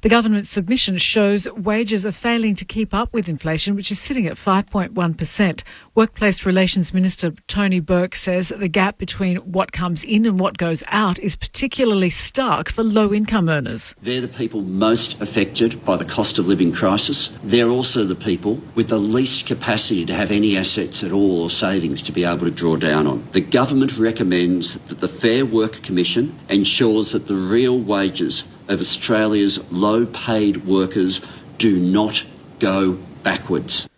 The government's submission shows wages are failing to keep up with inflation, which is sitting at 5.1%. Workplace Relations Minister Tony Burke says that the gap between what comes in and what goes out is particularly stark for low-income earners. They're the people most affected by the cost of living crisis. They're also the people with the least capacity to have any assets at all or savings to be able to draw down on. The government recommends that the Fair Work Commission ensures that the real wages of Australia's low-paid workers do not go backwards.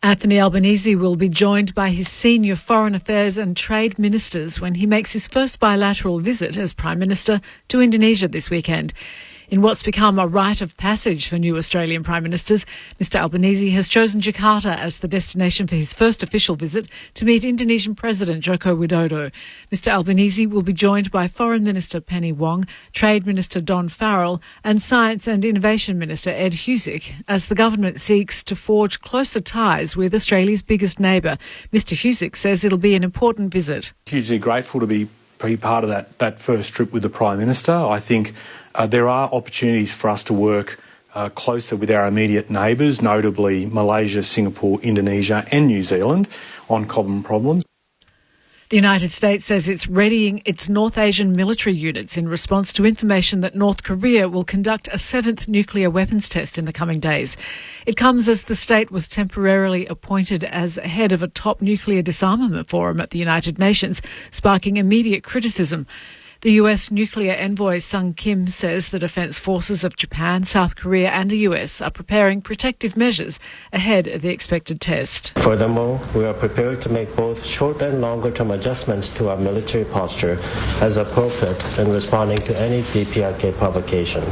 Anthony Albanese will be joined by his senior foreign affairs and trade ministers when he makes his first bilateral visit as Prime Minister to Indonesia this weekend. In what's become a rite of passage for new Australian Prime Ministers, Mr Albanese has chosen Jakarta as the destination for his first official visit to meet Indonesian President Joko Widodo. Mr Albanese will be joined by Foreign Minister Penny Wong, Trade Minister Don Farrell and Science and Innovation Minister Ed Husic as the government seeks to forge closer ties with Australia's biggest neighbour. Mr Husic says it'll be an important visit. Hugely grateful to be part of that first trip with the Prime Minister. I think there are opportunities for us to work closer with our immediate neighbours, notably Malaysia, Singapore, Indonesia and New Zealand, on common problems. The United States says it's readying its North Asian military units in response to information that North Korea will conduct a 7th nuclear weapons test in the coming days. It comes as the state was temporarily appointed as head of a top nuclear disarmament forum at the United Nations, sparking immediate criticism. The US nuclear envoy Sung Kim says the defence forces of Japan, South Korea and the US are preparing protective measures ahead of the expected test. Furthermore, we are prepared to make both short and longer term adjustments to our military posture as appropriate in responding to any DPRK provocation,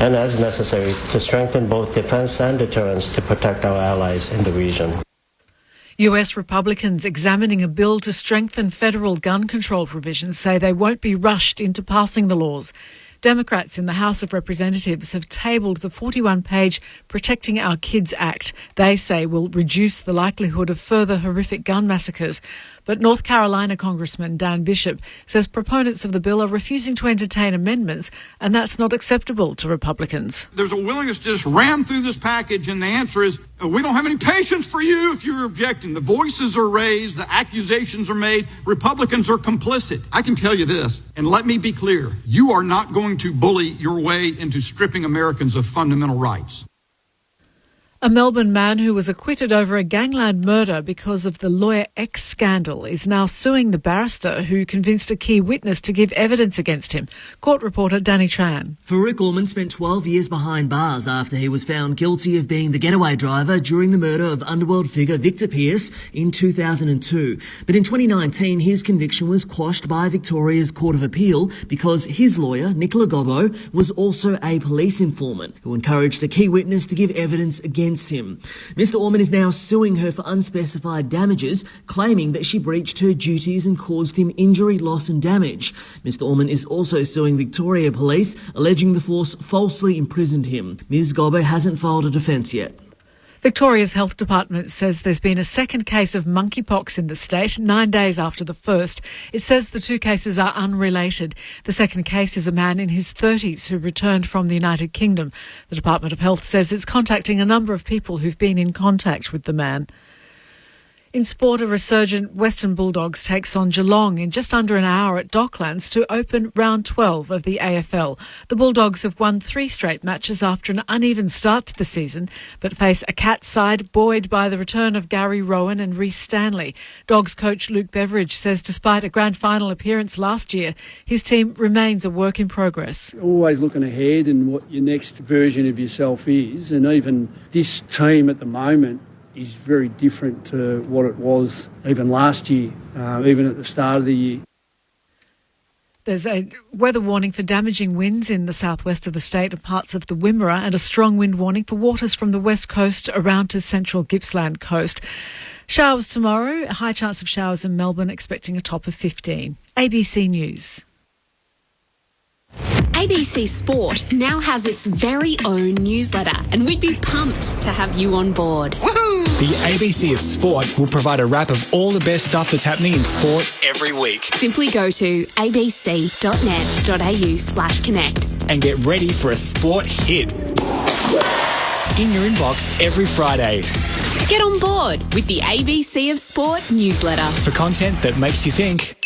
and as necessary to strengthen both defence and deterrence to protect our allies in the region. US Republicans examining a bill to strengthen federal gun control provisions say they won't be rushed into passing the laws. Democrats in the House of Representatives have tabled the 41-page Protecting Our Kids Act they say will reduce the likelihood of further horrific gun massacres. But North Carolina Congressman Dan Bishop says proponents of the bill are refusing to entertain amendments, and that's not acceptable to Republicans. There's a willingness to just ram through this package, and the answer is, we don't have any patience for you if you're objecting. The voices are raised, the accusations are made, Republicans are complicit. I can tell you this, and let me be clear, you are not going to bully your way into stripping Americans of fundamental rights. A Melbourne man who was acquitted over a gangland murder because of the Lawyer X scandal is now suing the barrister who convinced a key witness to give evidence against him. Court reporter Danny Tran. Farouk Orman spent 12 years behind bars after he was found guilty of being the getaway driver during the murder of underworld figure Victor Pearce in 2002. But in 2019, his conviction was quashed by Victoria's Court of Appeal because his lawyer, Nicola Gobbo, was also a police informant who encouraged a key witness to give evidence against him. Mr. Orman is now suing her for unspecified damages, claiming that she breached her duties and caused him injury, loss and damage. Mr. Orman is also suing Victoria Police, alleging the force falsely imprisoned him. Ms. Gobbo hasn't filed a defence yet. Victoria's Health Department says there's been a second case of monkeypox in the state 9 days after the first. It says the two cases are unrelated. The second case is a man in his 30s who returned from the United Kingdom. The Department of Health says it's contacting a number of people who've been in contact with the man. In sport, a resurgent Western Bulldogs takes on Geelong in just under an hour at Docklands to open round 12 of the AFL. The Bulldogs have won 3 straight matches after an uneven start to the season, but face a Cats side buoyed by the return of Gary Rowan and Rhys Stanley. Dogs coach Luke Beveridge says despite a grand final appearance last year, his team remains a work in progress. Always looking ahead and what your next version of yourself is, and even this team at the moment is very different to what it was even last year, even at the start of the year. There's a weather warning for damaging winds in the southwest of the state and parts of the Wimmera, and a strong wind warning for waters from the west coast around to central Gippsland coast. Showers tomorrow, a high chance of showers in Melbourne, expecting a top of 15. ABC News. ABC Sport now has its very own newsletter, and we'd be pumped to have you on board. Woohoo! The ABC of Sport will provide a wrap of all the best stuff that's happening in sport every week. Simply go to abc.net.au/connect and get ready for a sport hit. In your inbox every Friday. Get on board with the ABC of Sport newsletter. For content that makes you think.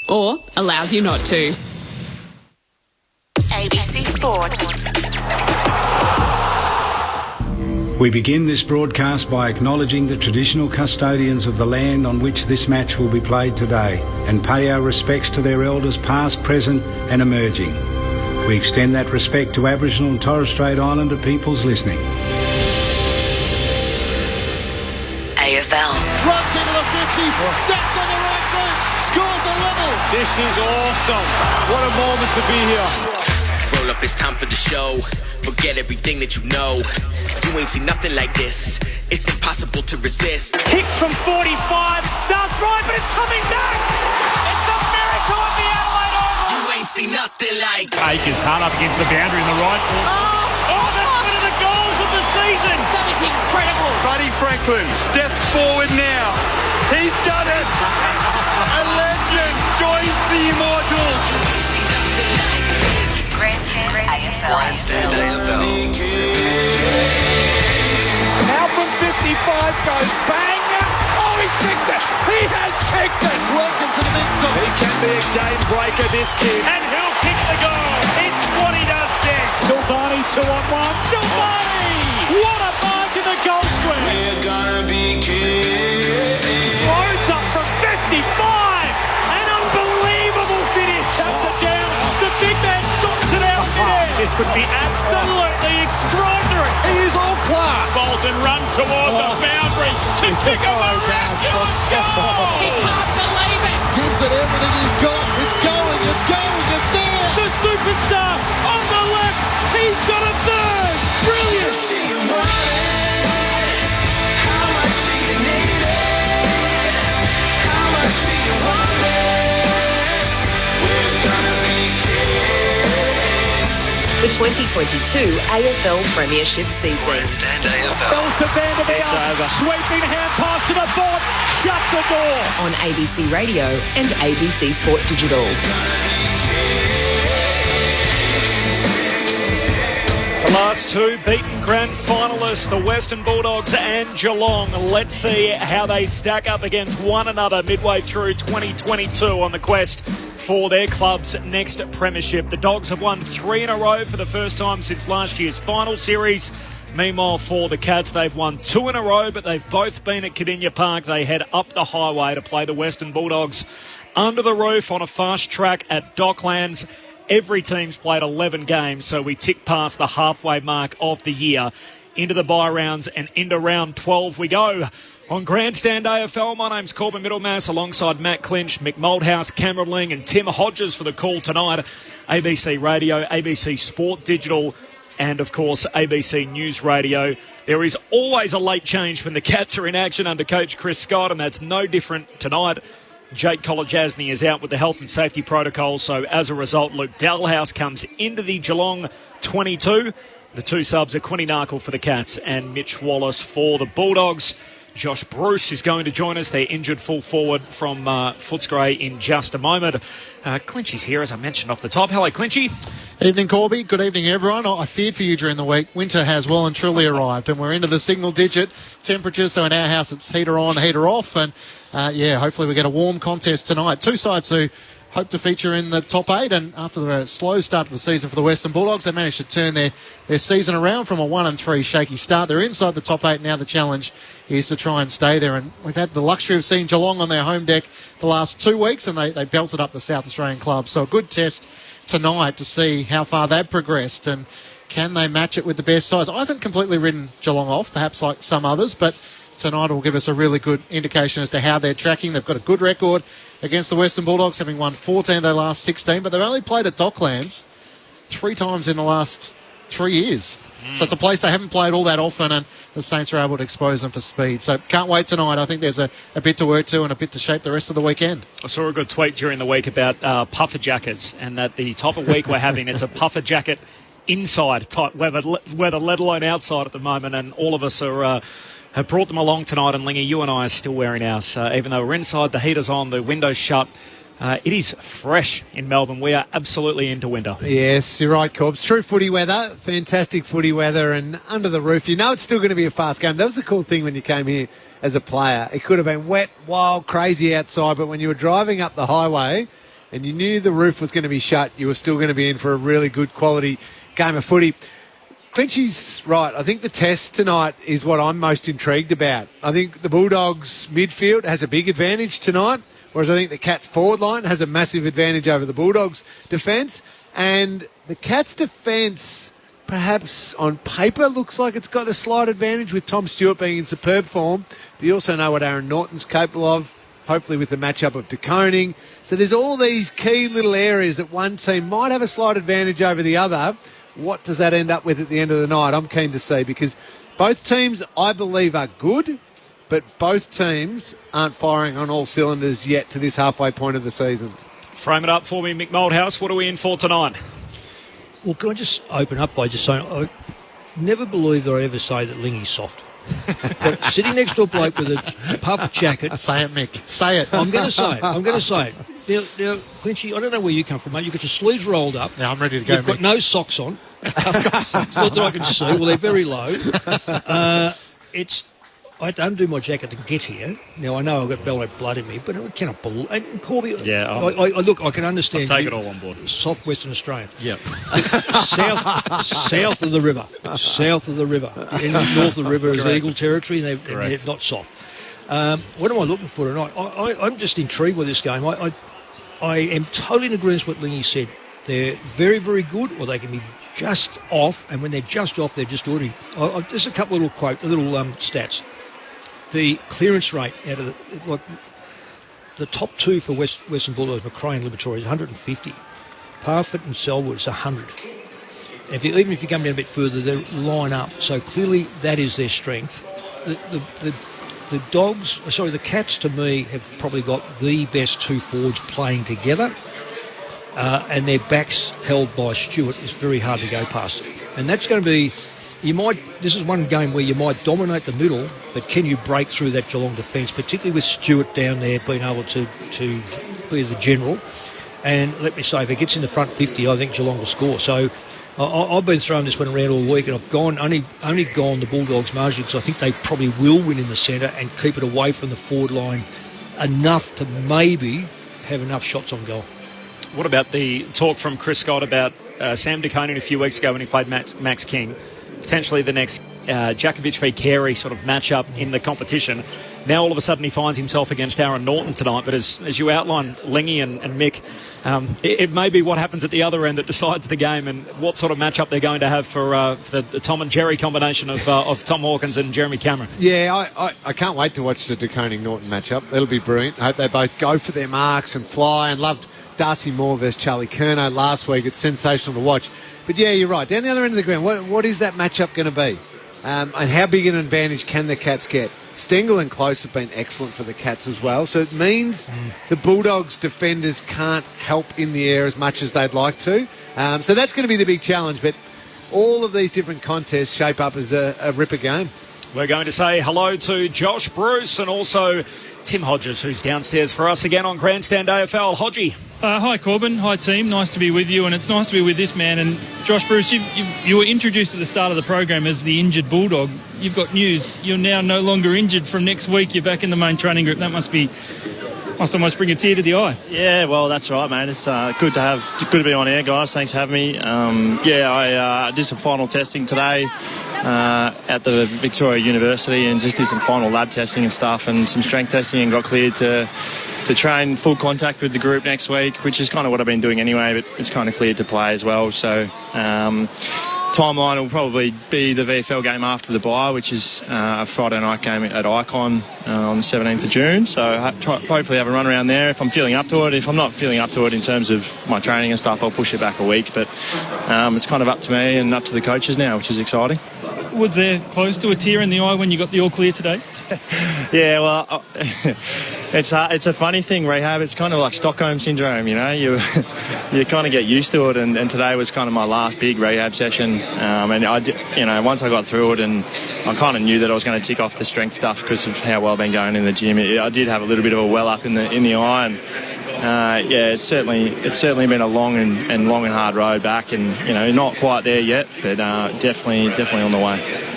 Or allows you not to. ABC Sport. We begin this broadcast by acknowledging the traditional custodians of the land on which this match will be played today and pay our respects to their elders past, present and emerging. We extend that respect to Aboriginal and Torres Strait Islander peoples listening. AFL. Runs into the 50, steps on the right foot, scores a level. This is awesome. What a moment to be here. Roll up, it's time for the show. Forget everything that you know. You ain't seen nothing like this. It's impossible to resist. Kicks from 45. It starts right, but it's coming back. It's a miracle at the Adelaide Oval. You ain't seen nothing like. Akers hard up against the boundary in the right. Oh, that's one of the goals of the season. That is incredible. Buddy Franklin steps forward now. He's done it. A legend joins the immortals. Grandstand AFL. Grandstand AFL. Now from 55 goes bang. Oh, he kicked it. He has kicked it. Welcome to the big top. He can be a game breaker, this kid. And he'll kick the goal. It's what he does best. Silvani 2-on-1. Silvani! What a mark in the goal square. We're gonna be kids. Throws up from 55. An unbelievable finish. Shuts it down. The big man sorts it out there. This would be absolutely extraordinary. He is all class. Bolton runs toward the boundary to kick a miraculous goal. He can't believe it. Gives it everything he's got. It's going, it's going, it's there. The superstar on the left. He's got a third. Brilliant. The 2022 AFL Premiership season. Grandstand AFL. Bells to Vanderbilt. Sweeping hand pass to the board. Shut the door. On ABC Radio and ABC Sport Digital. The last two beaten grand finalists, the Western Bulldogs and Geelong. Let's see how they stack up against one another midway through 2022 on the quest for their club's next premiership. The Dogs have won 3 in a row for the first time since last year's final series. Meanwhile, for the Cats, they've won 2 in a row, but they've both been at Cardinia Park. They head up the highway to play the Western Bulldogs under the roof on a fast track at Docklands. Every team's played 11 games, so we tick past the halfway mark of the year. Into the bye rounds and into round 12 we go. On Grandstand AFL, my name's Corbin Middlemass alongside Matt Clinch, Mick Moldhouse, Cameron Ling and Tim Hodges for the call tonight. ABC Radio, ABC Sport Digital and, of course, ABC News Radio. There is always a late change when the Cats are in action under coach Chris Scott, and that's no different tonight. Jake Kolajasny is out with the health and safety protocols, so as a result, Luke Dalhouse comes into the Geelong 22. The two subs are Quinny Narkle for the Cats and Mitch Wallace for the Bulldogs. Josh Bruce is going to join us. They're injured full forward from Footscray in just a moment. Clinchy's here, as I mentioned off the top. Hello, Clinchy. Evening, Corby. Good evening, everyone. I feared for you during the week. Winter has well and truly arrived, and we're into the single-digit temperatures. So in our house, it's heater on, heater off, and hopefully we get a warm contest tonight. Two sides who hope to feature in the top 8, and after the slow start to the season for the Western Bulldogs, they managed to turn their season around from a 1-3 shaky start. They're inside the top 8 now. The challenge is to try and stay there, and we've had the luxury of seeing Geelong on their home deck the last 2 weeks, and they belted up the South Australian club. So a good test tonight to see how far they've progressed and can they match it with the best sides. I haven't completely ridden Geelong off, perhaps like some others, but tonight will give us a really good indication as to how they're tracking. They've got a good record against the Western Bulldogs, having won 14 of their last 16, but they've only played at Docklands 3 times in the last 3 years. So it's a place they haven't played all that often, and the Saints are able to expose them for speed. So can't wait tonight. I think there's a bit to work to and a bit to shape the rest of the weekend. I saw a good tweet during the week about puffer jackets, and at the type of week we're having, it's a puffer jacket inside type weather, let alone outside at the moment, and all of us have brought them along tonight. And Lingy, you and I are still wearing ours, even though we're inside, the heater's on, the window's shut. It is fresh in Melbourne. We are absolutely into winter. Yes, you're right, Corbs. True footy weather, fantastic footy weather, and under the roof. You know it's still going to be a fast game. That was the cool thing when you came here as a player. It could have been wet, wild, crazy outside, but when you were driving up the highway and you knew the roof was going to be shut, you were still going to be in for a really good quality game of footy. Clinchy's right. I think the test tonight is what I'm most intrigued about. I think the Bulldogs' midfield has a big advantage tonight, whereas I think the Cats' forward line has a massive advantage over the Bulldogs' defence. And the Cats' defence, perhaps on paper, looks like it's got a slight advantage with Tom Stewart being in superb form. But you also know what Aaron Norton's capable of, hopefully with the matchup of De Koning. So there's all these key little areas that one team might have a slight advantage over the other. What does that end up with at the end of the night? I'm keen to see, because both teams, I believe, are good, but both teams aren't firing on all cylinders yet to this halfway point of the season. Frame it up for me, Mick Moldhouse. What are we in for tonight? Well, can I just open up by just saying, I never believe that I ever say that Lingy's soft. But sitting next to a bloke with a puff jacket... Say it, Mick. Say it. I'm going to say it. Now, Clinchy, I don't know where you come from, mate. You've got your sleeves rolled up. Now I'm ready to go, You've got no socks on. I've got socks. Not that I can see. Well, they're very low. I don't do my jacket to get here. Now, I know I've got bellowed blood in me, but I cannot believe... And Corby, yeah, look, I can understand... I'll take it all on board. Soft Western Australian. Yep. South of the river. South of the river. And north of the river is Eagle territory, and they're not soft. What am I looking for tonight? I'm just intrigued with this game. I am totally in agreement with what Lingy said. They're very, very good, or they can be just off, and when they're just off, they're just ordinary. There's a couple little stats. The clearance rate out of the top two for Western Bulldogs, Macrae and Liberatory, is 150. Parfitt and Selwood is 100. Even if you come down a bit further, they line up. So clearly that is their strength. The Cats, to me, have probably got the best two forwards playing together, and their backs held by Stewart is very hard to go past. And that's going to be... This is one game where you might dominate the middle, but can you break through that Geelong defence, particularly with Stewart down there being able to be the general? And let me say, if it gets in the front 50, I think Geelong will score. So I've been throwing this one around all week, and I've only gone the Bulldogs marginally because I think they probably will win in the centre and keep it away from the forward line enough to maybe have enough shots on goal. What about the talk from Chris Scott about Sam De Koning a few weeks ago when he played Max King? Potentially the next Djakovic v Carey sort of matchup in the competition. Now all of a sudden he finds himself against Aaron Norton tonight, but as you outlined, Lingy and Mick, it may be what happens at the other end that decides the game and what sort of matchup they're going to have for the Tom and Jerry combination of Tom Hawkins and Jeremy Cameron. Yeah, I can't wait to watch the De Koning-Norton matchup. That'll be brilliant. I hope they both go for their marks and fly, and loved Darcy Moore versus Charlie Curnow last week. It's sensational to watch. But yeah, you're right. Down the other end of the ground, what is that matchup going to be? And how big an advantage can the Cats get? Stengel and Close have been excellent for the Cats as well. So it means the Bulldogs defenders can't help in the air as much as they'd like to. So that's going to be the big challenge. But all of these different contests shape up as a ripper game. We're going to say hello to Josh Bruce and also Tim Hodges, who's downstairs for us again on Grandstand AFL. Hodgie. Hi, Corbin. Hi, team. Nice to be with you, and it's nice to be with this man. And Josh Bruce, you were introduced at the start of the program as the injured Bulldog. You've got news. You're now no longer injured from next week. You're back in the main training group. That must almost bring a tear to the eye. Yeah, well, that's right, mate. It's good to be on air, guys. Thanks for having me. I did some final testing today at the Victoria University, and just did some final lab testing and stuff, and some strength testing, and got cleared to train full contact with the group next week, which is kind of what I've been doing anyway, but it's kind of cleared to play as well. So timeline will probably be the VFL game after the bye, which is a Friday night game at Icon on the 17th of June. So hopefully have a run around there if I'm feeling up to it. If I'm not feeling up to it in terms of my training and stuff, I'll push it back a week. But it's kind of up to me and up to the coaches now, which is exciting. Was there close to a tear in the eye when you got the all clear today? Yeah, well, it's a funny thing, rehab. It's kind of like Stockholm syndrome, you know. You kind of get used to it, and today was kind of my last big rehab session. And I did, once I got through it, and I kind of knew that I was going to tick off the strength stuff because of how well I've been going in the gym. I did have a little bit of a well up in the eye, and it's certainly been a long and hard road back, and not quite there yet, but definitely on the way.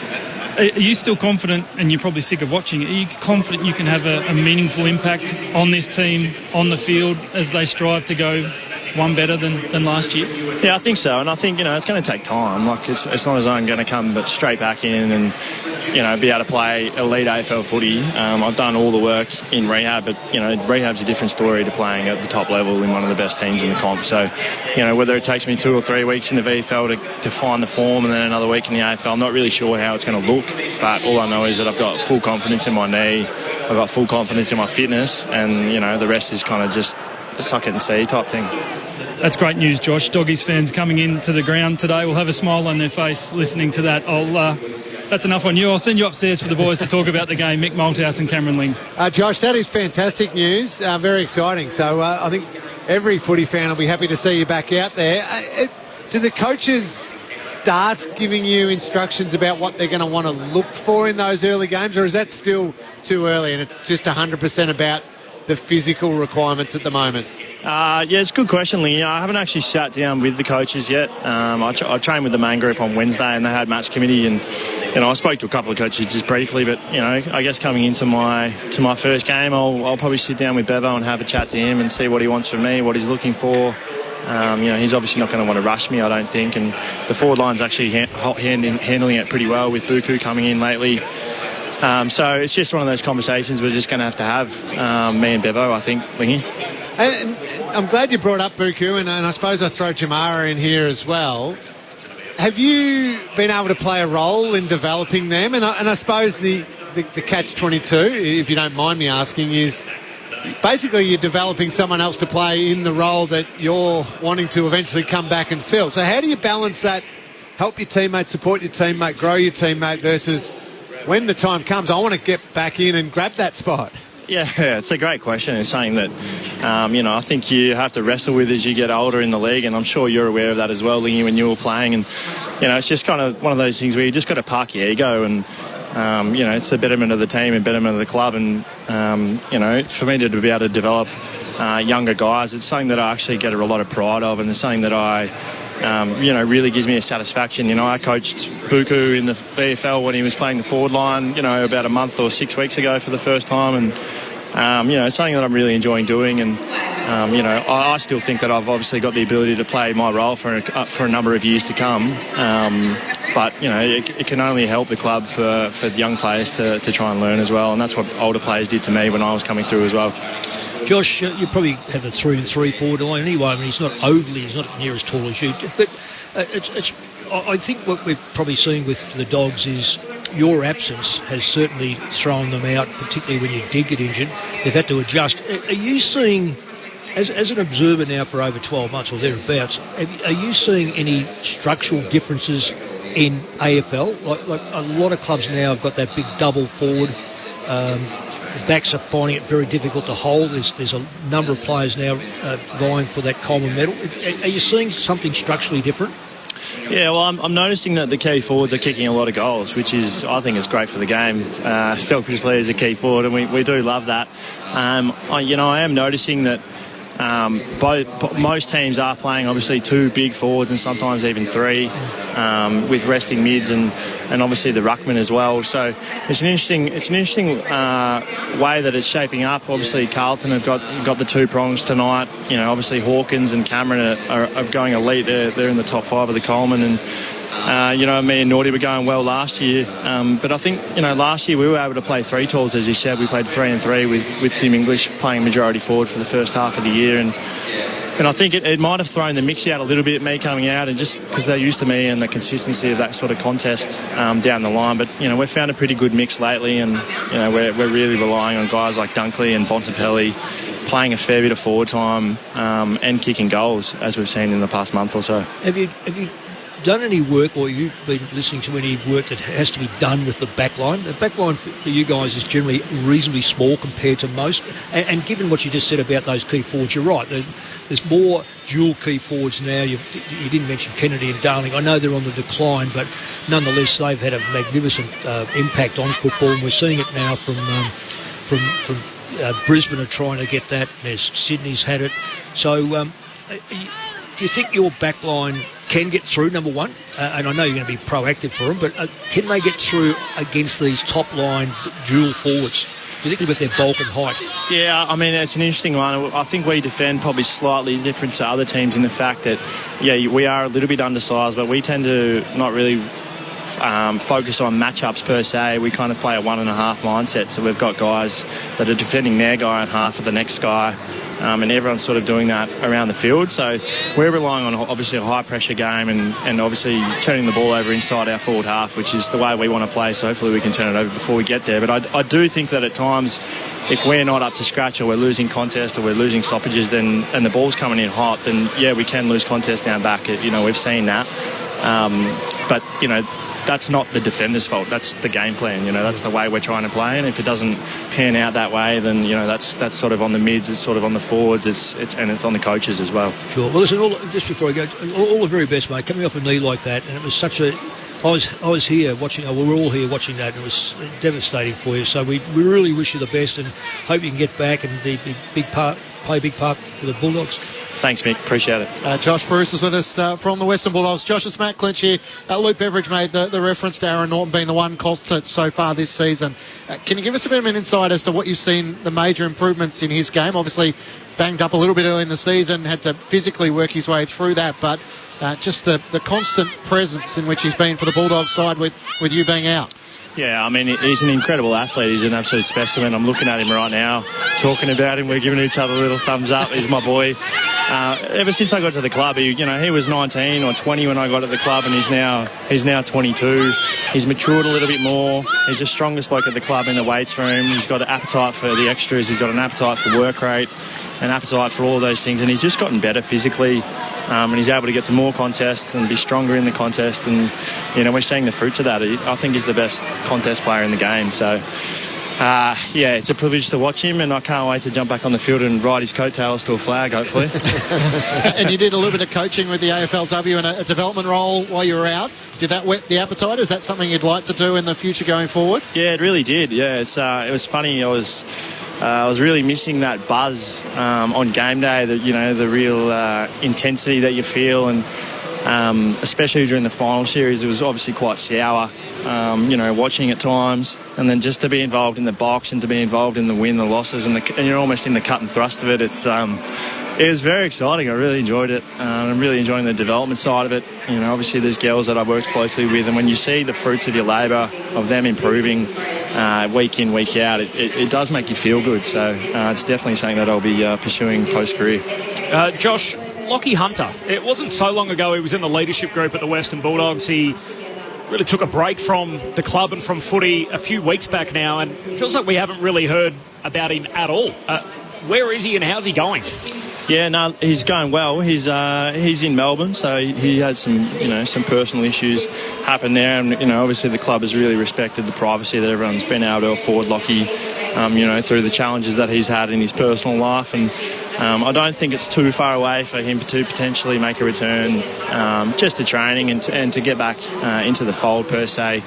Are you still confident, and you're probably sick of watching it, are you confident you can have a meaningful impact on this team on the field as they strive to go one better than last year? Yeah, I think so, and I think it's going to take time. Like it's not as though I'm going to come but straight back in and be able to play elite AFL footy. I've done all the work in rehab, but rehab's a different story to playing at the top level in one of the best teams in the comp. So whether it takes me 2 or 3 weeks in the VFL to find the form and then another week in the AFL, I'm not really sure how it's going to look, but all I know is that I've got full confidence in my knee, I've got full confidence in my fitness, and the rest is kind of just a suck it and see type thing. That's great news, Josh. Doggies fans coming into the ground today will have a smile on their face listening to that. That's enough on you. I'll send you upstairs for the boys to talk about the game. Mick Malthouse and Cameron Ling. Josh, that is fantastic news. Very exciting. So I think every footy fan will be happy to see you back out there. Do the coaches start giving you instructions about what they're going to want to look for in those early games, or is that still too early and it's just 100% about the physical requirements at the moment? It's a good question, Lee. I haven't actually sat down with the coaches yet. I trained with the main group on Wednesday, and they had match committee, and I spoke to a couple of coaches just briefly. But I guess coming into my first game, I'll probably sit down with Bevo and have a chat to him and see what he wants from me, what he's looking for. He's obviously not going to want to rush me, I don't think. And the forward line's actually handling it pretty well with Buku coming in lately. So it's just one of those conversations we're just going to have, me and Bevo, I think, Lingy. And I'm glad you brought up Buku, and I suppose I throw Jamara in here as well. Have you been able to play a role in developing them? And I suppose the catch-22, if you don't mind me asking, is basically you're developing someone else to play in the role that you're wanting to eventually come back and fill. So how do you balance that, help your teammate, support your teammate, grow your teammate, versus when the time comes, I want to get back in and grab that spot? Yeah, it's a great question. It's something that, I think you have to wrestle with as you get older in the league, and I'm sure you're aware of that as well, Lingy, when you were playing. And, it's just kind of one of those things where you just got to park your ego, and, it's the betterment of the team and betterment of the club. And, for me to be able to develop younger guys, it's something that I actually get a lot of pride of, and it's something that I really gives me a satisfaction. I coached Buku in the VFL when he was playing the forward line, about a month or 6 weeks ago for the first time. And, it's something that I'm really enjoying doing. And, I still think that I've obviously got the ability to play my role for a number of years to come. But, it can only help the club for the young players to try and learn as well. And that's what older players did to me when I was coming through as well. Josh, you probably have a 3-3 forward line anyway. I mean, he's not near as tall as you. But I think what we're probably seeing with the Dogs is your absence has certainly thrown them out, particularly when you did get injured. They've had to adjust. Are you seeing, as an observer now for over 12 months or thereabouts, are you seeing any structural differences in AFL? Like a lot of clubs now have got that big double forward. The backs are finding it very difficult to hold. There's a number of players now vying for that Coleman medal. Are you seeing something structurally different? Yeah, well, I'm noticing that the key forwards are kicking a lot of goals, which I think is great for the game. Selfishly as a key forward, and we do love that. I am noticing that most teams are playing obviously 2 big forwards and sometimes even 3, with resting mids and obviously the ruckman as well. So it's an interesting way that it's shaping up. Obviously Carlton have got the 2 prongs tonight. Obviously Hawkins and Cameron are going elite. They're in the top 5 of the Coleman, and me and Naughty were going well last year. But I think, last year we were able to play 3 tools, as you said. We played 3 and 3 with Tim English playing majority forward for the first half of the year. And I think it might have thrown the mix out a little bit, me coming out, and just because they're used to me and the consistency of that sort of contest down the line. But, we've found a pretty good mix lately, and, we're really relying on guys like Dunkley and Bontempelli playing a fair bit of forward time and kicking goals, as we've seen in the past month or so. Have you done any work, or you've been listening to any work that has to be done with the backline? The backline for you guys is generally reasonably small compared to most, and given what you just said about those key forwards, you're right, there's more dual key forwards now. You didn't mention Kennedy and Darling. I know they're on the decline, but nonetheless they've had a magnificent impact on football, and we're seeing it now from Brisbane are trying to get that. Sydney's had it. So do you think your back line can get through, number one? And I know you're going to be proactive for them, but can they get through against these top-line dual forwards, particularly with their bulk and height? Yeah, I mean, it's an interesting one. I think we defend probably slightly different to other teams in the fact that, we are a little bit undersized, but we tend to not really focus on matchups per se. We kind of play a 1.5 mindset, so we've got guys that are defending their guy and half of the next guy, and everyone's sort of doing that around the field. So we're relying on obviously a high pressure game and obviously turning the ball over inside our forward half, which is the way we want to play, so hopefully we can turn it over before we get there. But I do think that at times, if we're not up to scratch or we're losing contest or we're losing stoppages and the ball's coming in hot, then we can lose contest down back. We've seen that. But that's not the defender's fault. That's the game plan. That's the way we're trying to play. And if it doesn't pan out that way, then that's sort of on the mids. It's sort of on the forwards. It's on the coaches as well. Sure. Well, listen. Just before I go, all the very best, mate. Coming off a knee like that, and it was such a. I was here watching. We were all here watching that. And it was devastating for you. So we really wish you the best and hope you can get back and play a big part for the Bulldogs. Thanks, Mick. Appreciate it. Josh Bruce is with us from the Western Bulldogs. Josh, it's Matt Clinch here. Luke Beveridge made the reference to Aaron Norton being the one cost so far this season. Can you give us a bit of an insight as to what you've seen, the major improvements in his game? Obviously, banged up a little bit early in the season, had to physically work his way through that, but just the constant presence in which he's been for the Bulldogs side with you being out. Yeah, I mean, he's an incredible athlete. He's an absolute specimen. I'm looking at him right now, talking about him. We're giving each other a little thumbs up. He's my boy. Ever since I got to the club, he was 19 or 20 when I got to the club, and he's now 22. He's matured a little bit more. He's the strongest bloke at the club in the weights room. He's got an appetite for the extras. He's got an appetite for work rate, an appetite for all those things, and he's just gotten better physically. And he's able to get some more contests and be stronger in the contest, and we're seeing the fruits of that. I think he's the best contest player in the game. So it's a privilege to watch him, and I can't wait to jump back on the field and ride his coattails to a flag, hopefully. And you did a little bit of coaching with the AFLW and a development role while you were out. Did that whet the appetite? Is that something you'd like to do in the future going forward? Yeah, it really did. Yeah, it was funny. I was really missing that buzz on game day, the real intensity that you feel, and especially during the final series, it was obviously quite sour, watching at times, and then just to be involved in the box and to be involved in the win, the losses, and you're almost in the cut and thrust of it. It was very exciting. I really enjoyed it. I'm really enjoying the development side of it. Obviously there's girls that I worked closely with, and when you see the fruits of your labour, of them improving week in, week out, it does make you feel good. So it's definitely something that I'll be pursuing post-career. Josh, Lockie Hunter, it wasn't so long ago he was in the leadership group at the Western Bulldogs. He really took a break from the club and from footy a few weeks back now, and it feels like we haven't really heard about him at all. Where is he and how's he going? Yeah, no, he's going well. He's in Melbourne, so he had some personal issues happen there, and obviously the club has really respected the privacy that everyone's been able to afford Lockie, through the challenges that he's had in his personal life, and I don't think it's too far away for him to potentially make a return, just to training and to get back into the fold per se.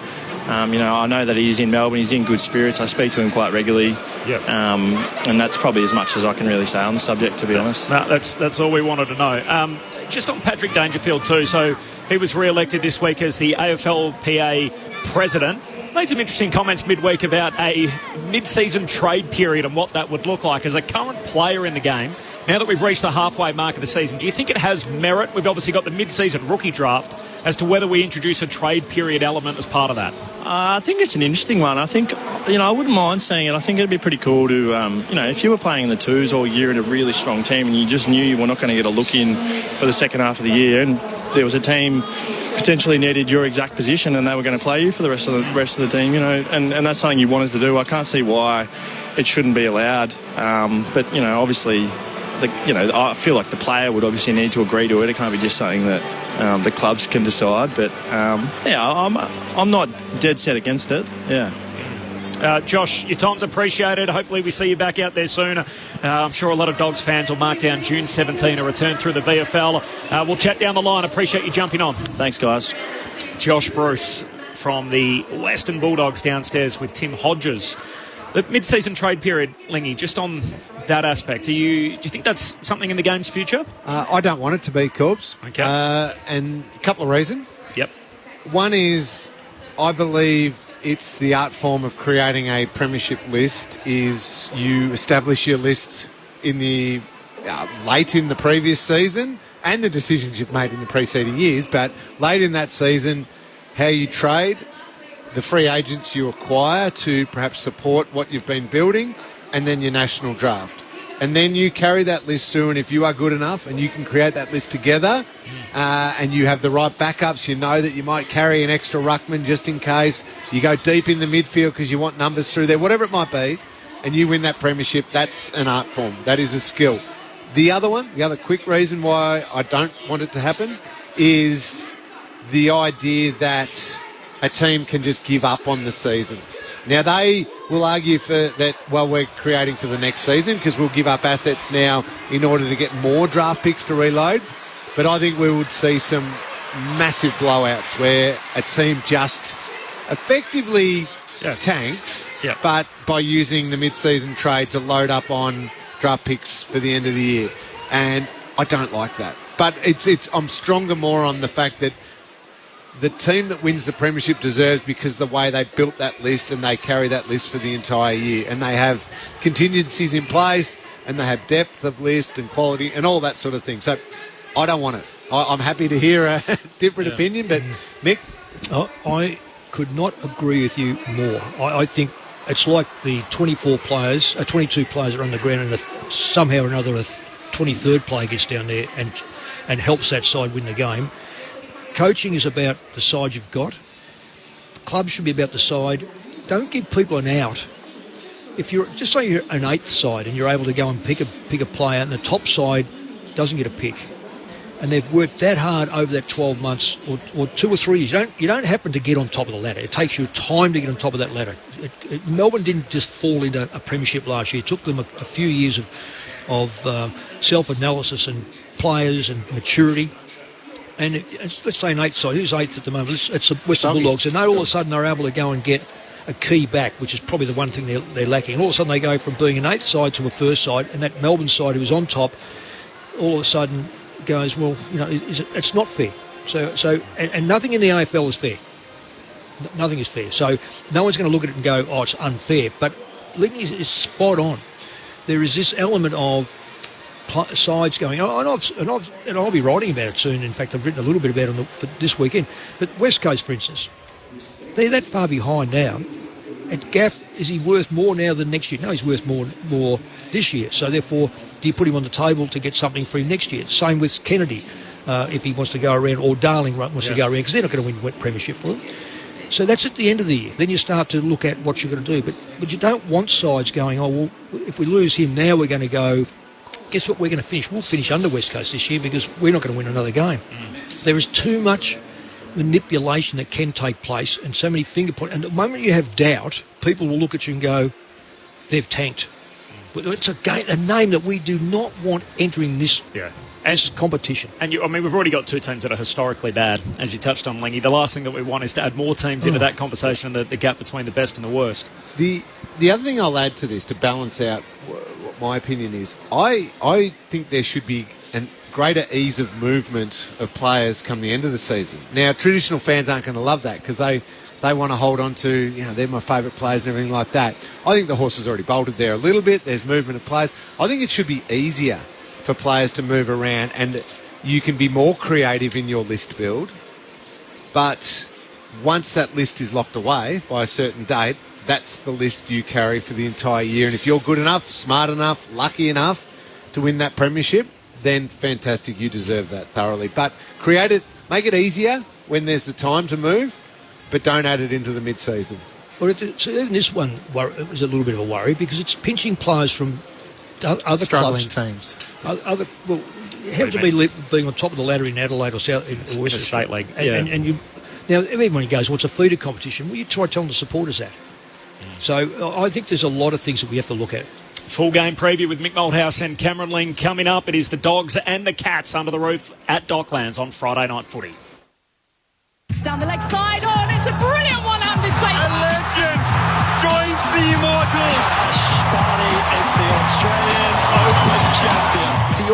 I know that he's in Melbourne. He's in good spirits. I speak to him quite regularly. Yep. And that's probably as much as I can really say on the subject, to be honest. No, that's all we wanted to know. Just on Patrick Dangerfield too. So he was re-elected this week as the AFLPA president. Made some interesting comments midweek about a mid-season trade period and what that would look like as a current player in the game. Now that we've reached the halfway mark of the season, do you think it has merit? We've obviously got the mid-season rookie draft as to whether we introduce a trade period element as part of that. I think it's an interesting one. I think, I wouldn't mind seeing it. I think it'd be pretty cool to, if you were playing in the twos all year in a really strong team and you just knew you were not going to get a look in for the second half of the year, and there was a team potentially needed your exact position and they were going to play you for the rest of the team, and that's something you wanted to do. I can't see why it shouldn't be allowed. But, obviously, I feel like the player would obviously need to agree to it. It can't be just something that the clubs can decide. But, I'm not dead set against it. Yeah. Josh, your time's appreciated. Hopefully we see you back out there soon. I'm sure a lot of Dogs fans will mark down June 17, a return through the VFL. We'll chat down the line. Appreciate you jumping on. Thanks, guys. Josh Bruce from the Western Bulldogs downstairs with Tim Hodges The mid-season trade period, Lingy, just on that aspect, do you think that's something in the game's future? I don't want it to be, Corbs. Okay. And a couple of reasons. Yep. One is, I believe it's the art form of creating a premiership list, is you establish your list in the late in the previous season and the decisions you've made in the preceding years, but late in that season, how you trade, the free agents you acquire to perhaps support what you've been building, and then your national draft. And then you carry that list through, and if you are good enough and you can create that list together and you have the right backups, you know that you might carry an extra ruckman just in case, you go deep in the midfield because you want numbers through there, whatever it might be, and you win that premiership, that's an art form. That is a skill. The other quick reason why I don't want it to happen is the idea that a team can just give up on the season. Now, they will argue for that, well, we're creating for the next season because we'll give up assets now in order to get more draft picks to reload. But I think we would see some massive blowouts where a team just effectively tanks, but by using the mid-season trade to load up on draft picks for the end of the year. And I don't like that. But I'm stronger more on the fact that the team that wins the premiership deserves because the way they built that list and they carry that list for the entire year. And they have contingencies in place and they have depth of list and quality and all that sort of thing. So I don't want it. I'm happy to hear a different opinion, but Mick? I could not agree with you more. I think it's like the 22 players are on the ground and somehow or another a 23rd player gets down there and helps that side win the game. Coaching is about the side you've got. The club should be about the side. Don't give people an out. If you're just say you're an 8th side and you're able to go and pick a player and the top side doesn't get a pick, and they've worked that hard over that 12 months or 2 or 3 years, you don't happen to get on top of the ladder. It takes you time to get on top of that ladder. Melbourne didn't just fall into a premiership last year. It took them a few years of self-analysis and players and maturity. And let's say an 8th side. Who's 8th at the moment? It's the Western Bulldogs. And all of a sudden they're able to go and get a key back, which is probably the one thing they're lacking. And all of a sudden they go from being an 8th side to a 1st side, and that Melbourne side who was on top all of a sudden goes, well, it's not fair. So nothing in the AFL is fair. Nothing is fair. So no one's going to look at it and go, oh, it's unfair. But Lingy is spot on. There is this element of sides going, and I'll be writing about it soon. In fact, I've written a little bit about it for this weekend. But West Coast, for instance, they're that far behind now. At Gaff, is he worth more now than next year? No, he's worth more this year. So therefore, do you put him on the table to get something for him next year? Same with Kennedy, if he wants to go around, or Darling wants to go around, because they're not going to win premiership for him. So that's at the end of the year. Then you start to look at what you're going to do. But you don't want sides going, oh, well, if we lose him now, we're going to go, guess what we're going to finish? We'll finish under West Coast this year because we're not going to win another game. There is too much manipulation that can take place and so many finger points. And the moment you have doubt, people will look at you and go, they've tanked. But it's a name that we do not want entering this competition. And we've already got 2 teams that are historically bad, as you touched on, Lingy. The last thing that we want is to add more teams into that conversation and the gap between the best and the worst. The other thing I'll add to this to balance out what my opinion is, I think there should be a greater ease of movement of players come the end of the season. Now, traditional fans aren't going to love that because they want to hold on to, they're my favourite players and everything like that. I think the horse has already bolted there a little bit. There's movement of players. I think it should be easier for players to move around and you can be more creative in your list build. But once that list is locked away by a certain date, that's the list you carry for the entire year. And if you're good enough, smart enough, lucky enough to win that premiership, then fantastic, you deserve that thoroughly. But make it easier when there's the time to move, but don't add it into the mid-season. Well, so even this one it was a little bit of a worry because it's pinching players from other struggling clubs. teams. You have to be being on top of the ladder in Adelaide or South in the State League. And you, now everyone goes, well, it's a feeder competition. Well, you try telling the supporters that. So I think there's a lot of things that we have to look at. Full game preview with Mick Malthouse and Cameron Ling coming up. It is the Dogs and the Cats under the roof at Docklands on Friday Night Footy. Down the leg side, and it's a brilliant one-handed take. A legend joins the Immortals.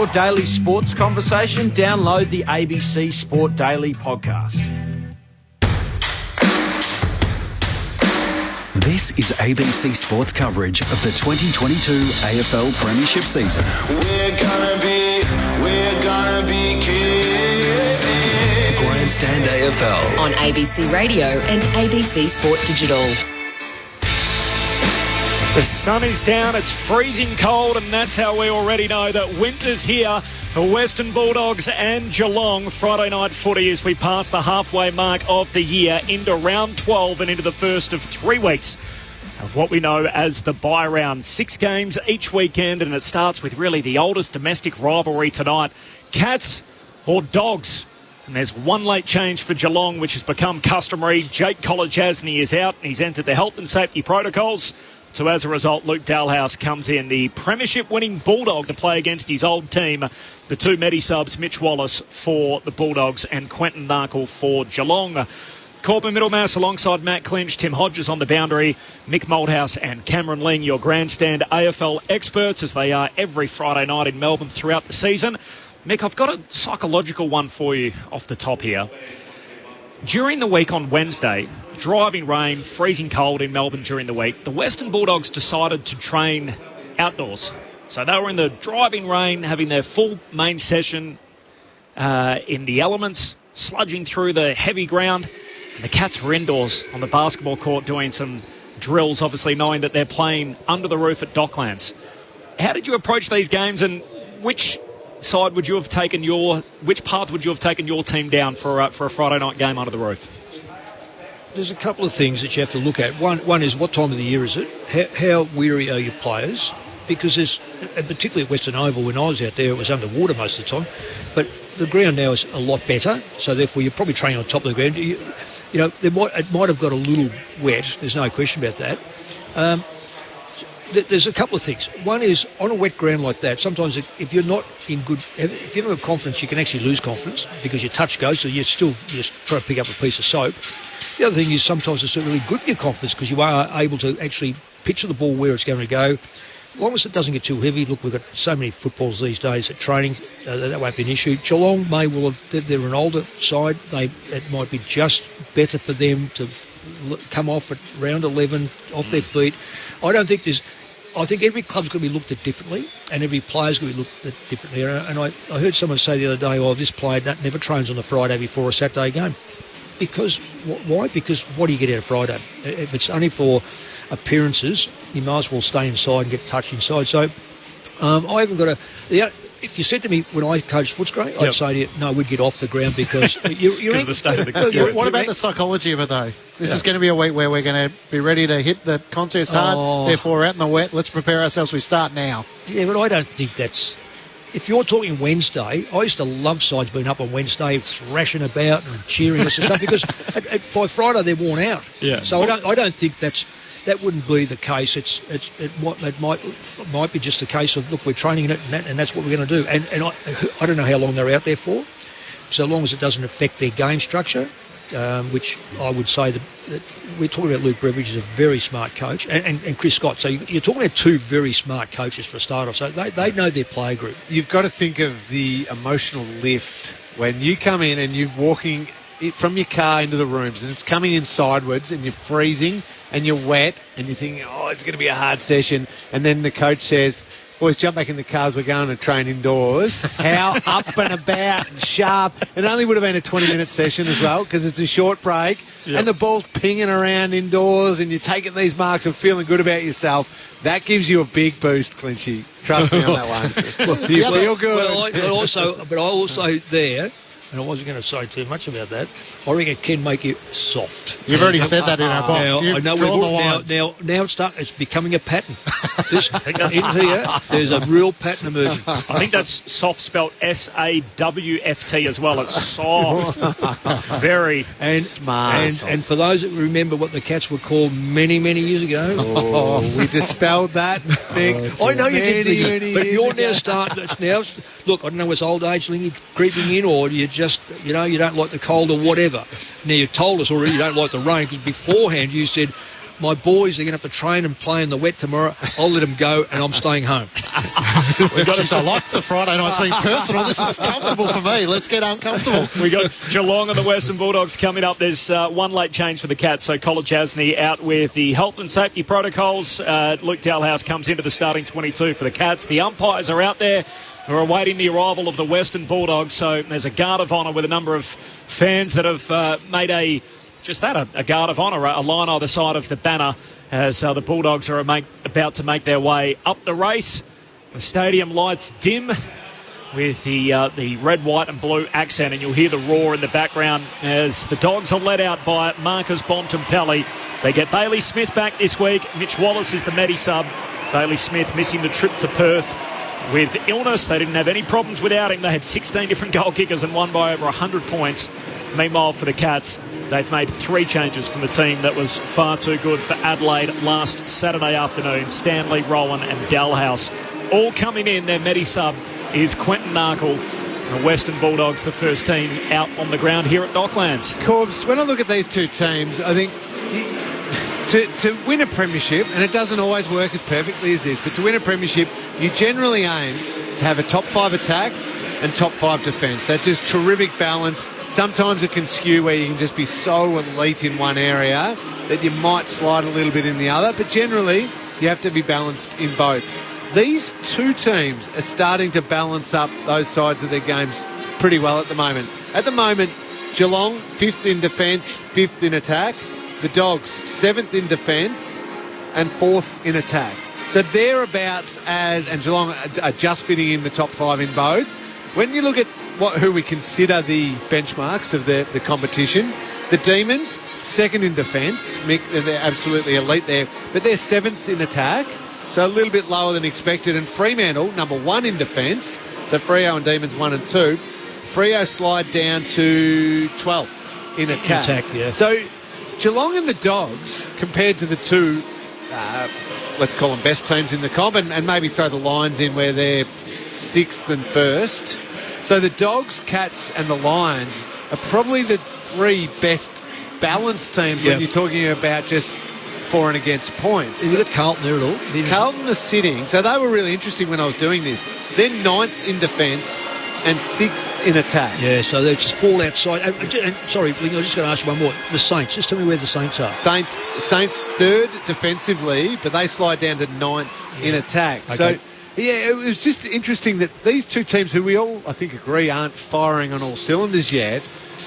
your daily sports conversation, download the ABC Sport Daily podcast. This is ABC Sports coverage of the 2022 AFL Premiership season. We're gonna be kids. Grandstand AFL On ABC Radio and ABC Sport Digital. The sun is down, it's freezing cold, and that's how we already know that winter's here for Western Bulldogs and Geelong. Friday night footy as we pass the halfway mark of the year into round 12 and into the first of 3 weeks of what we know as the bye round. 6 games each weekend, and it starts with really the oldest domestic rivalry tonight. Cats or Dogs? And there's one late change for Geelong, which has become customary. Jake Kolodjasny is out, and he's entered the health and safety protocols. So as a result, Luke Dalhouse comes in, the premiership-winning Bulldog, to play against his old team. The 2 Medi subs, Mitch Wallace for the Bulldogs and Quentin Narkle for Geelong. Corbin Middlemass alongside Matt Clinch, Tim Hodges on the boundary, Mick Malthouse and Cameron Ling, your grandstand AFL experts, as they are every Friday night in Melbourne throughout the season. Mick, I've got a psychological one for you off the top here. During the week on Wednesday, driving rain, freezing cold in Melbourne during the week, the Western Bulldogs decided to train outdoors. So they were in the driving rain, having their full main session in the elements, sludging through the heavy ground. And the Cats were indoors on the basketball court doing some drills, obviously knowing that they're playing under the roof at Docklands. How did you approach these games, and which path would you have taken your team down for a Friday night game under the roof? There's a couple of things that you have to look at. One is, what time of the year is it? How weary are your players? Because there's, and particularly at Western Oval, when I was out there, it was underwater most of the time. But the ground now is a lot better, so therefore you're probably training on top of the ground. You know, it might have got a little wet. There's no question about that. There's a couple of things. One is, on a wet ground like that, sometimes if you're not in good, if you don't have confidence, you can actually lose confidence because your touch goes, so you just try to pick up a piece of soap. The other thing is, sometimes it's really good for your confidence because you are able to actually picture the ball where it's going to go. As long as it doesn't get too heavy. Look, we've got so many footballs these days at training, that won't be an issue. Geelong they're an older side. It might be just better for them to come off at round 11 off their feet. I think every club's going to be looked at differently, and every player's going to be looked at differently. And I heard someone say the other day, this player never trains on the Friday before a Saturday game. Because, why? Because what do you get out of Friday? If it's only for appearances, you might as well stay inside and get touched inside. So I haven't got if you said to me when I coached Footscray, I'd say to you, no, we'd get off the ground because you're of the state of the ground. What about the psychology of it, though? This is going to be a week where we're going to be ready to hit the contest hard, therefore we're out in the wet. Let's prepare ourselves. We start now. Yeah, but I don't think that's... If you're talking Wednesday, I used to love sides being up on Wednesday, thrashing about and cheering and stuff, because by Friday they're worn out. Yeah. So I don't think that wouldn't be the case. It might be just a case of, look, we're training it and that's what we're going to do. And I don't know how long they're out there for, so long as it doesn't affect their game structure, which I would say that we're talking about. Luke Beveridge is a very smart coach, and Chris Scott. So you're talking about 2 very smart coaches for a start off. So they know their player group. You've got to think of the emotional lift when you come in and you're walking from your car into the rooms and it's coming in sideways and you're freezing and you're wet and you're thinking, it's going to be a hard session. And then the coach says, boys, jump back in the cars, we're going to train indoors. How up and about and sharp. It only would have been a 20-minute session as well because it's a short break. Yep. And the ball's pinging around indoors and you're taking these marks and feeling good about yourself. That gives you a big boost, Clinchy. Trust me on that one. You feel good. But I also there... And I wasn't going to say too much about that. I reckon it can make you soft. You've already said that in our box. It's becoming a pattern. In here, there's a real pattern emerging. I think that's soft spelt SAWFT as well. It's soft. Very smart. And for those that remember what the Cats were called many, many years ago. We dispelled that. I know you did. But you're now starting. Look, I don't know, it's old age creeping in, or you just, you don't like the cold or whatever. Now, you've told us already you don't like the rain, because beforehand you said, my boys are going to have to train and play in the wet tomorrow. I'll let them go, and I'm staying home. I like the Friday nights being personal. This is comfortable for me. Let's get uncomfortable. We got Geelong and the Western Bulldogs coming up. There's one late change for the Cats. So Colin Jasny out with the health and safety protocols. Luke Dalhouse comes into the starting 22 for the Cats. The umpires are out there who are awaiting the arrival of the Western Bulldogs. So there's a guard of honour with a number of fans that have made a guard of honour, a line either side of the banner as the Bulldogs are about to make their way up the race. The stadium lights dim with the red, white and blue accent, and you'll hear the roar in the background as the Dogs are led out by Marcus Bontempelli. They get Bailey Smith back this week. Mitch Wallace is the Medi sub. Bailey Smith missing the trip to Perth with illness. They didn't have any problems without him. They had 16 different goal kickers and won by over 100 points. Meanwhile, for the Cats, they've made 3 changes from the team that was far too good for Adelaide last Saturday afternoon. Stanley, Rowan and Dalhouse all coming in. Their Medi sub is Quentin Narkle. The Western Bulldogs, the first team out on the ground here at Docklands. Corbs, when I look at these two teams, I think to win a premiership, and it doesn't always work as perfectly as this, but to win a premiership, you generally aim to have a top 5 attack and top 5 defence. That's just terrific balance. Sometimes it can skew where you can just be so elite in one area that you might slide a little bit in the other, but generally you have to be balanced in both. These two teams are starting to balance up those sides of their games pretty well at the moment. At the moment, Geelong, 5th in defence, 5th in attack. The Dogs, 7th in defence and 4th in attack. So thereabouts and Geelong are just fitting in the top 5 in both. When you look at who we consider the benchmarks of the competition, the Demons, 2nd in defence. Mick, they're absolutely elite there, but they're 7th in attack. So a little bit lower than expected. And Fremantle, number 1 in defence. So Freo and Demons 1 and 2. Freo slide down to 12th in attack. Yeah. So Geelong and the Dogs, compared to the two, let's call them best teams in the comp, and maybe throw the Lions in where they're 6th and 1st. So the Dogs, Cats and the Lions are probably the 3 best balanced teams when you're talking about just for and against points. Is it Carlton there at all? Carlton are sitting, so they were really interesting when I was doing this. They're 9th in defence and 6th in attack. Yeah, so they just fall outside. And sorry, I'm just going to ask you one more. The Saints, just tell me where the Saints are. Saints 3rd defensively, but they slide down to 9th in attack. Okay. So, yeah, it was just interesting that these two teams, who we all, I think, agree aren't firing on all cylinders yet,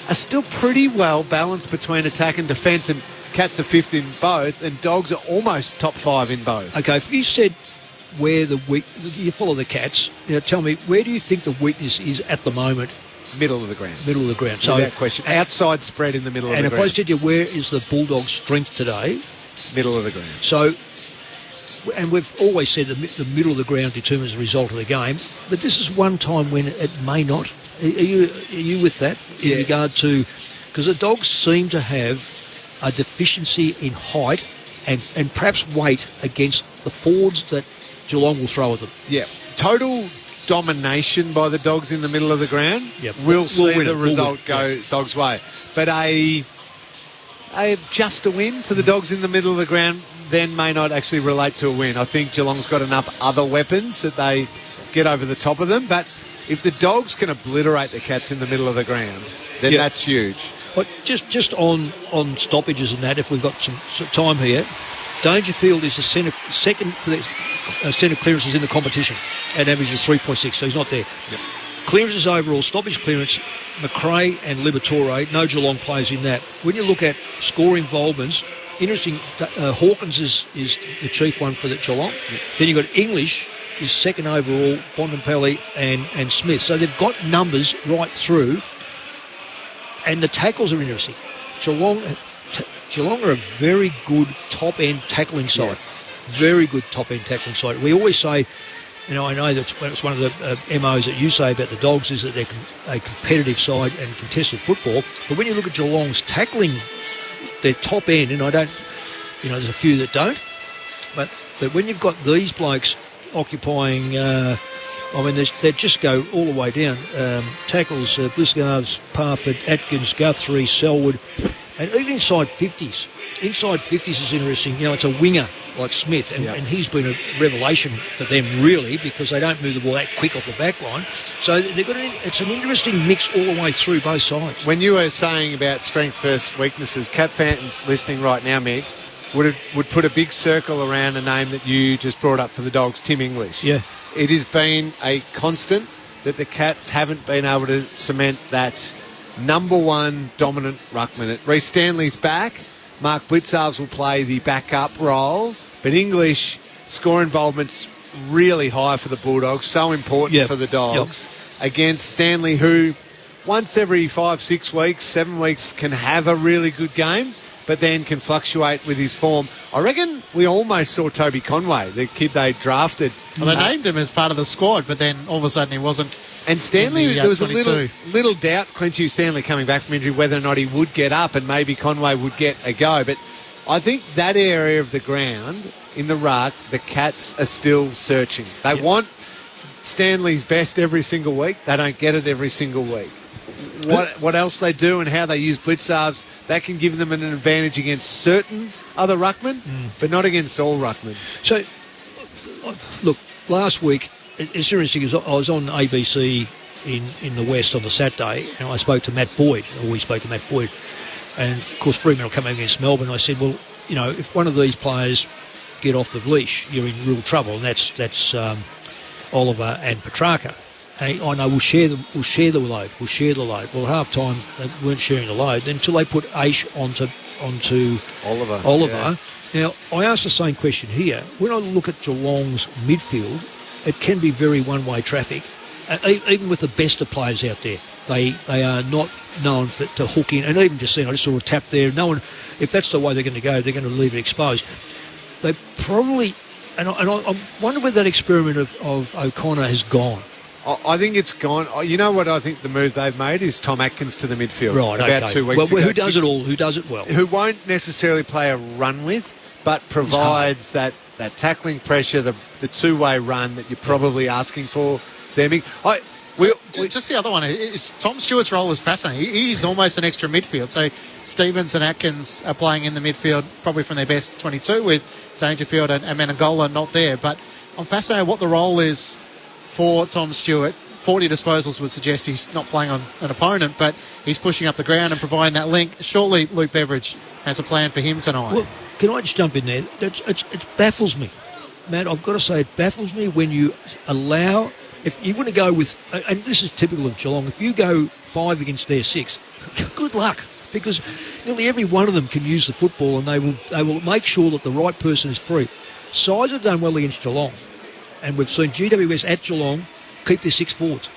are still pretty well balanced between attack and defence, and Cats are 5th in both, and Dogs are almost top 5 in both. Okay, if you said where you follow the Cats, tell me, where do you think the weakness is at the moment? Middle of the ground. Middle of the ground. So without question. Outside spread in the middle of the ground. And if I said to you, where is the Bulldogs' strength today? Middle of the ground. So, and we've always said the middle of the ground determines the result of the game, but this is one time when it may not. Are you with that in regard to... Because the Dogs seem to have a deficiency in height and perhaps weight against the forwards that Geelong will throw at them. Yeah. Total domination by the Dogs in the middle of the ground. Yep. We'll see the result go Dogs' way. But just a win to the Dogs in the middle of the ground then may not actually relate to a win. I think Geelong's got enough other weapons that they get over the top of them. But if the Dogs can obliterate the Cats in the middle of the ground, then that's huge. But just on stoppages and that, if we've got some time here, Dangerfield is the second for the centre clearances in the competition and averages 3.6, so he's not there. Yep. Clearances overall, stoppage clearance, McRae and Liberatore, no Geelong players in that. When you look at score involvements, interesting, Hawkins is the chief one for the Geelong. Yep. Then you've got English is second overall, Bontempelli and Smith. So they've got numbers right through. And the tackles are interesting. Geelong are a very good top-end tackling side. Yes. Very good top-end tackling side. We always say, I know that's one of the MOs that you say about the Dogs is that they're a competitive side and contested football. But when you look at Geelong's tackling, their top end, and I don't, there's a few that don't, but when you've got these blokes occupying... they just go all the way down. Tackles, Blisgarves, Parford, Atkins, Guthrie, Selwood. And even inside 50s. Inside 50s is interesting. It's a winger like Smith, and he's been a revelation for them, really, because they don't move the ball that quick off the back line. So it's an interesting mix all the way through both sides. When you were saying about strength versus weaknesses, Cat Fanton's listening right now, Mick, would put a big circle around a name that you just brought up for the Dogs, Tim English. Yeah. It has been a constant that the Cats haven't been able to cement that number one dominant ruckman. Reece Stanley's back. Mark Blitzarves will play the backup role. But English score involvement's really high for the Bulldogs, so important for the Dogs. Against Stanley, who once every 5, 6 weeks, 7 weeks can have a really good game, but then can fluctuate with his form. I reckon we almost saw Toby Conway, the kid they drafted. Well, they named him as part of the squad, but then all of a sudden he wasn't. And Stanley, there was 22. a little doubt, Clinch Stanley coming back from injury, whether or not he would get up and maybe Conway would get a go. But I think that area of the ground in the ruck, the Cats are still searching. They want Stanley's best every single week. They don't get it every single week. What else they do and how they use blitzarves, that can give them an advantage against certain other ruckmen, but not against all ruckmen. So, look, last week, it's interesting because I was on ABC in the West on the Saturday, and I spoke to Matt Boyd, or we spoke to Matt Boyd, and of course Fremantle come against Melbourne. I said, well, if one of these players get off the leash, you're in real trouble, and that's Oliver and Petrarca. And I know we'll share the load. Well, half time they weren't sharing the load until they put Aish onto Oliver. Yeah. Now I asked the same question here. When I look at Geelong's midfield, it can be very one-way traffic. Even with the best of players out there, they are not known to hook in. And even just then, I just saw a tap there. No one, if that's the way they're going to go, they're going to leave it exposed. They probably, and I wonder where that experiment of O'Connor has gone. I think it's gone. You know what I think the move they've made is Tom Atkins to the midfield. Right, about 2 weeks ago. Who does it all? Who does it well? Who won't necessarily play a run with, but provides that tackling pressure, the two-way run that you're probably asking for there. Just the other one is Tom Stewart's role is fascinating. He's almost an extra midfield. So Stevens and Atkins are playing in the midfield, probably from their best 22, with Dangerfield and Menegola not there. But I'm fascinated what the role is for Tom Stewart. 40 disposals would suggest he's not playing on an opponent, but he's pushing up the ground and providing that link. Surely Luke Beveridge has a plan for him tonight. Well, can I just jump in there? It baffles me, Matt. I've got to say, it baffles me when you allow. If you want to go with, and this is typical of Geelong, if you go 5 against their 6, good luck, because nearly every one of them can use the football, and they will make sure that the right person is free. Sides have done well against Geelong, and we've seen GWS at Geelong keep their 6 forwards.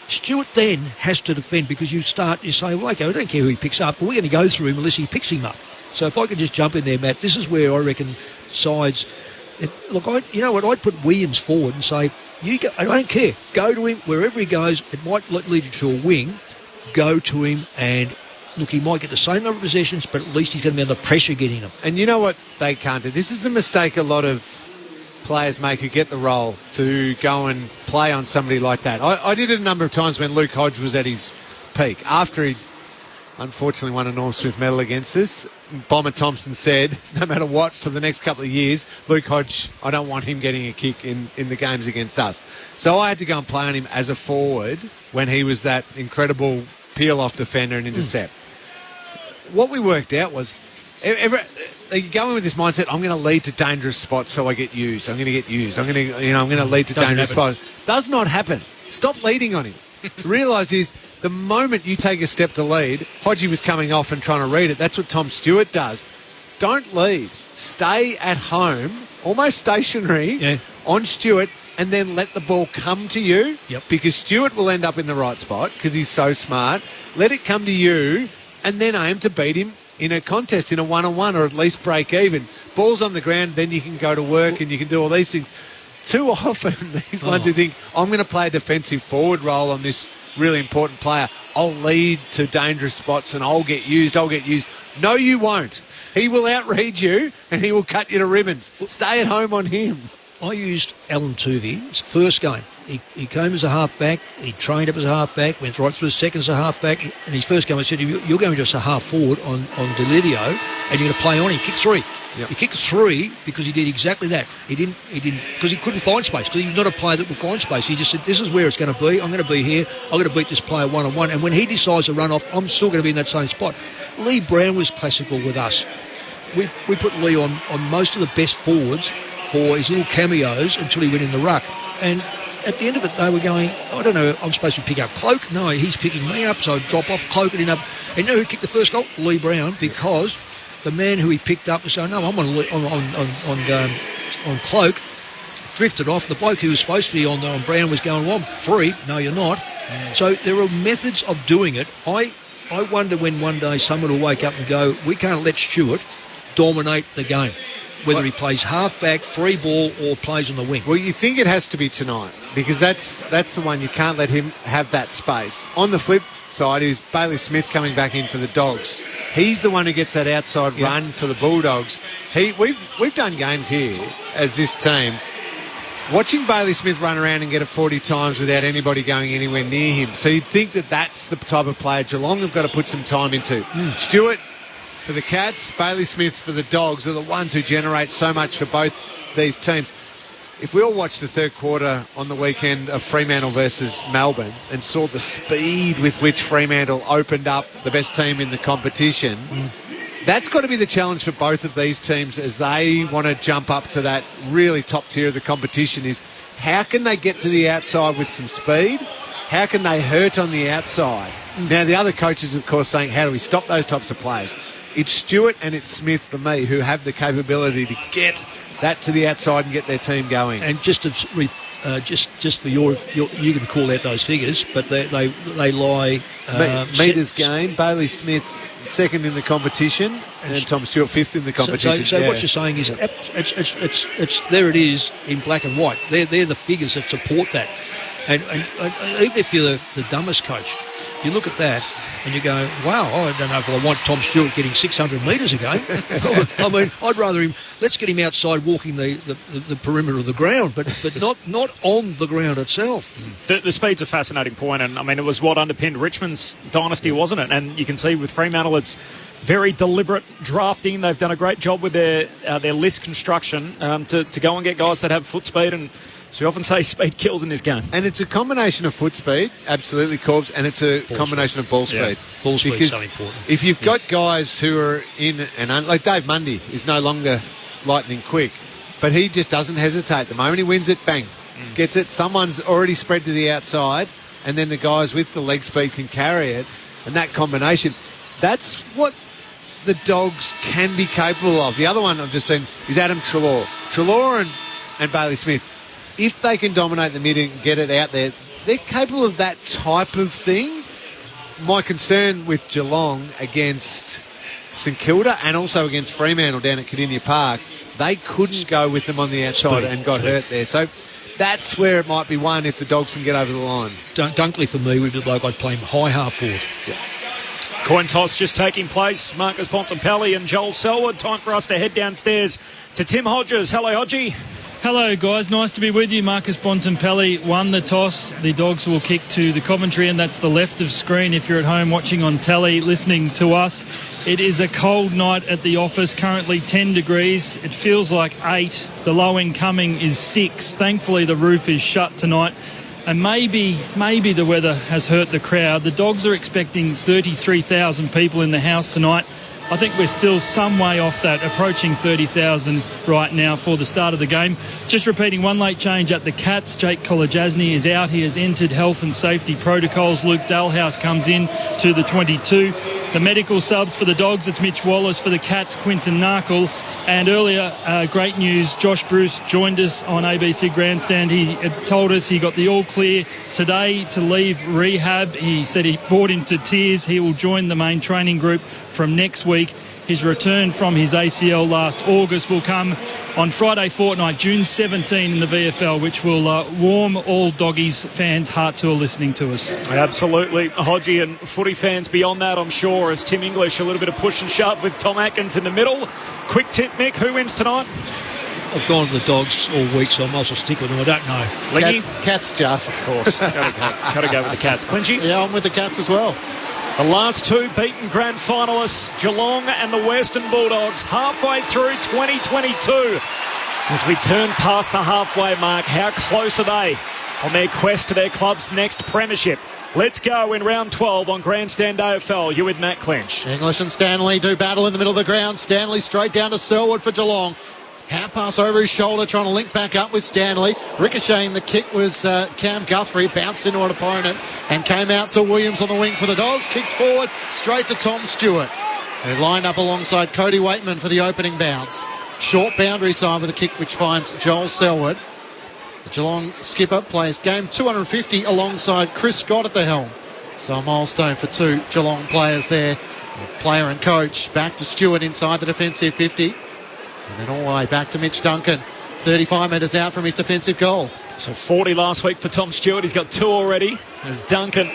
Stewart then has to defend, because you say, well, okay, I don't care who he picks up, but we're going to go through him unless he picks him up. So if I could just jump in there, Matt, this is where I reckon sides. You know what? I'd put Williams forward and say, I don't care. Go to him wherever he goes. It might lead you to a wing. Go to him, and look, he might get the same number of possessions, but at least he's going to be under pressure getting them. And you know what they can't do? This is the mistake a lot of players make who get the role, to go and play on somebody like that. I did it a number of times when Luke Hodge was at his peak. After he unfortunately won a Norm Smith medal against us, Bomber Thompson said, no matter what, for the next couple of years, Luke Hodge, I don't want him getting a kick in the games against us. So I had to go and play on him as a forward when he was that incredible peel-off defender and intercept. What we worked out was, they go in with this mindset, I'm going to lead to dangerous spots so I get used. I'm going to get used. I'm going to lead to dangerous spots. Does not happen. Stop leading on him. Realise is, the moment you take a step to lead, Hodgie was coming off and trying to read it. That's what Tom Stewart does. Don't lead. Stay at home, almost stationary, on Stewart, and then let the ball come to you, because Stewart will end up in the right spot because he's so smart. Let it come to you, and then aim to beat him in a contest, in a one-on-one, or at least break even. Ball's on the ground, then you can go to work and you can do all these things. Too often, these ones who think, I'm going to play a defensive forward role on this really important player, I'll lead to dangerous spots and I'll get used. No, you won't. He will outread you and he will cut you to ribbons. Stay at home on him. I used Alan Tuvey, his first game. he came as a half-back, he trained up as a half-back, went right through the second as a half-back, and his first game I said, you're going just a half-forward on Delidio, and you're going to play on him. Kick 3. Yep. He kicked 3 because he did exactly that. He didn't because he couldn't find space, because he's not a player that will find space. He just said, this is where it's going to be. I'm going to be here. I'm going to beat this player one-on-one. And when he decides to run off, I'm still going to be in that same spot. Lee Brown was classical with us. We put Lee on most of the best forwards for his little cameos until he went in the ruck. And at the end of it, they were going, I don't know, I'm supposed to pick up Cloak. No, he's picking me up, so I drop off Cloak and end up. And you know who kicked the first goal? Lee Brown, because the man who he picked up was saying, no, I'm on Cloak, drifted off. The bloke who was supposed to be on Brown was going, well, I'm free. No, you're not. So there are methods of doing it. I wonder when one day someone will wake up and go, we can't let Stewart dominate the game, whether he plays half-back, free ball, or plays on the wing. Well, you think it has to be tonight, because that's the one you can't let him have that space. On the flip side is Bailey Smith coming back in for the Dogs. He's the one who gets that outside run for the Bulldogs. We've done games here as this team, watching Bailey Smith run around and get it 40 times without anybody going anywhere near him. So you'd think that that's the type of player Geelong have got to put some time into. Stewart for the Cats, Bailey Smith for the Dogs are the ones who generate so much for both these teams. If we all watched the third quarter on the weekend of Fremantle versus Melbourne and saw the speed with which Fremantle opened up the best team in the competition, that's got to be the challenge for both of these teams as they want to jump up to that really top tier of the competition, is how can they get to the outside with some speed? How can they hurt on the outside? Now, the other coaches, of course, saying, how do we stop those types of players? It's Stewart and it's Smith, for me, who have the capability to get that to the outside and get their team going. And just for your you can call out those figures, but they lie metres gained. Bailey Smith second in the competition, and Tom Stewart fifth in the competition. So what you're saying is it's there. It is in black and white. They're the figures that support that. And even if you're the dumbest coach, you look at that and you go, wow, I don't know if I want Tom Stewart getting 600 metres a game. I mean, I'd rather let's get him outside walking the perimeter of the ground, but not on the ground itself. The speed's a fascinating point, and I mean, it was what underpinned Richmond's dynasty, wasn't it? And you can see with Fremantle, it's very deliberate drafting. They've done a great job with their list construction to go and get guys that have foot speed, and so we often say speed kills in this game. And it's a combination of foot speed, absolutely, Corbs, and it's a combination of ball speed. Yeah. Ball speed is so important. If you've got guys who are in and like Dave Mundy is no longer lightning quick, but he just doesn't hesitate. The moment he wins it, bang, gets it. Someone's already spread to the outside, and then the guys with the leg speed can carry it. And that combination, that's what the Dogs can be capable of. The other one I've just seen is Adam Treloar. Treloar and Bailey Smith. If they can dominate the mid and get it out there, they're capable of that type of thing. My concern with Geelong against St Kilda and also against Fremantle down at Cardinia Park, they couldn't go with them on the outside and got hurt there. So that's where it might be one if the Dogs can get over the line. Dunkley, for me, would be the bloke I'd play him high half forward. Yeah. Coin toss just taking place. Marcus Bontempelli and Joel Selwood. Time for us to head downstairs to Tim Hodges. Hello, Hodgie. Hello, guys. Nice to be with you. Marcus Bontempelli won the toss. The Dogs will kick to the Coventry, and that's the left of screen if you're at home watching on telly, listening to us. It is a cold night at the office, currently 10 degrees. It feels like 8. The low incoming is 6. Thankfully, the roof is shut tonight. And maybe the weather has hurt the crowd. The Dogs are expecting 33,000 people in the house tonight. I think we're still some way off that, approaching 30,000 right now for the start of the game. Just repeating, one late change at the Cats. Jake Kolajasny is out. He has entered health and safety protocols. Luke Dalhouse comes in to the 22. The medical subs for the Dogs, it's Mitch Wallace. For the Cats, Quinton Narkle. And earlier, great news, Josh Bruce joined us on ABC Grandstand. He told us he got the all clear today to leave rehab. He said he brought him to tears. He will join the main training group from next week. His return from his ACL last August will come on Friday fortnight, June 17 in the VFL, which will warm all Doggies fans' hearts who are listening to us. Absolutely. Hodgie and footy fans beyond that, I'm sure, as Tim English, a little bit of push and shove with Tom Atkins in the middle. Quick tip, Mick, who wins tonight? I've gone to the Dogs all week, so I might as well stick with them. I don't know. Lingy? Cats just. Of course. Got to go with the Cats. Clinchy? Yeah, I'm with the Cats as well. The last two beaten grand finalists, Geelong and the Western Bulldogs, halfway through 2022. As we turn past the halfway mark, how close are they on their quest to their club's next premiership? Let's go in round 12 on Grandstand AFL. You're with Matt Clinch. English and Stanley do battle in the middle of the ground. Stanley straight down to Selwood for Geelong. Hand pass over his shoulder, trying to link back up with Stanley. Ricocheting the kick was Cam Guthrie, bounced into an opponent and came out to Williams on the wing for the Dogs. Kicks forward, straight to Tom Stewart, who lined up alongside Cody Waitman for the opening bounce. Short boundary side with a kick which finds Joel Selwood. The Geelong skipper plays game 250 alongside Chris Scott at the helm. So a milestone for two Geelong players there. The player and coach back to Stewart inside the defensive 50. And then all the way back to Mitch Duncan, 35 metres out from his defensive goal. So 40 last week for Tom Stewart. He's got 2 already. As Duncan,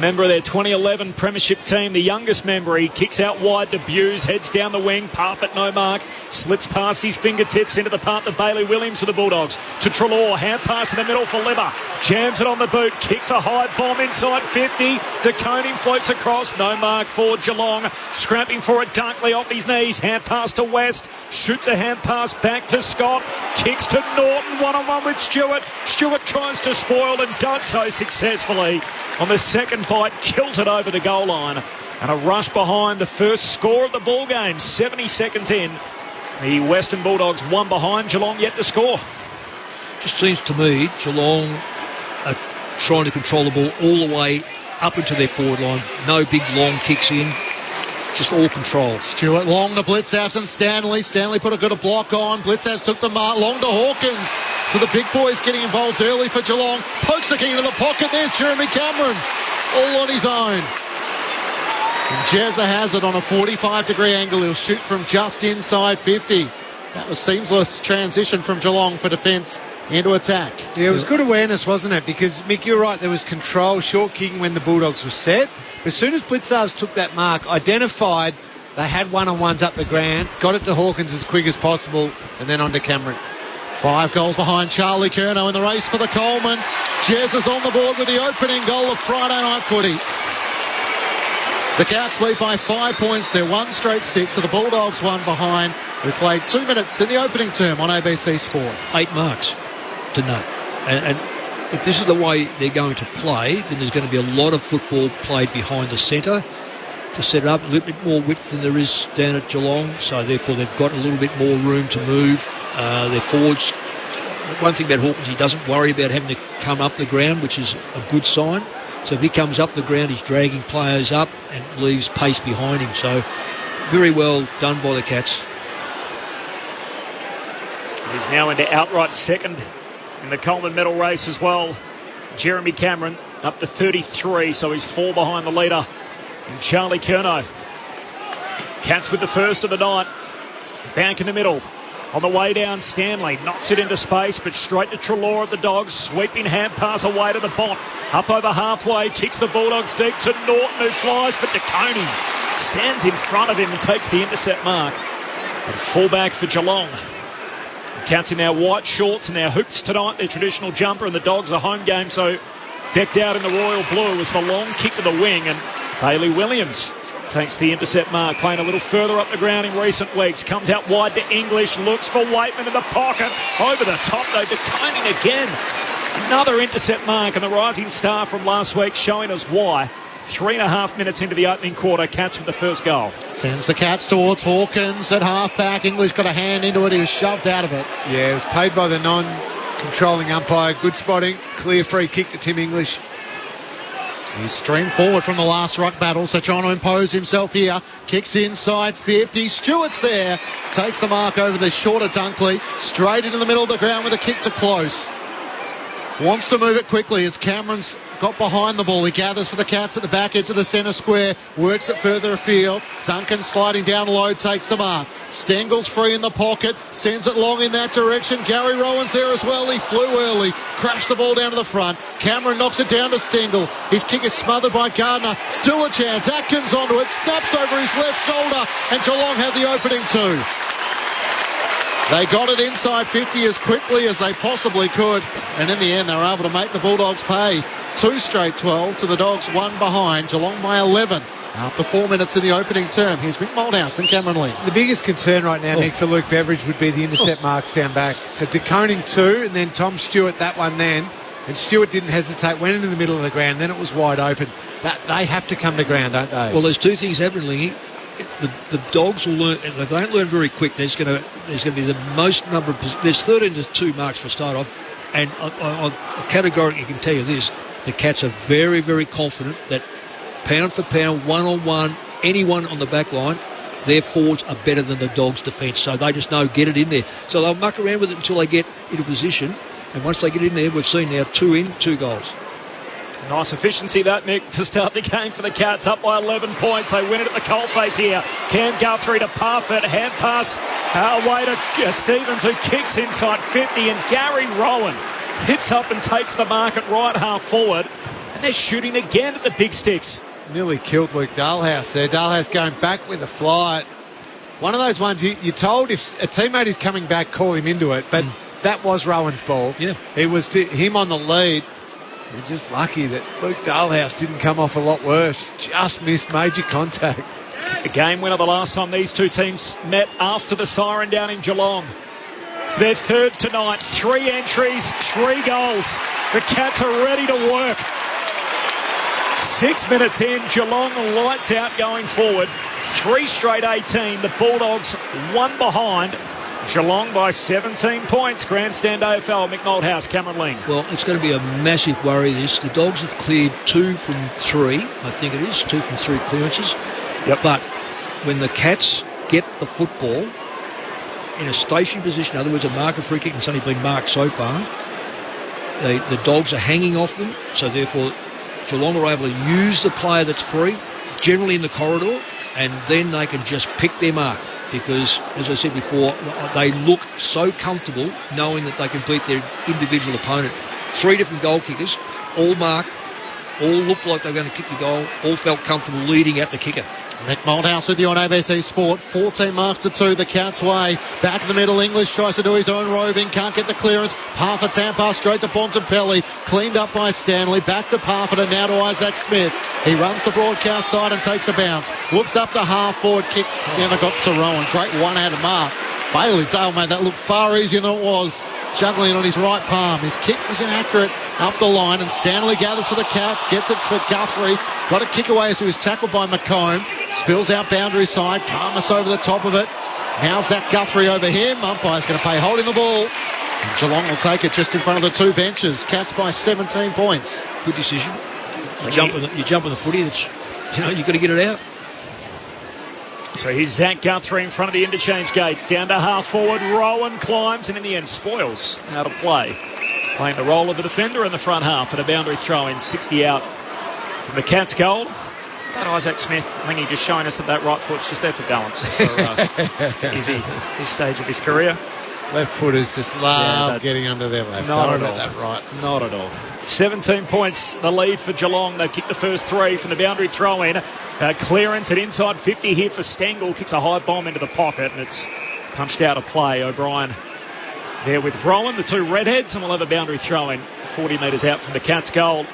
member of their 2011 Premiership team, the youngest member, he kicks out wide to Buse, heads down the wing, Parfitt no mark, slips past his fingertips into the path of Bailey Williams for the Bulldogs. To Treloar, hand pass in the middle for Libba, jams it on the boot, kicks a high bomb inside 50. De Koning floats across, no mark for Geelong, scrapping for it, Dunkley off his knees, hand pass to West, shoots a hand pass back to Scott, kicks to Norton, one-on-one with Stewart. Stewart tries to spoil and does so successfully on the second bite, kills it over the goal line, and a rush behind the first score of the ball game. 70 seconds in, the Western Bulldogs one behind, Geelong yet to score. Just seems to me Geelong are trying to control the ball all the way up into their forward line. No big long kicks in, just all control. Stewart long to Blitzhouse and Stanley. Stanley put a good block on. Blitzhouse took the mark long to Hawkins. So the big boys getting involved early for Geelong. Pokes the king into the pocket. There's Jeremy Cameron, all on his own. And Jezza has it on a 45-degree angle. He'll shoot from just inside 50. That was seamless transition from Geelong for defence into attack. Yeah, it was good awareness, wasn't it? Because, Mick, you're right, there was control, short kicking when the Bulldogs were set. But as soon as Blitzarves took that mark, identified they had one-on-ones up the ground, got it to Hawkins as quick as possible, and then on to Cameron. 5 goals behind Charlie Curnow in the race for the Coleman. Jez is on the board with the opening goal of Friday night footy. The Cats lead by 5 points. They're 1 straight 6, so the Bulldogs 1 behind. We played 2 minutes in the opening term on ABC Sport. 8 marks to none. And if this is the way they're going to play, then there's going to be a lot of football played behind the centre to set it up. A little bit more width than there is down at Geelong, so therefore they've got a little bit more room to move. Their forwards, one thing about Hawkins, he doesn't worry about having to come up the ground, which is a good sign. So if he comes up the ground, he's dragging players up and leaves pace behind him. So very well done by the Cats. He's now into outright second in the Coleman medal race as well. Jeremy Cameron up to 33, so he's 4 behind the leader. And Charlie Curnow. Cats with the first of the night. Bank in the middle. On the way down, Stanley knocks it into space, but straight to Treloar of the Dogs. Sweeping hand pass away to the bot. Up over halfway, kicks the Bulldogs deep to Norton, who flies, but De Koning stands in front of him and takes the intercept mark. And fullback for Geelong. Cats in their white shorts and their hoops tonight, their traditional jumper, and the Dogs a home game, so decked out in the royal blue was the long kick to the wing, and Bailey Williams takes the intercept mark, playing a little further up the ground in recent weeks. Comes out wide to English, looks for Waitman in the pocket. Over the top, though, De Koning again. Another intercept mark, and the rising star from last week showing us why. 3.5 minutes into the opening quarter, Cats with the first goal. Sends the Cats towards Hawkins at half-back. English got a hand into it. He was shoved out of it. Yeah, it was paid by the non-controlling umpire. Good spotting. Clear free kick to Tim English. He's streamed forward from the last ruck battle, so trying to impose himself here. Kicks inside 50. Stewart's there. Takes the mark over the shorter Dunkley. Straight into the middle of the ground with a kick to close. Wants to move it quickly as Cameron's got behind the ball. He gathers for the Cats at the back edge of the centre square. Works it further afield. Duncan sliding down low, takes the mark. Stengel's free in the pocket. Sends it long in that direction. Gary Rowan's there as well. He flew early. Crashed the ball down to the front. Cameron knocks it down to Stengel. His kick is smothered by Gardner. Still a chance. Atkins onto it. Snaps over his left shoulder. And Geelong have the opening 2. They got it inside 50 as quickly as they possibly could, and in the end they were able to make the Bulldogs pay. 2 straight 12 to the Dogs, 1 behind. Geelong by 11 after 4 minutes in the opening term. Here's Mick Moldhouse and Cameron Lee. The biggest concern right now, Mick, for Luke Beveridge would be the intercept marks down back. So De Koning 2, and then Tom Stewart that one then. And Stewart didn't hesitate, went into the middle of the ground, then it was wide open. They have to come to ground, don't they? Well, there's 2 things happening, Lingy. The Dogs will learn, if they don't learn very quick, there's going to be the most number of... There's 13-2 marks for start off, and I categorically can tell you this, the Cats are very, very confident that pound for pound, one-on-one, anyone on the back line, their forwards are better than the Dogs' defence, so they just know, get it in there. So they'll muck around with it until they get into position, and once they get in there, we've seen now 2 in, 2 goals. Nice efficiency that, Mick, to start the game for the Cats, up by 11 points. They win it at the coalface here. Cam Guthrie to Parfitt, hand pass away to Stevens, who kicks inside 50, and Gary Rowan hits up and takes the mark at right half forward, and they're shooting again at the big sticks. Nearly killed Luke Dalhouse there. Dalhouse going back with a fly. One of those ones you're told if a teammate is coming back, call him into it, but that was Rowan's ball. Yeah. It was him on the lead. We're just lucky that Luke Dalhouse didn't come off a lot worse. Just missed major contact. The game winner the last time these two teams met after the siren down in Geelong. Their third tonight. 3 entries, 3 goals. The Cats are ready to work. 6 minutes in, Geelong lights out going forward. 3 straight 18. The Bulldogs 1 behind. Geelong by 17 points. Grandstand AFL, Mick Moldhouse, Cameron Ling. Well, it's going to be a massive worry, this. The Dogs have cleared 2 from 3, I think it is, 2 from 3 clearances. Yep. But when the Cats get the football in a stationary position, in other words, a marker free kick, and it's only been marked so far, the Dogs are hanging off them, so therefore Geelong are able to use the player that's free, generally in the corridor, and then they can just pick their mark. Because, as I said before, they look so comfortable knowing that they can beat their individual opponent. 3 different goal kickers, all mark, all looked like they were going to kick the goal, all felt comfortable leading at the kicker. Mick Moldhouse with you on ABC Sport. 14 marks to 2 the Cats' way. Back in the middle, English tries to do his own roving, can't get the clearance. Parfitt's hand pass straight to Bontempelli, cleaned up by Stanley. Back to Parfitt and now to Isaac Smith. He runs the broadcast side and takes a bounce. Looks up to half forward, kick never got to Rowan. Great one-handed mark. Bailey Dale made that look far easier than it was. Juggling it on his right palm. His kick was inaccurate up the line, and Stanley gathers for the Cats, gets it to Guthrie. Got a kick away as he was tackled by McComb. Spills out boundary side. Karmas over the top of it. Now Zach Guthrie over him. Umpire's going to pay holding the ball. And Geelong will take it just in front of the 2 benches. Cats by 17 points. Good decision. You jump on the footy. You've got to get it out. So here's Zach Guthrie in front of the interchange gates. Down to half forward. Rowan climbs and in the end spoils out of play. Playing the role of the defender in the front half and a boundary throw in. 60 out from the Cats goal. But Isaac Smith, I think he's just showing us that right foot's just there for balance for Izzy at this stage of his career. Left footers just love getting under their left. Not Don't at all. that right. Not at all. 17 points, the lead for Geelong. They've kicked the first 3 from the boundary throw in. Clearance at inside 50 here for Stengel. Kicks a high bomb into the pocket and it's punched out of play. O'Brien there with Rowan, the 2 redheads, and we'll have a boundary throw in 40 metres out from the Cats goal.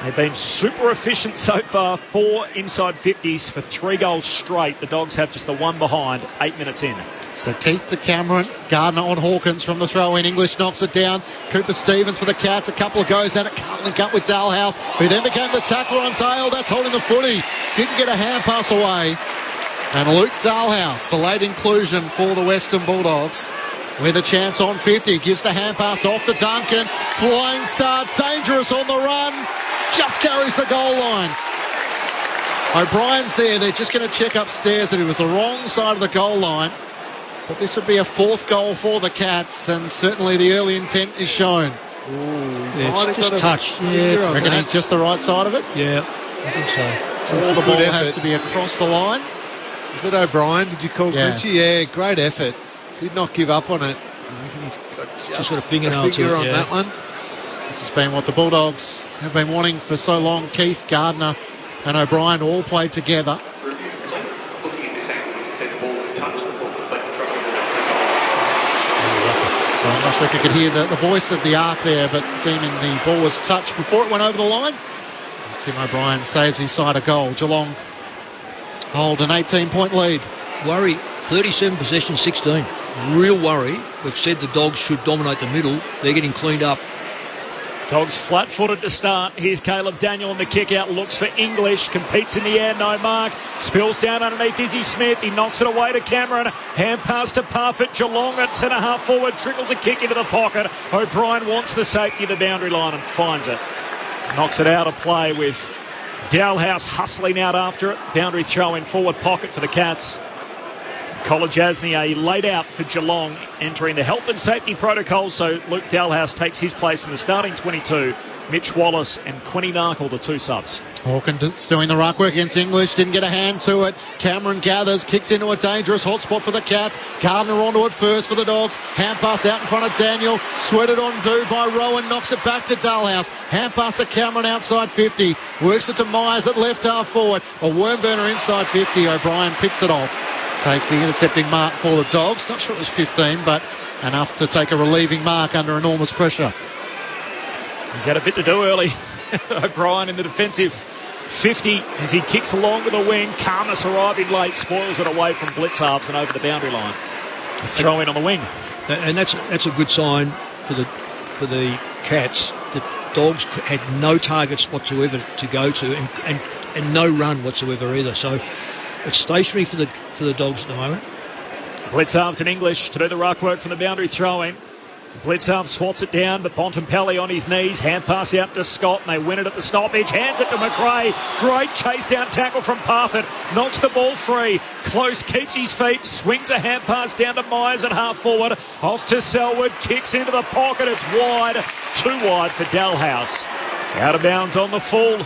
They've been super efficient so far. 4 inside 50s for 3 goals straight. The Dogs have just the 1 behind, 8 minutes in. So Keith to Cameron, Gardner on Hawkins from the throw-in. English knocks it down. Cooper Stevens for the Cats. A couple of goes at it. Can't link up with Dalhouse, who then became the tackler on Dale. That's holding the footy. Didn't get a hand pass away. And Luke Dalhouse, the late inclusion for the Western Bulldogs, with a chance on 50. Gives the hand pass off to Duncan. Flying start, dangerous on the run. Just carries the goal line. O'Brien's there. They're just going to check upstairs that he was the wrong side of the goal line. But this would be a 4th goal for the Cats, and certainly the early intent is shown. It's just touched. Yeah, reckon he's just the right side of it? Yeah, I think so. All the ball has to be across the line. Is it O'Brien? Did you call Grinchy? Yeah, great effort. Did not give up on it. I reckon he's got just got a finger on that one. This has been what the Bulldogs have been wanting for so long. Keith, Gardner and O'Brien all played together. So I'm not sure if you could hear the voice of the arc there, but deeming the ball was touched before it went over the line. Tim O'Brien saves his side a goal. Geelong hold an 18-point lead. Worry, 37 possessions, 16. Real worry. We've said the Dogs should dominate the middle. They're getting cleaned up. Dogs flat-footed to start. Here's Caleb Daniel on the kick-out. Looks for English. Competes in the air. No mark. Spills down underneath Izzy Smith. He knocks it away to Cameron. Hand pass to Parfitt. Geelong at centre-half forward. Trickles a kick into the pocket. O'Brien wants the safety of the boundary line and finds it. Knocks it out of play with Dalhouse hustling out after it. Boundary throw in forward pocket for the Cats. Colin Jasnier laid out for Geelong, entering the health and safety protocol, so Luke Dalhouse takes his place in the starting 22. Mitch Wallace and Quinny Narkle, the two subs. Hawkins doing the ruck work against English, didn't get a hand to it. Cameron gathers, kicks into a dangerous hotspot for the Cats. Gardner onto it first for the Dogs. Hand pass out in front of Daniel. Sweated on do by Rowan, knocks it back to Dalhouse. Hand pass to Cameron outside 50. Works it to Myers at left half forward. A worm burner inside 50. O'Brien picks it off. Takes the intercepting mark for the Dogs. Not sure it was 15, but enough to take a relieving mark under enormous pressure. He's had a bit to do early. O'Brien in the defensive 50 as he kicks along to the wing. Calmus arriving late, spoils it away from blitz halves and over the boundary line. A throw in on the wing. And that's a good sign for the Cats. The Dogs had no targets whatsoever to go to and no run whatsoever either. So it's stationary for the Dogs at the moment. Blitz halves in English to do the ruck work from the boundary throw-in. Blitz half swats it down, but Bontempelli on his knees. Hand pass out to Scott, and they win it at the stoppage. Hands it to McRae. Great chase down tackle from Parfitt. Knocks the ball free. Close, keeps his feet. Swings a hand pass down to Myers at half forward. Off to Selwood. Kicks into the pocket. It's wide. Too wide for Dalhouse. Out of bounds on the full.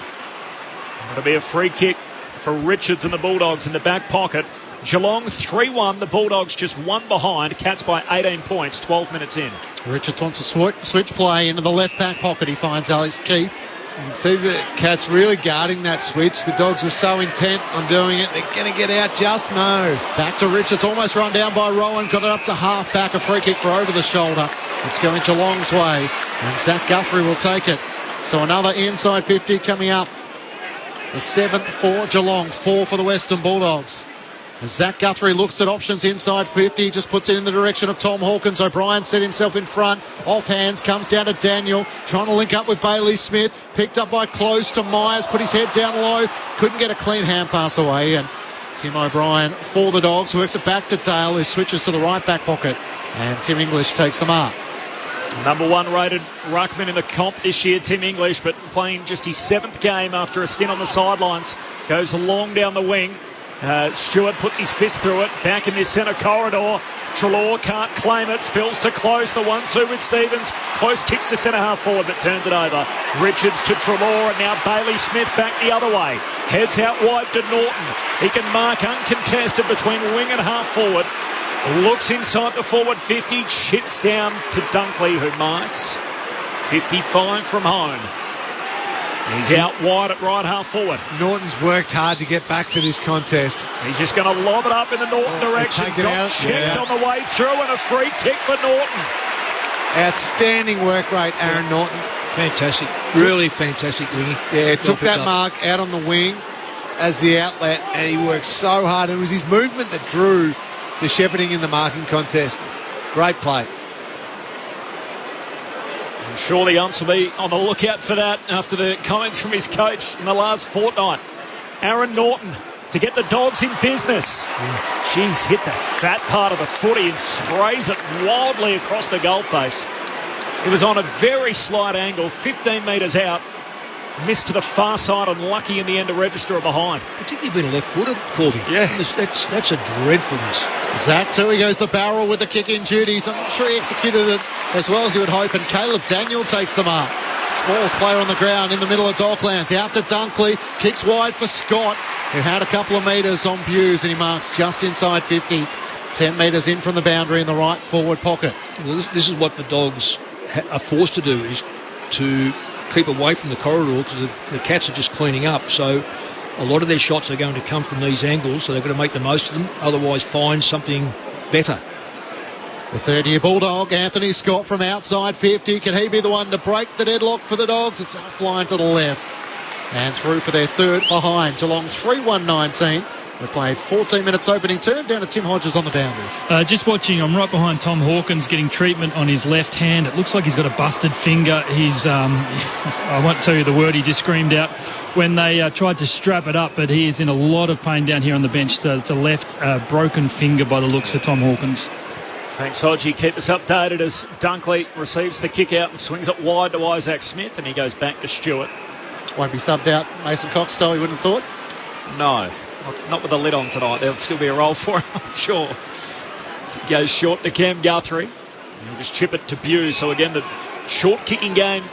It'll be a free kick for Richards and the Bulldogs in the back pocket. Geelong 3-1, the Bulldogs just one behind. Cats by 18 points, 12 minutes in. Richards wants a switch play into the left back pocket. He finds Alex Keefe. You see the Cats really guarding that switch. The Dogs were so intent on doing it. They're going to get out, just no. Back to Richards, almost run down by Rowan. Got it up to half back, a free kick for over the shoulder. It's going Geelong's way, and Zach Guthrie will take it. So another inside 50 coming up. The 7th for Geelong, 4 for the Western Bulldogs. As Zach Guthrie looks at options inside 50, just puts it in the direction of Tom Hawkins. O'Brien set himself in front, off hands, comes down to Daniel, trying to link up with Bailey Smith, picked up by close to Myers, put his head down low, couldn't get a clean hand pass away, and Tim O'Brien for the Dogs works it back to Dale, who switches to the right back pocket, and Tim English takes the mark. Number 1 rated ruckman in the comp this year, Tim English, but playing just his 7th game after a stint on the sidelines. Goes long down the wing. Stewart puts his fist through it. Back in this centre corridor. Treloar can't claim it. Spills to Close. The 1-2 with Stevens. Close kicks to centre half forward but turns it over. Richards to Treloar, and now Bailey Smith back the other way. Heads out wide to Norton. He can mark uncontested between wing and half forward. Looks inside the forward 50. Chips down to Dunkley, who marks 55 from home. He's out wide at right half forward. Norton's worked hard to get back to this contest. He's just going to lob it up in the Norton direction. Got checked on the way through, and a free kick for Norton. Outstanding work rate, Aaron Norton. Fantastic. Really fantastic winging. Yeah, took that mark out on the wing as the outlet, and he worked so hard. It was his movement that drew the shepherding in the marking contest. Great play. I'm sure the umps will be on the lookout for that after the comments from his coach in the last fortnight. Aaron Norton to get the Dogs in business. Jeez, hit the fat part of the footy and sprays it wildly across the goal face. It was on a very slight angle, 15 metres out. Missed to the far side and lucky in the end to register a behind. Particularly being left-footed, Corby. Yeah. That's a dreadful miss. Zach too, he goes the barrel with the kick in duties. I'm not sure he executed it as well as you would hope, and Caleb Daniel takes the mark. Smallest player on the ground in the middle of Docklands. Out to Dunkley, kicks wide for Scott, who had a couple of metres on Buse, and he marks just inside 50. 10 metres in from the boundary in the right forward pocket. Well, this is what the Dogs are forced to do, is to keep away from the corridor, because the Cats are just cleaning up. So a lot of their shots are going to come from these angles, so they've got to make the most of them, otherwise find something better. The third-year Bulldog, Anthony Scott from outside 50. Can he be the one to break the deadlock for the Dogs? It's flying to the left. And through for their third behind. Geelong 3-1-19. They played 14 minutes opening term, down to Tim Hodges on the boundary. Just watching, I'm right behind Tom Hawkins getting treatment on his left hand. It looks like he's got a busted finger. He's, I won't tell you the word he just screamed out when they tried to strap it up, but he is in a lot of pain down here on the bench. So it's a left broken finger by the looks for Tom Hawkins. Thanks, Hodgie. Keep us updated as Dunkley receives the kick out and swings it wide to Isaac Smith, and he goes back to Stewart. Won't be subbed out Mason Cox style, you wouldn't have thought? No, not with the lid on tonight. There'll still be a role for him, I'm sure. As it goes short to Cam Guthrie. He'll just chip it to Buse. So again, the short kicking game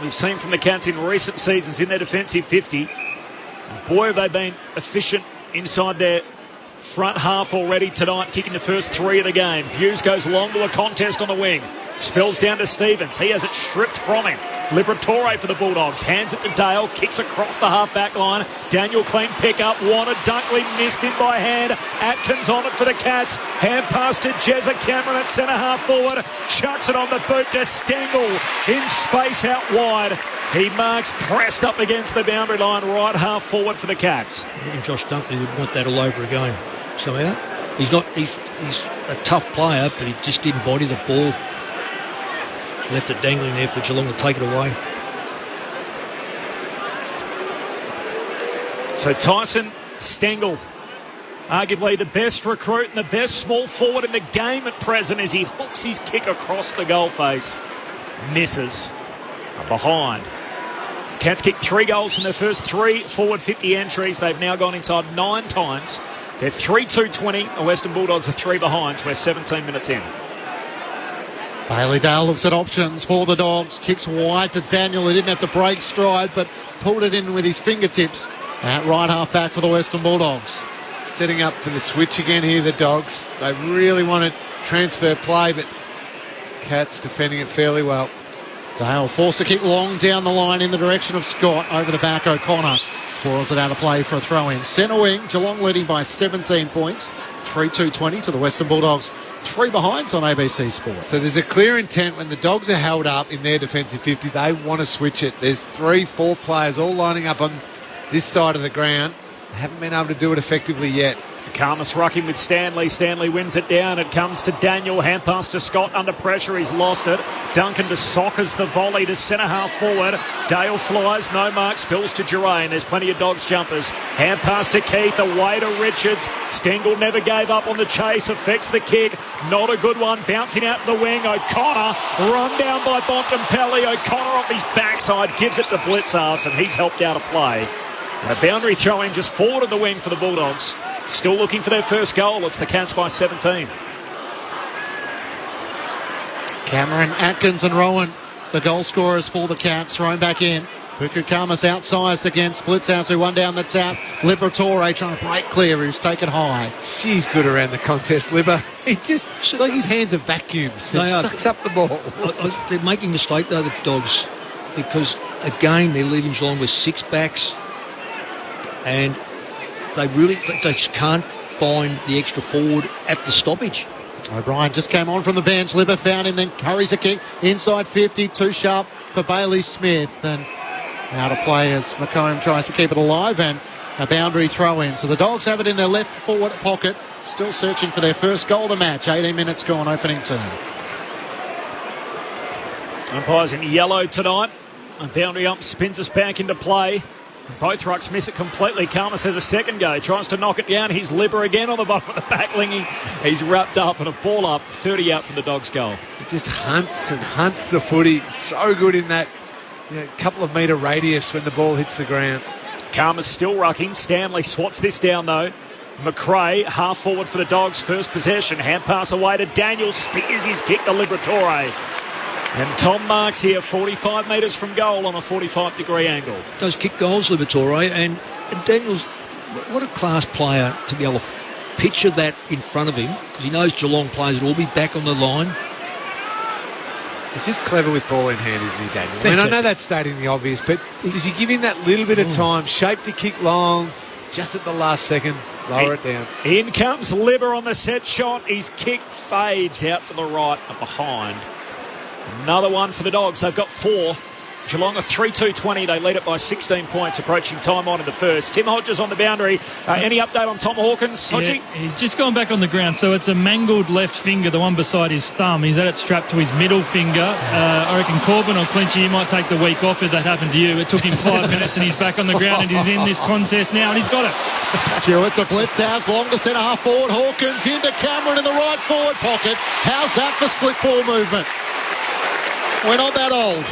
we've seen from the Cats in recent seasons in their defensive 50. And boy, have they been efficient inside their front half already tonight, kicking the first 3 of the game. Buse goes long to a contest on the wing. Spills down to Stevens. He has it stripped from him. Liberatore for the Bulldogs. Hands it to Dale. Kicks across the half-back line. Daniel clean pick-up. Wanted. Dunkley missed it by hand. Atkins on it for the Cats. Hand pass to Jezza Cameron at centre-half forward. Chucks it on the boot to Stengel. In space out wide. He marks pressed up against the boundary line. Right half forward for the Cats. I reckon Josh Dunkley would want that all over again somehow. He's a tough player, but he just didn't body the ball. Left it dangling there for Geelong to take it away. So Tyson Stengel, arguably the best recruit and the best small forward in the game at present, as he hooks his kick across the goal face. Misses. Behind. Cats kicked 3 goals in their first 3 forward 50 entries. They've now gone inside 9 times. They're 3-2-20. The Western Bulldogs are 3 behinds. We're 17 minutes in. Bailey Dale looks at options for the Dogs. Kicks wide to Daniel. He didn't have to break stride, but pulled it in with his fingertips. At right half back for the Western Bulldogs. Setting up for the switch again here, the Dogs. They really want to transfer play, but Cats defending it fairly well. Dale forced a kick long down the line in the direction of Scott. Over the back, O'Connor spoils it out of play for a throw-in. Centre wing, Geelong leading by 17 points. 3-2-20 to the Western Bulldogs. 3 behinds on ABC Sport. So there's a clear intent when the Dogs are held up in their defensive 50. They want to switch it. There's 3-4 players all lining up on this side of the ground. They haven't been able to do it effectively yet. Karmas rocking with Stanley. Stanley wins it down. It comes to Daniel. Hand pass to Scott. Under pressure, he's lost it. Duncan to Sockers the volley to centre half forward. Dale flies. No mark. Spills to Jerain. There's plenty of Dogs jumpers. Hand pass to Keith. Away to Richards. Stengel never gave up on the chase. Affects the kick. Not a good one. Bouncing out the wing. O'Connor run down by Bontempelli. O'Connor off his backside. Gives it to Blitzarves, and he's helped out a play. And a boundary throw-in just forward of the wing for the Bulldogs. Still looking for their first goal. It's the Cats by 17. Cameron, Atkins and Rowan, the goal scorers for the Cats. Thrown back in. Puku Karmas outsized against Blitzhouse, who won down the tap. Liberatore trying to break clear. He was taken high. She's good around the contest, Libber. It's like his hands are vacuums. He sucks up the ball. They're making a mistake, though, the Dogs, because, again, they're leaving Geelong with 6 backs. And they just can't find the extra forward at the stoppage. O'Brien just came on from the bench. Libber found him, then curries a kick inside 50. Too sharp for Bailey Smith. And out of play as McComb tries to keep it alive, and a boundary throw in. So the Dogs have it in their left forward pocket. Still searching for their first goal of the match. 18 minutes gone, opening term. Umpires in yellow tonight. A boundary ump spins us back into play. Both rucks miss it completely. Karmas has a second go. Tries to knock it down. He's Libber again on the bottom of the back lingy. He's wrapped up and a ball up. 30 out from the Dogs' goal. He just hunts and hunts the footy. So good in that couple of metre radius when the ball hits the ground. Karmas still rucking. Stanley swats this down though. McRae half forward for the Dogs. First possession. Hand pass away to Daniel. Spears his kick to Liberatore. And Tom marks here 45 metres from goal on a 45-degree angle. Does kick goals, Liberatore, and Daniel's, what a class player to be able to picture that in front of him, because he knows Geelong players will all be back on the line. He's just clever with ball in hand, isn't he, Daniel? Fantastic. I mean, I know that's stating the obvious, but does he give him that little bit of time, shape to kick long, just at the last second? Lower it down. In comes Libber on the set shot. His kick fades out to the right and behind. Another one for the Dogs. They've got 4. Geelong are 3-2-20. They lead it by 16 points, approaching time on in the first. Tim Hodges on the boundary. Any update on Tom Hawkins, Hodgie? Yeah, he's just gone back on the ground. So it's a mangled left finger, the one beside his thumb. He's had it strapped to his middle finger. I reckon Corbin or Clinchy, you might take the week off if that happened to you. It took him 5 minutes and he's back on the ground and he's in this contest now and he's got it. Stewart to Blitzhouse, long to centre half forward. Hawkins into Cameron in the right forward pocket. How's that for slick ball movement? We're not that old.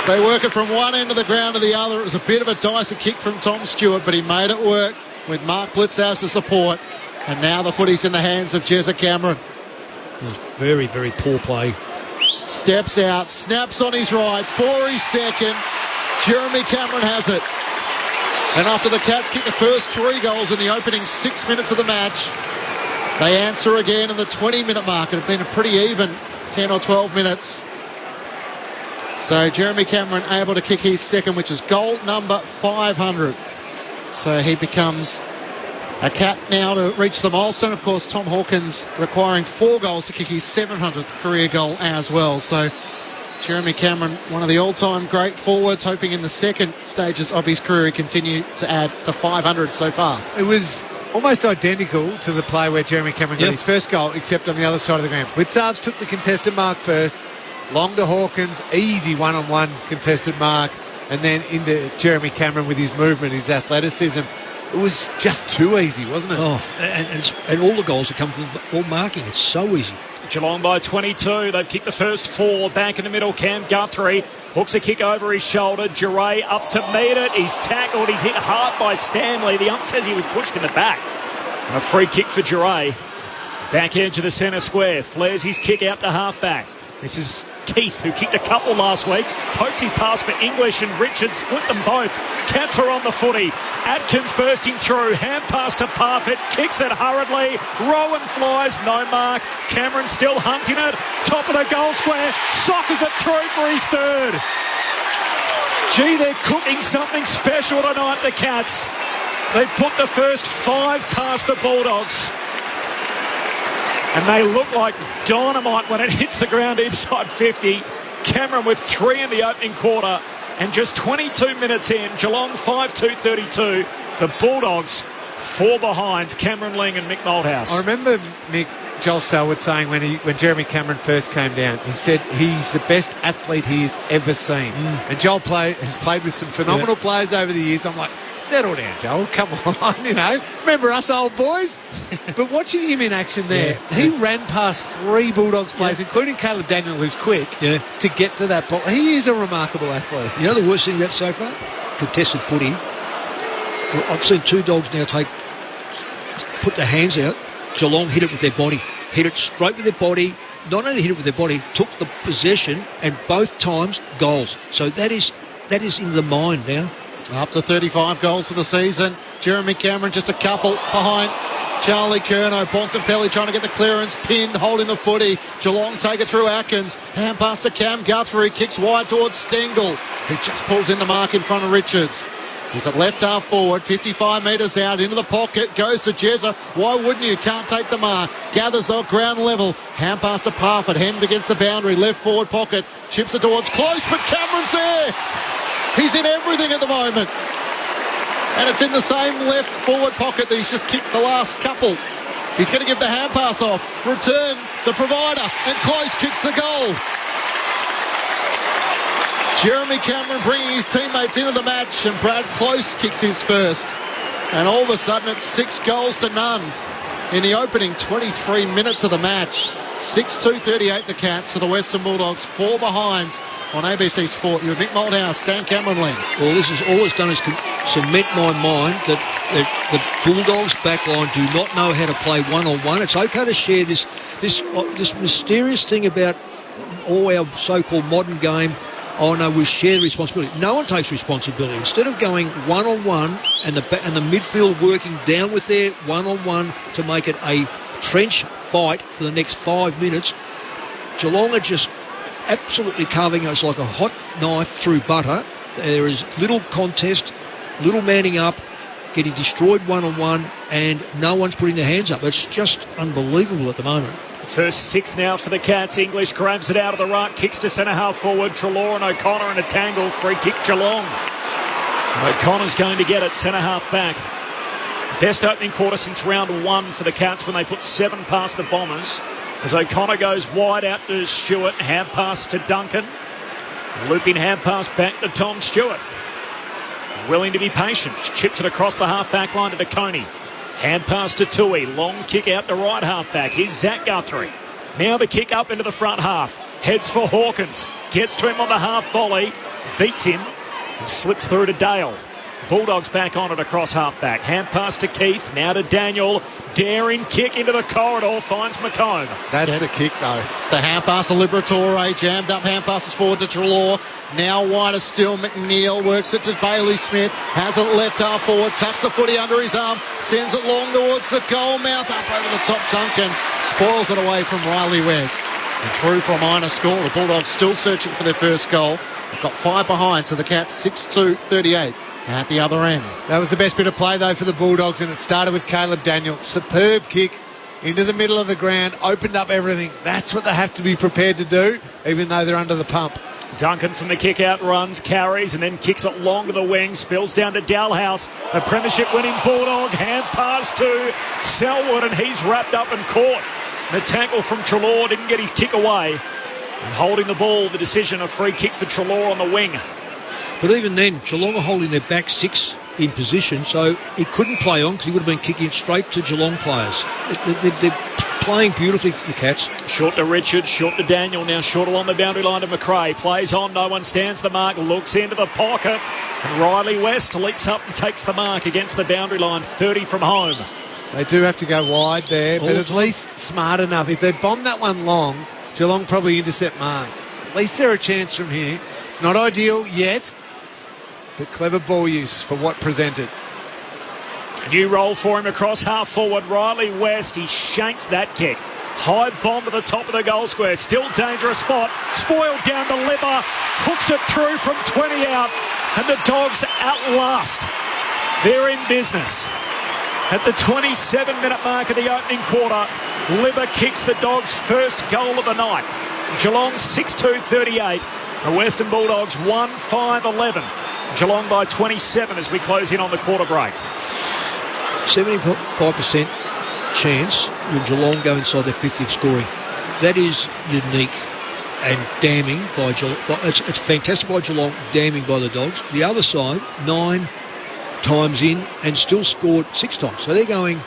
So they work it from one end of the ground to the other. It was a bit of a dicey kick from Tom Stewart, but he made it work with Mark Blitzhouse's support. And now the footy's in the hands of Jezza Cameron. It was very, very poor play. Steps out, snaps on his right, for his second. Jeremy Cameron has it. And after the Cats kick the first 3 goals in the opening 6 minutes of the match, they answer again in the 20-minute mark. It had been a pretty even 10 or 12 minutes. So Jeremy Cameron able to kick his second, which is goal number 500. So he becomes a Cat now to reach the milestone. Of course, Tom Hawkins requiring 4 goals to kick his 700th career goal as well. So Jeremy Cameron, one of the all-time great forwards, hoping in the second stages of his career he continue to add to 500 so far. It was almost identical to the play where Jeremy Cameron got his first goal, except on the other side of the ground. Blitzarves took the contested mark first. Long to Hawkins, easy one-on-one contested mark, and then into Jeremy Cameron with his movement, his athleticism. It was just too easy, wasn't it? Oh, and all the goals have come from ball marking. It's so easy. Geelong by 22. They've kicked the first 4. Back in the middle, Cam Guthrie hooks a kick over his shoulder. Duray up to meet it. He's tackled. He's hit hard by Stanley. The ump says he was pushed in the back. And a free kick for Duray. Back edge of the centre square. Flares his kick out to half-back. This is Keith, who kicked a couple last week, pokes his pass for English and Richards, split them both. Cats are on the footy. Atkins bursting through, hand pass to Parfitt, kicks it hurriedly. Rowan flies, no mark. Cameron still hunting it. Top of the goal square, sockers it through for his third. Gee, they're cooking something special tonight, the Cats. They've put the first 5 past the Bulldogs. And they look like dynamite when it hits the ground inside 50. Cameron with 3 in the opening quarter. And just 22 minutes in, Geelong 5-2-32. The Bulldogs 4 behind. Cameron Ling and Mick Malthouse. I remember Joel Selwood saying when Jeremy Cameron first came down, he said he's the best athlete he's ever seen. And Joel has played with some phenomenal players over the years. I'm like, settle down, Joel. Come on, Remember us old boys? But watching him in action there, he ran past 3 Bulldogs players, including Caleb Daniel, who's quick, to get to that ball. He is a remarkable athlete. You know the worst thing about so far? Contested footy. I've seen 2 Dogs now put their hands out. Geelong hit it with their body. Hit it straight with their body. Not only hit it with their body, took the possession, and both times goals. So that is in the mind now. Up to 35 goals for the season. Jeremy Cameron just a couple behind Charlie Curnow. Bontempelli trying to get the clearance, pinned, holding the footy. Geelong take it through Atkins. Hand pass to Cam Guthrie, kicks wide towards Stengel. He just pulls in the mark in front of Richards. He's at left half forward, 55 metres out, into the pocket, goes to Jezza. Why wouldn't you? Can't take the mark. Gathers though, ground level. Hand pass to Parfitt, hemmed against the boundary, left forward pocket. Chips it towards close, but Cameron's there. He's in everything at the moment. And it's in the same left forward pocket that he's just kicked the last couple. He's going to give the hand pass off. Return, the provider, and Close kicks the goal. Jeremy Cameron bringing his teammates into the match, and Brad Close kicks his first. And all of a sudden it's 6 goals to none in the opening 23 minutes of the match. 6-2-38 the Cats to the Western Bulldogs, 4 behinds on ABC Sport. You're Mick Malthouse, Sam Cameron Ling. Well, this is all it's done is cement my mind that the Bulldogs backline do not know how to play one-on-one. It's okay to share this mysterious thing about all our so-called modern game. Oh no, we share the responsibility. No one takes responsibility. Instead of going one-on-one and the midfield working down with their one-on-one to make it a trench fight for the next 5 minutes, Geelong are just absolutely carving us like a hot knife through butter. There is little contest, little manning up, getting destroyed one-on-one, and no one's putting their hands up. It's just unbelievable at the moment. First 6 now for the Cats. English grabs it out of the ruck, kicks to centre half forward. Treloar and O'Connor in a tangle. Free kick Geelong. O'Connor's going to get it centre half back. Best opening quarter since round 1 for the Cats when they put 7 past the Bombers. As O'Connor goes wide out to Stewart. Hand pass to Duncan. Looping hand pass back to Tom Stewart. Willing to be patient. Chips it across the half back line to DeConey. Hand pass to Tui. Long kick out to right half back. Here's Zach Guthrie. Now the kick up into the front half. Heads for Hawkins. Gets to him on the half volley. Beats him. And slips through to Dale. Bulldogs back on it across half-back. Hand pass to Keith. Now to Daniel. Daring kick into the corridor. Finds McComb. That's the kick, though. It's the hand pass to Liberatore. Jammed up hand passes forward to Treloar. Now wider still. McNeil works it to Bailey Smith. Has it left half forward. Tucks the footy under his arm. Sends it long towards the goal mouth. Up over the top. Duncan spoils it away from Riley West. And through for a minor score. The Bulldogs still searching for their first goal. They've got 5 behind, so the Cats 6-2-38. At the other end. That was the best bit of play, though, for the Bulldogs, and it started with Caleb Daniel. Superb kick into the middle of the ground, opened up everything. That's what they have to be prepared to do, even though they're under the pump. Duncan from the kick-out runs, carries, and then kicks it long to the wing, spills down to Dalhouse. A premiership-winning Bulldog, hand pass to Selwood, and he's wrapped up and caught. The tackle from Treloar didn't get his kick away. And holding the ball, the decision, a free kick for Treloar on the wing. But even then, Geelong are holding their back 6 in position, so he couldn't play on because he would have been kicking it straight to Geelong players. They're playing beautifully, the Cats. Short to Richard, short to Daniel, now short along the boundary line to McRae. Plays on, no one stands the mark, looks into the pocket, and Riley West leaps up and takes the mark against the boundary line, 30 from home. They do have to go wide there, but at least smart enough. If they bomb that one long, Geelong probably intercept mark. At least they're a chance from here. It's not ideal yet, but clever ball use for what presented. New roll for him across half forward. Riley West, he shanks that kick. High bomb to the top of the goal square. Still dangerous spot. Spoiled down to Libba. Hooks it through from 20 out. And the Dogs at last. They're in business. At the 27-minute mark of the opening quarter, Libba kicks the Dogs' first goal of the night. Geelong 6-2-38. The Western Bulldogs 1-5-11. Geelong by 27 as we close in on the quarter break. 75% chance when Geelong go inside their 50th scoring. That is unique and damning by Geelong. It's fantastic by Geelong, damning by the Dogs. The other side, 9 times in and still scored 6 times. So they're going,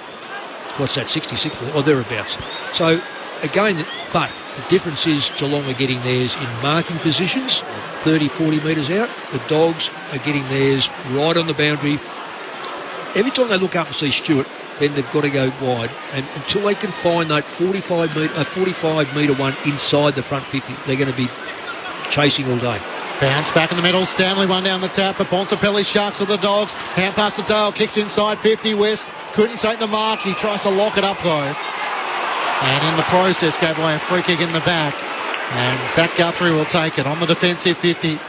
what's that, 66 or thereabouts. So again, but the difference is Geelong are getting theirs in marking positions, 30, 40 metres out. The Dogs are getting theirs right on the boundary. Every time they look up and see Stewart, then they've got to go wide. And until they can find that 45 metre one inside the front 50, they're going to be chasing all day. Bounce back in the middle. Stanley one down the tap, but Bontempelli sharks for the Dogs. Hand pass to Dale, kicks inside 50. West couldn't take the mark. He tries to lock it up though. And in the process gave away a free kick in the back. And Zach Guthrie will take it on the defensive 50.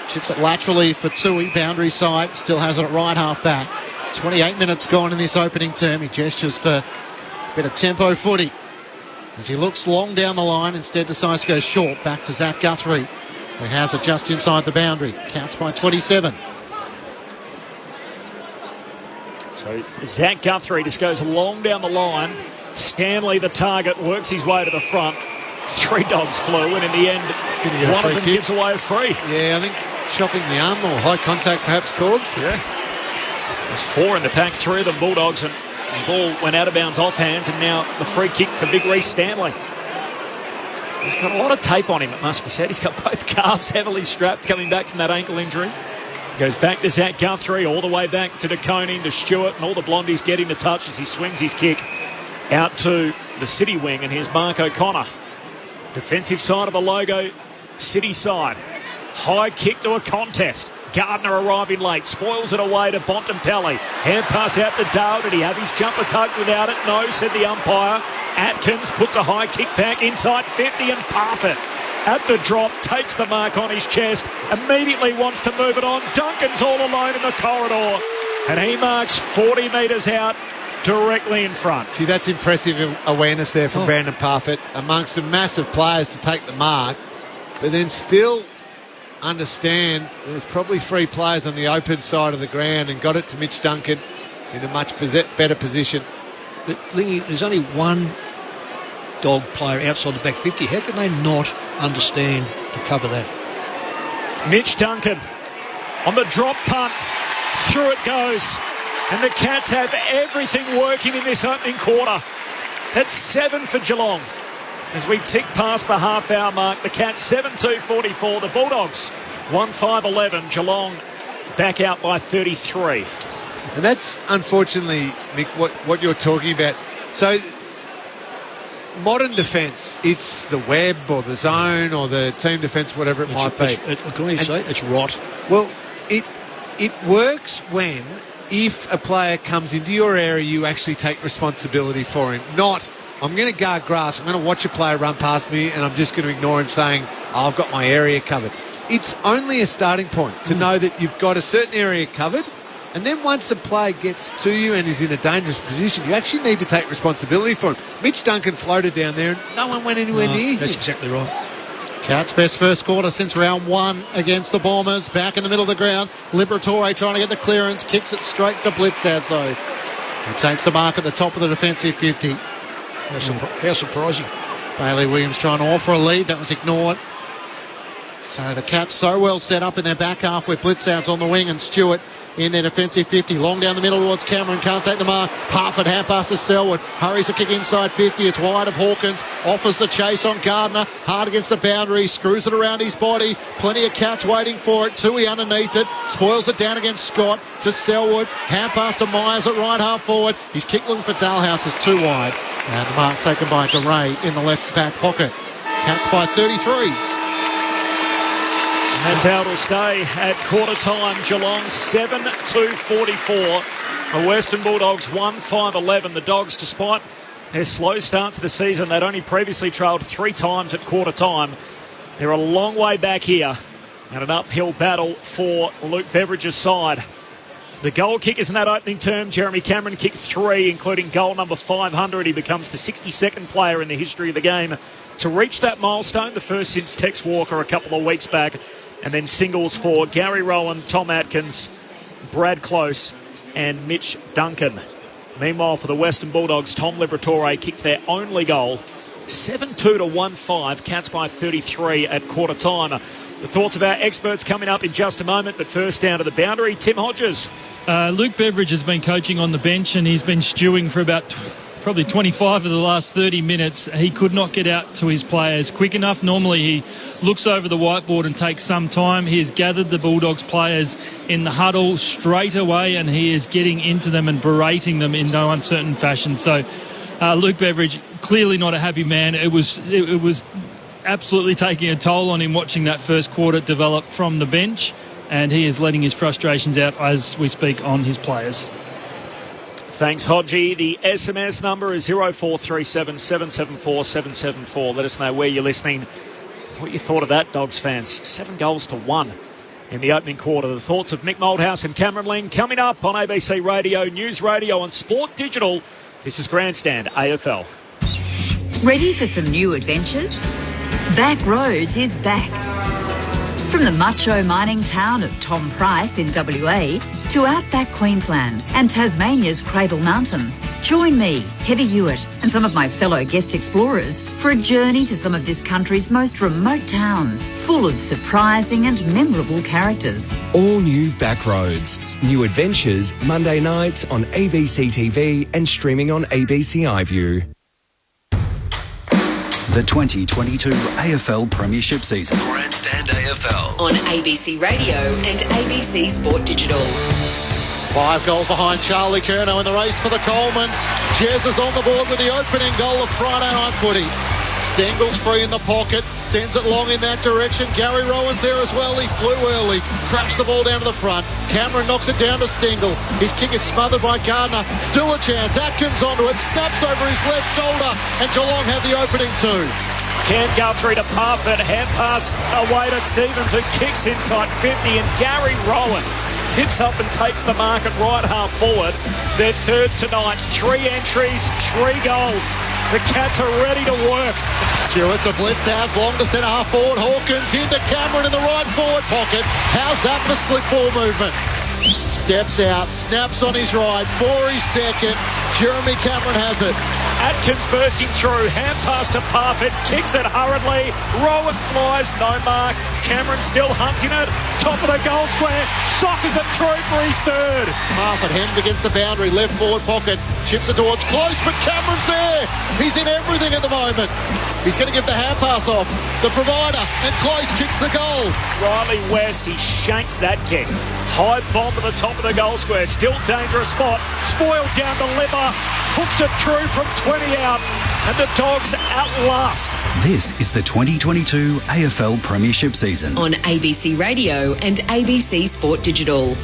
Chips it laterally for Tui, boundary side. Still has it at right half back. 28 minutes gone in this opening term. He gestures for a bit of tempo footy. As he looks long down the line, instead decides to go short. Back to Zach Guthrie, who has it just inside the boundary. Counts by 27. So Zach Guthrie just goes long down the line. Stanley, the target, works his way to the front. 3 Dogs flew, and in the end, one of them gives away a free. Yeah, I think chopping the arm or high contact perhaps called. Yeah. There's 4 in the pack, 3 of them Bulldogs, and the ball went out of bounds off hands, and now the free kick for Big Reece Stanley. He's got a lot of tape on him, it must be said. He's got both calves heavily strapped coming back from that ankle injury. Goes back to Zach Guthrie, all the way back to DeConey, to Stewart, and all the Blondies getting the touch as he swings his kick out to the City wing, and here's Mark O'Connor. Defensive side of the logo, City side. High kick to a contest. Gardner arriving late, spoils it away to Bontempelli. Hand pass out to Dale. Did he have his jumper tugged without it? No, said the umpire. Atkins puts a high kick back inside 50 and Parfitt at the drop, takes the mark on his chest, immediately wants to move it on. Duncan's all alone in the corridor. And he marks 40 metres out directly in front. Gee, that's impressive awareness there from Brandon Parfitt amongst the massive players to take the mark, but then still understand there's probably 3 players on the open side of the ground and got it to Mitch Duncan in a much better position. But Lingy, there's only one dog player outside the back 50. How can they not understand to cover that? Mitch Duncan on the drop punt. Through it goes. And the Cats have everything working in this opening quarter. That's 7 for Geelong. As we tick past the half-hour mark, the Cats 7-2-44. The Bulldogs 1-5-11. Geelong back out by 33. And that's, unfortunately, Mick, what you're talking about. So, modern defence, it's the web or the zone or the team defence, whatever it might be. It's rot. Well, it works when, if a player comes into your area, you actually take responsibility for him. Not, I'm going to guard grass, I'm going to watch a player run past me and I'm just going to ignore him saying, oh, I've got my area covered. It's only a starting point to know that you've got a certain area covered, and then once a player gets to you and is in a dangerous position, you actually need to take responsibility for him. Mitch Duncan floated down there and no one went anywhere near him. That's exactly right. Cats' best first quarter since round 1 against the Bombers. Back in the middle of the ground. Liberatore trying to get the clearance. Kicks it straight to Bledsoe. He takes the mark at the top of the defensive 50. How surprising. Bailey Williams trying to offer a lead. That was ignored. So the Cats so well set up in their back half with Bledsoe's on the wing and Stewart in their defensive 50. Long down the middle towards Cameron. Can't take the mark. Parfitt hand pass to Selwood. Hurries a kick inside 50. It's wide of Hawkins. Offers the chase on Gardner. Hard against the boundary. Screws it around his body. Plenty of Cats waiting for it. Tui underneath it. Spoils it down against Scott to Selwood. Hand pass to Myers at right half forward. His kick looking for Dalhouse is too wide. And the mark taken by DeRay in the left back pocket. Cats by 33. That's how it'll stay at quarter time. Geelong 7-2-44. The Western Bulldogs 1-5-11. The Dogs, despite their slow start to the season, they'd only previously trailed 3 times at quarter time. They're a long way back here and an uphill battle for Luke Beveridge's side. The goal kickers in that opening term, Jeremy Cameron kicked 3, including goal number 500. He becomes the 62nd player in the history of the game to reach that milestone, the first since Tex Walker a couple of weeks back. And then singles for Gary Rowan, Tom Atkins, Brad Close and Mitch Duncan. Meanwhile, for the Western Bulldogs, Tom Liberatore kicked their only goal. 7-2 to 1-5, Cats by 33 at quarter time. The thoughts of our experts coming up in just a moment, but first down to the boundary, Tim Hodges. Luke Beveridge has been coaching on the bench and he's been stewing for about probably 25 of the last 30 minutes. He could not get out to his players quick enough. Normally he looks over the whiteboard and takes some time. He has gathered the Bulldogs players in the huddle straight away and he is getting into them and berating them in no uncertain fashion. So Luke Beveridge, clearly not a happy man. It was absolutely taking a toll on him watching that first quarter develop from the bench, and he is letting his frustrations out as we speak on his players. Thanks, Hodgie. The SMS number is 0437 774 774. Let us know where you're listening, what you thought of that, Dogs fans. 7 goals to 1 in the opening quarter. The thoughts of Mick Moldhouse and Cameron Ling coming up on ABC Radio, News Radio and Sport Digital. This is Grandstand AFL. Ready for some new adventures? Back Roads is back. From the macho mining town of Tom Price in WA to outback Queensland and Tasmania's Cradle Mountain, join me, Heather Hewitt, and some of my fellow guest explorers for a journey to some of this country's most remote towns, full of surprising and memorable characters. All new Back Roads. New adventures Monday nights on ABC TV and streaming on ABC iView. The 2022 AFL Premiership season. Grandstand AFL. On ABC Radio and ABC Sport Digital. 5 goals behind Charlie Curnow in the race for the Coleman. Jez is on the board with the opening goal of Friday night footy. Stengel's free in the pocket, sends it long in that direction. Gary Rowan's there as well. He flew early, crashed the ball down to the front. Cameron knocks it down to Stengel. His kick is smothered by Gardner. Still a chance. Atkins onto it, snaps over his left shoulder, and Geelong have the opening 2. Cam Guthrie to Parfitt, hand pass away to Stevens who kicks inside 50, and Gary Rowan hits up and takes the mark at right half forward. Their third tonight. 3 entries, 3 goals. The Cats are ready to work. Stewart to Blitzhouse, long to centre half forward. Hawkins into Cameron in the right forward pocket. How's that for slick ball movement? Steps out, snaps on his right, for his second. Jeremy Cameron has it. Atkins bursting through, hand pass to Parfitt, kicks it hurriedly. Rowan flies, no mark. Cameron still hunting it. Top of the goal square, sockers it through for his third. Parfitt hemmed against the boundary, left forward pocket, chips it towards close, but Cameron's there. He's in everything at the moment. He's going to give the hand pass off. The provider, and Close kicks the goal. Riley West, he shanks that kick. High bomb to the top of the goal square. Still dangerous spot. Spoiled down the liver. Hooks it through from 20 out. And the Dogs at last. This is the 2022 AFL Premiership season. On ABC Radio and ABC Sport Digital.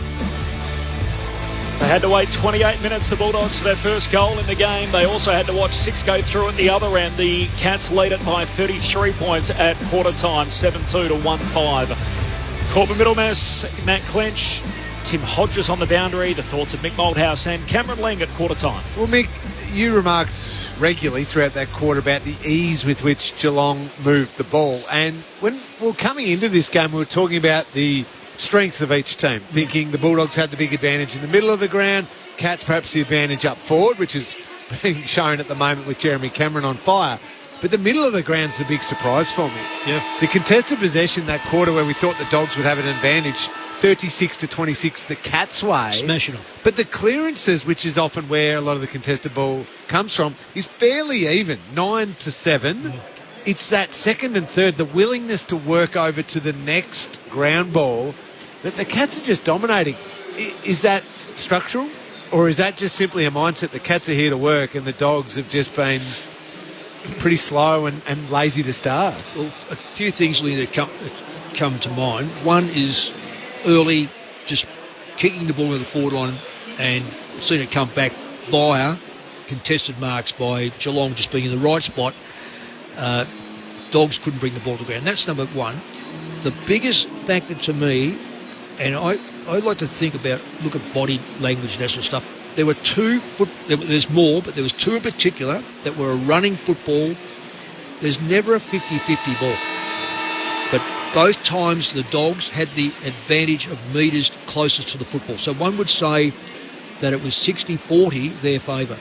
They had to wait 28 minutes, the Bulldogs, for their first goal in the game. They also had to watch 6 go through at the other end. The Cats lead it by 33 points at quarter time, 7-2 to 1-5. Corbin Middlemass, Matt Clench, Tim Hodges on the boundary. The thoughts of Mick Moldhouse and Cameron Ling at quarter time. Well, Mick, you remarked regularly throughout that quarter about the ease with which Geelong moved the ball. And when we were coming into this game, we were talking about the strengths of each team, thinking the Bulldogs had the big advantage in the middle of the ground, Cats perhaps the advantage up forward, which is being shown at the moment with Jeremy Cameron on fire. But the middle of the ground's the big surprise for me. Yeah. The contested possession that quarter where we thought the Dogs would have an advantage, 36 to 26 the Cats' way. Smashing them. But the clearances, which is often where a lot of the contested ball comes from, is fairly even, 9 to 7. It's that second and third, the willingness to work over to the next ground ball, that the Cats are just dominating. Is that structural? Or is that just simply a mindset? The Cats are here to work and the Dogs have just been pretty slow and lazy to start. Well, a few things need to come to mind. One is early, just kicking the ball to the forward line and seeing it come back via contested marks by Geelong just being in the right spot. Dogs couldn't bring the ball to the ground. That's number one. The biggest factor to me, and I like to look at body language and that sort of stuff. There were there's more, but there was 2 in particular that were a running football. There's never a 50-50 ball. But both times the Dogs had the advantage of metres closest to the football. So one would say that it was 60-40 their favour.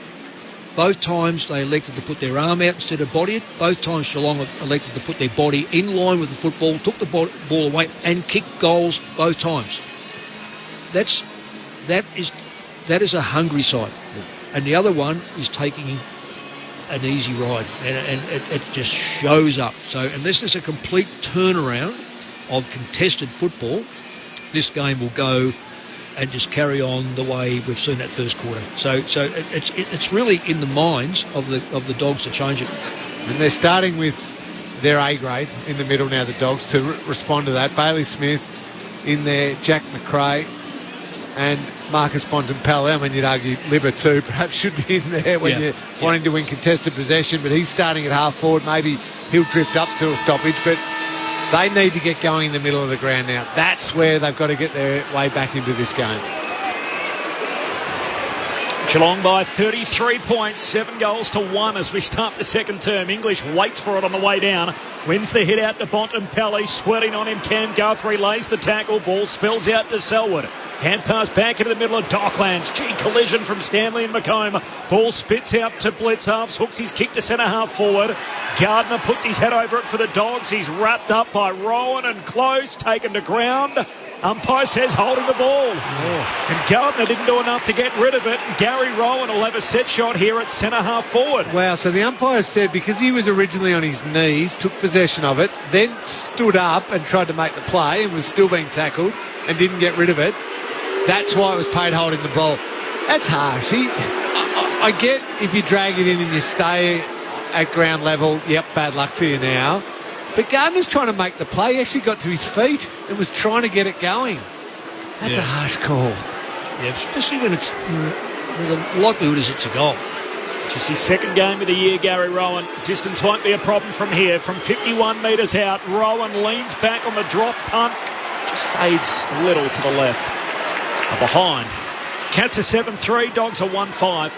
Both times they elected to put their arm out instead of body it. Both times Geelong elected to put their body in line with the football, took the ball away and kicked goals both times. That is a hungry side. And the other one is taking an easy ride, and it just shows up. So unless there's a complete turnaround of contested football, this game will go and just carry on the way we've seen that first quarter. So it's really in the minds of the Dogs to change it. And they're starting with their A grade in the middle now, the Dogs, to respond to that. Bailey Smith in there, Jack McRae and Marcus Bontempelli. I mean, you'd argue Libba too perhaps should be in there when you're wanting to win contested possession, but he's starting at half forward. Maybe he'll drift up to a stoppage, but they need to get going in the middle of the ground now. That's where they've got to get their way back into this game. Geelong by 33 points, 7 goals to 1 as we start the second term. English waits for it on the way down. Wins the hit out to Bontempelli. Sweating on him, Cam Guthrie lays the tackle. Ball spills out to Selwood. Hand pass back into the middle of Docklands. Collision from Stanley and Macomb. Ball spits out to Blitzhalves. Hooks his kick to centre half forward. Gardner puts his head over it for the Dogs. He's wrapped up by Rowan and Close. Taken to ground. Umpire says holding the ball. And Gardner didn't do enough to get rid of it. Gary Rowan will have a set shot here at centre half forward. Wow, so the umpire said because he was originally on his knees, took possession of it, then stood up and tried to make the play and was still being tackled and didn't get rid of it. That's why it was paid holding the ball. That's harsh. I get if you drag it in and you stay at ground level, yep, bad luck to you now. But Gardner's trying to make the play. He actually got to his feet and was trying to get it going. That's a harsh call. Yeah, especially when it's the likelihood is it's a goal. Just his second game of the year, Gary Rowan. Distance won't be a problem from here. From 51 metres out, Rowan leans back on the drop punt. Just fades a little to the left. are behind. Cats are 7-3, Dogs are 1-5.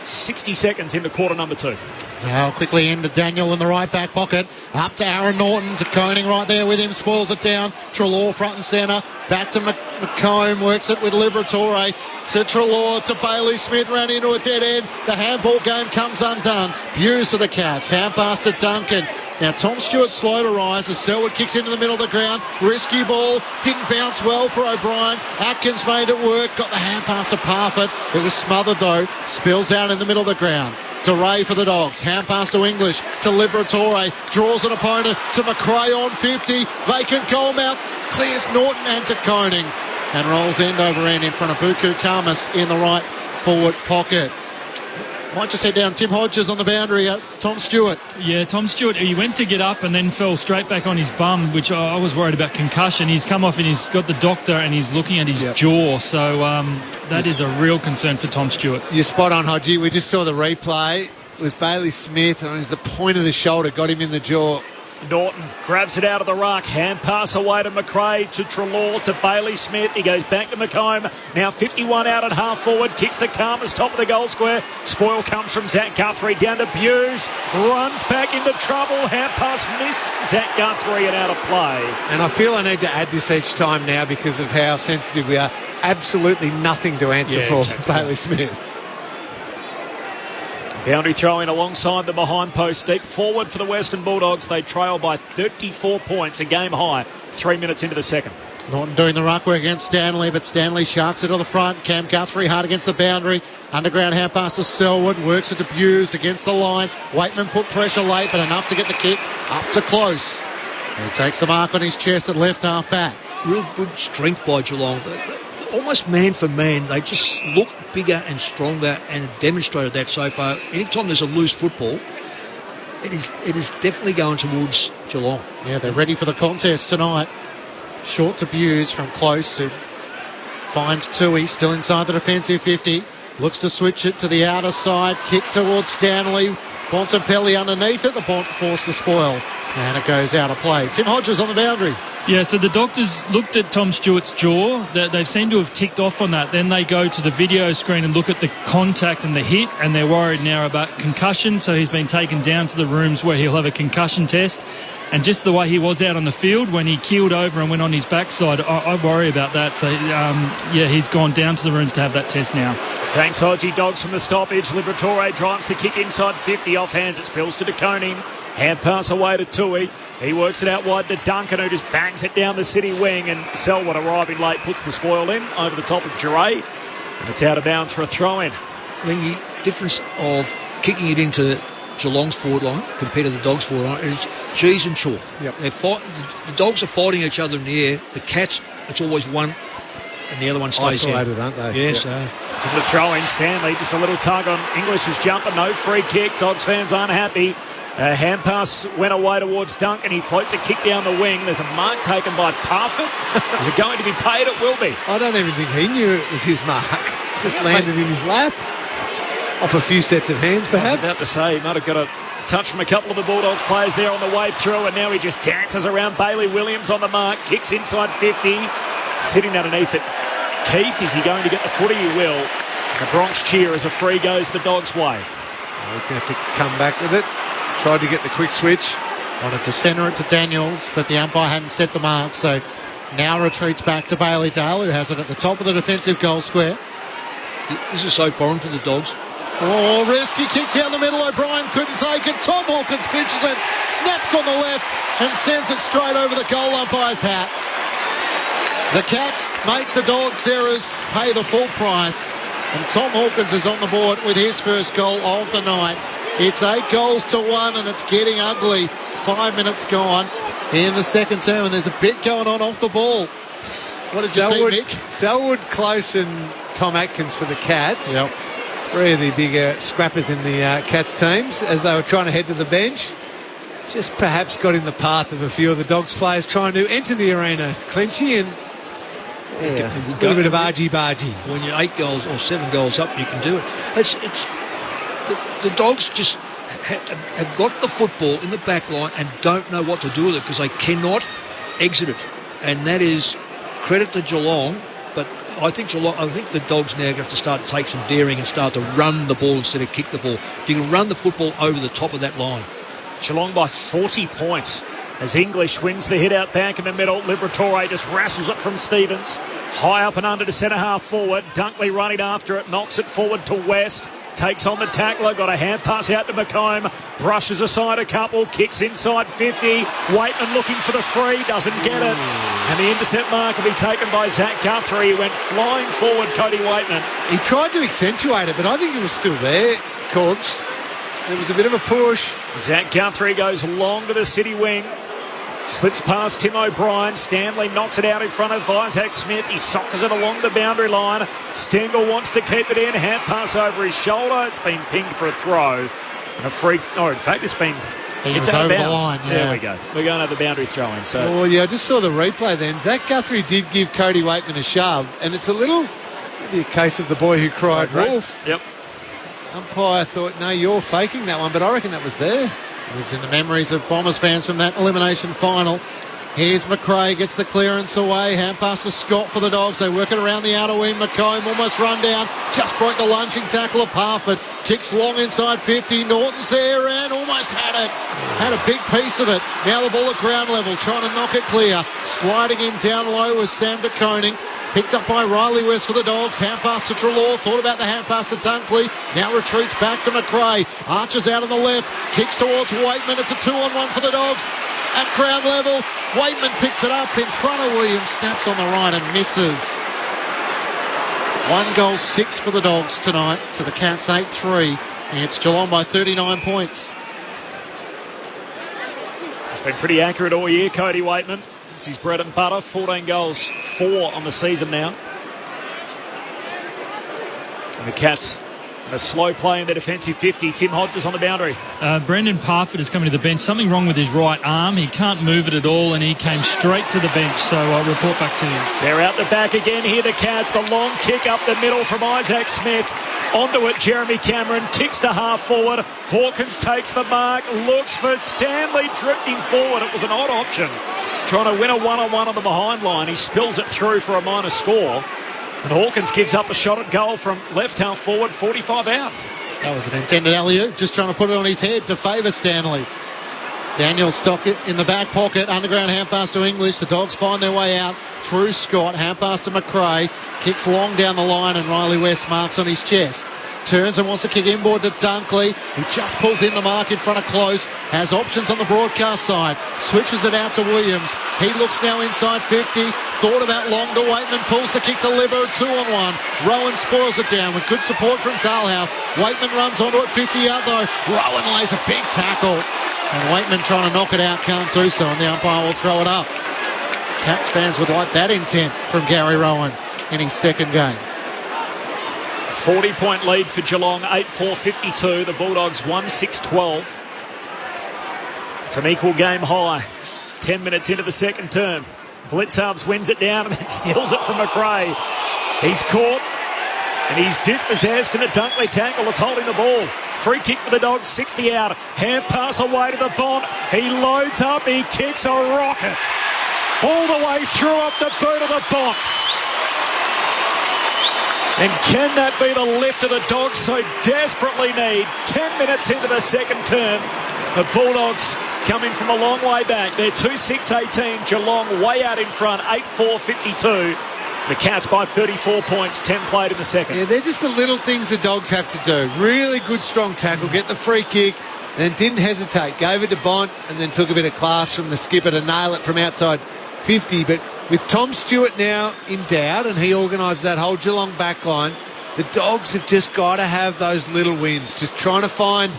60 seconds into quarter number 2. Dale quickly into Daniel in the right back pocket. Up to Aaron Norton, to Koning right there with him. Spoils it down. Treloar front and centre. Back to McComb. Works it with Liberatore. To Treloar, to Bailey Smith. Ran into a dead end. The handball game comes undone. Buse to the Cats. Hand pass to Duncan. Now Tom Stewart slow to rise as Selwood kicks into the middle of the ground. Risky ball. Didn't bounce well for O'Brien. Atkins made it work. Got the hand pass to Parfitt. It was smothered though. Spills out in the middle of the ground. DeRay for the Dogs. Hand pass to English. To Liberatore. Draws an opponent to McRae on 50. Vacant goal mouth. Clears Norton and to Koning. And rolls end over end in front of Buku Kamas in the right forward pocket. Might just head down. Tim Hodges on the boundary. Tom Stewart. Yeah, Tom Stewart, he went to get up and then fell straight back on his bum, which I was worried about concussion. He's come off and he's got the doctor and he's looking at his jaw. So that is a real concern for Tom Stewart. You're spot on, Hodgie. We just saw the replay. It was Bailey Smith, and it was the point of the shoulder got him in the jaw. Norton grabs it out of the ruck. Hand pass away to McRae, to Treloar, to Bailey Smith. He goes back to McComb. Now 51 out at half forward. Kicks to Karmas, top of the goal square. Spoil comes from Zach Guthrie down to Buse. Runs back into trouble. Hand pass miss. Zach Guthrie and out of play. And I feel I need to add this each time now because of how sensitive we are. Absolutely nothing to answer for exactly. Bailey Smith. Boundary throwing alongside the behind post, deep forward for the Western Bulldogs. They trail by 34 points, a game high, 3 minutes into the second. Norton doing the ruck work against Stanley, but Stanley sharks it to the front. Cam Guthrie hard against the boundary. Underground hand pass to Selwood, works it to Buse against the line. Waitman put pressure late, but enough to get the kick up to close. He takes the mark on his chest at left half back. Real good strength by Geelong. Almost man for man, they just look bigger and stronger and demonstrated that so far. Anytime there's a loose football, it is definitely going towards Geelong. Yeah, they're ready for the contest tonight. Short to Buse from close, who finds Tui, still inside the defensive 50. Looks to switch it to the outer side, kick towards Stanley. Bontempelli underneath it, the Bont forced the spoil. And it goes out of play. Tim Hodges on the boundary. Yeah, so the doctors looked at Tom Stewart's jaw. They seem to have ticked off on that. Then they go to the video screen and look at the contact and the hit, and they're worried now about concussion. So he's been taken down to the rooms where he'll have a concussion test. And just the way he was out on the field when he keeled over and went on his backside, I worry about that. So, he's gone down to the rooms to have that test now. Thanks, Hodgie. Dogs from the stoppage. Liberatore drives the kick inside 50. Off hands, it spills to DeConing. Hand pass away to Tui. He works it out wide to Duncan, who just bangs it down the city wing. And Selwood, arriving late, puts the spoil in over the top of Geray. And it's out of bounds for a throw-in. The difference of kicking it into Geelong's forward line compared to the Dogs' forward line is cheese and chalk. Yep. The Dogs are fighting each other in the air. The Cats, it's always one and the other one stays isolated, aren't they? Yes. From the throw-in, Stanley, just a little tug on English's jumper. No free kick. Dogs fans aren't happy. Hand pass went away towards Duncan. He floats a kick down the wing. There's a mark taken by Parfitt. Is it going to be paid? It will be. I don't even think he knew it was his mark. Just landed in his lap. Off a few sets of hands, perhaps. I was about to say, he might have got a touch from a couple of the Bulldogs players there on the way through, and now he just dances around. Bailey Williams on the mark, kicks inside 50, sitting underneath it. Keith, is he going to get the footy? He will. The Bronx cheer as a free goes the Dogs' way. He's going to have to come back with it. Tried to get the quick switch. Wanted to centre it to Daniels, but the umpire hadn't set the mark, so now retreats back to Bailey Dale, who has it at the top of the defensive goal square. This is so foreign to the Dogs. Oh, risky kick down the middle. O'Brien couldn't take it. Tom Hawkins pitches it, snaps on the left and sends it straight over the goal umpire's hat. The Cats make the Dogs' errors pay the full price, and Tom Hawkins is on the board with his first goal of the night. It's 8-1, and it's getting ugly. 5 minutes gone in the second term, and there's a bit going on off the ball. What did you see, Nick? Selwood, Close and Tom Atkins for the Cats. Yep. Three of the bigger scrappers in the Cats teams as they were trying to head to the bench. Just perhaps got in the path of a few of the Dogs players trying to enter the arena. Clinchy and a little bit of argy-bargy. When you're 8 goals or 7 goals up, you can do it. The Dogs just have got the football in the back line and don't know what to do with it because they cannot exit it. And that is credit to Geelong, but I think the Dogs now have to start to take some daring and start to run the ball instead of kick the ball. If you can run the football over the top of that line. Geelong by 40 points as English wins the hit out back in the middle. Liberatore just wrestles it from Stevens. High up and under to centre half forward. Dunkley running after it, knocks it forward to West. Takes on the tackler, got a hand pass out to McComb. Brushes aside a couple, kicks inside 50. Waitman looking for the free, doesn't get it. And the intercept mark will be taken by Zach Guthrie. He went flying forward, Cody Waitman. He tried to accentuate it, but I think it was still there, Corbs. It was a bit of a push. Zach Guthrie goes long to the city wing. Slips past Tim O'Brien. Stanley knocks it out in front of Isaac Smith. He soccers it along the boundary line. Stengel wants to keep it in. Hand pass over his shoulder. It's been pinged for a throw. And a free... Oh, in fact, it's out of bounds. The line, yeah. There we go. We're going to have the boundary throw-in. So. Oh, yeah, I just saw the replay then. Zach Guthrie did give Cody Waitman a shove, and it's a little... Maybe a case of the boy who cried wolf. Yep. Umpire thought, no, you're faking that one, but I reckon that was there. Lives in the memories of Bombers fans from that elimination final. Here's McRae, gets the clearance away. Hand pass to Scott for the Dogs. They work it around the outer wing. McComb almost run down. Just broke the lunging tackle of Parfitt. Kicks long inside 50. Norton's there and almost had it. Had a big piece of it. Now the ball at ground level, trying to knock it clear. Sliding in down low was Sam de Koning. Picked up by Riley West for the Dogs. Hand pass to Treloar. Thought about the hand pass to Dunkley. Now retreats back to McRae. Archer's out on the left. Kicks towards Waitman. It's a 2-on-1 for the Dogs. At ground level, Waitman picks it up in front of Williams. Snaps on the right and misses. 1 goal, 6 for the Dogs tonight. To the Cats 8-3. It's Geelong by 39 points. He's been pretty accurate all year, Cody Waitman. It's his bread and butter. 14 goals, 4 on the season now. And the Cats a slow play in the defensive 50. Tim Hodges on the boundary. Brendan Parfitt is coming to the bench. Something wrong with his right arm. He can't move it at all, and he came straight to the bench. So I'll report back to you. They're out the back again here, the Cats. The long kick up the middle from Isaac Smith. Onto it, Jeremy Cameron. Kicks to half forward. Hawkins takes the mark. Looks for Stanley drifting forward. It was an odd option. Trying to win a one-on-one on the behind line. He spills it through for a minor score. And Hawkins gives up a shot at goal from left half forward, 45 out. That was an intended alley-oop, just trying to put it on his head to favour Stanley. Daniel Stockett in the back pocket, underground hand pass to English. The Dogs find their way out through Scott. Hand pass to McRae, kicks long down the line and Riley West marks on his chest. Turns and wants to kick inboard to Dunkley. He just pulls in the mark in front of Close. Has options on the broadcast side. Switches it out to Williams. He looks now inside 50. Thought about long to Waitman. Pulls the kick to Libbo. 2-on-1. Rowan spoils it down with good support from Dalhouse. Waitman runs onto it 50 out though. Rowan lays a big tackle. And Waitman trying to knock it out. Can't do so. And the umpire will throw it up. Cats fans would like that intent from Gary Rowan in his second game. 40-point lead for Geelong, 8-4-52. The Bulldogs 1-6-12. It's an equal game high. 10 minutes into the second term. Blitzarves wins it down and then steals it from McRae. He's caught and he's dispossessed in a Dunkley tackle that's holding the ball. Free kick for the Dogs, 60 out. Hand pass away to the Bont. He loads up, he kicks a rocket. All the way through up the boot of the Bont. And can that be the lift of the Dogs so desperately need? 10 minutes into the second term. The Bulldogs coming from a long way back. They're 2-6-18. Geelong way out in front, 8-4-52. The Cats by 34 points, 10 played in the second. Yeah, they're just the little things the Dogs have to do. Really good strong tackle, get the free kick, and then didn't hesitate. Gave it to Bont and then took a bit of class from the skipper to nail it from outside 50. But with Tom Stewart now in doubt and he organised that whole Geelong backline, the Dogs have just got to have those little wins. Just trying to find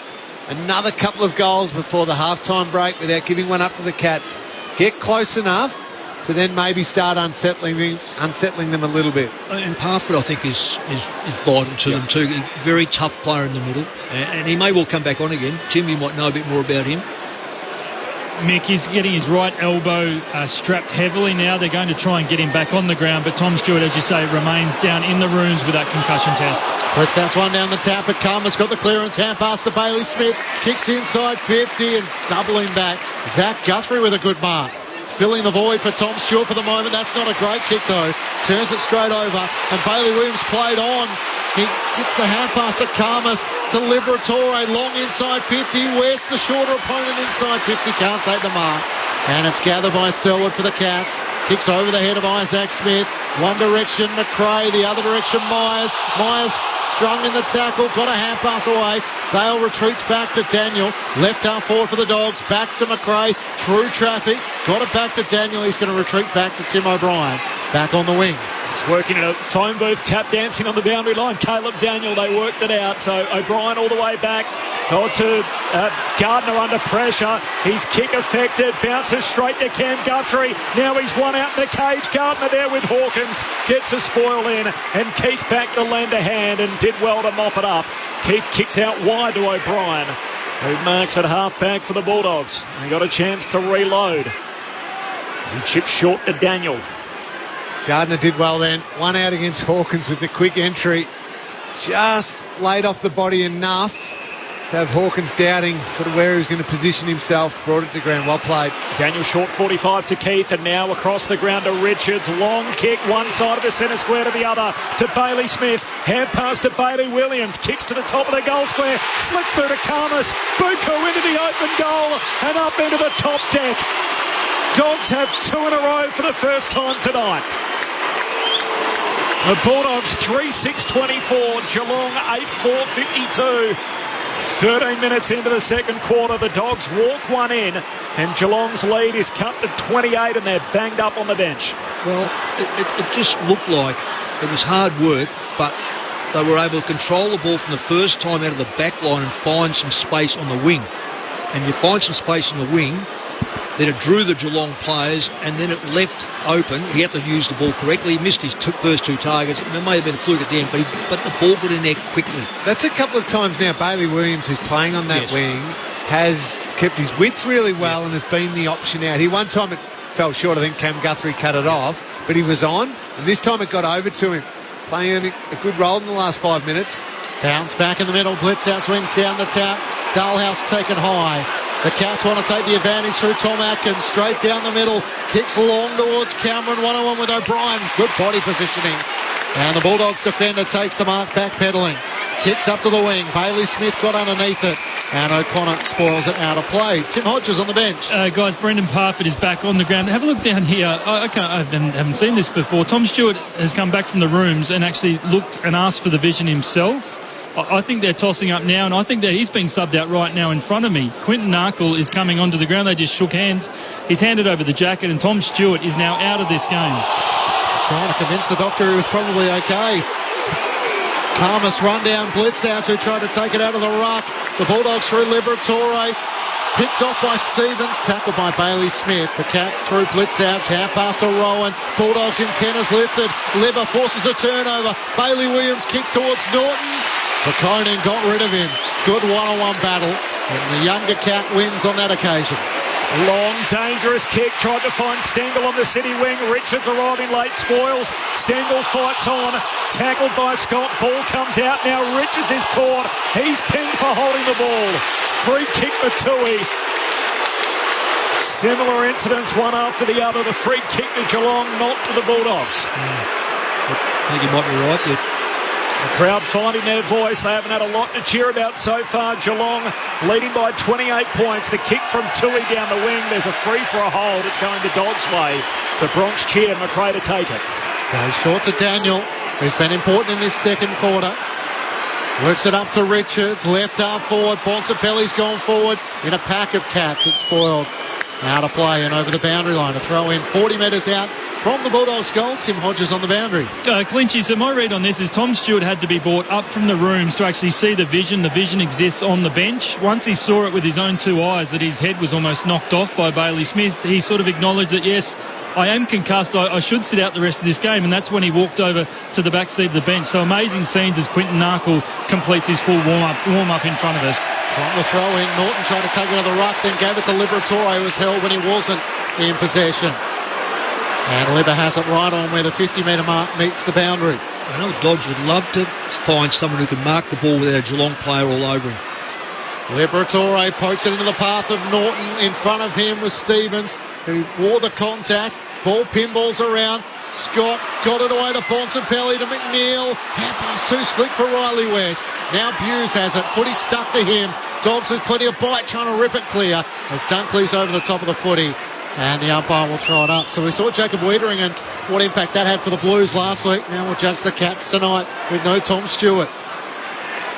another couple of goals before the halftime break without giving one up to the Cats. Get close enough to then maybe start unsettling them a little bit. And Parfitt, I think, is vital to them too. Very tough player in the middle, and he may well come back on again. Tim, you might know a bit more about him. Mick, he's getting his right elbow strapped heavily now. They're going to try and get him back on the ground, but Tom Stewart, as you say, remains down in the rooms with that concussion test. Blitzarves one down the tap, but Karma's got the clearance. Hand pass to Bailey Smith. Kicks inside 50 and doubling back. Zach Guthrie with a good mark. filling the void for Tom Stewart for the moment. That's not a great kick, though. Turns it straight over, and Bailey Williams played on. He gets the hand pass to Karmas, to Liberatore, long inside 50. West, the shorter opponent, inside 50, can't take the mark. And it's gathered by Selwood for the Cats. Kicks over the head of Isaac Smith. One direction, McRae. The other direction, Myers. Myers strung in the tackle. Got a hand pass away. Dale retreats back to Daniel. Left half forward for the Dogs. Back to McRae. Through traffic. Got it back to Daniel. He's going to retreat back to Tim O'Brien. Back on the wing. He's working in a phone booth, tap dancing on the boundary line. Caleb Daniel, they worked it out. So O'Brien all the way back. To Gardner under pressure. His kick affected. Bounces straight to Cam Guthrie. Now he's one out in the cage. Gardner there with Hawkins. Gets a spoil in. And Keith back to lend a hand and did well to mop it up. Keith kicks out wide to O'Brien, who marks at half back for the Bulldogs. They got a chance to reload as he chips short to Daniel. Gardner did well then. One out against Hawkins with the quick entry. Just laid off the body enough to have Hawkins doubting sort of where he was going to position himself. Brought it to ground. Well played. Daniel short 45 to Keith, and now across the ground to Richards. Long kick one side of the centre square to the other to Bailey Smith. Hand pass to Bailey Williams. Kicks to the top of the goal square. Slips through to Karmas. Buku into the open goal and up into the top deck. Dogs have two in a row for the first time tonight. The Bulldogs 3-6-24, Geelong 8-4-52. 13 minutes into the second quarter, the Dogs walk one in, and Geelong's lead is cut to 28, and they're banged up on the bench. Well, it just looked like it was hard work, but they were able to control the ball from the first time out of the back line and find some space on the wing. And you find some space on the wing, then it drew the Geelong players, and then it left open. He had to use the ball correctly. He missed his first two targets. It may have been a fluke at the end, but the ball got in there quickly. That's a couple of times now. Bailey Williams, who's playing on that wing, has kept his width really well and has been the option out. One time it fell short. I think Cam Guthrie cut it off, but he was on, and this time it got over to him. Playing a good role in the last 5 minutes. Bounce back in the middle. Blitz out swings down the tap. Dalhouse taken high. The Cats want to take the advantage through Tom Atkins. Straight down the middle. Kicks long towards Cameron. 1-on-1 with O'Brien. Good body positioning. And the Bulldogs defender takes the mark, backpedaling. Kicks up to the wing. Bailey Smith got underneath it. And O'Connor spoils it out of play. Tim Hodges on the bench. Guys, Brendan Parfitt is back on the ground. Have a look down here. I haven't seen this before. Tom Stewart has come back from the rooms and actually looked and asked for the vision himself. I think they're tossing up now, and I think that he's being subbed out right now in front of me. Quinton Narkle is coming onto the ground. They just shook hands. He's handed over the jacket, and Tom Stewart is now out of this game. Trying to convince the doctor he was probably okay. Karmas run down blitz outs who tried to take it out of the ruck. The Bulldogs through Liberatore. Picked off by Stevens, tackled by Bailey Smith. The Cats through blitz outs, hand pass to Rowan. Bulldogs antennas lifted. Libba forces the turnover. Bailey Williams kicks towards Norton. Takonen got rid of him. Good one-on-one battle. And the younger Cat wins on that occasion. Long, dangerous kick. Tried to find Stengel on the city wing. Richards arriving late, spoils. Stengel fights on. Tackled by Scott. Ball comes out. Now Richards is caught. He's pinged for holding the ball. Free kick for Tui. Similar incidents, one after the other. The free kick to Geelong, not to the Bulldogs. I think you might be right. The crowd finding their voice. They haven't had a lot to cheer about so far. Geelong leading by 28 points. The kick from Tui down the wing. There's a free for a hold. It's going to Dogs' way. The Bronx cheer. McRae to take it. Goes short to Daniel, who's been important in this second quarter. Works it up to Richards. Left half forward. Bontempelli's gone forward in a pack of Cats. It's spoiled. Out of play and over the boundary line. A throw in 40 metres out from the Bulldogs' goal. Tim Hodges on the boundary. Clinchy, so my read on this is Tom Stewart had to be brought up from the rooms to actually see the vision. The vision exists on the bench. Once he saw it with his own two eyes that his head was almost knocked off by Bailey Smith, he sort of acknowledged that, yes, I am concussed. I should sit out the rest of this game, and that's when he walked over to the back seat of the bench. So amazing scenes as Quinton Narkle completes his full warm-up in front of us. From the throw-in, Norton tried to take it to the ruck, then gave it to Liberatore, who was held when he wasn't in possession. And Libba has it right on where the 50-metre mark meets the boundary. I know Dogs would love to find someone who can mark the ball without a Geelong player all over him. Liberatore pokes it into the path of Norton. In front of him was Stevens. who wore the contact. Ball pinballs around. Scott got it away to Bontempelli to McNeil. Hand pass too slick for Riley West. Now Buse has it. Footy stuck to him. Dogs with plenty of bite trying to rip it clear as Dunkley's over the top of the footy. And the umpire will throw it up. So we saw Jacob Wiedering and what impact that had for the Blues last week. Now we'll judge the Cats tonight with no Tom Stewart.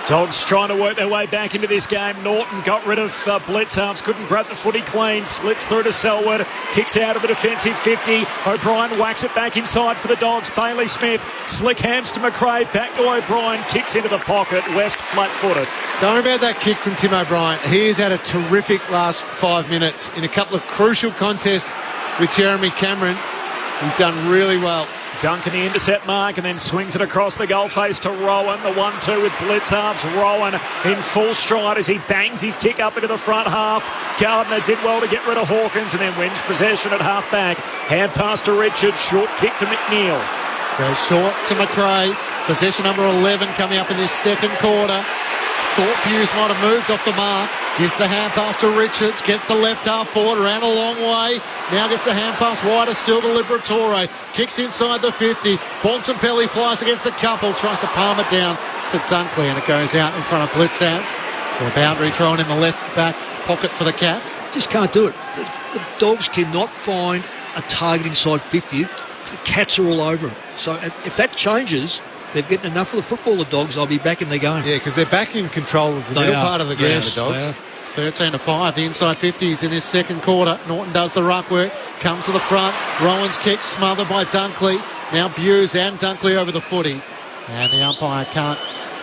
Dogs trying to work their way back into this game. Norton got rid of Blitzarms, couldn't grab the footy clean, slips through to Selwood, kicks out of the defensive 50. O'Brien whacks it back inside for the Dogs. Bailey Smith, slick hands to McRae, back to O'Brien, kicks into the pocket. West flat-footed. Don't worry about that kick from Tim O'Brien. He has had a terrific last 5 minutes in a couple of crucial contests with Jeremy Cameron. He's done really well. Duncan the intercept mark and then swings it across the goal face to Rowan. The 1-2 with Blitzarves. Rowan in full stride as he bangs his kick up into the front half. Gardner did well to get rid of Hawkins and then wins possession at half back. Hand pass to Richard. Short kick to McNeil. Goes short to McRae. Possession number 11 coming up in this second quarter. Thought Buse might have moved off the mark. Gives the hand pass to Richards. Gets the left half forward. Ran a long way. Now gets the hand pass wider still to Liberatore. Kicks inside the 50. Bontempelli flies against a couple. Tries to palm it down to Dunkley. And it goes out in front of Blitzhouse for a boundary thrown in the left back pocket for the Cats. Just can't do it. The Dogs cannot find a target inside 50. The Cats are all over them. So if that changes, they've getting enough of the football, the Dogs, they'll be back in the game. Yeah, because they're back in control of the middle part of the ground, yes, the Dogs. 13-5, the inside 50s in this second quarter. Norton does the ruck work, comes to the front. Rowan's kick smothered by Dunkley. Now Buse and Dunkley over the footy. And the umpire can't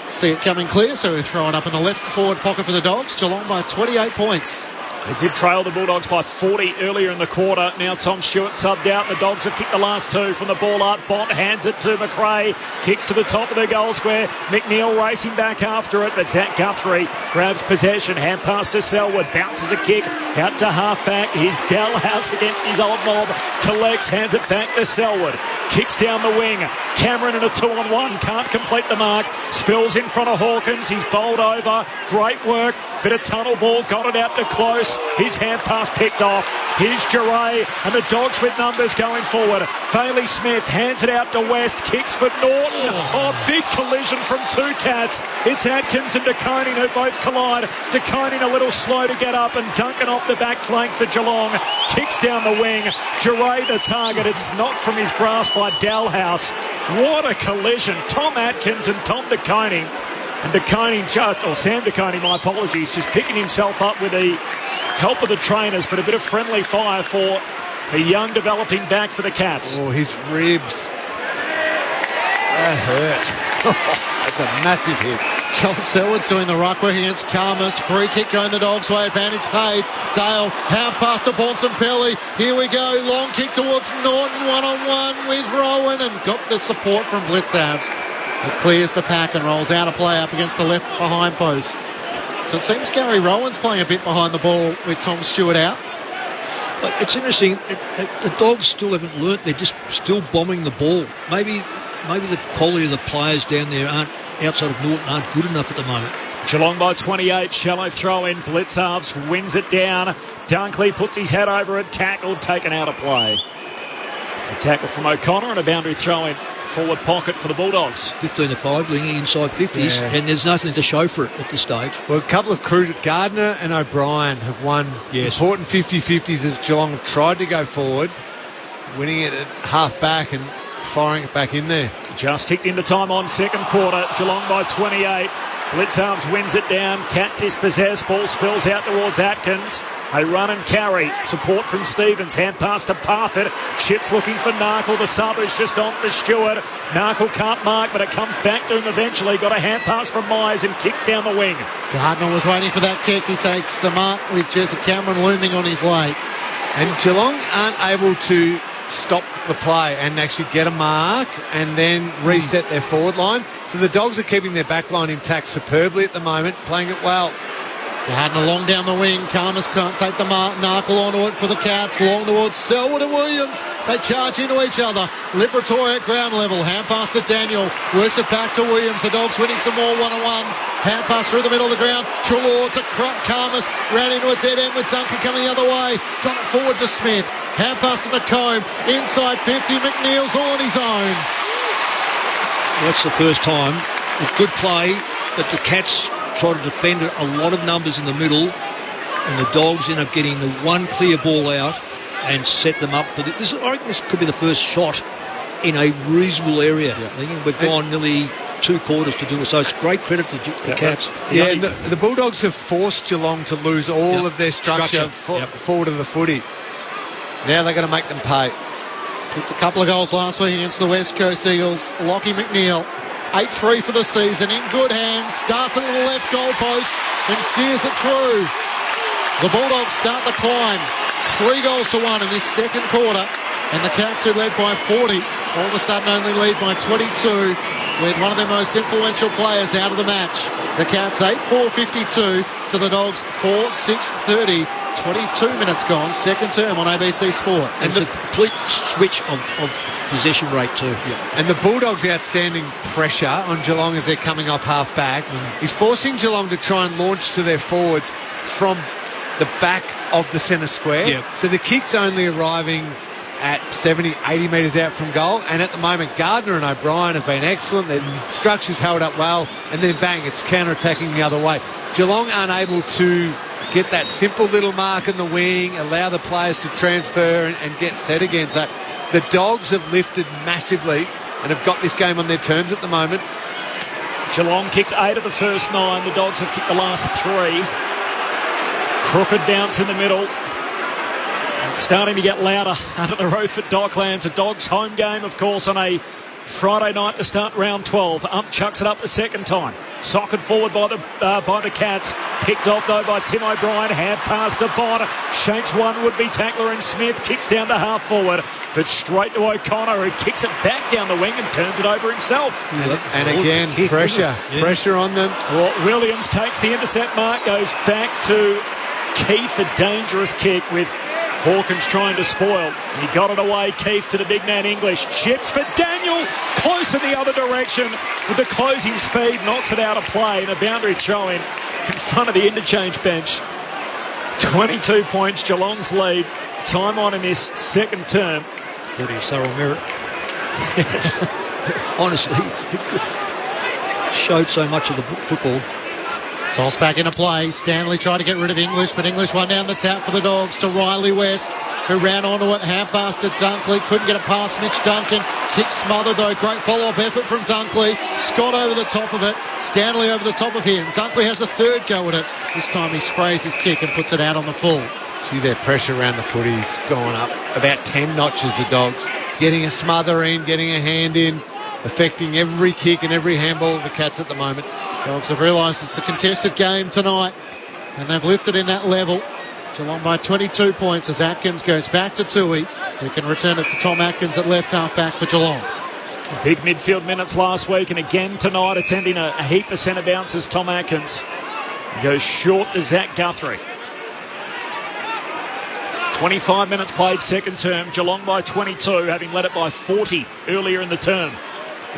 see it coming clear, so he'll throw it up in the left forward pocket for the Dogs. Geelong by 28 points. They did trail the Bulldogs by 40 earlier in the quarter. Now Tom Stewart subbed out. The Dogs have kicked the last two from the ball up. Bont hands it to McRae. Kicks to the top of the goal square. McNeil racing back after it, but Zach Guthrie grabs possession. Hand pass to Selwood. Bounces a kick out to half-back. Here's Dalhouse against his old mob. Collects, hands it back to Selwood. Kicks down the wing. Cameron in a 2-on-1. Can't complete the mark. Spills in front of Hawkins. He's bowled over. Great work. Bit of tunnel ball. Got it out to close. His hand pass picked off. Here's Giray and the Dogs with numbers going forward. Bailey Smith hands it out to West. Kicks for Norton. Oh, big collision from two Cats. It's Atkins and De Koning who both collide. De Koning a little slow to get up and Duncan off the back flank for Geelong. Kicks down the wing. Giray the target. It's knocked from his grasp by Dalhouse. What a collision. Tom Atkins and Tom De Koning. And De Koning, Sam De Koning, my apologies, just picking himself up with the help of the trainers, but a bit of friendly fire for a young developing back for the Cats. Oh, his ribs. That hurt. That's a massive hit. Joel Selwood's doing the ruck work against Karmas. Free kick going the Dogs' way. Advantage paid. Dale, hand pass to Bontempelli. Here we go. Long kick towards Norton. One-on-one with Rowan and got the support from Blitzhouse. It clears the pack and rolls out a play up against the left behind post. So it seems Gary Rowan's playing a bit behind the ball with Tom Stewart out. But it's interesting. The Dogs still haven't learnt. They're just still bombing the ball. Maybe the quality of the players down there outside of Norton aren't good enough at the moment. Geelong by 28. Shallow throw in. Blitzarves wins it down. Dunkley puts his head over it. Tackle taken out of play. A tackle from O'Connor and a boundary throw in. Forward pocket for the Bulldogs. 15-5, leaning inside 50s, and there's nothing to show for it at this stage. Well, a couple of crucial... Gardner and O'Brien have won important 50-50s as Geelong have tried to go forward, winning it at half-back and firing it back in there. Just ticked into time on second quarter. Geelong by 28. Blitzarves wins it down. Cat dispossessed. Ball spills out towards Atkins. They run and carry. Support from Stevens. Hand pass to Parfitt. Chips looking for Narkle. The sub is just on for Stewart. Narkle can't mark, but it comes back to him eventually. Got a hand pass from Myers and kicks down the wing. Gardner was waiting for that kick. He takes the mark with Jesse Cameron looming on his leg. And Geelong aren't able to stop the play and actually get a mark and then reset their forward line. So the Dogs are keeping their back line intact superbly at the moment, playing it well. Gardner long down the wing. Karmas can't take the mark. Narkle onto it for the Cats. Long towards Selwood and Williams. They charge into each other. Liberatore at ground level. Hand pass to Daniel. Works it back to Williams. The Dogs winning some more one-on-ones. Hand pass through the middle of the ground. Treloar to Karmas. Ran into a dead end with Duncan coming the other way. Got it forward to Smith. Hand pass to McComb. Inside 50. McNeil's all on his own. That's the first time. With good play, but the Cats try to defend a lot of numbers in the middle, and the Dogs end up getting the one clear ball out and set them up for this. I reckon this could be the first shot in a reasonable area. Yeah. I think we've gone nearly 2 quarters to do it, so it's great credit to the Cats. Yeah, and the Bulldogs have forced Geelong to lose all of their structure. Forward of the footy. Now they're going to make them pay. Kicked a couple of goals last week against the West Coast Eagles. Lockie McNeil, 8-3 for the season, in good hands, starts at the left goal post and steers it through. The Bulldogs start the climb, 3-1 in this second quarter, and the Cats, who led by 40, all of a sudden only lead by 22, with one of their most influential players out of the match. The Cats 8-4-52 to the Dogs 4-6-30. 22 minutes gone, second term on ABC Sport. And it's a complete switch of possession rate too. Yeah. And the Bulldogs' outstanding pressure on Geelong as they're coming off half-back is forcing Geelong to try and launch to their forwards from the back of the centre square. Yep. So the kick's only arriving at 70, 80 metres out from goal, and at the moment Gardner and O'Brien have been excellent. Their structure's held up well, and then bang, it's counter-attacking the other way. Geelong aren't able to get that simple little mark in the wing, allow the players to transfer and get set again. So the Dogs have lifted massively and have got this game on their terms at the moment. Geelong kicked 8 of the first 9. The Dogs have kicked the last 3. Crooked bounce in the middle. It's starting to get louder under the roof at Docklands. A Dogs home game, of course, on a Friday night to start round 12. Chucks it up the second time. Socked forward by the Cats. Picked off, though, by Tim O'Brien. Hand pass to Bond. Shanks one would-be tackler, and Smith kicks down to half forward, but straight to O'Connor, who kicks it back down the wing and turns it over himself. And again, pressure on them. Well, Williams takes the intercept mark, goes back to Keith, a dangerous kick with Hawkins trying to spoil. He got it away, Keith, to the big man English. Chips for Daniel, close in the other direction with the closing speed, knocks it out of play, and a boundary throw-in in front of the interchange bench. 22 points, Geelong's lead. Time on in this second term. 30 thorough merit. Yes. Honestly, showed so much of the football. Toss back into play. Stanley tried to get rid of English, but English won down the tap for the Dogs to Riley West, who ran onto it. Hand pass to Dunkley. Couldn't get it past Mitch Duncan. Kick smothered, though. Great follow-up effort from Dunkley. Scott over the top of it. Stanley over the top of him. Dunkley has a third go at it. This time he sprays his kick and puts it out on the full. See, their pressure around the footy's gone up about 10 notches, the Dogs. Getting a smother in, getting a hand in, affecting every kick and every handball of the Cats at the moment. Dogs have realised it's a contested game tonight, and they've lifted in that level. Geelong by 22 points as Atkins goes back to Tui, who can return it to Tom Atkins at left half back for Geelong. Big midfield minutes last week, and again tonight, attending a heap of centre bounces, Tom Atkins. He goes short to Zach Guthrie. 25 minutes played second term. Geelong by 22, having led it by 40 earlier in the term.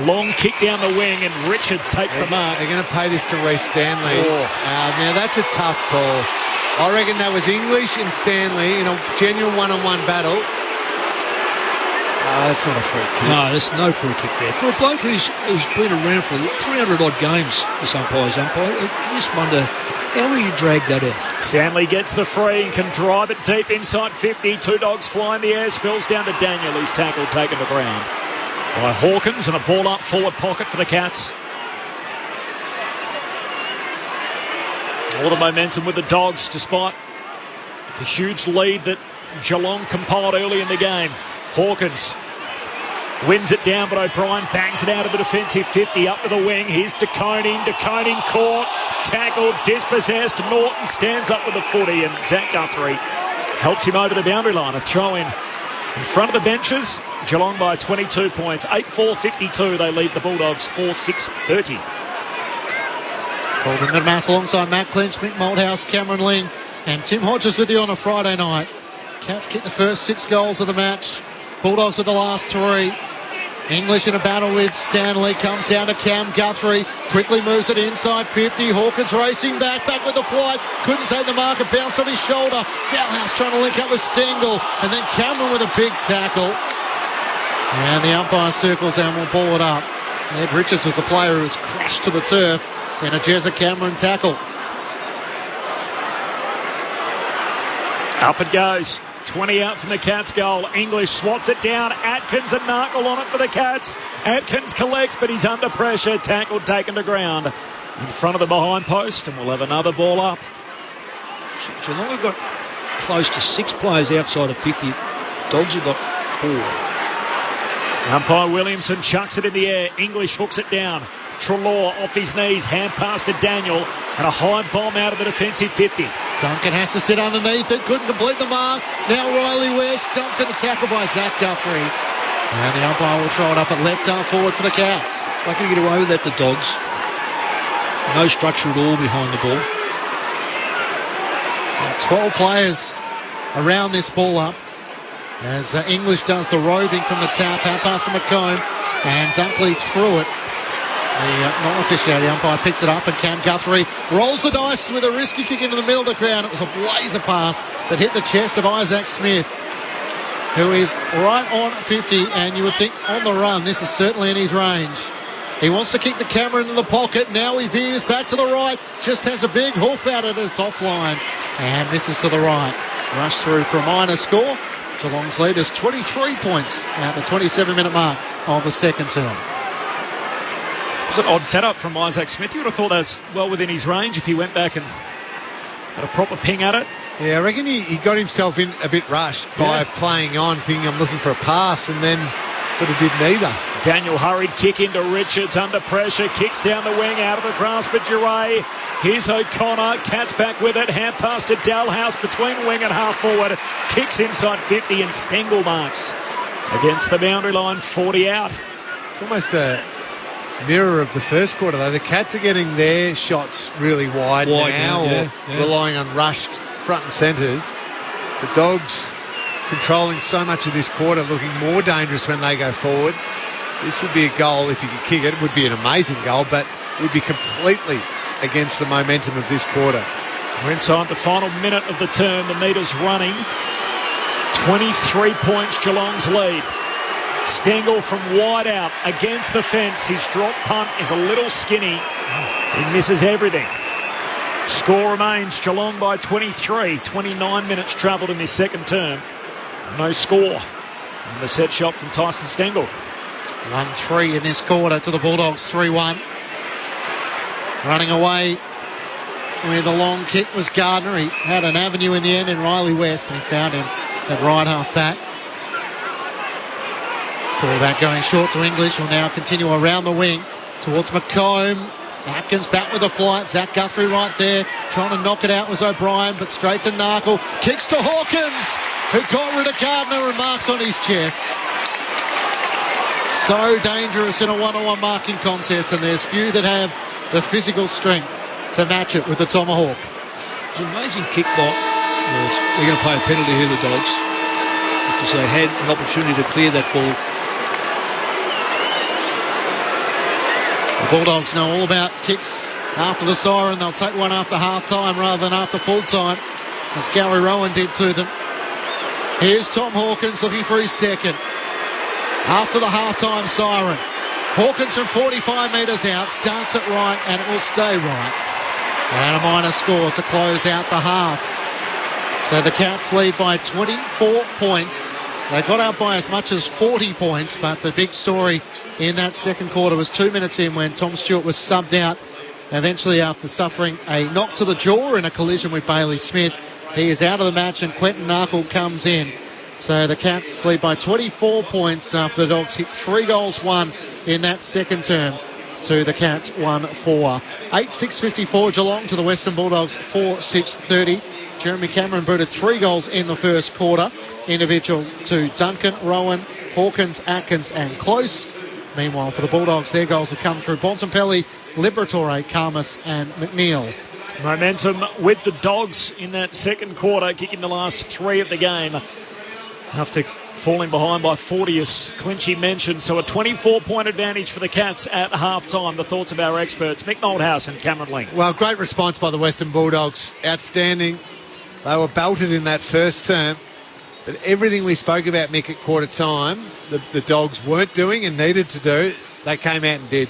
Long kick down the wing, and Richards takes the mark. They're going to pay this to Reece Stanley. Now, that's a tough call. I reckon that was English and Stanley in a genuine one-on-one battle. That's not a free kick. No, there's no free kick there. For a bloke who's been around for 300-odd games, this umpire's umpire, you just wonder, how will you drag that in? Stanley gets the free and can drive it deep inside 50. Two Dogs fly in the air, spills down to Daniel. He's tackled, taken to ground by Hawkins, and a ball up forward pocket for the Cats. All the momentum with the Dogs, despite the huge lead that Geelong compiled early in the game. Hawkins wins it down, but O'Brien bangs it out of the defensive 50, up to the wing. Here's De Koning caught, tackled, dispossessed. Norton stands up with the footy, and Zach Guthrie helps him over the boundary line. A throw in front of the benches. Geelong by 22 points. 8-4-52. They lead the Bulldogs 4-6-30. Colton McMass alongside Matt Clinch, Mick Malthouse, Cameron Ling, and Tim Hodges with you on a Friday night. Cats kick the first 6 goals of the match. Bulldogs with the last 3. English in a battle with Stanley, comes down to Cam Guthrie, quickly moves it inside 50. Hawkins racing back with the flight, couldn't take the mark, it bounced off his shoulder. Dalhouse trying to link up with Stengel, and then Cameron with a big tackle. And the umpire circles and will ball it up. Ed Richards was the player who was crushed to the turf in a Jezza Cameron tackle. Up it goes. 20 out from the Cats' goal. English swats it down. Atkins and Narkle on it for the Cats. Atkins collects, but he's under pressure. Tackled, taken to ground in front of the behind post, and we'll have another ball up. Geelong have got close to 6 players outside of 50. Dogs have got 4. Umpire Williamson chucks it in the air. English hooks it down. Treloar off his knees, hand pass to Daniel, and a high bomb out of the defensive 50. Duncan has to sit underneath it, couldn't complete the mark. Now Riley West dumped in a tackle by Zach Guthrie. And the umpire will throw it up at left half forward for the Cats. Not going to get away with that, the Dogs. No structure at all behind the ball. 12 players around this ball up as English does the roving from the tap, out pass to McComb, and Dunkley threw it. The non-officiating umpire picked it up, and Cam Guthrie rolls the dice with a risky kick into the middle of the ground. It was a blazer pass that hit the chest of Isaac Smith, who is right on 50, and you would think on the run, this is certainly in his range. He wants to kick the camera into the pocket. Now he veers back to the right, just has a big hoof at it. It's offline and misses to the right. Rush through for a minor score. Geelong's lead is 23 points at the 27-minute mark of the second term. It was an odd setup from Isaac Smith. You would have thought that's well within his range if he went back and had a proper ping at it. Yeah, I reckon he got himself in a bit rushed by playing on, thinking I'm looking for a pass, and then sort of did neither. Daniel hurried kick into Richards under pressure, kicks down the wing out of the grasp of Duray. Here's O'Connor, Cats back with it, hand pass to Dalhouse between wing and half forward, kicks inside 50, and Stengel marks against the boundary line, 40 out. It's almost a mirror of the first quarter, though. The Cats are getting their shots really wide now, or relying on rushed front and centres. The Dogs controlling so much of this quarter, looking more dangerous when they go forward. This would be a goal if you could kick it. It would be an amazing goal, but it would be completely against the momentum of this quarter. We're inside the final minute of the term. The meter's running. 23 points Geelong's lead. Stengel from wide out against the fence. His drop punt is a little skinny. He misses everything. Score remains Geelong by 23. 29 minutes travelled in this second term. No score. And the set shot from Tyson Stengel. 1-3 in this quarter to the Bulldogs, 3-1. Running away with a long kick was Gardner. He had an avenue in the end in Riley West, and he found him at right half back. Fullback going short to English will now continue around the wing towards McComb. Atkins back with a flight. Zach Guthrie right there. Trying to knock it out was O'Brien, but straight to Narkle. Kicks to Hawkins, who got rid of Gardner and marks on his chest. So dangerous in a one-on-one marking contest, and there's few that have the physical strength to match it with the tomahawk. It's an amazing kick by... Well, they're going to play a penalty here, the Dogs, because they had an opportunity to clear that ball. The Bulldogs know all about kicks after the siren. They'll take one after half-time rather than after full-time, as Gary Rowan did to them. Here's Tom Hawkins looking for his second. After the half-time siren, Hawkins from 45 metres out starts it right, and it will stay right. And a minor score to close out the half. So the Cats lead by 24 points. They got out by as much as 40 points, but the big story in that second quarter was 2 minutes in when Tom Stewart was subbed out, eventually after suffering a knock to the jaw in a collision with Bailey Smith. He is out of the match, and Quentin Narkle comes in. So the Cats lead by 24 points after the Dogs hit 3 goals, 1 in that second term to the Cats 1-4. 8-6-54 Geelong to the Western Bulldogs 4-6-30. Jeremy Cameron booted 3 goals in the first quarter. Individuals to Duncan, Rowan, Hawkins, Atkins and Close. Meanwhile, for the Bulldogs, their goals have come through Bontempelli, Liberatore, Karmas and McNeil. Momentum with the Dogs in that second quarter, kicking the last 3 of the game. After falling behind by 40, as Clinchy mentioned. So a 24-point advantage for the Cats at half-time. The thoughts of our experts, Mick Moldhouse and Cameron Ling. Well, great response by the Western Bulldogs. Outstanding. They were belted in that first term. But everything we spoke about, Mick, at quarter time, the Dogs weren't doing and needed to do, they came out and did.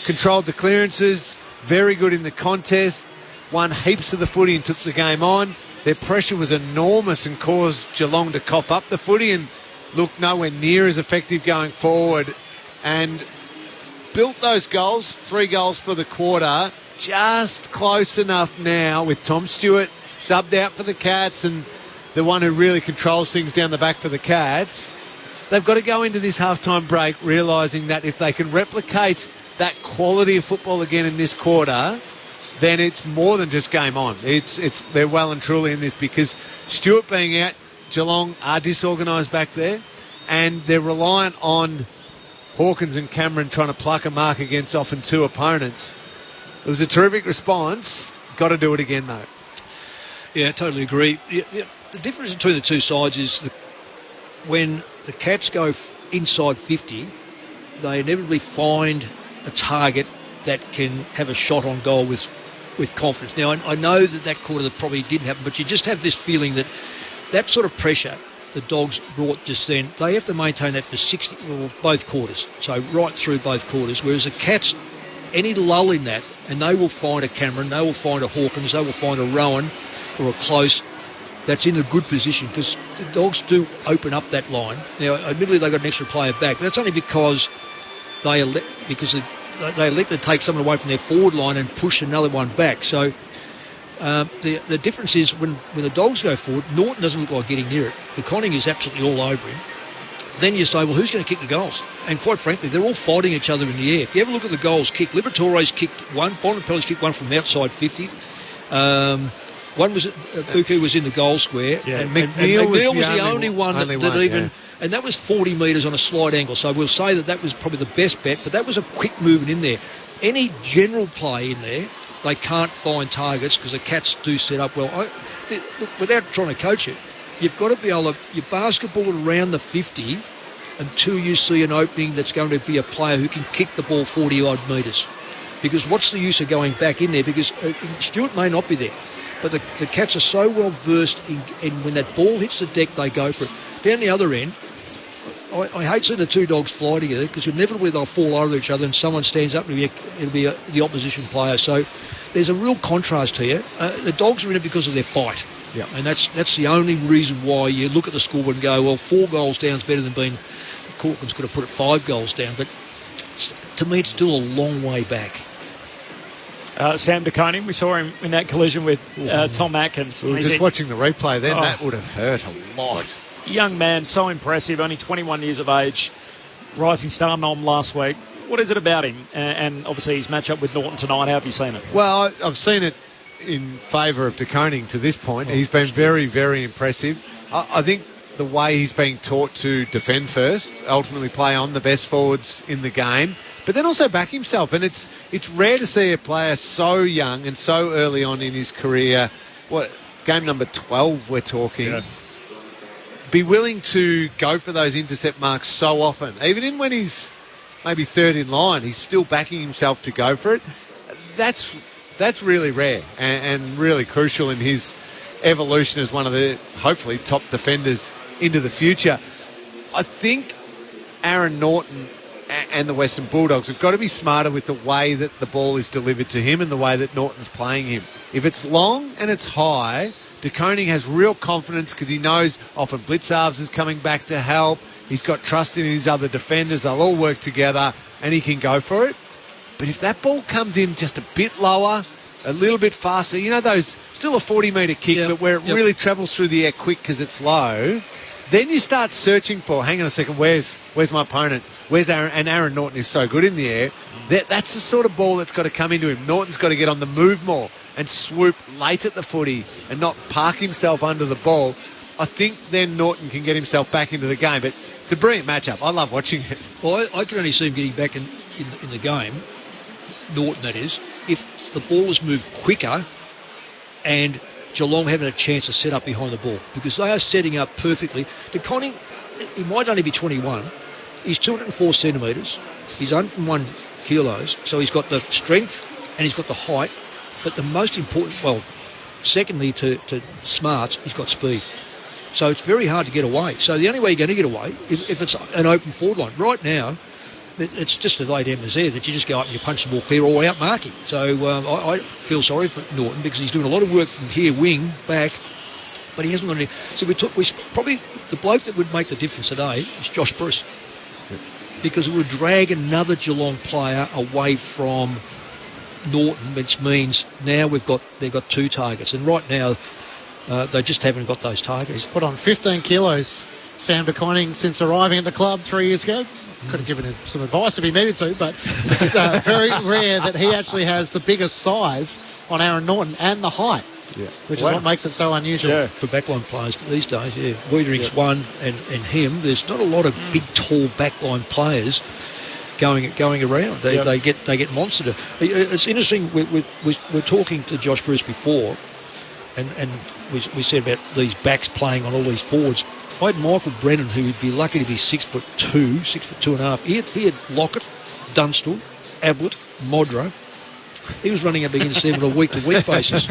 Controlled the clearances, very good in the contest, won heaps of the footy and took the game on. Their pressure was enormous and caused Geelong to cough up the footy and look nowhere near as effective going forward. And built those goals, 3 goals for the quarter, just close enough now with Tom Stewart subbed out for the Cats and the one who really controls things down the back for the Cats. They've got to go into this halftime break realising that if they can replicate that quality of football again in this quarter, then it's more than just game on. They're well and truly in this, because Stewart being out, Geelong are disorganised back there, and they're reliant on Hawkins and Cameron trying to pluck a mark against often 2 opponents. It was a terrific response. Got to do it again, though. Yeah, totally agree. The difference between the two sides is when the Cats go inside 50, they inevitably find a target that can have a shot on goal with confidence. Now, I know that quarter probably didn't happen, but you just have this feeling that sort of pressure the Dogs brought just then, they have to maintain that for both quarters, so right through both quarters, whereas the Cats, any lull in that, and they will find a Cameron, they will find a Hawkins, they will find a Rowan or a Close that's in a good position, because the Dogs do open up that line. Now, admittedly, they got an extra player back, but that's only because they elect to take someone away from their forward line and push another one back. So the difference is when the Dogs go forward, Norton doesn't look like getting near it. The Conning is absolutely all over him. Then you say, well, who's going to kick the goals? And quite frankly, they're all fighting each other in the air. If you ever look at the goals kicked, Liberatore's kicked one, Bonapelli's kicked one from outside 50. One was Buku was in the goal square, and McNeil was the only one that even. And that was 40 metres on a slight angle, so we'll say that was probably the best bet, but that was a quick movement in there. Any general play in there, they can't find targets because the Cats do set up well. Look, without trying to coach it, you've got to be able to you basketball it around the 50 until you see an opening that's going to be a player who can kick the ball 40-odd metres. Because what's the use of going back in there? Because Stewart may not be there. But the Cats are so well versed in when that ball hits the deck, they go for it. Down the other end, I hate seeing the 2 Dogs fly together, because inevitably they'll fall over each other and someone stands up and it'll be the opposition player. So there's a real contrast here. The Dogs are in it because of their fight. Yeah. And that's the only reason why you look at the scoreboard and go, well, 4 goals down is better than being... Corcoran's could have put it 5 goals down. But to me, it's still a long way back. Sam De Koning, we saw him in that collision with Tom Atkins. We were just watching the replay then, that would have hurt a lot. Young man, so impressive, only 21 years of age, rising star nom last week. What is it about him? And obviously his matchup with Norton tonight, how have you seen it? Well, I've seen it in favour of De Koning to this point. He's been very, very impressive. I think the way he's being taught to defend first, ultimately play on the best forwards in the game, but then also back himself. And it's rare to see a player so young and so early on in his career, game number 12 we're talking, be willing to go for those intercept marks so often. Even when he's maybe third in line, he's still backing himself to go for it. That's really rare and really crucial in his evolution as one of the, hopefully, top defenders into the future. I think Aaron Norton and the Western Bulldogs have got to be smarter with the way that the ball is delivered to him and the way that Norton's playing him. If it's long and it's high, De Koning has real confidence because he knows often Blitzarves is coming back to help. He's got trust in his other defenders. They'll all work together and he can go for it. But if that ball comes in just a bit lower, a little bit faster, those still a 40-metre kick, but where it really travels through the air quick because it's low, then you start searching for, hang on a second, where's my opponent? Where's Aaron? And Aaron Norton is so good in the air. That's the sort of ball that's got to come into him. Norton's got to get on the move more and swoop late at the footy and not park himself under the ball. I think then Norton can get himself back into the game. But it's a brilliant matchup. I love watching it. Well, I can only see him getting back in the game, Norton that is, if the ball is moved quicker and Geelong having a chance to set up behind the ball because they are setting up perfectly. De Koning, he might only be 21. He's 204 centimetres. He's 101 kilos. So he's got the strength and he's got the height. But the most important, well, secondly to smarts, he's got speed. So it's very hard to get away. So the only way you're going to get away is if it's an open forward line. Right now, it's just a late Emma's there that you just go up and you punch the ball clear or out marking. So I feel sorry for Norton because he's doing a lot of work from here, wing, back, but he hasn't got any. So we probably, the bloke that would make the difference today is Josh Bruce. Yep. Because it would drag another Geelong player away from Norton, which means now they've got 2 targets. And right now, they just haven't got those targets. He's put on 15 kilos, Sam De Koning, since arriving at the club 3 years ago. Could have given him some advice if he needed to, but it's very rare that he actually has the biggest size on Aaron Norton and the height, which is what makes it so unusual. Yeah, for backline players these days, Wiedering's one and him. There's not a lot of big, tall backline players going around. They get monstered. It's interesting. We're talking to Josh Bruce before, and we said about these backs playing on all these forwards. I had Michael Brennan, who would be lucky to be 6'2", 6'2.5". He had Lockett, Dunstall, Ablett, Modro. He was running up against them on a week-to-week basis.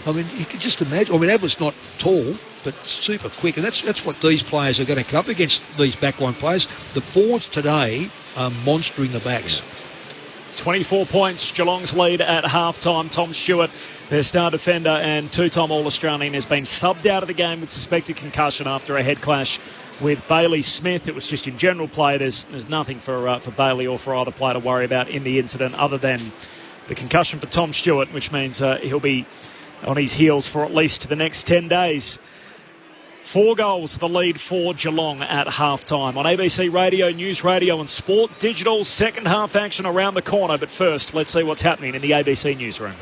I mean, you could just imagine. I mean, Ablett's not tall, but super quick, and that's what these players are going to come up against, these backline players. The forwards today are monstering the backs. 24 points, Geelong's lead at half-time. Tom Stewart, their star defender and 2-time All-Australian, has been subbed out of the game with suspected concussion after a head clash with Bailey Smith. It was just in general play. There's nothing for Bailey or for either player to worry about in the incident other than the concussion for Tom Stewart, which means he'll be on his heels for at least the next 10 days. 4 goals, the lead for Geelong at half-time. On ABC Radio, News Radio and Sport Digital, second half action around the corner. But first, let's see what's happening in the ABC newsroom.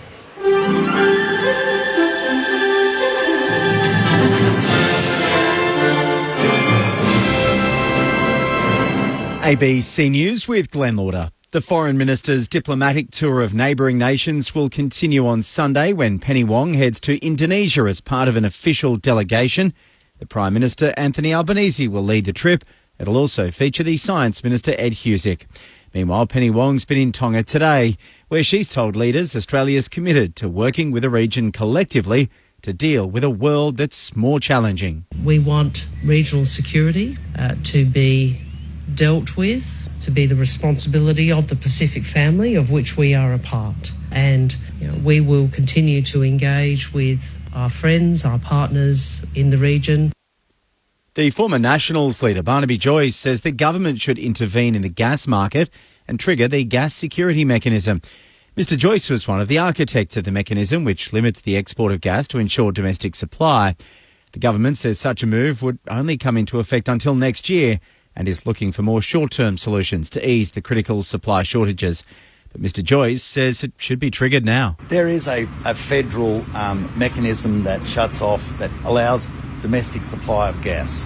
ABC News with Glenn Lauder. The Foreign Minister's diplomatic tour of neighbouring nations will continue on Sunday when Penny Wong heads to Indonesia as part of an official delegation. The Prime Minister, Anthony Albanese, will lead the trip. It'll also feature the Science Minister, Ed Husic. Meanwhile, Penny Wong's been in Tonga today, where she's told leaders Australia's committed to working with the region collectively to deal with a world that's more challenging. We want regional security to be dealt with, to be the responsibility of the Pacific family, of which we are a part. And we will continue to engage with our friends, our partners in the region. The former Nationals leader, Barnaby Joyce, says the government should intervene in the gas market and trigger the gas security mechanism. Mr Joyce was one of the architects of the mechanism, which limits the export of gas to ensure domestic supply. The government says such a move would only come into effect until next year and is looking for more short-term solutions to ease the critical supply shortages. But Mr Joyce says it should be triggered now. There is a federal mechanism that shuts off, that allows domestic supply of gas.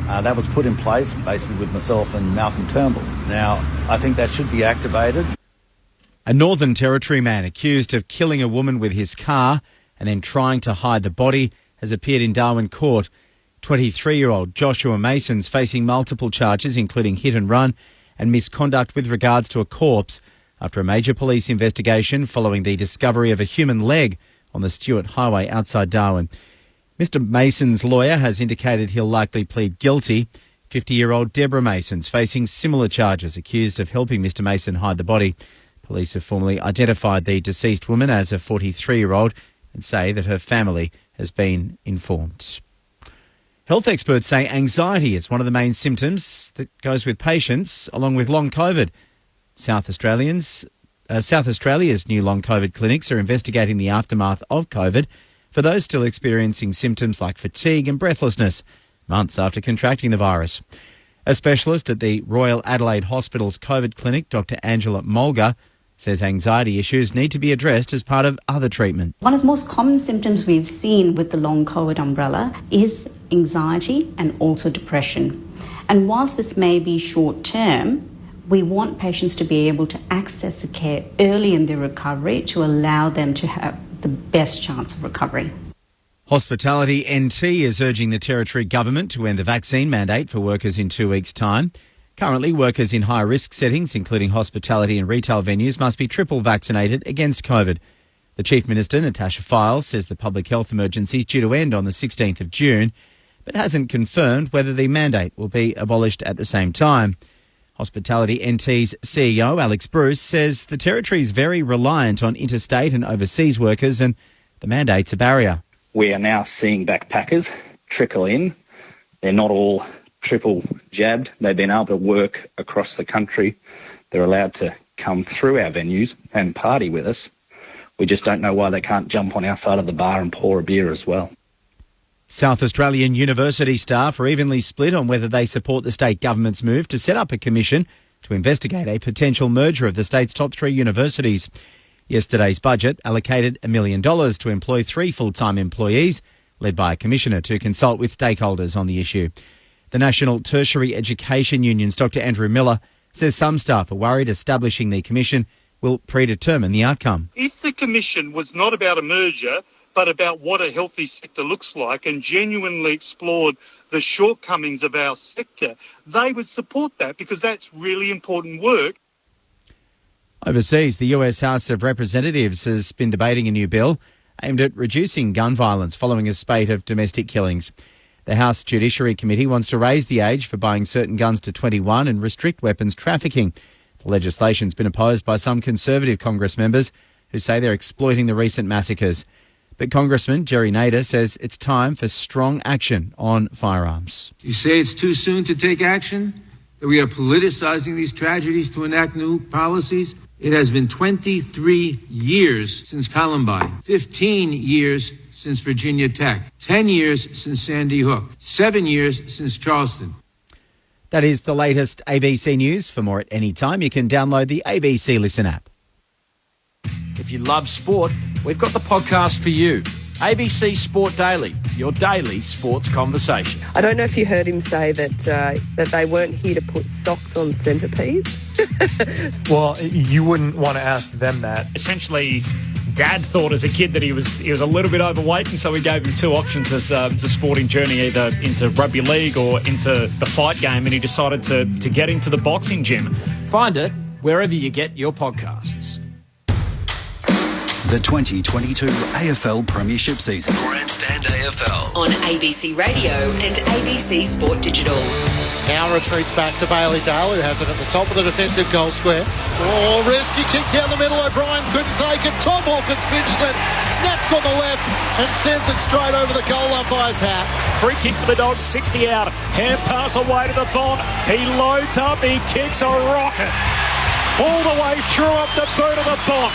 That was put in place basically with myself and Malcolm Turnbull. Now, I think that should be activated. A Northern Territory man accused of killing a woman with his car and then trying to hide the body has appeared in Darwin Court. 23-year-old Joshua Mason's facing multiple charges, including hit and run and misconduct with regards to a corpse, after a major police investigation following the discovery of a human leg on the Stewart Highway outside Darwin. Mr Mason's lawyer has indicated he'll likely plead guilty. 50-year-old Deborah Mason's facing similar charges, accused of helping Mr Mason hide the body. Police have formally identified the deceased woman as a 43-year-old and say that her family has been informed. Health experts say anxiety is one of the main symptoms that goes with patients, along with long COVID. South Australia's new long COVID clinics are investigating the aftermath of COVID for those still experiencing symptoms like fatigue and breathlessness months after contracting the virus. A specialist at the Royal Adelaide Hospital's COVID clinic, Dr Angela Mulga, says anxiety issues need to be addressed as part of other treatment. One of the most common symptoms we've seen with the long COVID umbrella is anxiety and also depression. And whilst this may be short term, we want patients to be able to access the care early in their recovery to allow them to have the best chance of recovery. Hospitality NT is urging the Territory Government to end the vaccine mandate for workers in 2 weeks' time. Currently, workers in high-risk settings, including hospitality and retail venues, must be triple vaccinated against COVID. The Chief Minister, Natasha Fyles, says the public health emergency is due to end on the 16th of June, but hasn't confirmed whether the mandate will be abolished at the same time. Hospitality NT's CEO, Alex Bruce, says the Territory is very reliant on interstate and overseas workers and the mandate's a barrier. We are now seeing backpackers trickle in. They're not all triple jabbed. They've been able to work across the country. They're allowed to come through our venues and party with us. We just don't know why they can't jump on our side of the bar and pour a beer as well. South Australian university staff are evenly split on whether they support the state government's move to set up a commission to investigate a potential merger of the state's top 3 universities. Yesterday's budget allocated $1 million to employ 3 full-time employees, led by a commissioner to consult with stakeholders on the issue. The National Tertiary Education Union's Dr Andrew Miller says some staff are worried establishing the commission will predetermine the outcome. If the commission was not about a merger, but about what a healthy sector looks like and genuinely explored the shortcomings of our sector, they would support that because that's really important work. Overseas, the US House of Representatives has been debating a new bill aimed at reducing gun violence following a spate of domestic killings. The House Judiciary Committee wants to raise the age for buying certain guns to 21 and restrict weapons trafficking. The legislation's been opposed by some Conservative Congress members who say they're exploiting the recent massacres. But Congressman Jerry Nader says it's time for strong action on firearms. You say it's too soon to take action, that we are politicizing these tragedies to enact new policies. It has been 23 years since Columbine, 15 years since Virginia Tech, 10 years since Sandy Hook, 7 years since Charleston. That is the latest ABC News. For more at any time, you can download the ABC Listen app. If you love sport, we've got the podcast for you. ABC Sport Daily, your daily sports conversation. I don't know if you heard him say that they weren't here to put socks on centipedes. Well, you wouldn't want to ask them that. Essentially, his dad thought as a kid that he was a little bit overweight, and so we gave him 2 options as a sporting journey, either into rugby league or into the fight game, and he decided to get into the boxing gym. Find it wherever you get your podcasts. The 2022 AFL Premiership season. Grandstand AFL. On ABC Radio and ABC Sport Digital. Now retreats back to Bailey Dale, who has it at the top of the defensive goal square. Oh, risky kick down the middle. O'Brien couldn't take it. Tom Hawkins pinches it, snaps on the left and sends it straight over the goal umpire's hat. Free kick for the Dogs, 60 out. Hand pass away to the Bond. He loads up, he kicks a rocket all the way through up the boot of the Bond.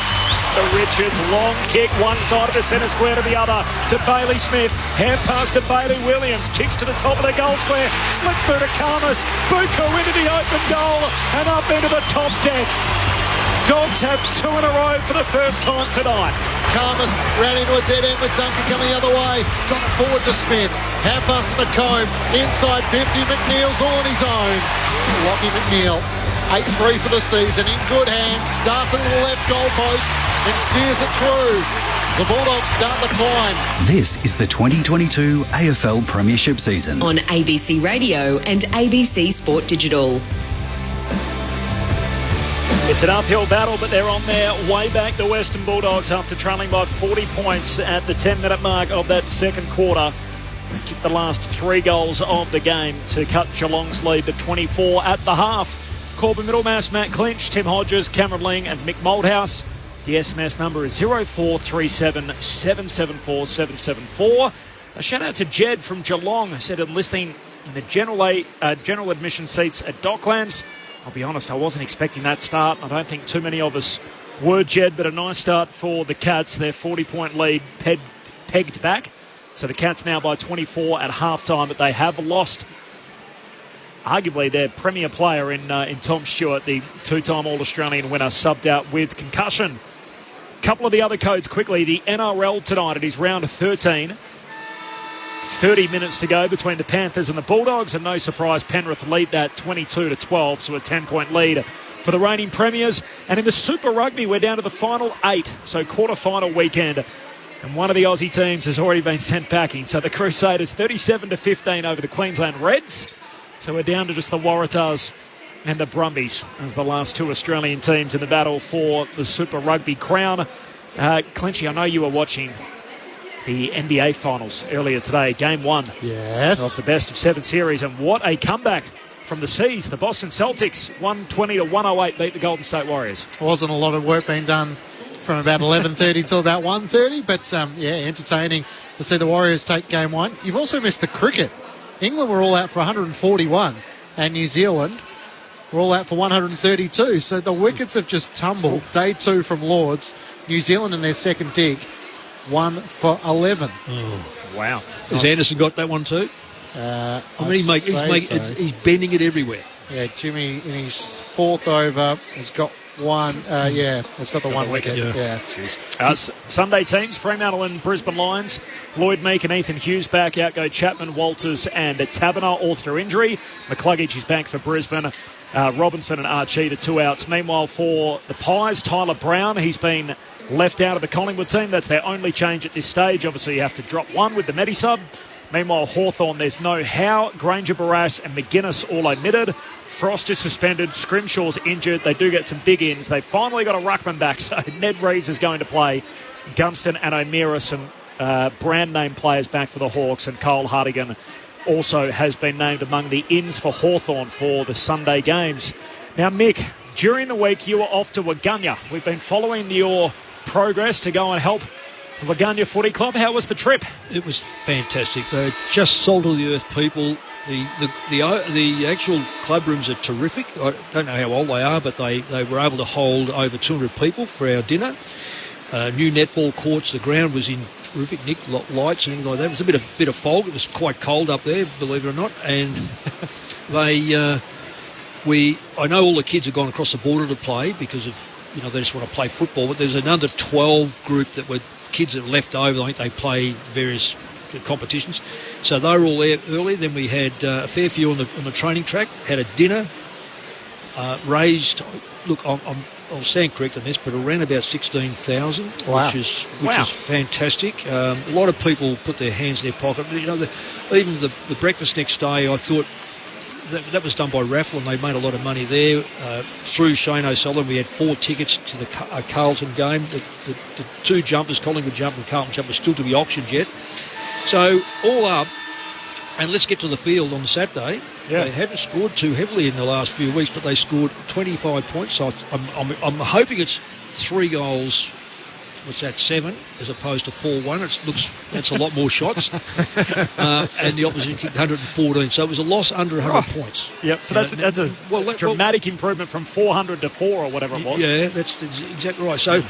The Richards long kick, one side of the centre square to the other, to Bailey Smith. Hand pass to Bailey Williams, kicks to the top of the goal square, slips through to Karmas. Buko into the open goal and up into the top deck. Dogs have 2 in a row for the first time tonight. Karmas ran into a dead end with Duncan coming the other way. Got it forward to Smith. Hand pass to McComb. Inside 50, McNeil's all on his own. Lockie McNeil. 8-3 for the season, in good hands, starts into the left goalpost and steers it through. The Bulldogs start the climb. This is the 2022 AFL Premiership season. On ABC Radio and ABC Sport Digital. It's an uphill battle, but they're on their way back, the Western Bulldogs, after trailing by 40 points at the 10-minute mark of that second quarter. They kicked the last 3 goals of the game to cut Geelong's lead to 24 at the half. Corbin Middlemass, Matt Clinch, Tim Hodges, Cameron Ling and Mick Moldhouse. The SMS number is 0437 774 774. A shout out to Jed from Geelong, said listening in the general admission seats at Docklands. I'll be honest, I wasn't expecting that start. I don't think too many of us were, Jed, but a nice start for the Cats. Their 40-point lead pegged back. So the Cats now by 24 at halftime, but they have lost arguably their premier player in Tom Stewart, the 2-time All-Australian winner, subbed out with concussion. A couple of the other codes quickly. The NRL tonight, it is round 13. 30 minutes to go between the Panthers and the Bulldogs, and no surprise, Penrith lead that 22-12, so a 10-point lead for the reigning premiers. And in the Super Rugby, we're down to the final 8, so quarter-final weekend. And one of the Aussie teams has already been sent packing. So the Crusaders 37-15 over the Queensland Reds. So we're down to just the Waratahs and the Brumbies as the last two Australian teams in the battle for the Super Rugby crown. Clinchy, I know you were watching the NBA Finals earlier today, Game 1 Yes. of the best-of-7 series, and what a comeback from the Seas. The Boston Celtics, 120-108, beat the Golden State Warriors. Wasn't a lot of work being done from about 11:30 till about 1:30, but entertaining to see the Warriors take Game 1. You've also missed the cricket. England were all out for 141, and New Zealand were all out for 132. So the wickets have just tumbled. Day 2 from Lords. New Zealand in their second dig, 1 for 11. Oh, wow. Has Anderson got that one too? He's bending it everywhere. Yeah, Jimmy in his fourth over has got one. Has got the one wicket. Yeah. Sunday teams: Fremantle and Brisbane Lions. Lloyd Meek and Ethan Hughes back. Out go Chapman, Walters and Taberner, all through injury. McCluggage is back for Brisbane. Robinson and Archie to 2 outs. Meanwhile, for the Pies, Tyler Brown, he's been left out of the Collingwood team. That's their only change at this stage. Obviously, you have to drop one with the Medisub. Meanwhile, Hawthorn, there's no Howe, Granger, Barras and McGuinness all omitted. Frost is suspended. Scrimshaw's injured. They do get some big ins. They finally got a ruckman back, so Ned Reeves is going to play. Gunston and O'Meara, some brand name players back for the Hawks, and Cole Hartigan also has been named among the ins for Hawthorn for the Sunday games. Now, Mick, during the week you were off to Waganya. We've been following your progress to go and help the Waganya Footy Club. How was the trip? It was fantastic. They're just salt of the earth people. The actual club rooms are terrific. I don't know how old they are, but they were able to hold over 200 people for our dinner. New netball courts. The ground was in terrific nick, lights and things like that. It was a bit of fog. It was quite cold up there, believe it or not. And I know all the kids have gone across the border to play because of they just want to play football. But there's an under 12 group that were kids that were left over. I think they play various competitions. So they were all there early. Then we had a fair few on the training track. Had a dinner. Raised. Look, I'll stand correct on this, but around about 16,000, which is fantastic. A lot of people put their hands in their pocket. Even the breakfast next day, I thought that was done by raffle, and they made a lot of money there. Through Shane O'Sullivan, we had 4 tickets to the Carlton game. The 2 jumpers, Collingwood jumper and Carlton jumper, still to be auctioned yet. So all up, and let's get to the field on Saturday. Yeah. They haven't scored too heavily in the last few weeks, but they scored 25 points. So I'm hoping it's 3 goals. What's that, 7 as opposed to 4-1? That's a lot more shots. And the opposition kicked 114. So it was a loss under 100 points. Yep. So that's a dramatic improvement from 400 to 4 or whatever it was. Yeah, that's exactly right. So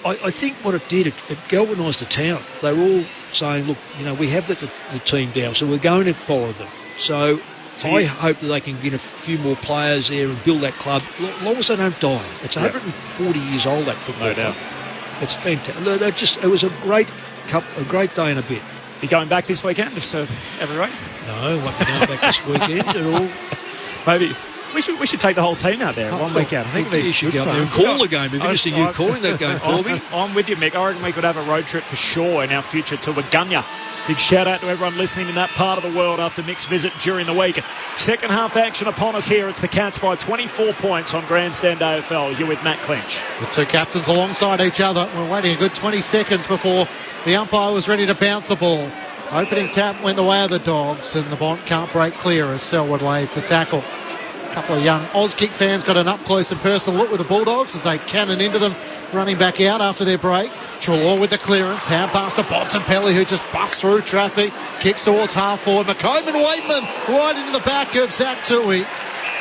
I think what it did, it galvanised the town. They were all saying, look, we have the team down, so we're going to follow them. So I hope that they can get a few more players there and build that club, as long as they don't die. It's 140 years old, that football club. It's fantastic. It was a great day and a bit. You going back this weekend, just every week? No, I won't be going back this weekend at all. Maybe we should take the whole team out there one weekend. I think you should go out there and call the game. It'd be interesting you calling that game, Corby. I'm with you, Mick. I reckon we could have a road trip for sure in our future to Waganya. Big shout out to everyone listening in that part of the world after Mick's visit during the week. Second half action upon us here. It's the Cats by 24 points on Grandstand AFL. You're with Matt Clinch. The two captains alongside each other. We're waiting a good 20 seconds before the umpire was ready to bounce the ball. Opening tap went the way of the Dogs, and the Bont can't break clear as Selwood lays the tackle. A couple of young Auskick fans got an up-close and personal look with the Bulldogs as they cannon into them, running back out after their break. Treloar with the clearance, hand pass to Bontempelli, who just busts through traffic, kicks towards half forward. McComb and Waitman right into the back of Zach Tui.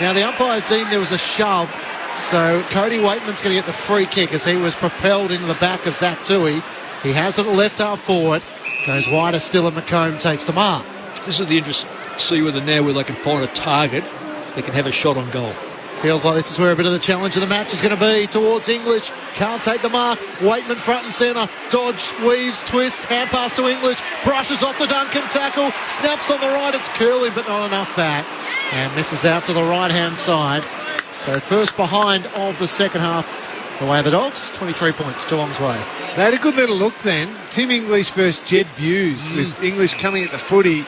Now the umpire deemed there was a shove, so Cody Waitman's going to get the free kick as he was propelled into the back of Zach Tui. He has it at left half forward, goes wider still, and McComb takes the mark. This is the interest to see where they can find a target that can have a shot on goal. Feels like this is where a bit of the challenge of the match is going to be towards English. Can't take the mark. Waitman front and centre. Dodge, weaves, twist, hand pass to English. Brushes off the Duncan tackle. Snaps on the right. It's curling, but not enough back. And misses out to the right-hand side. So first behind of the second half the way of the Dogs. 23 points, Geelong's way. They had a good little look then. Tim English versus Jed Buse, with English coming at the footy.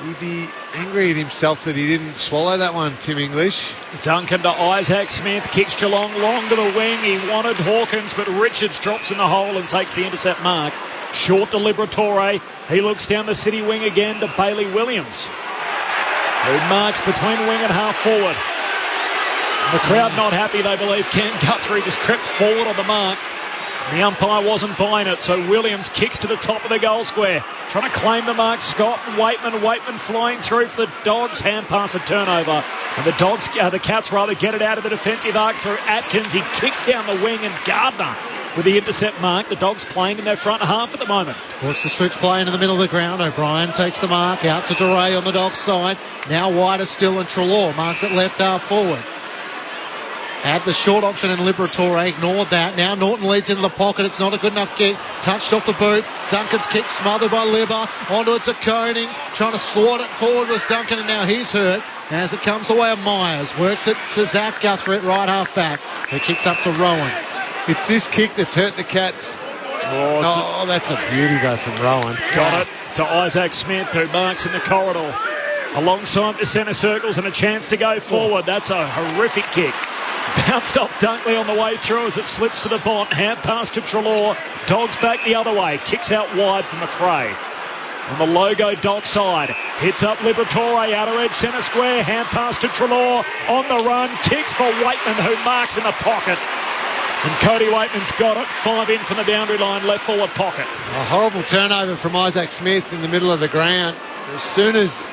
He'd be angry at himself that he didn't swallow that one, Tim English. Duncan to Isaac Smith, kicks Geelong long to the wing. He wanted Hawkins, but Richards drops in the hole and takes the intercept mark. Short to Liberatore. He looks down the city wing again to Bailey Williams, who marks between wing and half forward. The crowd not happy, they believe Cam Guthrie just crept forward on the mark. The umpire wasn't buying it, so Williams kicks to the top of the goal square. Trying to claim the mark, Scott and Waitman flying through for the Dogs. Hand pass a turnover. And the Cats get it out of the defensive arc through Atkins. He kicks down the wing, and Gardner with the intercept mark. The Dogs playing in their front half at the moment. Looks to switch play into the middle of the ground. O'Brien takes the mark out to DeRay on the Dogs side. Now wider still, and Treloar marks it left half forward. Had the short option in Liberatore, ignored that. Now Norton leads into the pocket. It's not a good enough kick. Touched off the boot. Duncan's kick smothered by Libba. Onto it to Koning. Trying to slot it forward was Duncan, and now he's hurt as it comes away of Myers. Works it to Zach Guthrie at right half back. He kicks up to Rowan. It's this kick that's hurt the Cats. Oh, that's a beauty though from Rowan. Got it to Isaac Smith, who marks in the corridor. Alongside the centre circles and a chance to go forward. That's a horrific kick. Bounced off Dunkley on the way through as it slips to the bont. Hand pass to Treloar. Dogs back the other way. Kicks out wide from McRae. On the logo Dog side. Hits up Liberatore. Outer edge centre square. Hand pass to Treloar. On the run. Kicks for Waitman, who marks in the pocket. And Cody Waitman's got it. 5 in from the boundary line. Left forward pocket. A horrible turnover from Isaac Smith in the middle of the ground. As soon as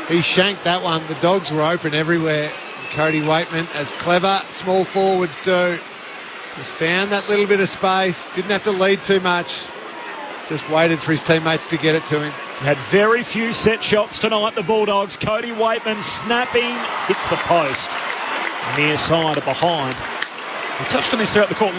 he shanked that one, the Dogs were open everywhere. Cody Waitman, as clever small forwards do, just found that little bit of space, didn't have to lead too much, just waited for his teammates to get it to him. Had very few set shots tonight, the Bulldogs. Cody Waitman snapping, hits the post. Near side or behind. We touched on this throughout the court.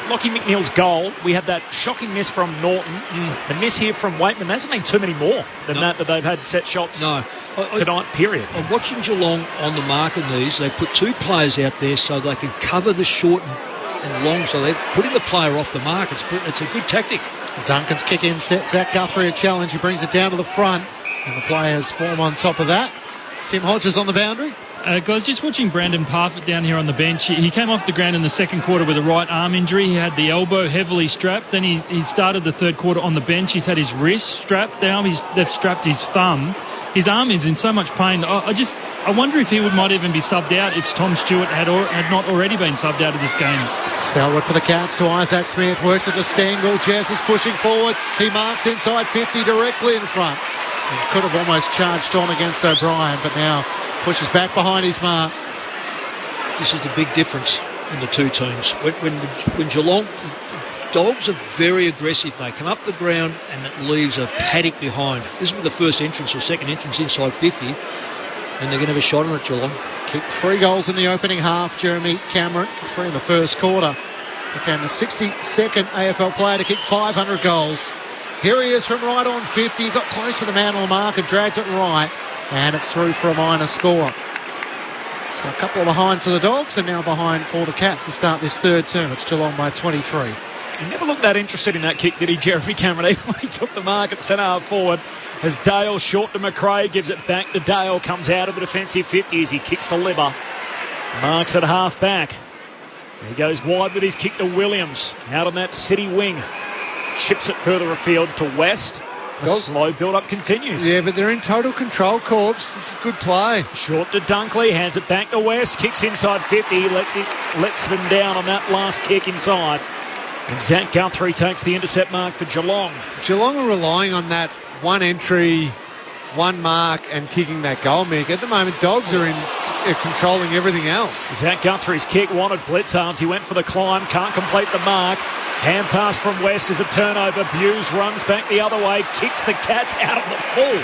Lockie McNeil's goal, we had that shocking miss from Norton. The miss here from Waitman, there hasn't been too many more than that they've had set shots tonight, period. I'm watching Geelong on the mark in these. They put 2 players out there so they can cover the short and long, so they're putting the player off the mark. It's a good tactic. Duncan's kick in, set Zach Guthrie a challenge. He brings it down to the front, and the players form on top of that. Tim Hodges on the boundary. Guys, just watching Brandon Parfitt down here on the bench. He came off the ground in the second quarter with a right arm injury. He had the elbow heavily strapped. Then he started the third quarter on the bench. He's had his wrist strapped down. They've strapped his thumb. His arm is in so much pain. I wonder if he might even be subbed out if Tom Stewart had not already been subbed out of this game. Selwood for the Cats. So Isaac Smith works it to Stengel. Jazz is pushing forward. He marks inside 50 directly in front. He could have almost charged on against O'Brien, but now pushes back behind his mark. This is the big difference in the two teams. When Geelong, the Dogs are very aggressive. They come up the ground and it leaves a paddock behind. This will be the first entrance or second entrance inside 50, and they're going to have a shot on it, Geelong. Kicked 3 goals in the opening half, Jeremy Cameron. 3 in the first quarter. Became the 62nd AFL player to kick 500 goals. Here he is from right on 50. He got close to the man on the mark and dragged it right. And it's through for a minor score. So a couple of behinds for the Dogs and now behind for the Cats to start this third term. It's Geelong by 23. He never looked that interested in that kick, did he, Jeremy Cameron? Even when he took the mark at centre half forward. As Dale short to McRae, gives it back to Dale, comes out of the defensive 50 as he kicks to Libba. Marks at half back. He goes wide with his kick to Williams. Out on that city wing. Chips it further afield to West. The slow build-up continues. Yeah, but they're in total control, Corps. It's a good play. Short to Dunkley, hands it back to West, kicks inside 50, lets them down on that last kick inside. And Zach Guthrie takes the intercept mark for Geelong. Geelong are relying on that one entry, one mark, and kicking that goal, Mick. At the moment, Dogs are controlling everything else. Zach Guthrie's kick wanted blitz arms. He went for the climb, can't complete the mark. Hand pass from West as a turnover. Buse runs back the other way, kicks the Cats out of the full.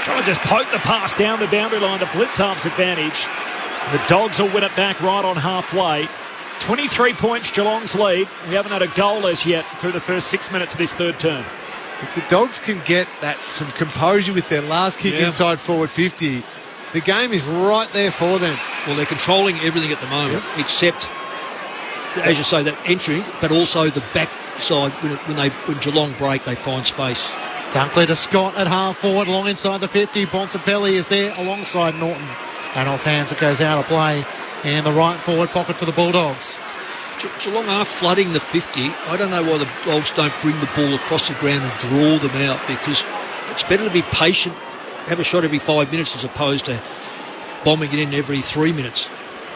Trying to just poke the pass down the boundary line to blitz arms advantage. The Dogs will win it back right on halfway. 23 points Geelong's lead. We haven't had a goal as yet through the first 6 minutes of this third term. If the Dogs can get some composure with their last kick inside forward 50, the game is right there for them. Well, they're controlling everything at the moment, except as you say, that entry, but also the back side when Geelong break, they find space. Dunkley to Scott at half forward, long inside the 50. Bontempelli is there alongside Norton. And off hands it goes out of play in the right forward pocket for the Bulldogs. Geelong are flooding the 50. I don't know why the Dogs don't bring the ball across the ground and draw them out, because it's better to be patient, have a shot every 5 minutes as opposed to bombing it in every 3 minutes.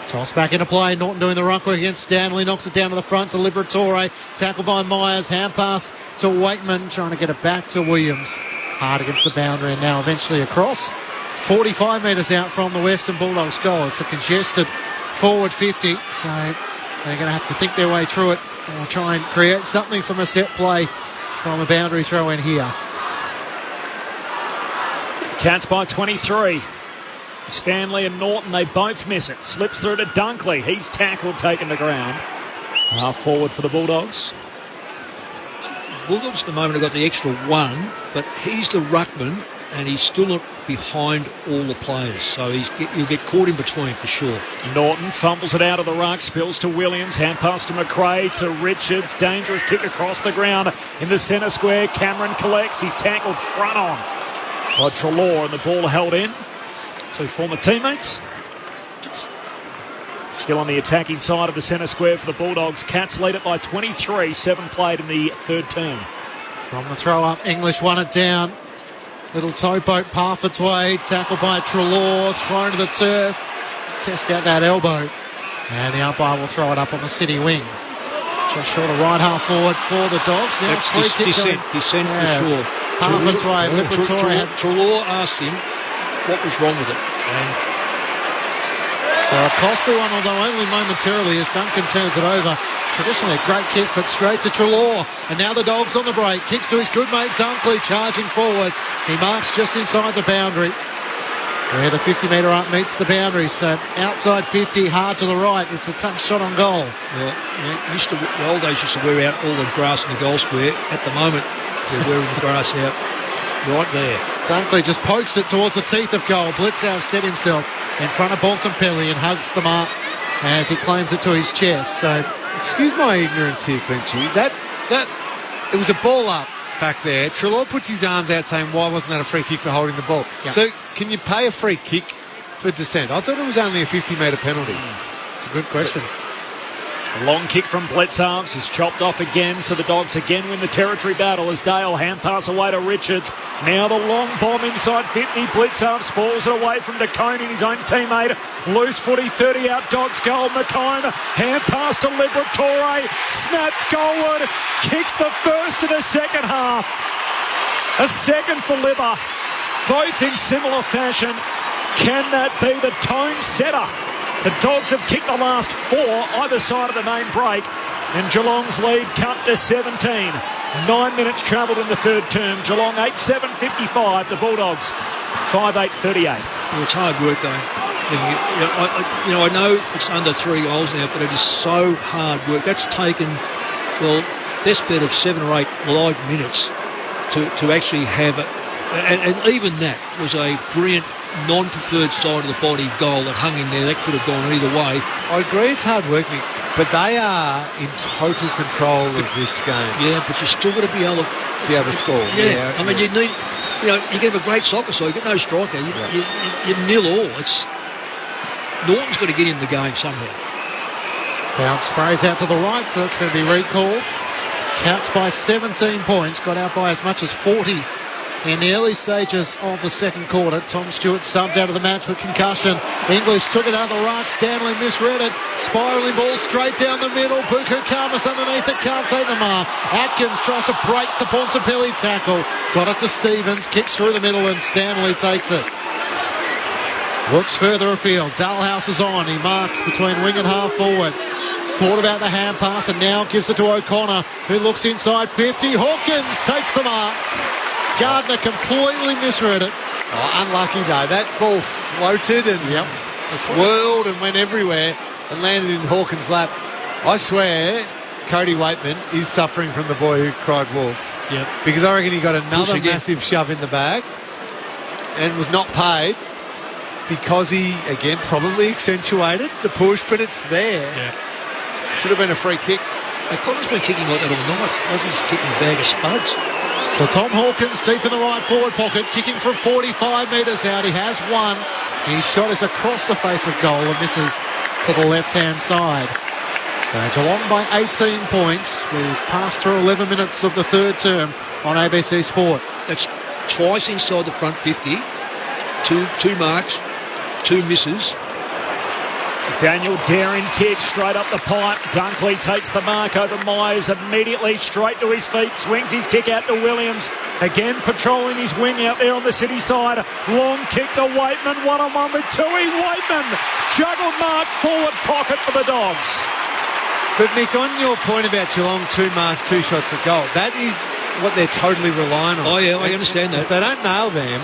Toss back into play. Norton doing the ruck work against Stanley. Knocks it down to the front to Liberatore. Tackled by Myers. Hand pass to Waitman. Trying to get it back to Williams. Hard against the boundary and now eventually across. 45 metres out from the Western Bulldogs goal. It's a congested forward 50. So they're going to have to think their way through it or try and create something from a set play from a boundary throw in here. Cats by 23. Stanley and Norton, they both miss it. Slips through to Dunkley. He's tackled, taken to ground. Half forward for the Bulldogs. Bulldogs at the moment have got the extra one, but he's the ruckman and he's still not behind all the players. So you'll get caught in between for sure. Norton fumbles it out of the ruck, spills to Williams. Hand pass to McRae, to Richards. Dangerous kick across the ground in the centre square. Cameron collects. He's tackled front on by Treloar and the ball held in. Two former teammates. Still on the attacking side of the centre square for the Bulldogs. Cats lead it by 23. 7 played in the third term. From the throw up, English won it down. Little towboat Parfitt's way. Tackled by Treloar. Thrown to the turf. Test out that elbow. And the umpire will throw it up on the city wing. Just short of right half forward for the Dogs. Now that's descent for sure. Parfitt's way. Treloar asked him what was wrong with it. And so a costly one, although only momentarily, as Duncan turns it over. Traditionally a great kick, but straight to Treloar. And now the Dogs on the break. Kicks to his good mate Dunkley, charging forward. He marks just inside the boundary, where the 50-metre up meets the boundary. So outside 50, hard to the right. It's a tough shot on goal. Yeah, the old days used to wear out all the grass in the goal square. At the moment, they're wearing the grass out right there. Dunkley just pokes it towards the teeth of goal. Blitzau set himself in front of Bontempelli and hugs the mark as he claims it to his chest. So, excuse my ignorance here, Clinchy. That it was a ball up back there. Treloar puts his arms out saying, why wasn't that a free kick for holding the ball? Yep. So can you pay a free kick for dissent? I thought it was only a 50-metre penalty. It's a good question. Long kick from Blitzarves is chopped off again, so the Dogs again win the territory battle as Dale hand pass away to Richards. Now the long bomb inside 50. Blitzarves spalls it away from DeCone, his own teammate. Loose footy, 30 out, Dogs goal. McCone, hand pass to Liberatore, snaps goalward, kicks the first of the second half. A second for Libba, both in similar fashion. Can that be the tone setter? The Dogs have kicked the last 4 either side of the main break, and Geelong's lead cut to 17. 9 minutes travelled in the third term. Geelong 8-7-55. The Bulldogs 5-8-38. Well, it's hard work though. I know it's under 3 goals now, but it is so hard work. That's taken, best bet of 7 or 8 live minutes to actually have it, and even that was a brilliant non-preferred side of the body goal that hung in there. That could have gone either way. I agree it's hard work, Nick, but they are in total control of this game. Yeah, but you still got to be able to score. Yeah. I mean, you need, you get a great soccer side, you get no striker, you nil all. Norton's got to get in the game somehow. Bounce sprays out to the right, so that's going to be recalled. Cats by 17 points, got out by as much as 40 in the early stages of the second quarter. Tom Stewart subbed out of the match with concussion. English took it out of the ruck. Stanley misread it. Spiralling ball straight down the middle. Buku Karmas underneath it. Can't take the mark. Atkins tries to break the Bontempelli tackle. Got it to Stevens. Kicks through the middle and Stanley takes it. Looks further afield. Dalhouse is on. He marks between wing and half forward. Thought about the hand pass and now gives it to O'Connor, who looks inside 50. Hawkins takes the mark. Gardner completely misread it. Unlucky though. That ball floated and swirled and went everywhere and landed in Hawkins' lap. I swear Cody Waitman is suffering from the boy who cried wolf. Yep. Because I reckon he got another massive shove in the back and was not paid because he, again, probably accentuated the push, but it's there. Yeah. Should have been a free kick. Connor's been kicking like that all night. I think he's kicking a bag of spuds. So Tom Hawkins deep in the right forward pocket, kicking from 45 metres out. He has one. His shot is across the face of goal and misses to the left-hand side. So Geelong by 18 points. We've passed through 11 minutes of the third term on ABC Sport. That's twice inside the front 50. Two marks, 2 misses. Daniel daring kick straight up the pipe. Dunkley takes the mark over Myers immediately straight to his feet. Swings his kick out to Williams. Again patrolling his wing out there on the city side. Long kick to Waitman. 1-on-1 with Tui. Waitman juggled mark forward pocket for the Dogs. But Mick, on your point about Geelong, 2 marks, 2 shots at goal, that is what they're totally relying on. Oh yeah, I understand that. If they don't nail them,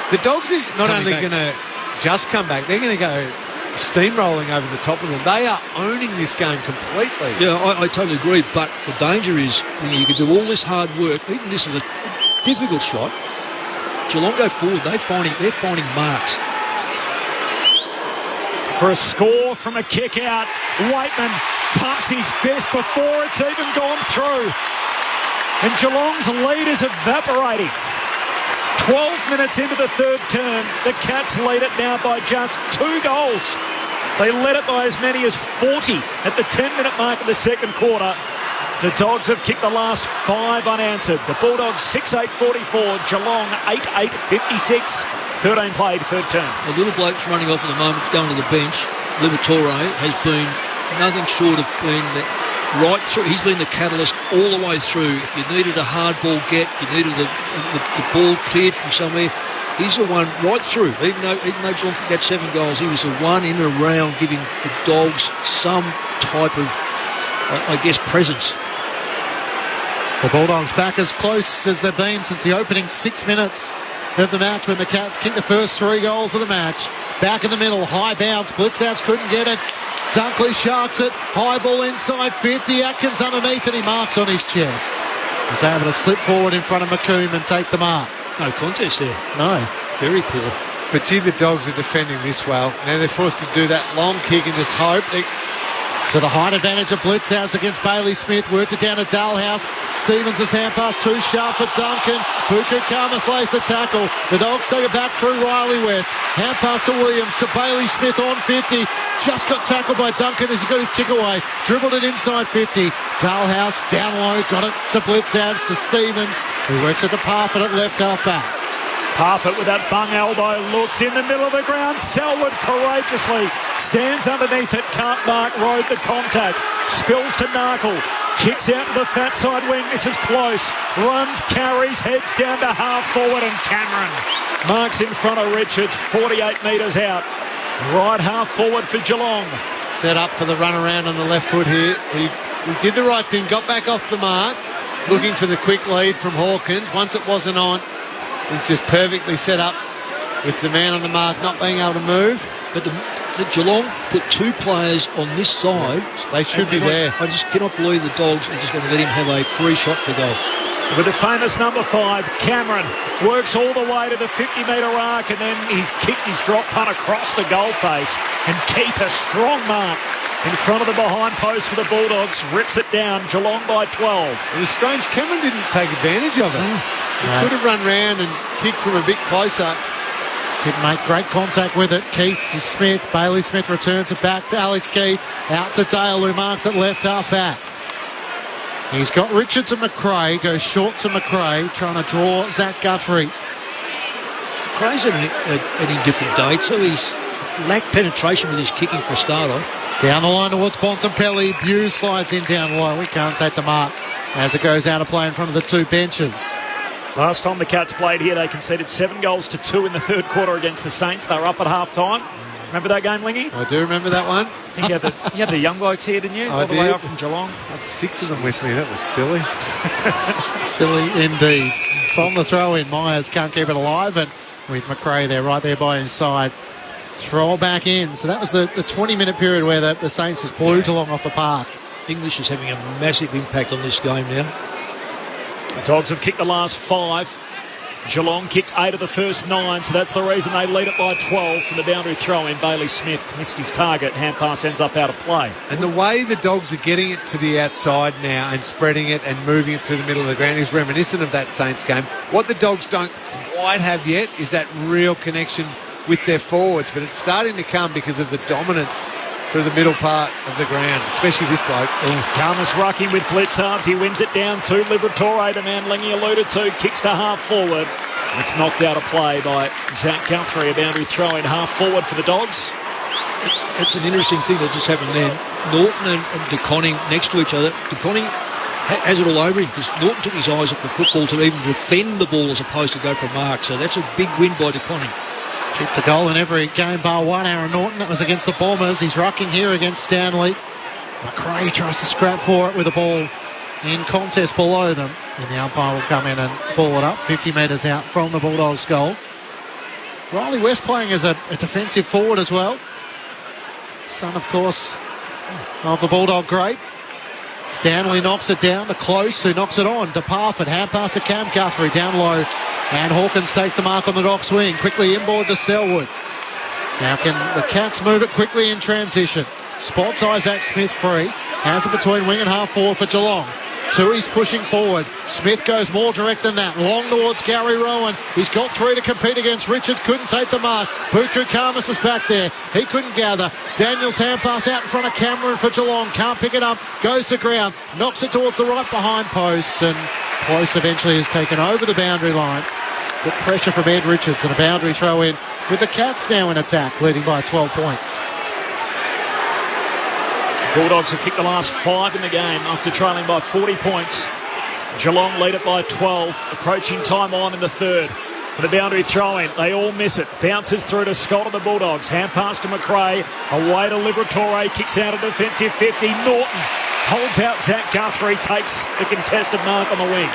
the Dogs are not only going to just come back, they're going to go steamrolling over the top of them. They are owning this game completely. Yeah, I totally agree, but the danger is you can do all this hard work, even this is a difficult shot. Geelong go forward, they're finding marks. For a score from a kick out, Waitman pumps his fist before it's even gone through. And Geelong's lead is evaporating. 12 minutes into the third term, the Cats lead it now by just 2 goals. They led it by as many as 40 at the 10-minute mark of the second quarter. The Dogs have kicked the last 5 unanswered. The Bulldogs 6-8-44, Geelong 8-8-56. 13 played, third term. The little bloke's running off at the moment, going to the bench. Liberatore has been nothing short of being right through. He's been the catalyst all the way through. If you needed a hard ball get, if you needed the ball cleared from somewhere, he's the one right through. Even though Geelong got 7 goals, he was the one in and around giving the Dogs some type of, I guess, presence. The Bulldogs back as close as they've been since the opening 6 minutes of the match when the Cats kicked the first 3 goals of the match. Back in the middle, high bounce, Blitzouts couldn't get it. Dunkley sharks it, high ball inside 50, Atkins underneath and he marks on his chest. He's able to slip forward in front of McComb and take the mark. No contest there. No. Very poor. But gee, the Dogs are defending this well. Now they're forced to do that long kick and just hope. So the height advantage of Blitzhouse against Bailey Smith. Worked it down to Dalhouse. Stevens' hand pass too sharp for Duncan. Buku Karmas lays the tackle. The Dogs take it back through Riley West. Hand pass to Williams to Bailey Smith on 50. Just got tackled by Duncan as he got his kick away. Dribbled it inside 50. Dalhouse down low. Got it to Blitzhouse to Stevens, who works it to Parfitt at left half back. Parfitt with that bung elbow looks in the middle of the ground. Selwood courageously stands underneath it. Can't mark Road the contact. Spills to Narkle. Kicks out to the fat side wing. This is close. Runs, carries, heads down to half forward and Cameron marks in front of Richards. 48 metres out. Right half forward for Geelong. Set up for the run around on the left foot here. He did the right thing. Got back off the mark. Looking for the quick lead from Hawkins. Once it wasn't on, he's just perfectly set up with the man on the mark not being able to move. But the Geelong put 2 players on this side. They should be there. I just cannot believe the Dogs are just going to let him have a free shot for goal. With the famous number 5, Cameron works all the way to the 50-metre arc and then he kicks his drop punt across the goal face. And Keith, a strong mark in front of the behind post for the Bulldogs, rips it down. Geelong by 12. It was strange. Cameron didn't take advantage of it. He could have run round and kicked from a bit closer. Didn't make great contact with it. Keith to Smith. Bailey Smith returns it back to Alex Keith. Out to Dale, who marks it left half back. He's got Richards and McRae. Goes short to McRae, trying to draw Zach Guthrie. McRae's an indifferent day, so he's lacked penetration with his kicking for a start off. Down the line towards Bontempelli. Bew slides in down low. We can't take the mark as it goes out of play in front of the 2 benches. Last time the Cats played here, they conceded 7 goals to 2 in the third quarter against the Saints. They were up at half-time. Remember that game, Lingy? I do remember that one. I think you had the young blokes here, didn't you? All the way up from Geelong. I had 6 of them with me. That was silly. Silly indeed. So on the throw-in, Myers can't keep it alive, and with McRae there, right there by his side. Throw it back in. So that was the 20-minute period where the Saints just blew Geelong off the park. English is having a massive impact on this game now. The Dogs have kicked the last 5. Geelong kicked 8 of the first 9, so that's the reason they lead it by 12 from the boundary throw-in. Bailey Smith missed his target. Hand pass ends up out of play. And the way the Dogs are getting it to the outside now and spreading it and moving it through the middle of the ground is reminiscent of that Saints game. What the Dogs don't quite have yet is that real connection with their forwards, but it's starting to come because of the dominance through the middle part of the ground, especially this bloke. Karmas rucking with blitz halves. He wins it down to Liberatore, the man Lengy alluded to, kicks to half forward. It's knocked out of play by Zach Guthrie, a boundary throw in half forward for the Dogs. It's an interesting thing that just happened then. Norton and De Koning next to each other. De Koning has it all over him because Norton took his eyes off the football to even defend the ball as opposed to go for a mark. So that's a big win by De Koning. Kicked a goal in every game bar one. Aaron Norton, that was against the Bombers. He's rucking here against Stanley. McRae tries to scrap for it with the ball in contest below them, and the umpire will come in and ball it up 50 metres out from the Bulldogs goal. Riley West playing as a defensive forward as well. Son, of course, of the Bulldog great. Stanley knocks it down to Close, who knocks it on to Parford. Hand pass to Cam Guthrie down low, and Hawkins takes the mark on the Dock swing. Quickly inboard to Selwood. Now can the Cats move it quickly in transition? Spots Isaac Smith free. Has it between wing and half forward for Geelong. Tui's pushing forward. Smith goes more direct than that. Long towards Gary Rowan. He's got 3 to compete against. Richards couldn't take the mark. Buku Karmas is back there. He couldn't gather. Daniels hand pass out in front of Cameron for Geelong. Can't pick it up. Goes to ground. Knocks it towards the right behind post. And Close eventually is taken over the boundary line. Good pressure from Ed Richards and a boundary throw in with the Cats now in attack, leading by 12 points. Bulldogs have kicked the last 5 in the game after trailing by 40 points. Geelong lead it by 12, approaching time on in the third. For the boundary throw-in, they all miss it. Bounces through to Scott of the Bulldogs. Hand pass to McRae. Away to Liberatore. Kicks out a defensive 50. Norton holds out Zach Guthrie. Takes the contested mark on the wing.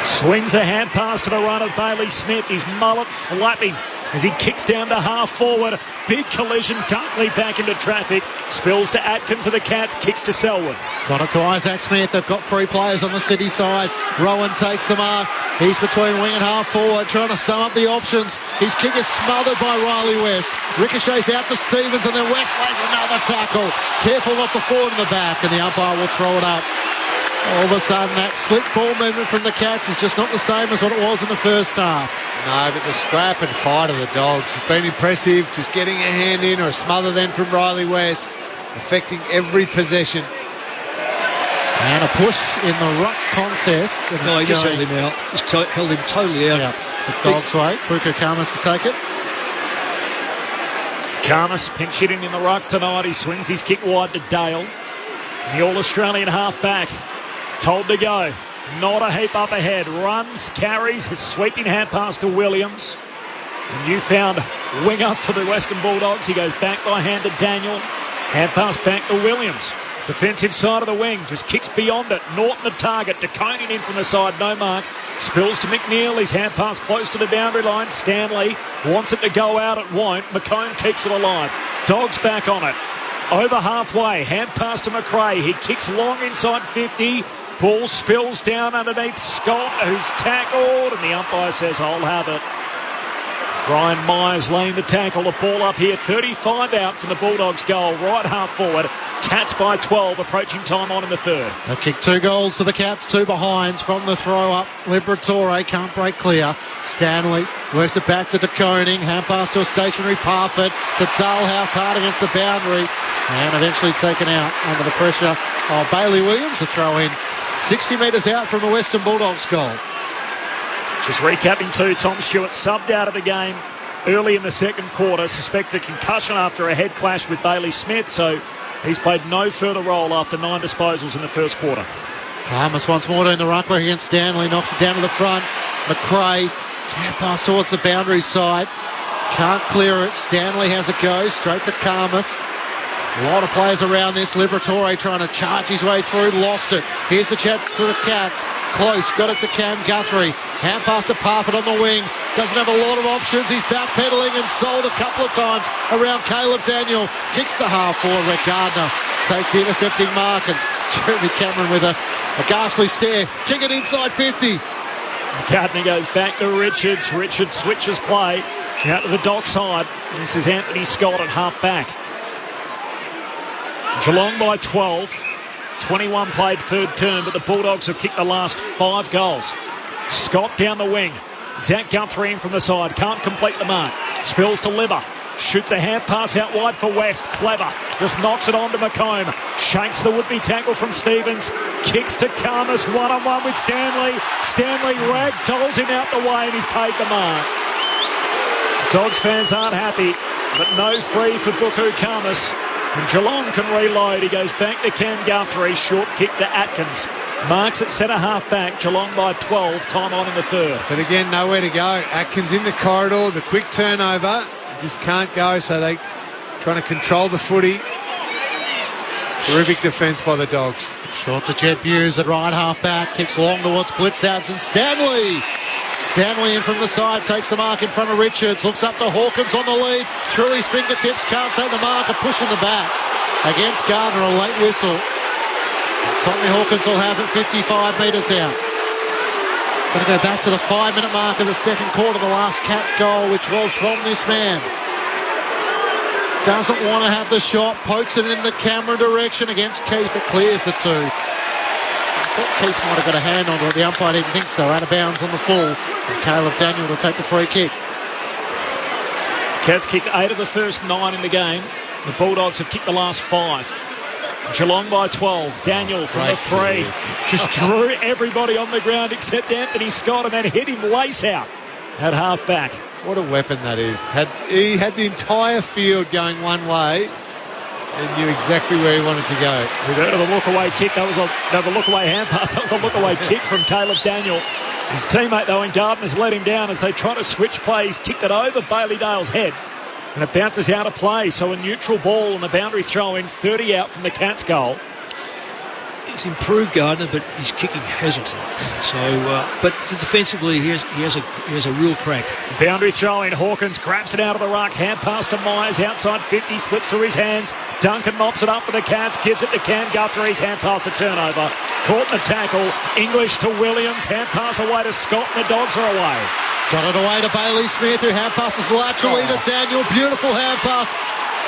Swings a hand pass to the run of Bailey Smith. His mullet flapping as he kicks down to half forward. Big collision, Dunkley back into traffic. Spills to Atkins of the Cats, kicks to Selwood. Got it to Isaac Smith. They've got 3 players on the City side. Rowan takes the mark. He's between wing and half forward, trying to sum up the options. His kick is smothered by Riley West. Ricochets out to Stevens, and then West lays another tackle. Careful not to fall in the back, and the umpire will throw it up. All of a sudden, that slick ball movement from the Cats is just not the same as what it was in the first half. No, but the scrap and fight of the Dogs has been impressive. Just getting a hand in or a smother then from Riley West, affecting every possession. And a push in the ruck contest. And no, he just held him out. Just held him totally out. Yeah, the Dogs wait. Buku Karmas to take it. Karmas pinch hitting in the ruck tonight. He swings his kick wide to Dale. The All-Australian half-back told to go. Not a heap up ahead. Runs, carries, his sweeping hand pass to Williams. A newfound winger for the Western Bulldogs. He goes back by hand to Daniel. Hand pass back to Williams. Defensive side of the wing. Just kicks beyond it. Norton the target. De Koning in from the side. No mark. Spills to McNeil. His hand pass close to the boundary line. Stanley wants it to go out. It won't. McComb keeps it alive. Dogs back on it. Over halfway. Hand pass to McRae. He kicks long inside 50. Ball spills down underneath Scott, who's tackled, and the umpire says, I'll have it. Brian Myers laying the tackle. The ball up here. 35 out from the Bulldogs' goal. Right half forward. Cats by 12, approaching time on in the third. They've kicked 2 goals to the Cats, 2 behinds from the throw-up. Liberatore can't break clear. Stanley works it back to De Koning. Hand pass to a stationary Parford. To Dalhouse, hard against the boundary. And eventually taken out under the pressure of Bailey Williams. A throw-in 60 metres out from the Western Bulldogs goal. Just recapping too, Tom Stewart subbed out of the game early in the second quarter. Suspected concussion after a head clash with Bailey Smith, so he's played no further role after 9 disposals in the first quarter. Karmas once more doing the ruck work against Stanley. Knocks it down to the front. McRae, jab pass towards the boundary side. Can't clear it. Stanley has a go. Straight to Karmas. A lot of players around this. Liberatore trying to charge his way through. Lost it. Here's the chance for the Cats. Close. Got it to Cam Guthrie. Hand pass to Parford on the wing. Doesn't have a lot of options. He's backpedaling and sold a couple of times around Caleb Daniel. Kicks to half forward where Gardner takes the intercepting mark. And Jeremy Cameron with a ghastly stare. Kick it inside 50. Gardner goes back to Richards. Richards switches play out to the dog side. This is Anthony Scott at half back. Geelong by 12. 21 played third term, but the Bulldogs have kicked the last 5 goals. Scott down the wing. Zach Guthrie in from the side. Can't complete the mark. Spills to Libber. Shoots a hand pass out wide for West. Clever. Just knocks it on to McComb. Shanks the would-be tackle from Stevens. Kicks to Karmas. One-on-one with Stanley. Stanley ragdolls him out the way and he's paid the mark. Dogs fans aren't happy, but no free for Buku Karmas. And Geelong can reload. He goes back to Cam Guthrie. Short kick to Atkins. Marks at centre half back. Geelong by 12. Time on in the third. But again, nowhere to go. Atkins in the corridor. The quick turnover. Just can't go, so they trying to control the footy. Terrific defence by the Dogs. Short to Jed Hughes at right half back. Kicks long towards Blitzouts and Stanley. Stanley in from the side, takes the mark in front of Richards. Looks up to Hawkins on the lead. Through his fingertips, can't take the mark. A push in the back against Gardner. A late whistle. Tommy Hawkins will have it 55 metres out. Going to go back to the 5-minute mark of the second quarter, the last Cats goal, which was from this man. Doesn't want to have the shot, pokes it in the camera direction against Keith. It clears the 2. I thought Keith might have got a hand onto it. The umpire didn't think so. Out of bounds on the full. And Caleb Daniel will take the free kick. Cats kicked 8 of the first 9 in the game. The Bulldogs have kicked the last 5. Geelong by 12. Daniel from the free. Just drew everybody on the ground except Anthony Scott and then hit him lace out at half back. What a weapon that is. He had the entire field going one way and knew exactly where he wanted to go. We've heard of the look-away kick. That was the look-away hand pass. That was the look-away kick from Caleb Daniel. His teammate, though, in Gardner's let him down as they try to switch plays. Kicked it over Bailey Dale's head. And it bounces out of play, so a neutral ball and a boundary throw-in, 30 out from the Cats' goal. He's improved Gardner, but his kicking hasn't. So, but defensively, he has a real crack. Boundary throw-in, Hawkins grabs it out of the ruck, hand pass to Myers, outside 50, slips through his hands. Duncan mops it up for the Cats, gives it to Cam Guthrie's hand pass, a turnover. Caught in the tackle, English to Williams, hand pass away to Scott, and the Dogs are away. Got it away to Bailey Smith, who hand passes laterally to Daniel. Beautiful hand pass.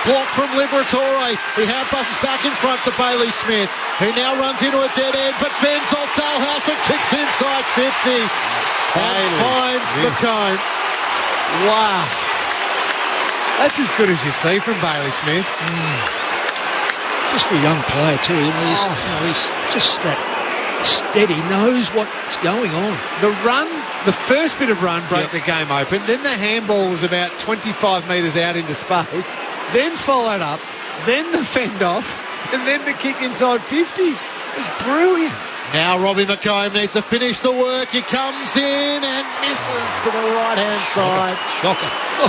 Block from Liberatore. He hand passes back in front to Bailey Smith, who now runs into a dead end, but fends off Dalhouse and kicks it inside 50. And finds McComb. Wow. That's as good as you see from Bailey Smith. Just for a young player too. He's just that steady, knows what's going on. The first bit of run broke the game open. Then the handball was about 25 metres out into space. Then followed up. Then the fend off. And then the kick inside 50. It's brilliant. Now Robbie McComb needs to finish the work. He comes in and misses to the right-hand side. Shocker.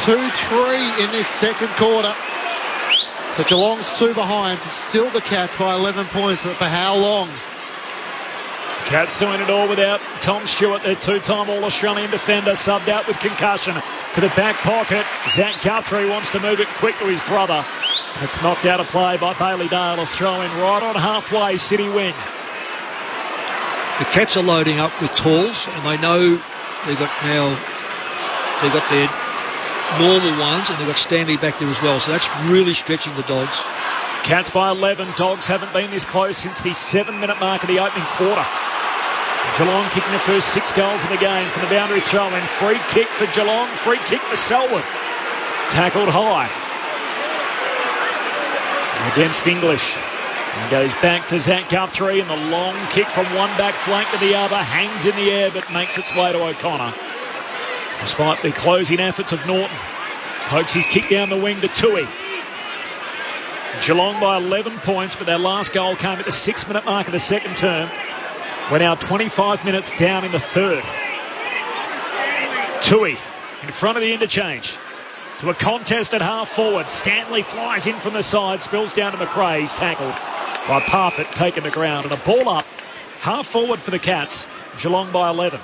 2-3 in this second quarter. So Geelong's 2 behind. It's still the Cats by 11 points, but for how long? Cats doing it all without Tom Stewart, their 2-time All-Australian defender, subbed out with concussion. To the back pocket, Zach Guthrie wants to move it quick to his brother. It's knocked out of play by Bailey Dale. A throw in right on halfway, City wing. The Cats are loading up with talls, and they know they've got their normal ones, and they've got Stanley back there as well. So that's really stretching the Dogs. Cats by 11. Dogs haven't been this close since the 7-minute mark of the opening quarter. Geelong kicking the first 6 goals of the game from the boundary throw-in. Free kick for Geelong, free kick for Selwood. Tackled high against English. And goes back to Zach Guthrie, and the long kick from one back flank to the other hangs in the air but makes its way to O'Connor. Despite the closing efforts of Norton. Pokes his kick down the wing to Tui. Geelong by 11 points, but their last goal came at the 6-minute mark of the second term. We're now 25 minutes down in the third. Tui in front of the interchange. To a contest at half forward. Stanley flies in from the side, spills down to McRae. He's tackled by Parfitt, taking the ground. And a ball up, half forward for the Cats. Geelong by 11.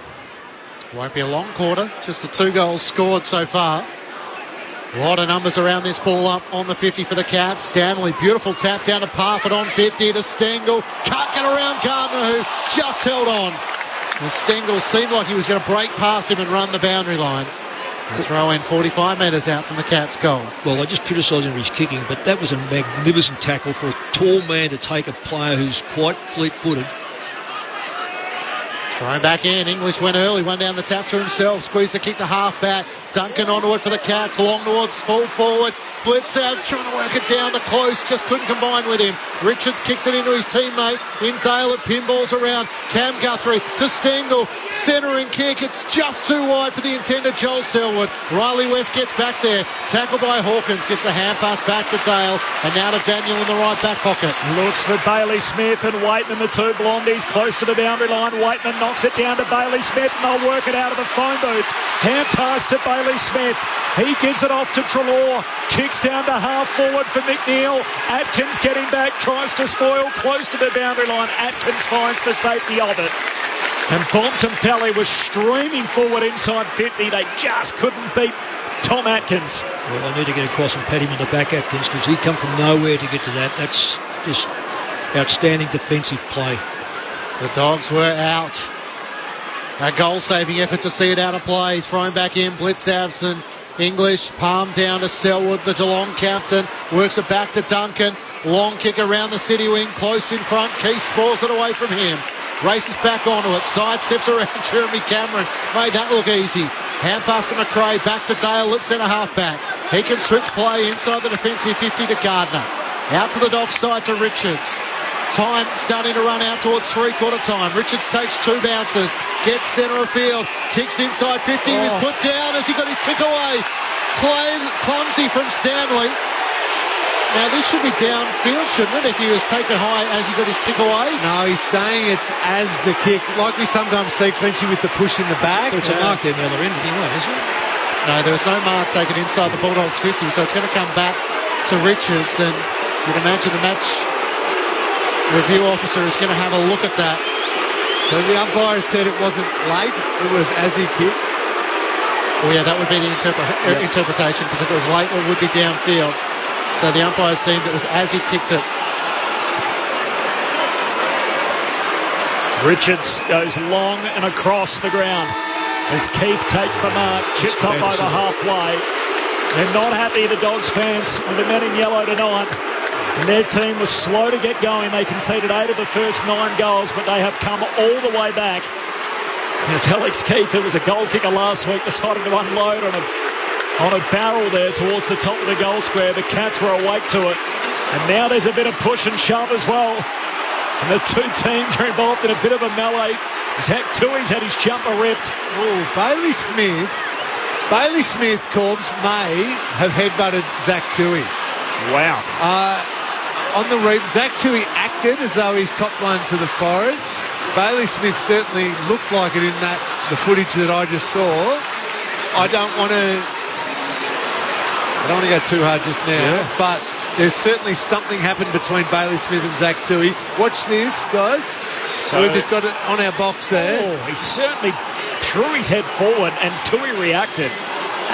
Won't be a long quarter, just the 2 goals scored so far. A lot of numbers around this ball up on the 50 for the Cats. Stanley, beautiful tap down to Parfitt on 50 to Stengel. Can't get around Gardner, who just held on. And Stengel seemed like he was going to break past him and run the boundary line. A throw in 45 metres out from the Cats' goal. Well, I just criticised him for his kicking, but that was a magnificent tackle for a tall man to take a player who's quite fleet-footed. Thrown back in. English went early, one down the tap to himself. Squeezed the kick to half-back. Duncan onto it for the Cats. Long towards full forward. Blitzav's trying to work it down to close. Just couldn't combine with him. Richards kicks it into his teammate. In Dale, it pinballs around. Cam Guthrie to Stengel. Centering kick. It's just too wide for the intended Joel Selwood. Riley West gets back there. Tackled by Hawkins. Gets a hand pass back to Dale. And now to Daniel in the right back pocket. Looks for Bailey Smith and Waitman, the two blondies, close to the boundary line. Waitman knocks it down to Bailey Smith and they'll work it out of the phone booth. Hand pass to Bailey Smith. He gives it off to Treloar. Kicks down to half forward for McNeil. Atkins getting back, tries to spoil close to the boundary line. Atkins finds the safety of it. And Bontempelli was streaming forward inside 50. They just couldn't beat Tom Atkins. Well, I need to get across and pat him on the back, Atkins, because he come from nowhere to get to that. That's just outstanding defensive play. The Dogs were out. A goal-saving effort to see it out of play. Thrown back in, Blitzavson. English, palm down to Selwood, the Geelong captain. Works it back to Duncan. Long kick around the city wing, close in front. Keith spoils it away from him. Races back onto it. Sidesteps around Jeremy Cameron. Made that look easy. Hand pass to McRae. Back to Dale at centre half-back. He can switch play inside the defensive 50 to Gardner. Out to the Dogs side to Richards. Time starting to run out towards three-quarter time. Richards takes two bounces, gets centre of field, kicks inside 50. He was put down as he got his kick away. Clumsy from Stanley. Now, this should be downfield, shouldn't it, if he was taken high as he got his kick away? No, he's saying it's as the kick, like we sometimes see Clenchy with the push in the back. It's a mark there on the other end, isn't it? No, there was no mark taken inside the Bulldogs 50, so it's going to come back to Richards, and you'd imagine the match review officer is going to have a look at that. So the umpire said it wasn't late, it was as he kicked. Well, yeah, that would be the interpretation, because if it was late, it would be downfield. So the umpires deemed it was as he kicked it. Richards goes long and across the ground as Keith takes the mark, chips up over halfway. They're not happy, the Dogs fans, with the men in yellow tonight. And their team was slow to get going. They conceded 8 of the first 9 goals, but they have come all the way back. As Alex Keith, who was a goal kicker last week, decided to unload on a barrel there towards the top of the goal square. The Cats were awake to it. And now there's a bit of push and shove as well. And the two teams are involved in a bit of a melee. Zach Tui's had his jumper ripped. Oh, Bailey Smith, Corbs, may have headbutted Zach Tui. Wow. On the reap, Zach Tui acted as though he's copped one to the forehead. Bailey Smith certainly looked like it in the footage that I just saw. I don't want to go too hard just now, but there's certainly something happened between Bailey Smith and Zach Tui. Watch this, guys. So we've just got it on our box there. Oh, he certainly threw his head forward, and Tui reacted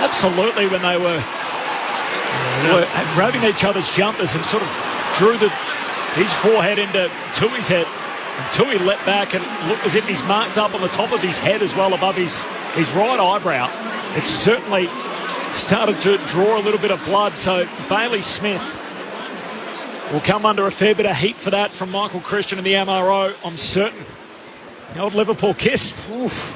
absolutely when they were grabbing each other's jumpers and sort of drew his forehead into Tui's head. And Tui leapt back and looked as if he's marked up on the top of his head as well above his right eyebrow. It's certainly started to draw a little bit of blood, so Bailey Smith will come under a fair bit of heat for that from Michael Christian and the MRO, I'm certain. The old Liverpool kiss. Oof.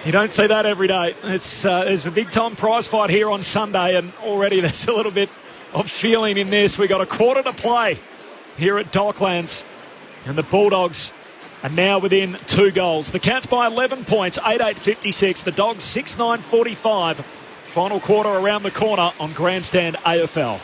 You don't see that every day. There's a big-time prize fight here on Sunday, and already there's a little bit of feeling in this. We've got a quarter to play here at Docklands, and the Bulldogs are now within 2 goals. The Cats by 11 points, 8-8-56. The Dogs 6-9-45. Final quarter around the corner on Grandstand AFL.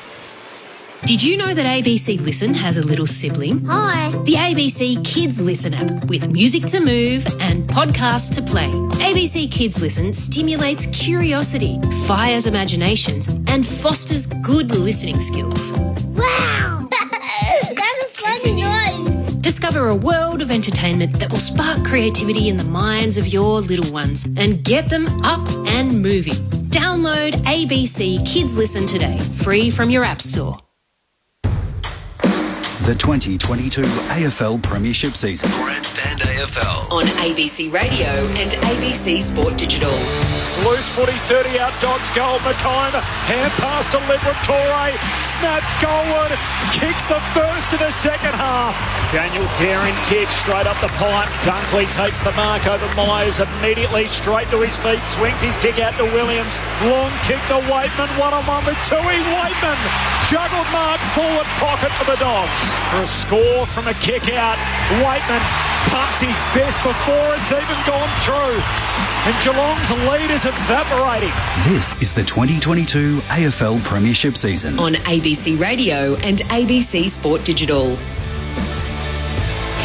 Did you know that ABC Listen has a little sibling? Hi. The ABC Kids Listen app with music to move and podcasts to play. ABC Kids Listen stimulates curiosity, fires imaginations, and fosters good listening skills. Wow! That's a funny noise. Discover a world of entertainment that will spark creativity in the minds of your little ones and get them up and moving. Download ABC Kids Listen today, free from your app store. the 2022 AFL Premiership season. Grandstand AFL. On ABC Radio and ABC Sport Digital. Loose footy, 30 out, Dogs goal. McComb, hand pass to Liberatore, snaps goalward, kicks the first of the second half. Daniel daring kick straight up the pipe. Dunkley takes the mark over Myers, immediately straight to his feet, swings his kick out to Williams. Long kick to Waitman, one-on-one with Tui. Waitman, juggled mark, forward pocket for the Dogs. For a score from a kick out, Waitman pumps his fist before it's even gone through. And Geelong's lead is evaporating. This is the 2022 AFL Premiership season. On ABC Radio and ABC Sport Digital.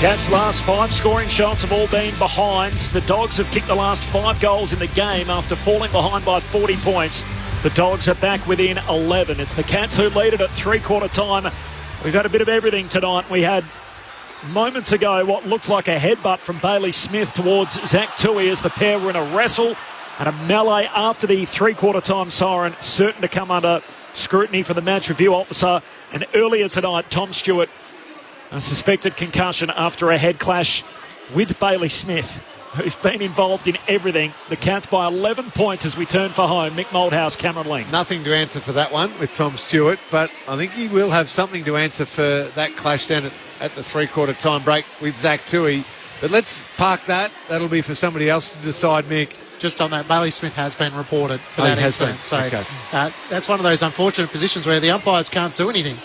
Cats' last 5 scoring shots have all been behinds. The Dogs have kicked the last 5 goals in the game after falling behind by 40 points. The Dogs are back within 11. It's the Cats who lead it at three-quarter time. We've had a bit of everything tonight. We had moments ago what looked like a headbutt from Bailey Smith towards Zach Tui as the pair were in a wrestle, and a melee after the three-quarter time siren, certain to come under scrutiny for the match review officer. And earlier tonight, Tom Stewart, a suspected concussion after a head clash with Bailey Smith, who's been involved in everything. The Cats by 11 points as we turn for home. Mick Moldhouse, Cameron Ling. Nothing to answer for that one with Tom Stewart, but I think he will have something to answer for that clash down at the three-quarter time break with Zach Tui. But let's park that. That'll be for somebody else to decide, Mick. Just on that, Bailey Smith has been reported for that incident. So okay. That's one of those unfortunate positions where the umpires can't do anything.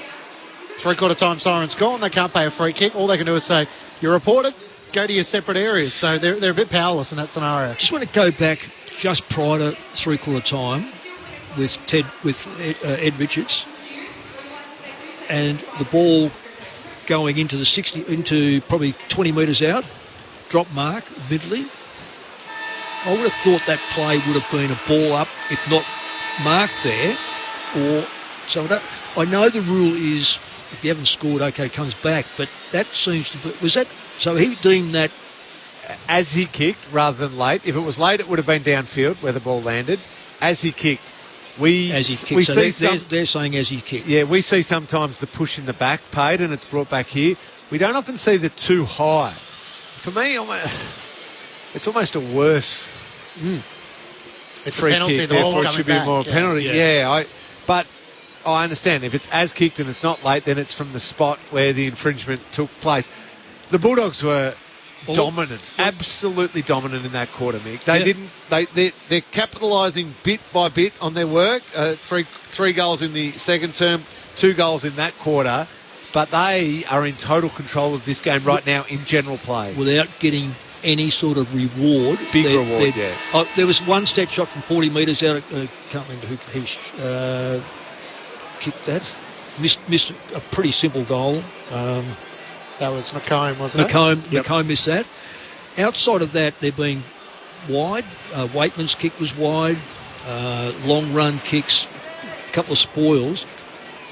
Three-quarter time siren's gone. They can't pay a free kick. All they can do is say, you're reported, go to your separate areas. So they're a bit powerless in that scenario. Just want to go back just prior to three-quarter time with Ed Richards, and the ball going into probably 20 metres out, drop mark, admittedly. I would have thought that play would have been a ball up, if not marked there. I know the rule is if you haven't scored, okay, comes back, but that seems to be... Was that... So he deemed that... As he kicked rather than late. If it was late, it would have been downfield where the ball landed. As he kicked. They're saying as he kicked. Yeah, we see sometimes the push in the back paid and it's brought back here. We don't often see the too high. For me, it's almost a worse... It's a penalty. Kick, therefore it should be more penalty. Yeah, but I understand. If it's as kicked and it's not late, then it's from the spot where the infringement took place. The Bulldogs were dominant, absolutely dominant in that quarter, Mick. They're capitalising bit by bit on their work. Three goals in the second term, 2 goals in that quarter, but they are in total control of this game right now in general play. Without getting any sort of reward. Big reward, yeah. There was one step shot from 40 metres out. I can't remember who kicked that. Missed a pretty simple goal. That was McComb, wasn't it? McComb missed that. Outside of that, they're being wide. Waitman's kick was wide. Long run kicks, a couple of spoils.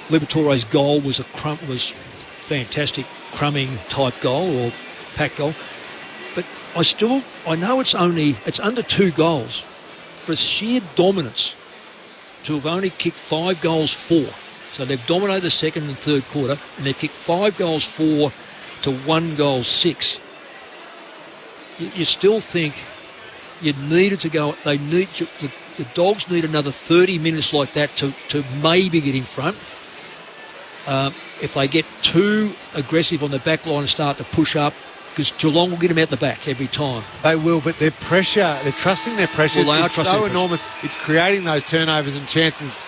Liberatore's goal was fantastic crumbing type goal or pack goal. But I know it's under 2 goals. For sheer dominance, to have only kicked 5 goals 4. So they've dominated the second and third quarter, and they've kicked 5 goals 4 to 1 goal 6. You still think you needed to go. The Dogs need another 30 minutes like that to maybe get in front. If they get too aggressive on the back line and start to push up, because Geelong will get them out the back every time. They will, but they're trusting their pressure. Well, it's so enormous. It's creating those turnovers and chances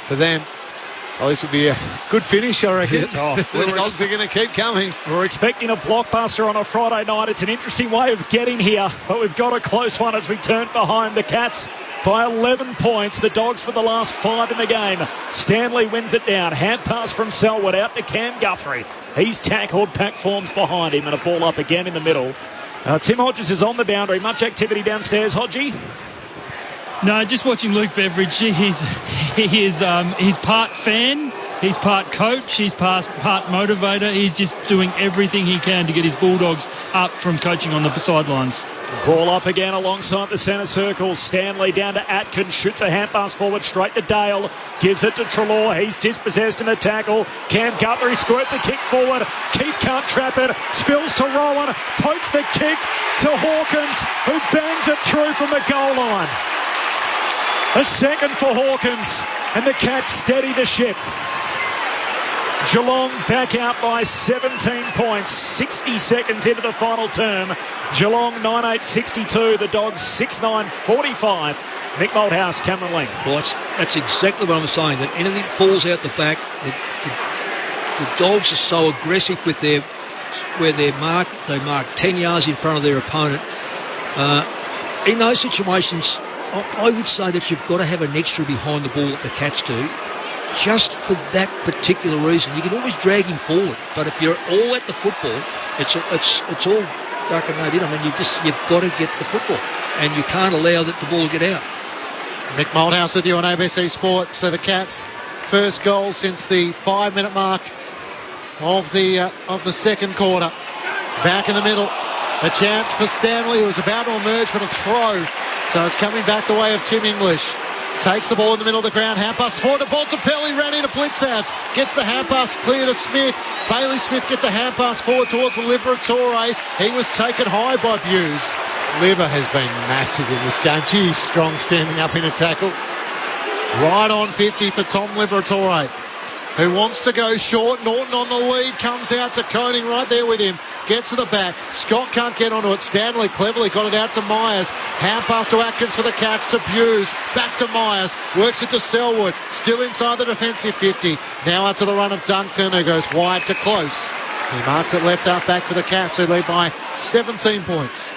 for them. Oh, this will be a good finish, I reckon. The Dogs are going to keep coming. We're expecting a blockbuster on a Friday night. It's an interesting way of getting here, but we've got a close one as we turn for home. The Cats by 11 points. The Dogs for the last 5 in the game. Stanley wins it down. Hand pass from Selwood out to Cam Guthrie. He's tackled. Pack forms behind him and a ball up again in the middle. Tim Hodges is on the boundary. Much activity downstairs, Hodgie? No, just watching Luke Beveridge. He's part fan, he's part coach, he's part motivator. He's just doing everything he can to get his Bulldogs up from coaching on the sidelines. Ball up again alongside the centre circle. Stanley down to Atkins, shoots a hand pass forward straight to Dale, gives it to Treloar. He's dispossessed in the tackle. Cam Guthrie squirts a kick forward. Keith can't trap it, spills to Rowan, pokes the kick to Hawkins, who bangs it through from the goal line. A second for Hawkins, and the Cats steady the ship. Geelong back out by 17 points, 60 seconds into the final term. Geelong 9-8-62, the Dogs 6-9-45. Mick Malthouse, Cameron Ling. Well, that's exactly what I'm saying, that anything falls out the back. The Dogs are so aggressive with where they're marked. They mark 10 yards in front of their opponent. In those situations, I would say that you've got to have an extra behind the ball that the Cats do. Just for that particular reason. You can always drag him forward, but if you're all at the football, it's all dark and no in. I mean, you've got to get the football, and you can't allow that the ball to get out. Mick Malthouse with you on ABC Sport. So the Cats' first goal since the 5-minute mark of the second quarter. Back in the middle, a chance for Stanley, who was about to emerge for a throw. So it's coming back the way of Tim English. Takes the ball in the middle of the ground. Hand pass forward to Bontempelli. Ran into Blitzhouse. Gets the hand pass clear to Smith. Bailey Smith gets a hand pass forward towards the Liberatore. He was taken high by Buse. Libba has been massive in this game. Gee, strong standing up in a tackle. Right on 50 for Tom Liberatore, who wants to go short. Norton on the lead. Comes out to Koning right there with him. Gets to the back. Scott can't get onto it. Stanley cleverly got it out to Myers. Hand pass to Atkins for the Cats to Buse. Back to Myers. Works it to Selwood. Still inside the defensive 50. Now out to the run of Duncan, who goes wide to Close. He marks it left half back for the Cats, who lead by 17 points.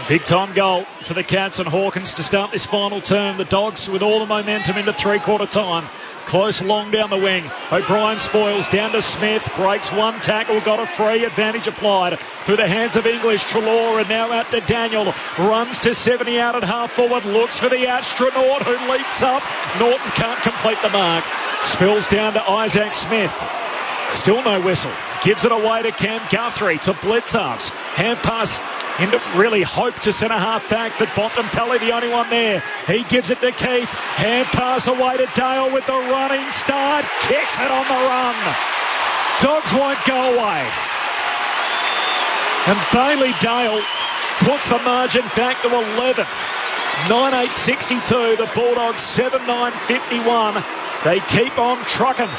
Big time goal for the Cats and Hawkins to start this final term. The Dogs with all the momentum into three-quarter time. Close long down the wing. O'Brien spoils down to Smith. Breaks one tackle. Got a free. Advantage applied through the hands of English. Treloar and now out to Daniel. Runs to 70 out at half forward. Looks for the astronaut who leaps up. Norton can't complete the mark. Spills down to Isaac Smith. Still no whistle. Gives it away to Cam Guthrie to Blitzhouse. Hand pass into really hope to centre half back, but Bontempelli the only one there. He gives it to Keith. Hand pass away to Dale with the running start. Kicks it on the run. Dogs won't go away. And Bailey Dale puts the margin back to 11. 9-8-62. The Bulldogs 7-9-51. They keep on trucking.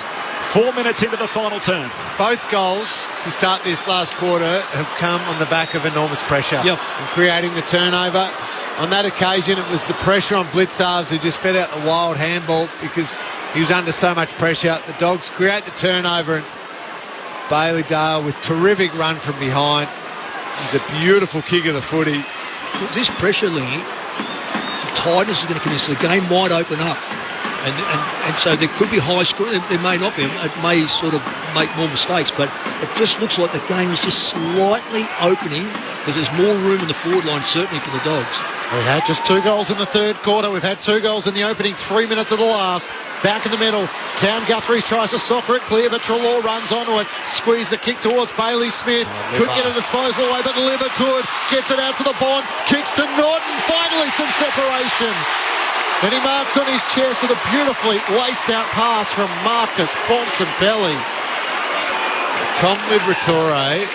4 minutes into the final term. Both goals to start this last quarter have come on the back of enormous pressure. Yep. And creating the turnover. On that occasion, it was the pressure on Blitzarves who just fed out the wild handball because he was under so much pressure. The Dogs create the turnover, and Bailey Dale with terrific run from behind. It's a beautiful kick of the footy. This pressure, Lingy, the tightness is going to come in, so the game might open up. And so there could be high score. There may not be. It may sort of make more mistakes, but it just looks like the game is just slightly opening because there's more room in the forward line, certainly for the Dogs. We had just 2 goals in the third quarter. We've had 2 goals in the opening 3 minutes of the last. Back in the middle. Cam Guthrie tries to soccer it clear, but Treloar runs onto it. Squeeze a kick towards Bailey Smith. Couldn't get a disposal away, but Libba could. Gets it out to the Bond. Kicks to Norton. Finally some separation. And he marks on his chest with a beautifully laced out pass from Marcus Bontempelli. Tom Liberatore,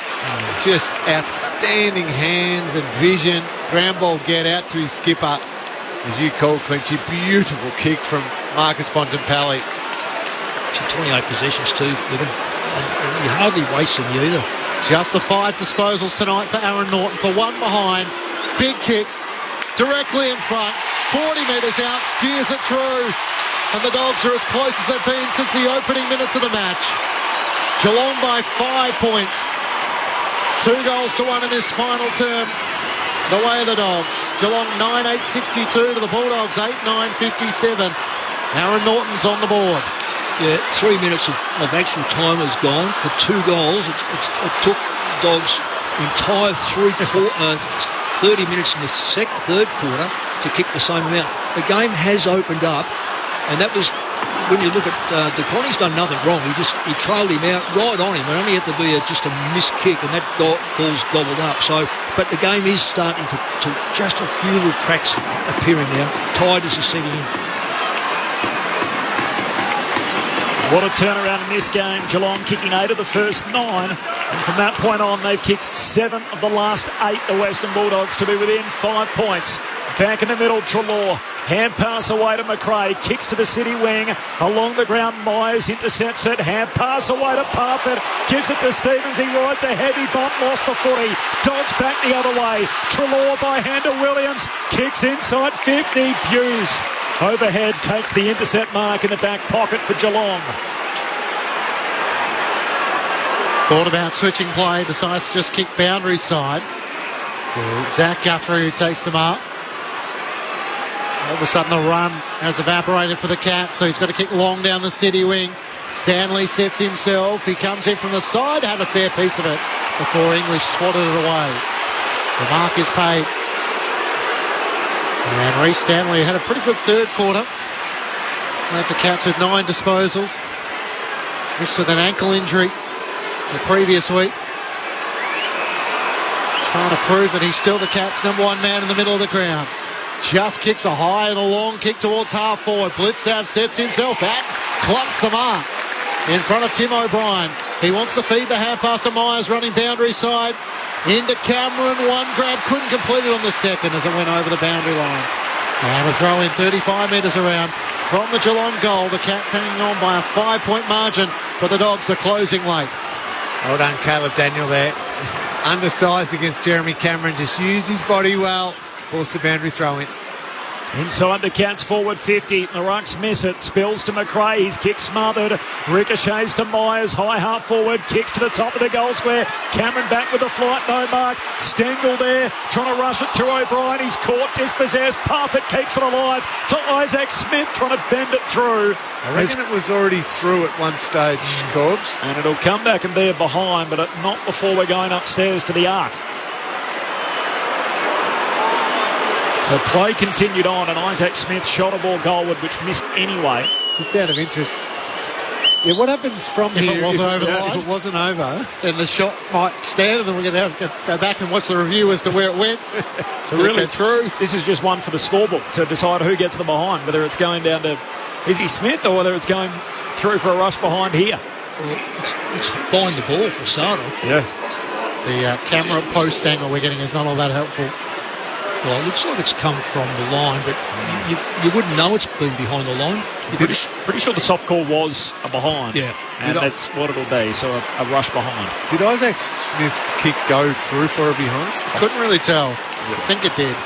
just outstanding hands and vision. Ground ball get out to his skipper, as you call Clinchy. Beautiful kick from Marcus Bontempelli. 28 possessions too, Libba. You hardly waste them either. Just the 5 disposals tonight for Aaron Norton for one behind. Big kick directly in front. 40 metres out, steers it through. And the Dogs are as close as they've been since the opening minutes of the match. Geelong by 5 points. 2 goals to 1 in this final term. The way of the Dogs. Geelong 9-8-62 to the Bulldogs 8-9-57. Aaron Norton's on the board. Yeah, 3 minutes of actual time has gone for 2 goals. It took Dogs entire 30 minutes in the third quarter to kick the same amount. The game has opened up, and that was when you look at DeConnie's done nothing wrong. He trailed him out right on him. It only had to be just a missed kick, and that ball's gobbled up. So, but the game is starting to just a few little cracks appearing now. Tigers are setting in. What a turnaround in this game. Geelong kicking 8 of the first 9. And from that point on, they've kicked 7 of the last 8, the Western Bulldogs, to be within 5 points. Back in the middle, Treloar. Hand pass away to McRae. Kicks to the city wing. Along the ground, Myers intercepts it. Hand pass away to Parfitt. Gives it to Stevens. He rides a heavy bump. Lost the footy. Dogs back the other way. Treloar by hand to Williams. Kicks inside 50. Hughes overhead takes the intercept mark in the back pocket for Geelong. Thought about switching play. Decides to just kick boundary side. To Zach Guthrie, who takes them up. All of a sudden the run has evaporated for the Cats, so he's got to kick long down the city wing. Stanley sets himself. He comes in from the side, had a fair piece of it before English swatted it away. The mark is paid. And Reece Stanley had a pretty good third quarter. Led the Cats with 9 disposals. This with an ankle injury the previous week. Trying to prove that he's still the Cats' number 1 man in the middle of the ground. Just kicks a high and a long kick towards half forward. Blitzow sets himself back, clumps the mark in front of Tim O'Brien. He wants to feed the half pass to Myers, running boundary side. Into Cameron, one grab, couldn't complete it on the second as it went over the boundary line. And a throw in 35 metres around from the Geelong goal. The Cats hanging on by a 5-point margin, but the Dogs are closing late. Well done, Caleb Daniel there. Undersized against Jeremy Cameron, just used his body well. Forced the boundary throw in. Inside the Cats forward 50. The Rucks miss it. Spills to McRae. His kick smothered. Ricochets to Myers. High half forward. Kicks to the top of the goal square. Cameron back with the flight. No mark. Stengel there. Trying to rush it to O'Brien. He's caught. Dispossessed. Parfitt keeps it alive to Isaac Smith. Trying to bend it through. I reckon it was already through at one stage, Corbs. And it'll come back and be a behind, but not before we're going upstairs to the arc. So play continued on, and Isaac Smith shot a ball goalward, which missed anyway. Just out of interest. Yeah, what happens from if here it wasn't over the line? If it wasn't over, then the shot might stand, and then we're going to have to go back and watch the review as to where it went. So really, through. This is just one for the scorebook to decide who gets the behind, whether it's going down to Izzy Smith or whether it's going through for a rush behind here. Well, it's find the ball for start-off. Yeah. The camera post angle we're getting is not all that helpful. Well, it looks like it's come from the line, but you wouldn't know it's been behind the line. Pretty sure the soft call was a behind. Yeah. And that's what it'll be, so a rush behind. Did Isaac Smith's kick go through for a behind? Couldn't really tell. I think it did.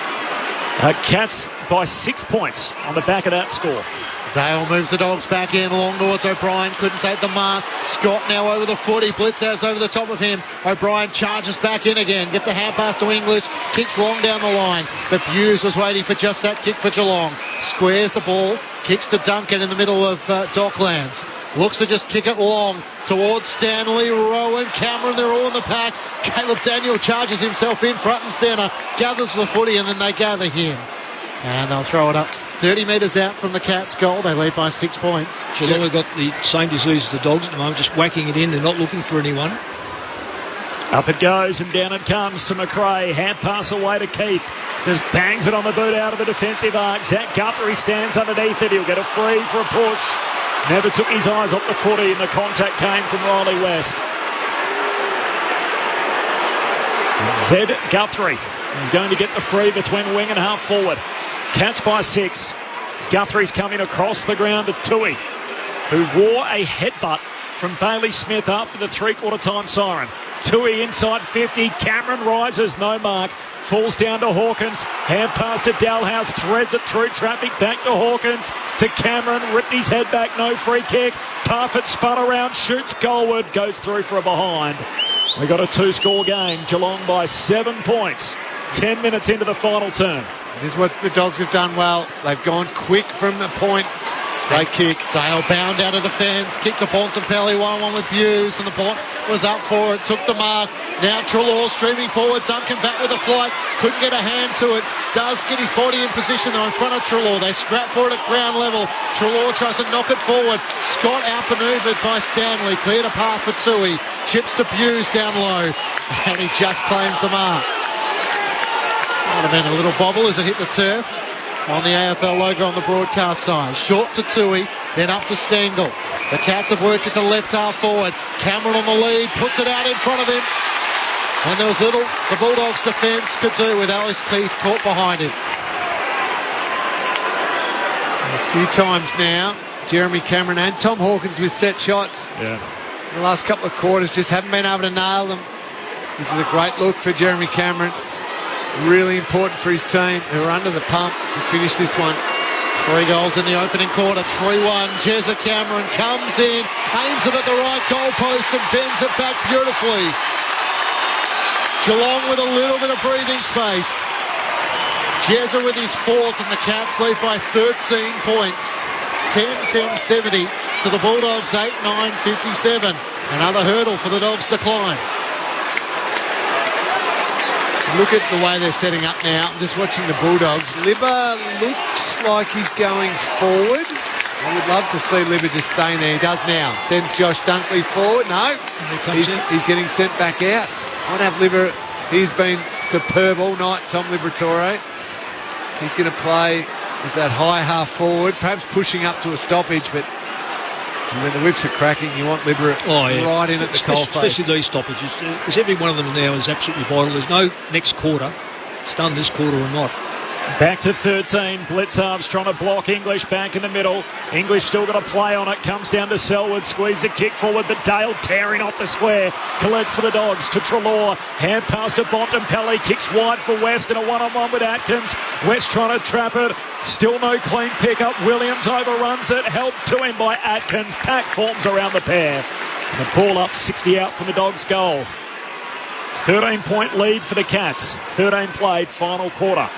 Cats by 6 points on the back of that score. Dale moves the Dogs back in, along towards O'Brien, couldn't take the mark. Scott now over the footy, Blitzhouse over the top of him. O'Brien charges back in again, gets a hand pass to English, kicks long down the line, but Hughes was waiting for just that kick for Geelong. Squares the ball, kicks to Duncan in the middle of Docklands. Looks to just kick it long towards Stanley, Rowan, Cameron, they're all in the pack. Caleb Daniel charges himself in front and centre, gathers the footy, and then they gather him. And they'll throw it up 30 metres out from the Cats' goal. They lead by 6 points. Geelong have got the same disease as the Dogs at the moment, just whacking it in. They're not looking for anyone. Up it goes and down it comes to McRae. Hand pass away to Keith. Just bangs it on the boot out of the defensive arc. Zach Guthrie stands underneath it. He'll get a free for a push. Never took his eyes off the footy, and the contact came from Riley West. Zed Guthrie is going to get the free between wing and half forward. Cats by 6. Guthrie's coming across the ground to Tui, who wore a headbutt from Bailey Smith after the three-quarter time siren. Tui inside 50. Cameron rises, no mark. Falls down to Hawkins. Hand pass to Dalhouse. Threads it through traffic. Back to Hawkins. To Cameron. Ripped his head back. No free kick. Parfitt spun around. Shoots goalward. Goes through for a behind. We got a 2-score game. Geelong by 7 points. 10 minutes into the final term. This is what the Dogs have done well. They've gone quick from the point Great kick. Dale bound out of defence. Kick to Bontempelli. 1-1 with Hughes. And the Bont was up for it. Took the mark. Now Treloar streaming forward. Duncan back with a flight. Couldn't get a hand to it. Does get his body in position though in front of Treloar. They scrap for it at ground level. Treloar tries to knock it forward. Scott outmanoeuvred by Stanley. Cleared a path for Tui. Chips to Hughes down low. And he just claims the mark. Might have been a little bobble as it hit the turf. On the AFL logo on the broadcast side. Short to Tui, then up to Stengel. The Cats have worked it to left half forward. Cameron on the lead, puts it out in front of him. And there was little the Bulldogs defence could do with Alice Keith caught behind him. A few times now, Jeremy Cameron and Tom Hawkins with set shots. Yeah. In the last couple of quarters, just haven't been able to nail them. This is a great look for Jeremy Cameron. Really important for his team, who are under the pump to finish this one. 3 goals in the opening quarter, 3-1. Jezza Cameron comes in, aims it at the right goalpost and bends it back beautifully. Geelong with a little bit of breathing space. Jezza with his 4th and the Cats lead by 13 points. 10-10-70 to the Bulldogs, 8-9-57. Another hurdle for the Dogs to climb. Look at the way they're setting up now. I'm just watching the Bulldogs. Libba looks like he's going forward. I would love to see Libba just staying there. He does now. Sends Josh Dunkley forward. No, he's getting sent back out. I'd have Libba. He's been superb all night, Tom Liberatore. He's going to play as that high half forward, perhaps pushing up to a stoppage, but when the whips are cracking, you want Libba right in at the coalface. Especially these stoppages, because every one of them now is absolutely vital. There's no next quarter. It's done this quarter or not. Back to 13. Blitzarves trying to block English back in the middle. English still got a play on it. Comes down to Selwood. Squeeze the kick forward, but Dale tearing off the square. Collects for the Dogs to Treloar. Hand pass to Bontempelli. Kicks wide for West in a one-on-one with Atkins. West trying to trap it. Still no clean pickup. Williams overruns it. Helped to him by Atkins. Pack forms around the pair. And the ball up 60 out from the Dogs' goal. 13-point lead for the Cats. 13 played, final quarter.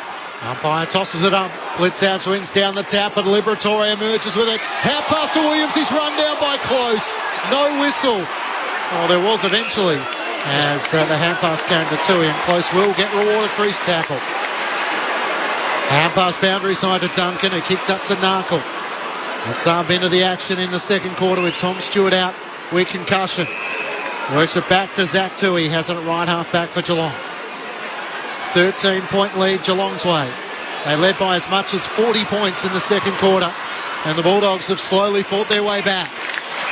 Umpire tosses it up. Blitzhouse swings down the tap, but Liberatore emerges with it. Half pass to Williams. He's run down by Close. No whistle. Oh, there was eventually as the hand pass came to Tui, and Close will get rewarded for his tackle. Hand pass boundary side to Duncan, who kicks up to Narkle. A sub into the action in the second quarter with Tom Stewart out with concussion. Works it back to Zach Tui. Has it at right half back for Geelong. 13-point lead Geelong's way. They led by as much as 40 points in the second quarter, and the Bulldogs have slowly fought their way back.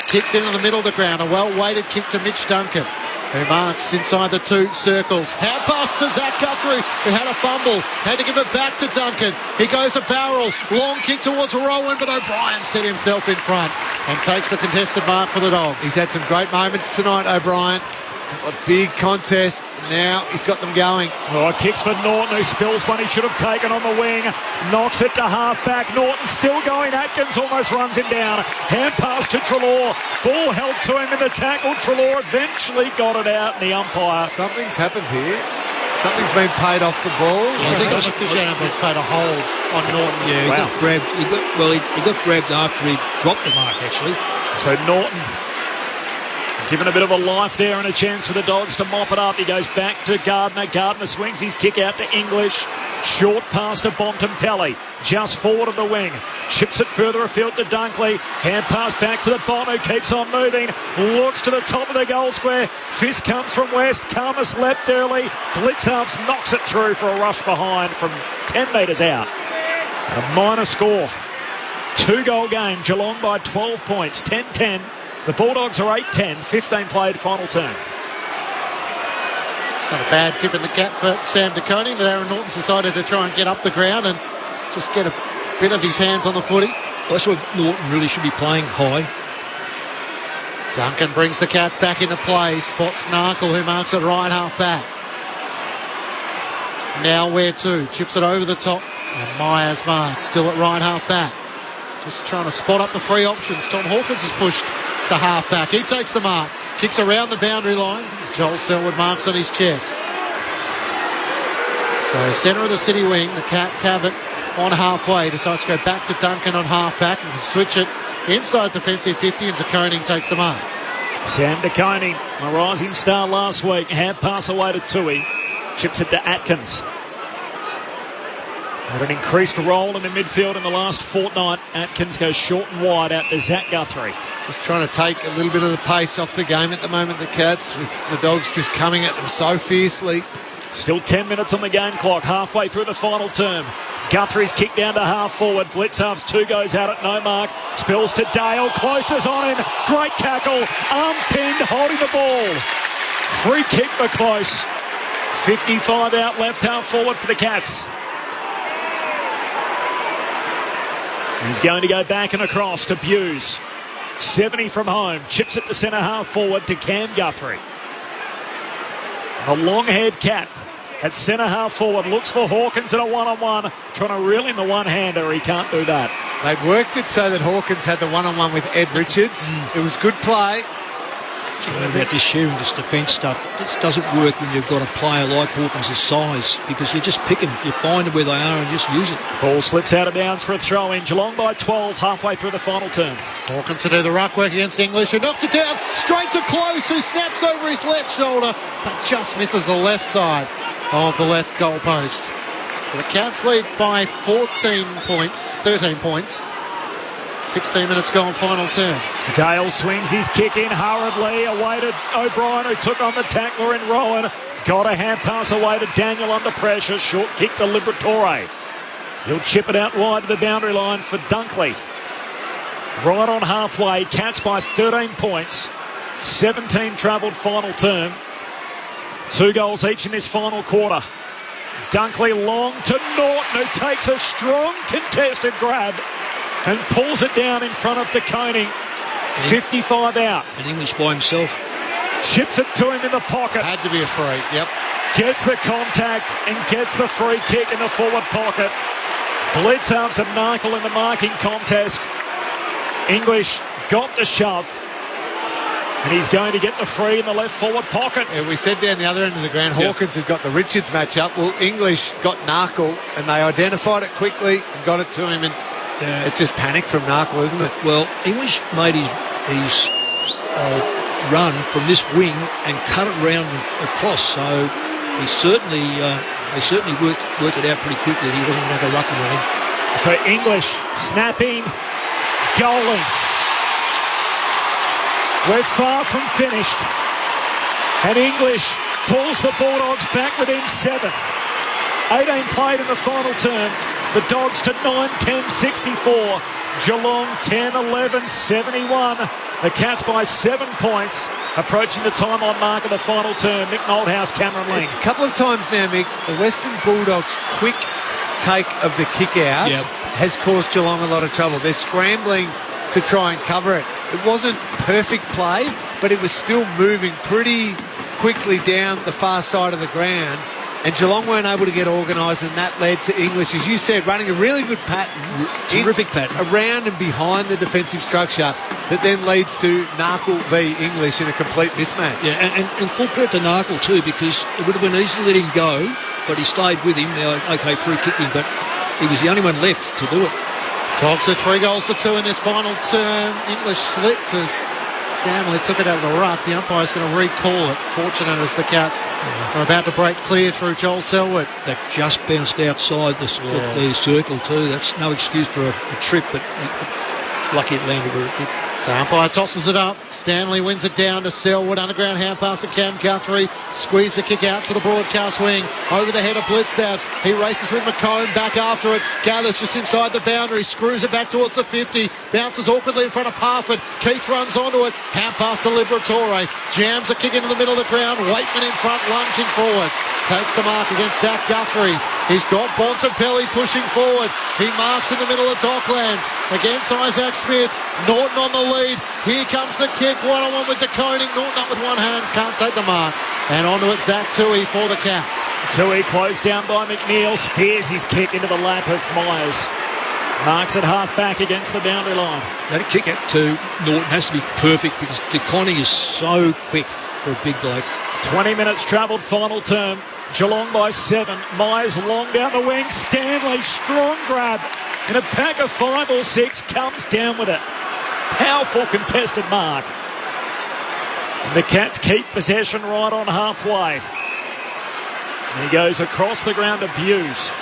Kicks into the middle of the ground, a well-weighted kick to Mitch Duncan, who marks inside the 2 circles. Hand pass to Zach Guthrie, who had a fumble, had to give it back to Duncan. He goes a barrel, long kick towards Rowan, but O'Brien set himself in front and takes the contested mark for the Dogs. He's had some great moments tonight, O'Brien. A big contest. Now he's got them going. Oh, kicks for Norton, who spills one he should have taken on the wing. Knocks it to half-back. Norton still going. Atkins almost runs him down. Hand pass to Treloar. Ball held to him in the tackle. Treloar eventually got it out, and the umpire... Something's happened here. Something's been paid off the ball. I think the official has paid a hold on Norton. Yeah, he got grabbed. He got grabbed after he dropped the mark, actually. So Norton... given a bit of a life there and a chance for the Dogs to mop it up. He goes back to Gardner. Gardner swings his kick out to English. Short pass to Bontempelli. Just forward of the wing. Chips it further afield to Dunkley. Hand pass back to the Bont, who keeps on moving. Looks to the top of the goal square. Fist comes from West. Karmas leapt early. Blitzarves knocks it through for a rush behind from 10 metres out. A minor score. 2-goal game. Geelong by 12 points. 10-10. The Bulldogs are 8-10, 15 played, final turn. It's not a bad tip in the cap for Sam De Koning that Aaron Norton's decided to try and get up the ground and just get a bit of his hands on the footy. Well, that's what Norton really should be playing, high. Duncan brings the Cats back into play, spots Narkle, who marks it right half back. Now where to? Chips it over the top, and Myers marks, still at right half back. Just trying to spot up the free options. Tom Hawkins is pushed to half back. He takes the mark, kicks around the boundary line. Joel Selwood marks on his chest. So centre of the city wing, the Cats have it on halfway. Decides to go back to Duncan on half-back and can switch it inside defensive 50, and Koning takes the mark. Sam de Koning, a rising star last week, hand pass away to Tui, chips it to Atkins. Had an increased role in the midfield in the last fortnight. Atkins goes short and wide out to Zach Guthrie. Just trying to take a little bit of the pace off the game at the moment, the Cats, with the Dogs just coming at them so fiercely. Still 10 minutes on the game clock, halfway through the final term. Guthrie's kicked down to half forward. Blitz halves 2 goes out at no mark. Spills to Dale. Closes on him. Great tackle. Arm pinned, holding the ball. Free kick for Close. 55 out left half forward for the Cats. He's going to go back and across to Buse. 70 from home. Chips it to centre half forward to Cam Guthrie. The long-haired Cat at centre half forward looks for Hawkins in a one-on-one, trying to reel in the one-hander. He can't do that. They worked it so that Hawkins had the one-on-one with Ed Richards. It was good play. About this sharing this defence stuff, this doesn't work when you've got a player like Hawkins' size, because you just pick them, you find them where they are and just use it. Ball slips out of bounds for a throw-in. Geelong by 12 halfway through the final term. Hawkins to do the ruck work against English, who knocked it down straight to Close, who snaps over his left shoulder but just misses the left side of the left goal post. So the Cats lead by 13 points. 16 minutes gone, final term. Dale swings his kick in hurriedly, away to O'Brien, who took on the tackler in Rowan. Got a hand pass away to Daniel under pressure. Short kick to Liberatore. He'll chip it out wide to the boundary line for Dunkley. Right on halfway, Cats by 13 points. 17 travelled final term. 2 goals each in this final quarter. Dunkley long to Norton, who takes a strong contested grab and pulls it down in front of de Koning. 55 out. And English by himself. Chips it to him in the pocket. Had to be a free, yep. Gets the contact and gets the free kick in the forward pocket. Blitzarves and Narkle in the marking contest. English got the shove. And he's going to get the free in the left forward pocket. Yeah, we said down the other end of the ground, Hawkins had got the Richards match up. Well, English got Narkle, and they identified it quickly and got it to him. And it's just panic from Narkle, isn't it? Well, English made his run from this wing and cut it round and across. So he certainly worked it out pretty quickly. He wasn't going to have a ruck around him. So English snapping, goaling. We're far from finished. And English pulls the Bulldogs back within 7. 18 played in the final term. The Dogs to 9-10-64. Geelong 10-11-71. The Cats by 7 points. Approaching the time-on mark of the final term. Mick Nolthouse, Cameron Link. It's a couple of times now, Mick. The Western Bulldogs' quick take of the kick out has caused Geelong a lot of trouble. They're scrambling to try and cover it. It wasn't perfect play, but it was still moving pretty quickly down the far side of the ground. And Geelong weren't able to get organised, and that led to English, as you said, running a really good pattern. Terrific pattern. Around and behind the defensive structure that then leads to Narkle v English in a complete mismatch. Yeah, and full credit to Narkle too, because it would have been easy to let him go, but he stayed with him. Now, okay, free kicking, but he was the only one left to do it. Dogs are 3 goals to 2 in this final term. English slipped as Stanley took it out of the ruck. The umpire's going to recall it. Fortunate as the Cats are about to break clear through Joel Selwood. That just bounced outside the circle too. That's no excuse for a trip, but lucky it landed where it did. So umpire tosses it up. Stanley wins it down to Selwood. Underground hand pass to Cam Guthrie. Squeeze the kick out to the broadcast wing. Over the head of Blitzouts. He races with McComb. Back after it. Gathers just inside the boundary. Screws it back towards the 50. Bounces awkwardly in front of Parford. Keith runs onto it. Hand pass to Liberatore. Jams a kick into the middle of the ground. Waitman in front, lunging forward. Takes the mark against Zach Guthrie. He's got Bontempelli pushing forward. He marks in the middle of Docklands against Isaac Smith. Norton on the lead. Here comes the kick. One-on-one with de Koning. Norton up with one hand. Can't take the mark. And onto it, Zach Tui for the Cats. Tui closed down by McNeil. Spears his kick into the lap of Myers. Marks at half-back against the boundary line. That kick out to Norton has to be perfect because de Koning is so quick for a big bloke. 20 minutes travelled final term. Geelong by 7. Myers long down the wing. Stanley, strong grab. In a pack of 5 or 6, comes down with it. Powerful contested mark. And the Cats keep possession right on halfway. He goes across the ground to Buse.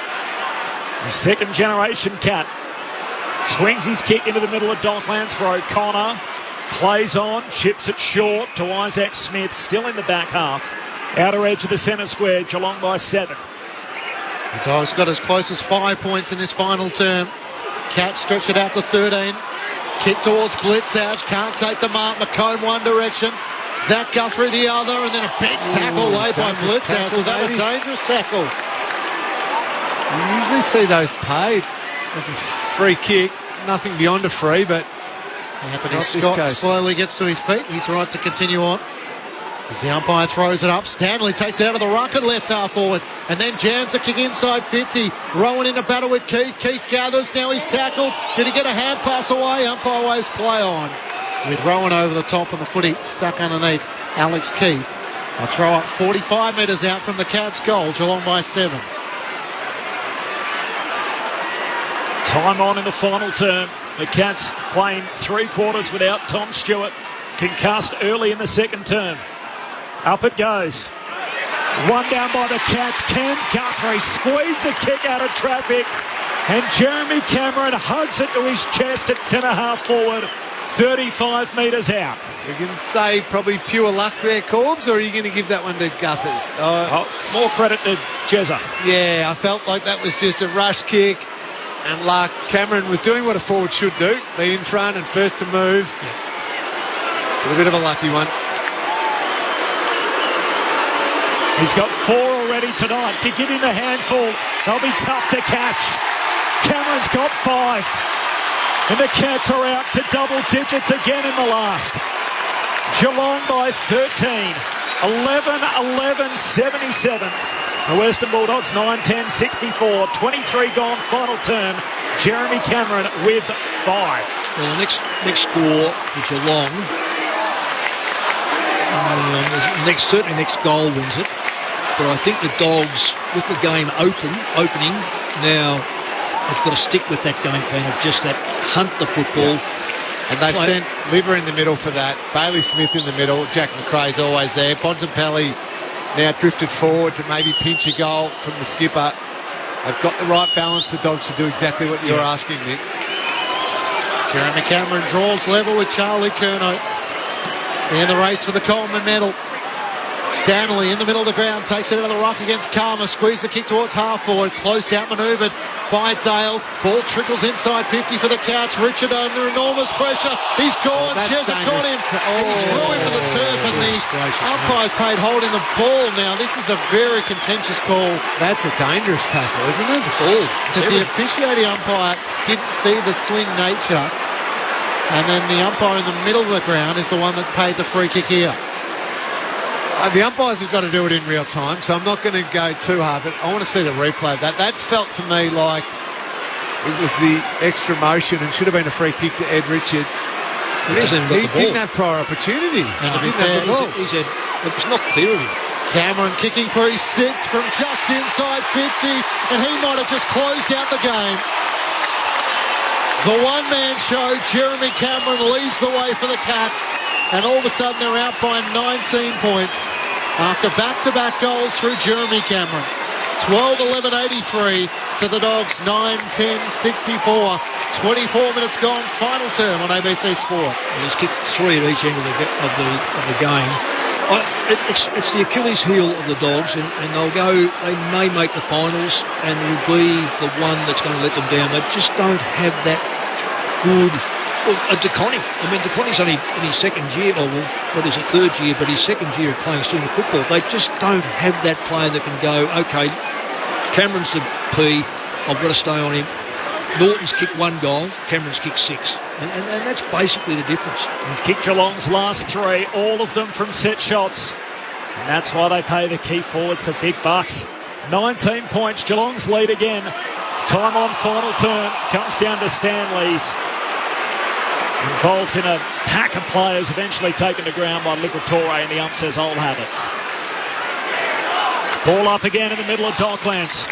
The second generation Cat. Swings his kick into the middle of Docklands for O'Connor. Plays on, chips it short to Isaac Smith, still in the back half. Outer edge of the centre square, Geelong by 7. The Dogs got as close as 5 points in this final term. Cats stretch it out to 13. Kick towards Blitzhouse, can't take the mark. McComb one direction. Zach Guthrie the other, and then a big tackle laid by Blitzhouse. Was that a dangerous tackle? You usually see those paid as a free kick. Nothing beyond a free, but Anthony Scott slowly gets to his feet. He's right to continue on. As the umpire throws it up, Stanley takes it out of the ruck at left half forward and then jams a kick inside 50. Rowan in a battle with Keith. Keith gathers, now he's tackled. Did he get a hand pass away? Umpire waves play on. With Rowan over the top and the footy stuck underneath Alex Keith. A throw up 45 metres out from the Cats' goal. Geelong by 7. Time on in the final term. The Cats playing 3 quarters without Tom Stewart. Concussed early in the second term. Up it goes. One down by the Cats. Cam Guthrie squeezes a kick out of traffic. And Jeremy Cameron hugs it to his chest at centre half forward. 35 metres out. We can say probably pure luck there, Corbs, or are you going to give that one to Guthers? More credit to Jezza. Yeah, I felt like that was just a rush kick and luck. Cameron was doing what a forward should do, be in front and first to move. Yeah. A bit of a lucky one. He's got 4 already tonight. To give him a handful, they'll be tough to catch. Cameron's got 5. And the Cats are out to double digits again in the last. Geelong by 13. 11-11, 77. The Western Bulldogs 9-10, 64. 23 gone final term. Jeremy Cameron with 5. Well, the next score for Geelong, certainly next goal wins it. But I think the Dogs, with the game opening, now have got to stick with that game plan of just that hunt the football. And they've sent Libba in the middle for that. Bailey Smith in the middle. Jack McRae's always there. Bontempelli now drifted forward to maybe pinch a goal from the skipper. They've got the right balance, the Dogs, to do exactly what you're asking, Nick. Jeremy Cameron draws level with Charlie Curnow in the race for the Coleman medal. Stanley in the middle of the ground, takes it out of the ruck against Karma, squeeze the kick towards half forward, close out manoeuvred by Dale. Ball trickles inside 50 for the Cats. Richard under enormous pressure. He's gone. Jezza got him. And he's threw him to the turf, and the umpire's paid holding the ball. Now, this is a very contentious call. That's a dangerous tackle, isn't it? It's all. Because the officiating umpire didn't see the sling nature. And then the umpire in the middle of the ground is the one that's paid the free kick here. The umpires have got to do it in real time, so I'm not going to go too hard, but I want to see the replay of that. That felt to me like it was the extra motion and should have been a free kick to Ed Richards. He didn't have prior opportunity. He said it was not clear of him. Cameron kicking for his 6 from just inside 50, and he might have just closed out the game. The one-man show, Jeremy Cameron leads the way for the Cats. And all of a sudden they're out by 19 points after back-to-back goals through Jeremy Cameron. 12-11-83 to the Dogs, 9-10-64. 24 minutes gone, final term on ABC Sport. He's kicked 3 at each end of the game. It's the Achilles heel of the Dogs, and they may make the finals and will be the one that's going to let them down. They just don't have that good. Well, DeConnie. I mean, DeConnie's only in his second year, third year, but his second year of playing senior football. They just don't have that player that can go, okay, Cameron's the P, I've got to stay on him. Norton's kicked 1 goal, Cameron's kicked 6. And that's basically the difference. He's kicked Geelong's last 3, all of them from set shots. And that's why they pay the key forwards the big bucks. 19 points, Geelong's lead again. Time on final turn, comes down to Stanley's. Involved in a pack of players, eventually taken to ground by Liberatore, and the ump says, I'll have it. Ball up again in the middle of Docklands.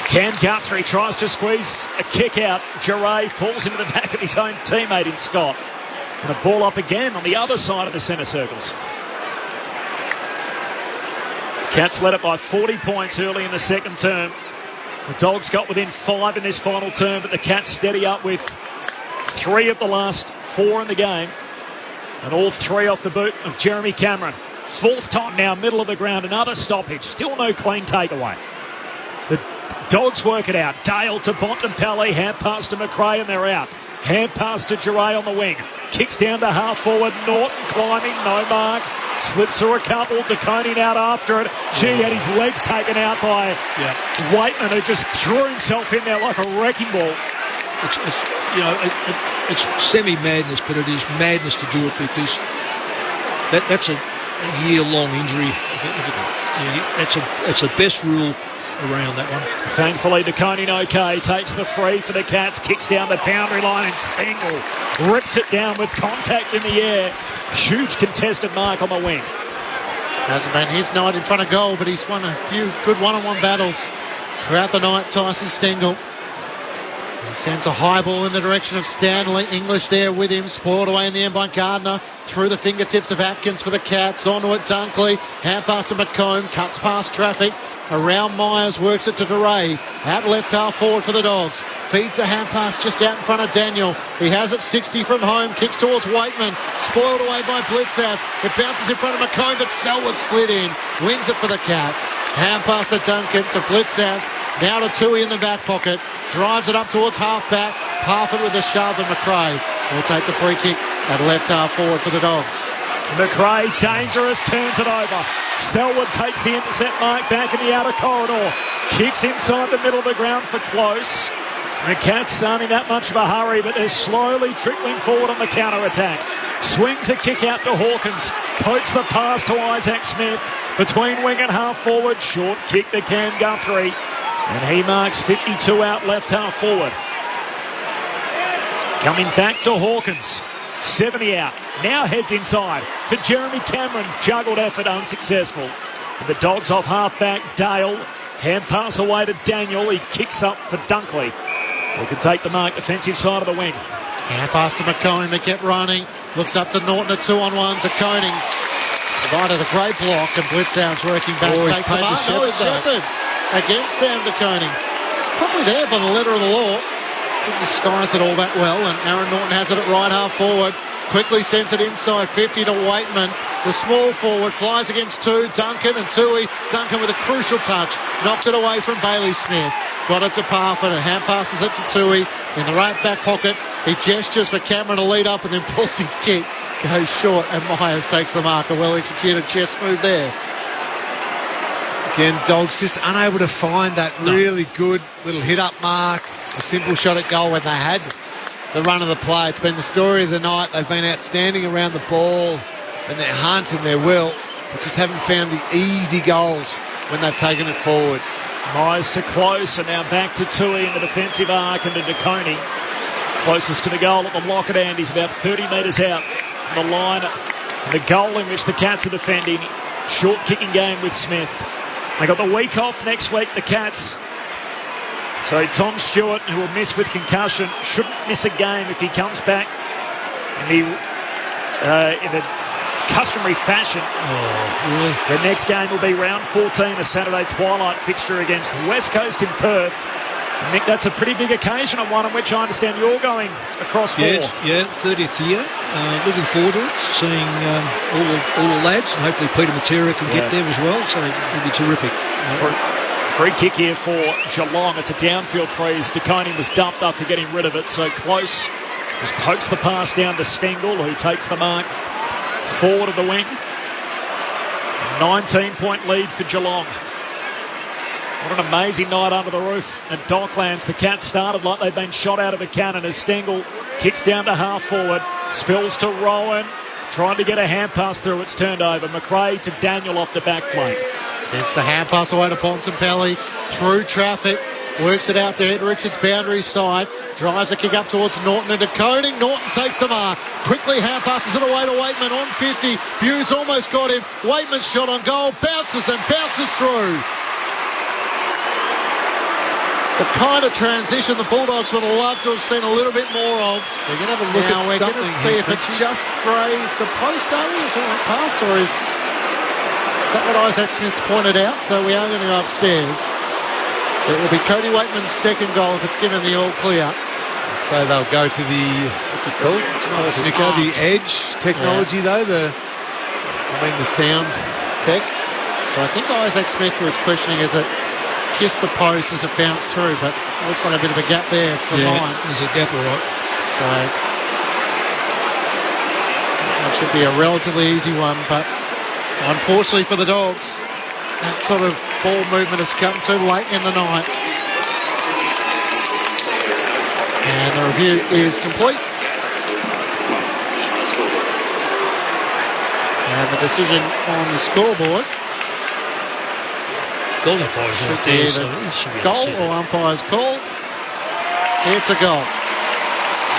Cam Guthrie tries to squeeze a kick out. Giray falls into the back of his own teammate in Scott. And a ball up again on the other side of the centre circles. Cats led it by 40 points early in the second term. The Dogs got within 5 in this final term, but the Cats steady up with 3 of the last 4 in the game. And all 3 off the boot of Jeremy Cameron. 4th time now, middle of the ground, another stoppage. Still no clean takeaway. The Dogs work it out. Dale to Bontempelli, hand pass to McRae, and they're out. Hand pass to Giray on the wing. Kicks down to half forward. Norton climbing, no mark. Slips through a couple. DeConing out after it. Gee, had his legs taken out by Waitman, who just threw himself in there like a wrecking ball. It's semi-madness, but it is madness to do it because that's a year-long injury. It's the best rule around that one. Thankfully, DeConing okay. Takes the free for the Cats. Kicks down the boundary line and Stengel rips it down with contact in the air. Huge contested mark on the wing. Hasn't been his night in front of goal, but he's won a few good one-on-one battles throughout the night, Tyson Stengel. He sends a high ball in the direction of Stanley. English there with him. Spoiled away in the end by Gardner. Through the fingertips of Atkins for the Cats. Onto it, Dunkley. Hand pass to McComb. Cuts past traffic. Around Myers. Works it to DeRay. Out left half forward for the Dogs. Feeds the hand pass just out in front of Daniel. He has it 60 from home. Kicks towards Waitman. Spoiled away by Blitzhouse. It bounces in front of McComb, but Selwood slid in. Wins it for the Cats. Hand pass to Duncan to Blitzhouse. Now to Tui in the back pocket. Drives it up towards half-back. Parfitt with a shove, and McRae will take the free kick at left half forward for the Dogs. McRae, dangerous, turns it over. Selwood takes the intercept mark back in the outer corridor. Kicks inside the middle of the ground for close. The Cats aren't in that much of a hurry, but they're slowly trickling forward on the counter-attack. Swings a kick out to Hawkins. Puts the pass to Isaac Smith. Between wing and half forward. Short kick to Cam Guthrie. And he marks 52 out left half forward. Coming back to Hawkins. 70 out. Now heads inside for Jeremy Cameron. Juggled effort unsuccessful. And the Dogs off half-back. Dale. Hand pass away to Daniel. He kicks up for Dunkley, who can take the mark defensive side of the wing. Hand pass to McComb. He kept running. Looks up to Norton, a 2-on-1 to Koning. Provided a great block, and Blitzhouse working back. Takes the mark. No, it's Shepherd against Sam DeConing. It's probably there by the letter of the law. Didn't disguise it all that well, and Aaron Norton has it at right half forward. Quickly sends it inside 50 to Waitman. The small forward flies against 2. Duncan and Tui. Duncan with a crucial touch. Knocked it away from Bailey Smith. Got it to Parfitt and hand passes it to Tui in the right back pocket. He gestures for Cameron to lead up and then pulls his kick. Goes short and Myers takes the mark. A well-executed chest move there. Again, Dogs just unable to find that really good little hit-up mark. A simple shot at goal when they had the run of the play. It's been the story of the night. They've been outstanding around the ball and their hunt and their will, but just haven't found the easy goals when they've taken it forward. Myers to close, and now back to Tui in the defensive arc and to DeConing. Closest to the goal at the Lockett end. He's about 30 metres out from the line. And the goal in which the Cats are defending. Short kicking game with Smith. They got the week off next week, the Cats. So Tom Stewart, who will miss with concussion, shouldn't miss a game if he comes back in the customary fashion. Really? The next game will be round 14, a Saturday twilight fixture against West Coast in Perth. Nick, that's a pretty big occasion, and one in which I understand you're going across for. Yeah, 30th year. Looking forward to it, seeing all the lads, and hopefully Peter Matera can get there as well, so it'll be terrific. Free kick here for Geelong. It's a downfield free as DeConing was dumped after getting rid of it, so Close just pokes the pass down to Stengel, who takes the mark forward of the wing. 19-point lead for Geelong. What an amazing night under the roof at Docklands. The Cats started like they've been shot out of a cannon as Stengel kicks down to half forward, spills to Rowan, trying to get a hand pass through. It's turned over. McRae to Daniel off the back flank. Gives the hand pass away to Bontempelli through traffic. Works it out to Ed Richards, boundary side. Drives a kick up towards Norton into Koning. Norton takes the mark. Quickly hand passes it away to Waitman on 50. Hughes almost got him. Waitman's shot on goal. Bounces and bounces through. The kind of transition the Bulldogs would have loved to have seen a little bit more of. They're going to have a look now at we're something. going to see if it just grazed the post, are we? As it went past, or is that what Isaac Smith's pointed out? So we are going to go upstairs. It will be Cody Waitman's second goal if it's given the all clear. So they'll go to the, what's it called? Snicker, the edge technology though, the sound tech. So I think Isaac Smith was questioning, is it kissed the post as it bounced through, but it looks like a bit of a gap there for mine. There's a gap, all right. So that should be a relatively easy one, but unfortunately for the Dogs, that sort of ball movement has come too late in the night. And the review is complete. And the decision on the scoreboard. Goal umpire's right there, so it should be goal or umpire's call. It's a goal.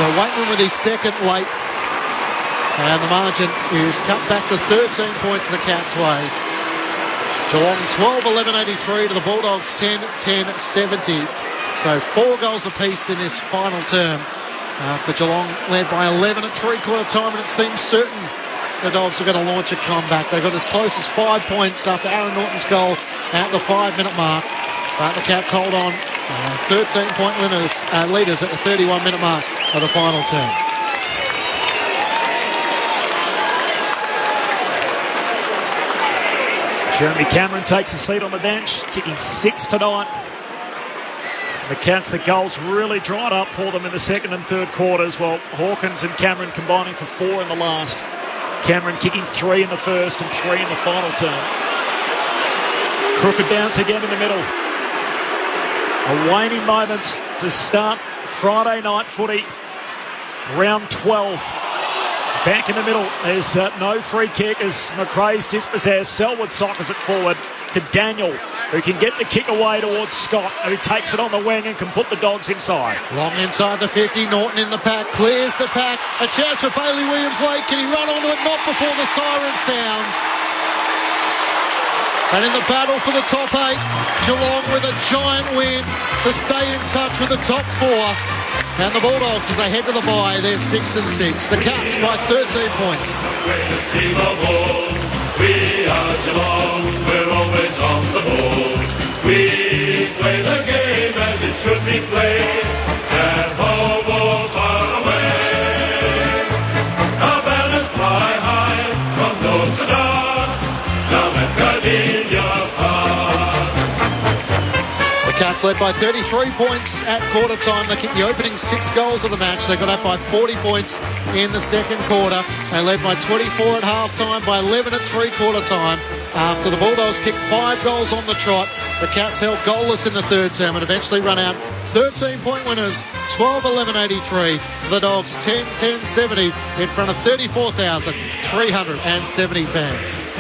So Waitman with his second late. And the margin is cut back to 13 points the Cats' way. Geelong 12-11-83 to the Bulldogs 10-10-70. So 4 goals apiece in this final term. After Geelong led by 11 at three-quarter time, and it seems certain the Dogs are going to launch a comeback. They got as close as 5 points after Aaron Norton's goal at the 5-minute mark. But the Cats hold on 13-point leaders at the 31-minute mark of the final term. Jeremy Cameron takes a seat on the bench, kicking 6 tonight. The Cats, the goals really dried up for them in the second and third quarters, while Hawkins and Cameron combining for 4 in the last. Cameron kicking 3 in the first and 3 in the final term. Crooked bounce again in the middle. A waning moments to start Friday night footy. Round 12. Back in the middle. There's no free kick as McRae's dispossessed. Selwood sockers it forward to Daniel, who can get the kick away towards Scott, who takes it on the wing and can put the Dogs inside. Long inside the 50, Norton in the pack, clears the pack. A chance for Bailey Williams late. Can he run onto it? Not before the siren sounds. And in the battle for the top 8, Geelong with a giant win to stay in touch with the top 4. And the Bulldogs, as they head to the bye, they're 6-6. The Cats by 13 points. Greatest team of all, we are Geelong, we're always on the ball. We play the game as it should be played, at home or far away. Our banners fly high from dawn to dark, down at Gardenia Park. Cats led by 33 points at quarter time. They kicked the opening 6 goals of the match. They got up by 40 points in the second quarter. They led by 24 at half time, by 11 at three-quarter time. After the Bulldogs kicked 5 goals on the trot, the Cats held goalless in the third term and eventually run out 13-point winners, 12-11-83. The Dogs 10-10-70 in front of 34,370 fans.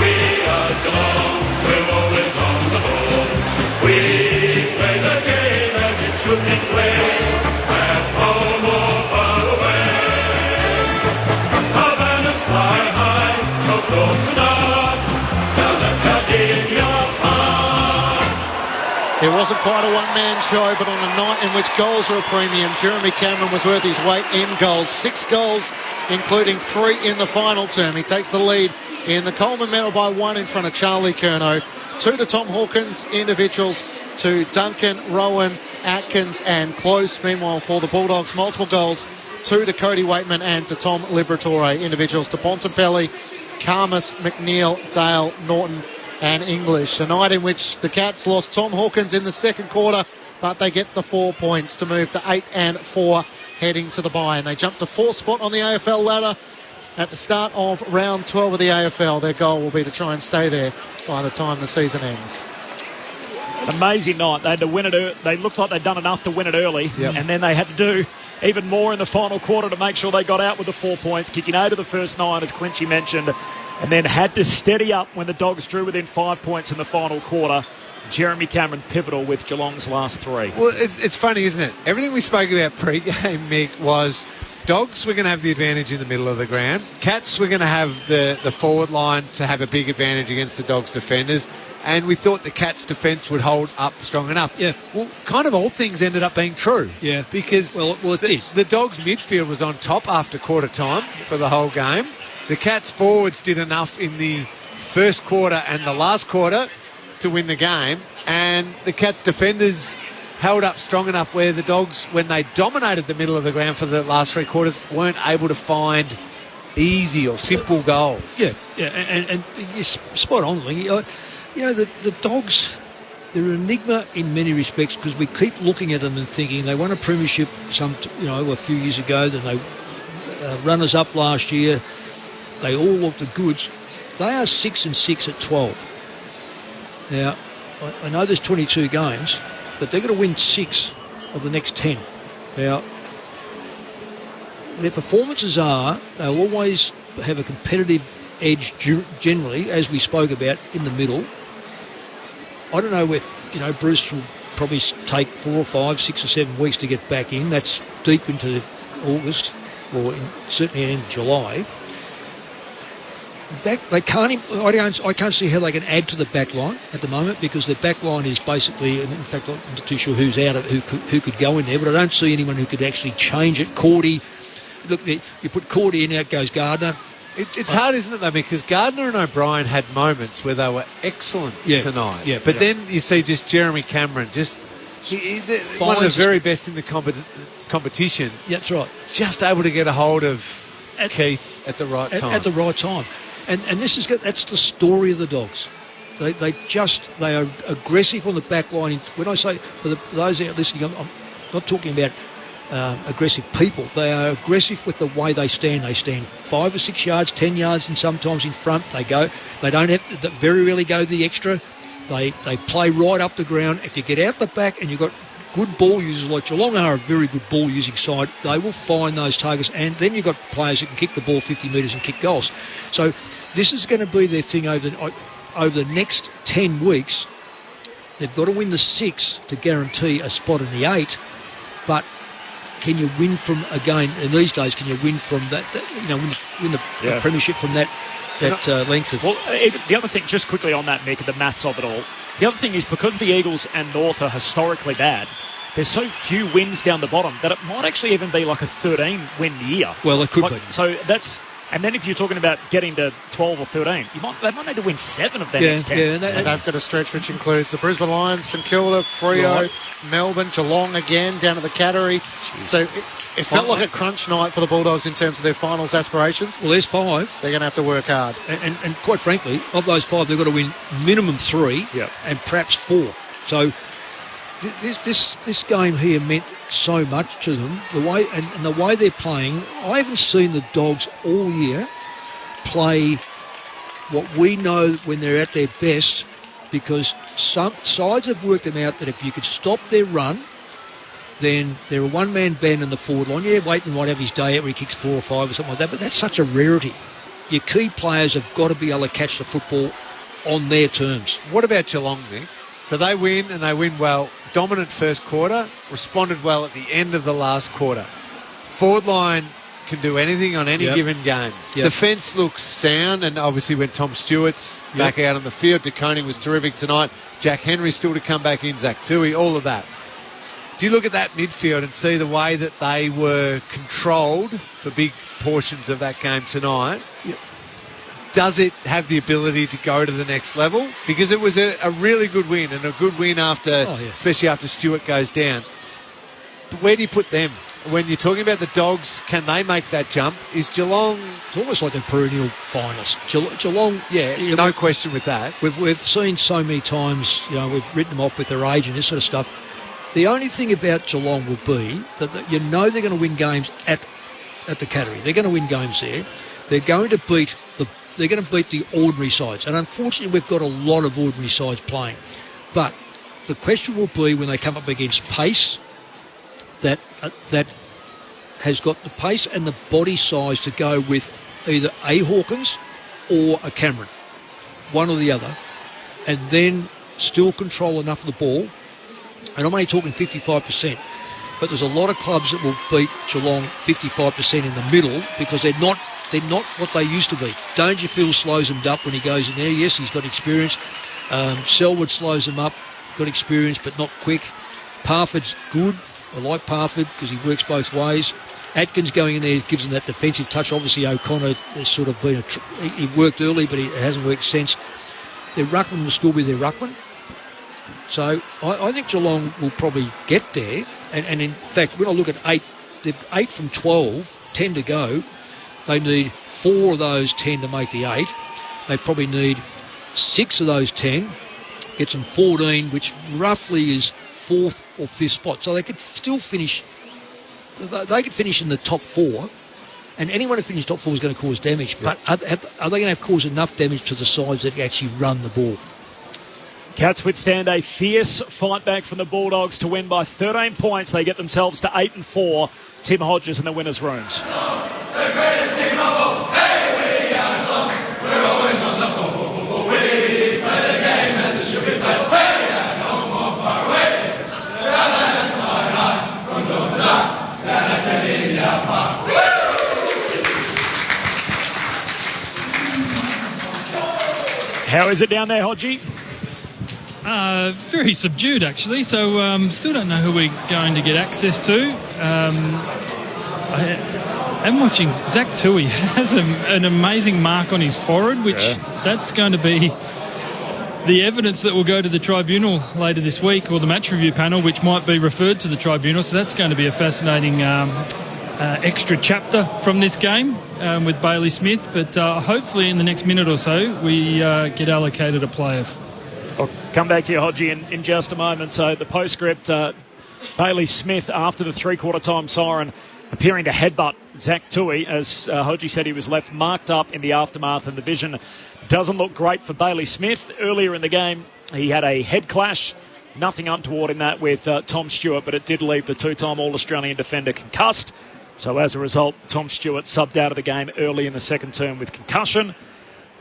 We are Geelong, we're always on the ball. We play the game as it should be played, at home or far away. Our banners fly high from dawn to dark, down at Gardenia Park. It wasn't quite a one-man show, but on a night in which goals are a premium, Jeremy Cameron was worth his weight in goals. 6 goals, including 3 in the final term. He takes the lead in the Coleman medal by 1 in front of Charlie Curnow. 2 to Tom Hawkins, individuals to Duncan, Rowan, Atkins and Close. Meanwhile, for the Bulldogs, multiple goals, 2 to Cody Waitman and to Tom Liberatore. Individuals to Bontempelli, Karmas, McNeil, Dale, Norton and English. A night in which the Cats lost Tom Hawkins in the second quarter, but they get the 4 points to move to 8-4 heading to the bye. And they jump to 4th spot on the AFL ladder at the start of round 12 of the AFL. Their goal will be to try and stay there by the time the season ends. Amazing night. They had to win it. They looked like they'd done enough to win it early, and then they had to do even more in the final quarter to make sure they got out with the 4 points, kicking 8 of the first 9, as Clinchy mentioned, and then had to steady up when the Dogs drew within 5 points in the final quarter. Jeremy Cameron pivotal with Geelong's last 3. Well, it's funny, isn't it? Everything we spoke about pre-game, Mick, was Dogs were going to have the advantage in the middle of the ground. Cats were going to have the forward line to have a big advantage against the Dogs' defenders. And we thought the Cats' defence would hold up strong enough. Yeah. Well, kind of all things ended up being true. Yeah. Because the Dogs' midfield was on top after quarter time for the whole game. The Cats' forwards did enough in the first quarter and the last quarter to win the game. And the Cats' defenders held up strong enough where the Dogs, when they dominated the middle of the ground for the last 3 quarters, weren't able to find easy or simple goals. Yeah, and you're spot on, Ling. You know, the Dogs, they're an enigma in many respects because we keep looking at them and thinking they won a premiership a few years ago, then they runners up last year. They all look the goods. They are 6-6 at 12. Now, I know there's 22 games, but they're going to win 6 of the next 10. Now, their performances are, they'll always have a competitive edge generally, as we spoke about, in the middle. I don't know if, Bruce will probably take 4 or 5, 6 or 7 weeks to get back in. That's deep into August, or certainly in July. I can't see how they can add to the back line at the moment because their back line is basically, and in fact I'm not too sure who's out of who could go in there, but I don't see anyone who could actually change it. Cordy, look, you put Cordy in, out goes Gardner. It's hard, isn't it, though, because Gardner and O'Brien had moments where they were excellent tonight. Yeah, but then you see just Jeremy Cameron, one of the very best in the competition. Yeah, that's right. Just able to get a hold of Keith at the right time. At the right time. And that's the story of the Dogs. They are aggressive on the back line. When I say, for those out listening, I'm not talking about aggressive people. They are aggressive with the way they stand. They stand 5 or 6 yards, 10 yards, and sometimes in front. They don't have to very rarely go the extra. They play right up the ground. If you get out the back and you've got good ball users like Geelong are a very good ball using side, they will find those targets, and then you've got players that can kick the ball 50 metres and kick goals. So this is going to be their thing over the next 10 weeks. They've got to win the 6 to guarantee a spot in the 8, but can you win from, again, in these days, can you win from that win the premiership from that length of... Well, the other thing, just quickly on that, Mick, the maths of it all, the other thing is because the Eagles and North are historically bad, there's so few wins down the bottom that it might actually even be like a 13-win year. Well, it could be. So that's... And then if you're talking about getting to 12 or 13, they might need to win 7 of their next 10. And they've got a stretch which includes the Brisbane Lions, St Kilda, Freo, Melbourne, Geelong again, down at the Cattery. Jeez. So it felt like a crunch night for the Bulldogs in terms of their finals aspirations. Well, there's 5. They're going to have to work hard. And quite frankly, of those 5, they've got to win minimum 3 and perhaps 4. So this game here meant so much to them. The way they're playing, I haven't seen the Dogs all year play what we know when they're at their best, because some sides have worked them out that if you could stop their run, then they're a one-man band in the forward line. Yeah, Waitman might have his day out where he kicks 4 or 5 or something like that, but that's such a rarity. Your key players have got to be able to catch the football on their terms. What about Geelong, Nick? So they win, and they win well. Dominant first quarter, responded well at the end of the last quarter. Forward line can do anything on any given game. Defence looks sound, and obviously when Tom Stewart's back out on the field, DeConing was terrific tonight. Jack Henry still to come back in, Zach Tui, all of that. Do you look at that midfield and see the way that they were controlled for big portions of that game tonight? Yep. Does it have the ability to go to the next level? Because it was a really good win, and a good win especially after Stewart goes down. But where do you put them? When you're talking about the Dogs, can they make that jump? Is Geelong... It's almost like the perennial finals. Geelong... Yeah, no question with that. We've seen so many times, we've written them off with their age and this sort of stuff. The only thing about Geelong will be that they're going to win games at the Cattery. They're going to win games there. They're going to beat the ordinary sides. And unfortunately, we've got a lot of ordinary sides playing. But the question will be when they come up against pace, that has got the pace and the body size to go with either a Hawkins or a Cameron, one or the other. And then still control enough of the ball, and I'm only talking 55%, but there's a lot of clubs that will beat Geelong 55% in the middle because they're not what they used to be. Dangerfield slows him up when he goes in there. Yes, he's got experience. Selwood slows him up, got experience but not quick. Parford's good. I like Parford because he works both ways. Atkins going in there gives him that defensive touch. Obviously, O'Connor has sort of been he worked early, but it hasn't worked since. Their ruckman will still be their ruckman. So I think Geelong will probably get there. And in fact, when I look at 8, they've 8 from 12, 10 to go. They need 4 of those 10 to make the 8. They probably need 6 of those 10, gets them 14, which roughly is 4th or 5th spot. So they could still finish. They could finish in the top 4, and anyone who finishes top 4 is going to cause damage. But are they going to cause enough damage to the sides that actually run the ball? Cats withstand a fierce fight back from the Bulldogs to win by 13 points. They get themselves to 8-4. Tim Hodges in the winners' rooms. The greatest team of all. Hey, we are Geelong. We're always on the ball. We play the game as it should be played. Way down, no more far away. The other side, from door to door, down at the India Park. How is it down there, Hodgie? Very subdued, actually. So still don't know who we're going to get access to. I'm watching Zach Tui has an amazing mark on his forehead, which that's going to be the evidence that will go to the tribunal later this week, or the match review panel, which might be referred to the tribunal. So that's going to be a fascinating extra chapter from this game with Bailey Smith. But hopefully in the next minute or so, we get allocated a player. I'll come back to you, Hodgie, in just a moment. So the postscript, Bailey Smith, after the three-quarter time siren, appearing to headbutt Zach Tui. As Hodgie said, he was left marked up in the aftermath, and the vision doesn't look great for Bailey Smith. Earlier in the game, he had a head clash. Nothing untoward in that with Tom Stewart, but it did leave the two-time All-Australian defender concussed. So as a result, Tom Stewart subbed out of the game early in the second term with concussion,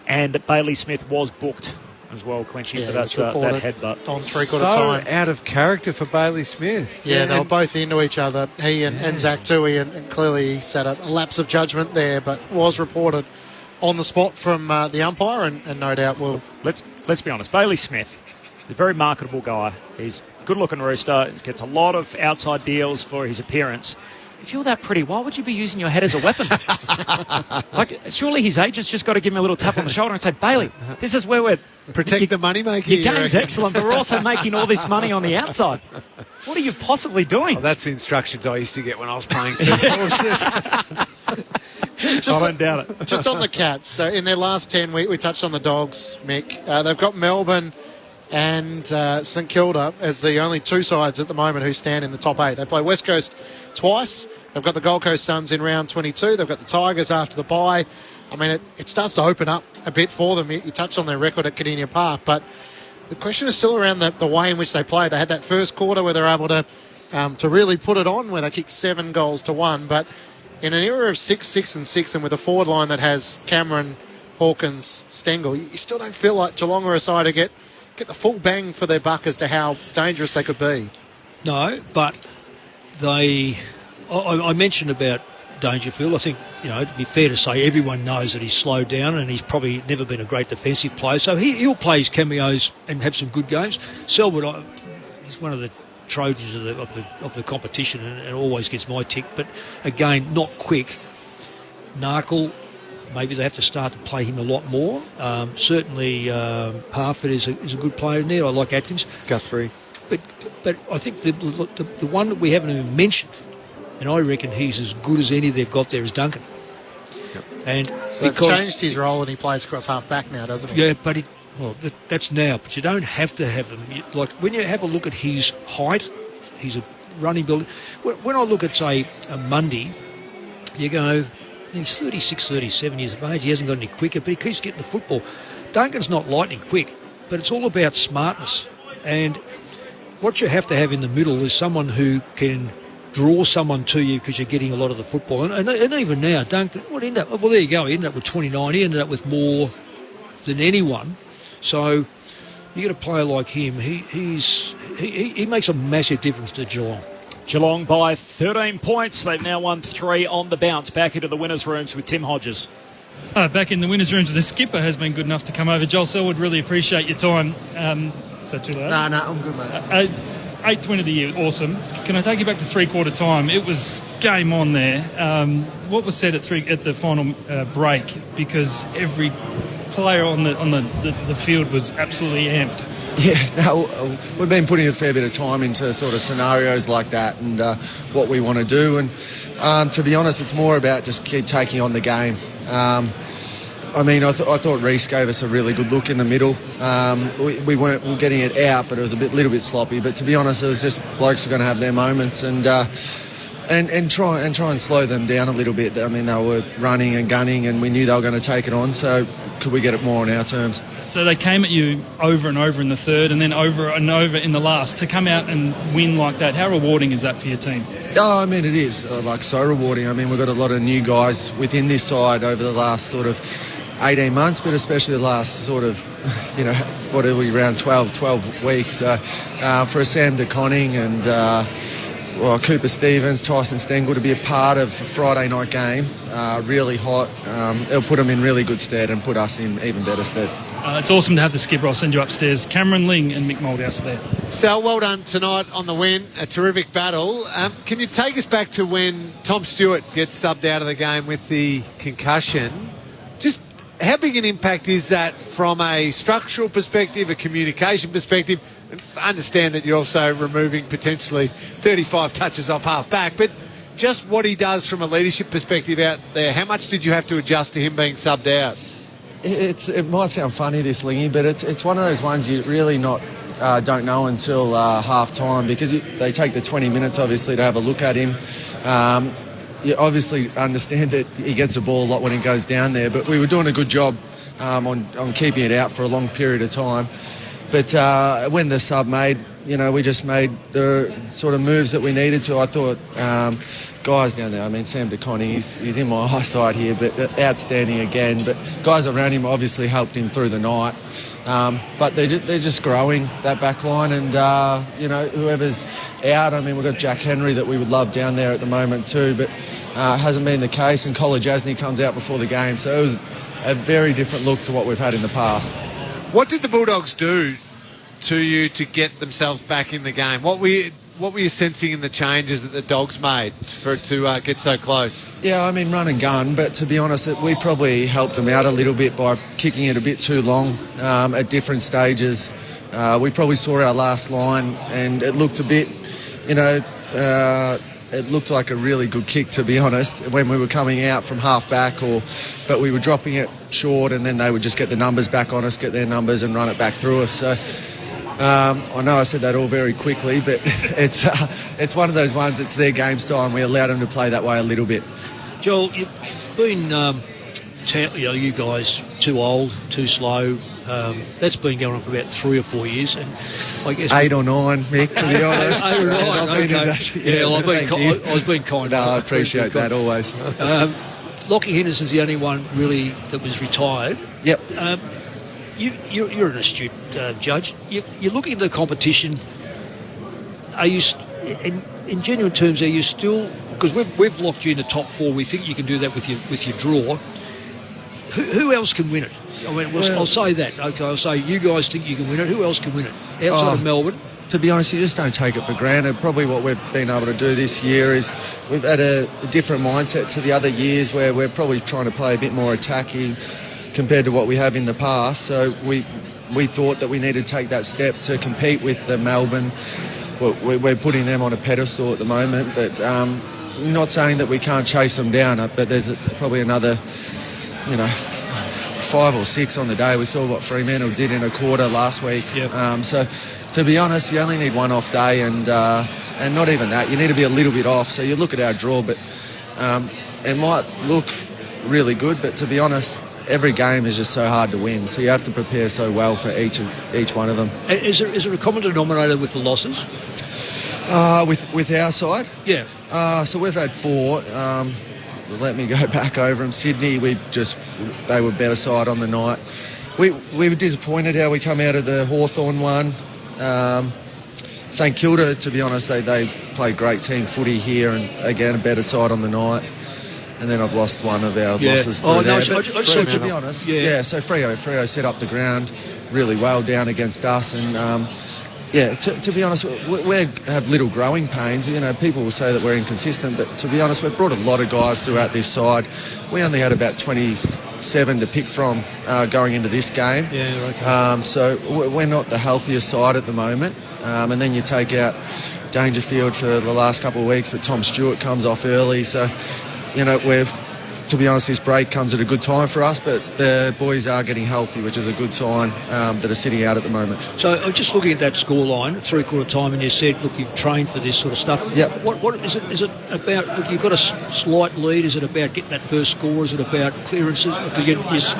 and Bailey Smith was booked as well, Clenchy, for that headbutt. On three-quarter time. Out of character for Bailey Smith. Yeah, they were both into each other, he and Zach Tui, and clearly he set a lapse of judgment there, but was reported on the spot from the umpire, and no doubt will. Let's be honest, Bailey Smith, a very marketable guy. He's a good-looking rooster. He gets a lot of outside deals for his appearance. If you're that pretty, why would you be using your head as a weapon? Surely his agent's just got to give him a little tap on the shoulder and say, Bailey, this is where we're... Protect the money making. Your game's excellent, but we're also making all this money on the outside. What are you possibly doing? Oh, that's the instructions I used to get when I was playing too. I don't doubt it. Just on the Cats, so in their last 10, we touched on the Dogs, Mick. They've got Melbourne and St Kilda as the only two sides at the moment who stand in the top 8. They play West Coast twice. They've got the Gold Coast Suns in round 22. They've got the Tigers after the bye. I mean, it starts to open up a bit for them. You touched on their record at Kardinia Park, but the question is still around the way in which they play. They had that first quarter where they're able to really put it on, where they kicked 7 goals to 1. But in an era of 6-6-6, and with a forward line that has Cameron, Hawkins, Stengel, you still don't feel like Geelong are a side to get the full bang for their buck as to how dangerous they could be. No, but I mentioned about Dangerfield. I think, to be fair to say, everyone knows that he's slowed down and he's probably never been a great defensive player. So he'll play his cameos and have some good games. Selwood, he's one of the Trojans of the competition and always gets my tick. But again, not quick. Narkle, maybe they have to start to play him a lot more. Certainly, Parford is a good player in there. I like Atkins. Guthrie. But I think the one that we haven't even mentioned, and I reckon he's as good as any they've got there, is Duncan. Yep. And so they've changed his role and he plays across half-back now, doesn't he? Yeah, but that's now. But you don't have to have him. Like, when you have a look at his height, he's a running builder. When I look at, say, a Mundy, you go, he's 36, 37 years of age. He hasn't got any quicker, but he keeps getting the football. Duncan's not lightning quick, but it's all about smartness. And what you have to have in the middle is someone who can draw someone to you because you're getting a lot of the football. And even now, Duncan, there you go. He ended up with 29. He ended up with more than anyone. So You get a player like him. He makes a massive difference to Geelong. Geelong by 13 points. They've now won 3 on the bounce. Back into the winners' rooms with Tim Hodges. Back in the winners' rooms, the skipper has been good enough to come over. Joel Selwood, really appreciate your time. Is that too loud? No, I'm good, mate. 8th win of the year, awesome. Can I take you back to three-quarter time? It was game on there. What was said at the final break? Because every player on the field was absolutely amped. Yeah, no, we've been putting a fair bit of time into sort of scenarios like that and what we want to do. And to be honest, it's more about just keep taking on the game. I mean, I thought Reece gave us a really good look in the middle. We were getting it out, but it was little bit sloppy. But to be honest, it was just blokes were going to have their moments and try and slow them down a little bit. I mean, they were running and gunning, and we knew they were going to take it on. So could we get it more on our terms? So they came at you over and over in the third, and then over and over in the last. To come out and win like that, how rewarding is that for your team? Oh, I mean, it is so rewarding. I mean, we've got a lot of new guys within this side over the last sort of 18 months, but especially the last sort of, what are we, around 12 weeks. For a Sam de Conning and Cooper Stevens, Tyson Stengel to be a part of a Friday night game, really hot. It'll put them in really good stead and put us in even better stead. It's awesome to have the skipper. I'll send you upstairs. Cameron Ling and Mick Moldhouse are there. Sal, well done tonight on the win. A terrific battle. Can you take us back to when Tom Stewart gets subbed out of the game with the concussion? Just how big an impact is that from a structural perspective, a communication perspective? I understand that you're also removing potentially 35 touches off half-back, but just what he does from a leadership perspective out there, how much did you have to adjust to him being subbed out? It might sound funny, this, Lingy, but it's one of those ones you really don't know until half-time because they take the 20 minutes, obviously, to have a look at him. You obviously understand that he gets the ball a lot when he goes down there, but we were doing a good job on keeping it out for a long period of time. But when the sub made, we just made the sort of moves that we needed to. I thought guys down there, I mean, Sam de Conning, he's in my eyesight here, but outstanding again. But guys around him obviously helped him through the night. But they're just growing, that back line, and, whoever's out, I mean, we've got Jack Henry that we would love down there at the moment too, but hasn't been the case, and Colin Jasny comes out before the game. So it was a very different look to what we've had in the past. What did the Bulldogs do to you to get themselves back in the game? What were you sensing in the changes that the Dogs made for it to get so close? Yeah, I mean, run and gun, but to be honest, we probably helped them out a little bit by kicking it a bit too long at different stages. We probably saw our last line and it looked a bit, it looked like a really good kick, to be honest, when we were coming out from half-back, but we were dropping it short and then they would just get the numbers back on us, get their numbers and run it back through us. So I know I said that all very quickly, but it's one of those ones, it's their game style and we allowed them to play that way a little bit. Joel, you've been, you guys, too old, too slow. That's been going on for about 3 or 4 years, and I guess 8 or 9, Mick, to be honest. 8 or 9, okay. I was being kind. No, I appreciate that always. Lockie Henderson's the only one really that was retired. Yep. You're an astute judge. You're looking at the competition. Are you, in genuine terms, are you still? Because we've locked you in the top 4. We think you can do that with your draw. Who else can win it? I mean, I'll say that. Okay, I'll say you guys think you can win it. Who else can win it outside of Melbourne? To be honest, you just don't take it for granted. Probably what we've been able to do this year is we've had a different mindset to the other years where we're probably trying to play a bit more attacking compared to what we have in the past. So we thought that we needed to take that step to compete with the Melbourne. We're putting them on a pedestal at the moment, but not saying that we can't chase them down, but there's probably another, 5 or 6 on the day. We saw what Fremantle did in a quarter last week. Yep. So to be honest, you only need one off day and not even that. You need to be a little bit off. So you look at our draw, but it might look really good, but to be honest, every game is just so hard to win. So you have to prepare so well for each one of them. Is there a common denominator with the losses? With our side? Yeah. So we've had 4. Let me go back over them. Sydney, they were better side on the night. we were disappointed how we come out of the Hawthorn one. St Kilda, to be honest, they played great team footy here, and again a better side on the night. And then I've lost one of our losses through there. So to be honest, so Freo set up the ground really well down against us, and to be honest, we have little growing pains. You know, people will say that we're inconsistent, but to be honest, we've brought a lot of guys throughout this side. We only had about 27 to pick from going into this game. Yeah, okay. So we're not the healthiest side at the moment. And then you take out Dangerfield for the last couple of weeks, but Tom Stewart comes off early. So, you know, to be honest, this break comes at a good time for us, but the boys are getting healthy, which is a good sign that are sitting out at the moment. So just looking at that scoreline, 3/4 time, and you said, look, you've trained for this sort of stuff. Yeah. What is it? Is it about? Look, you've got a slight lead. Is it about getting that first score? Is it about clearances? Because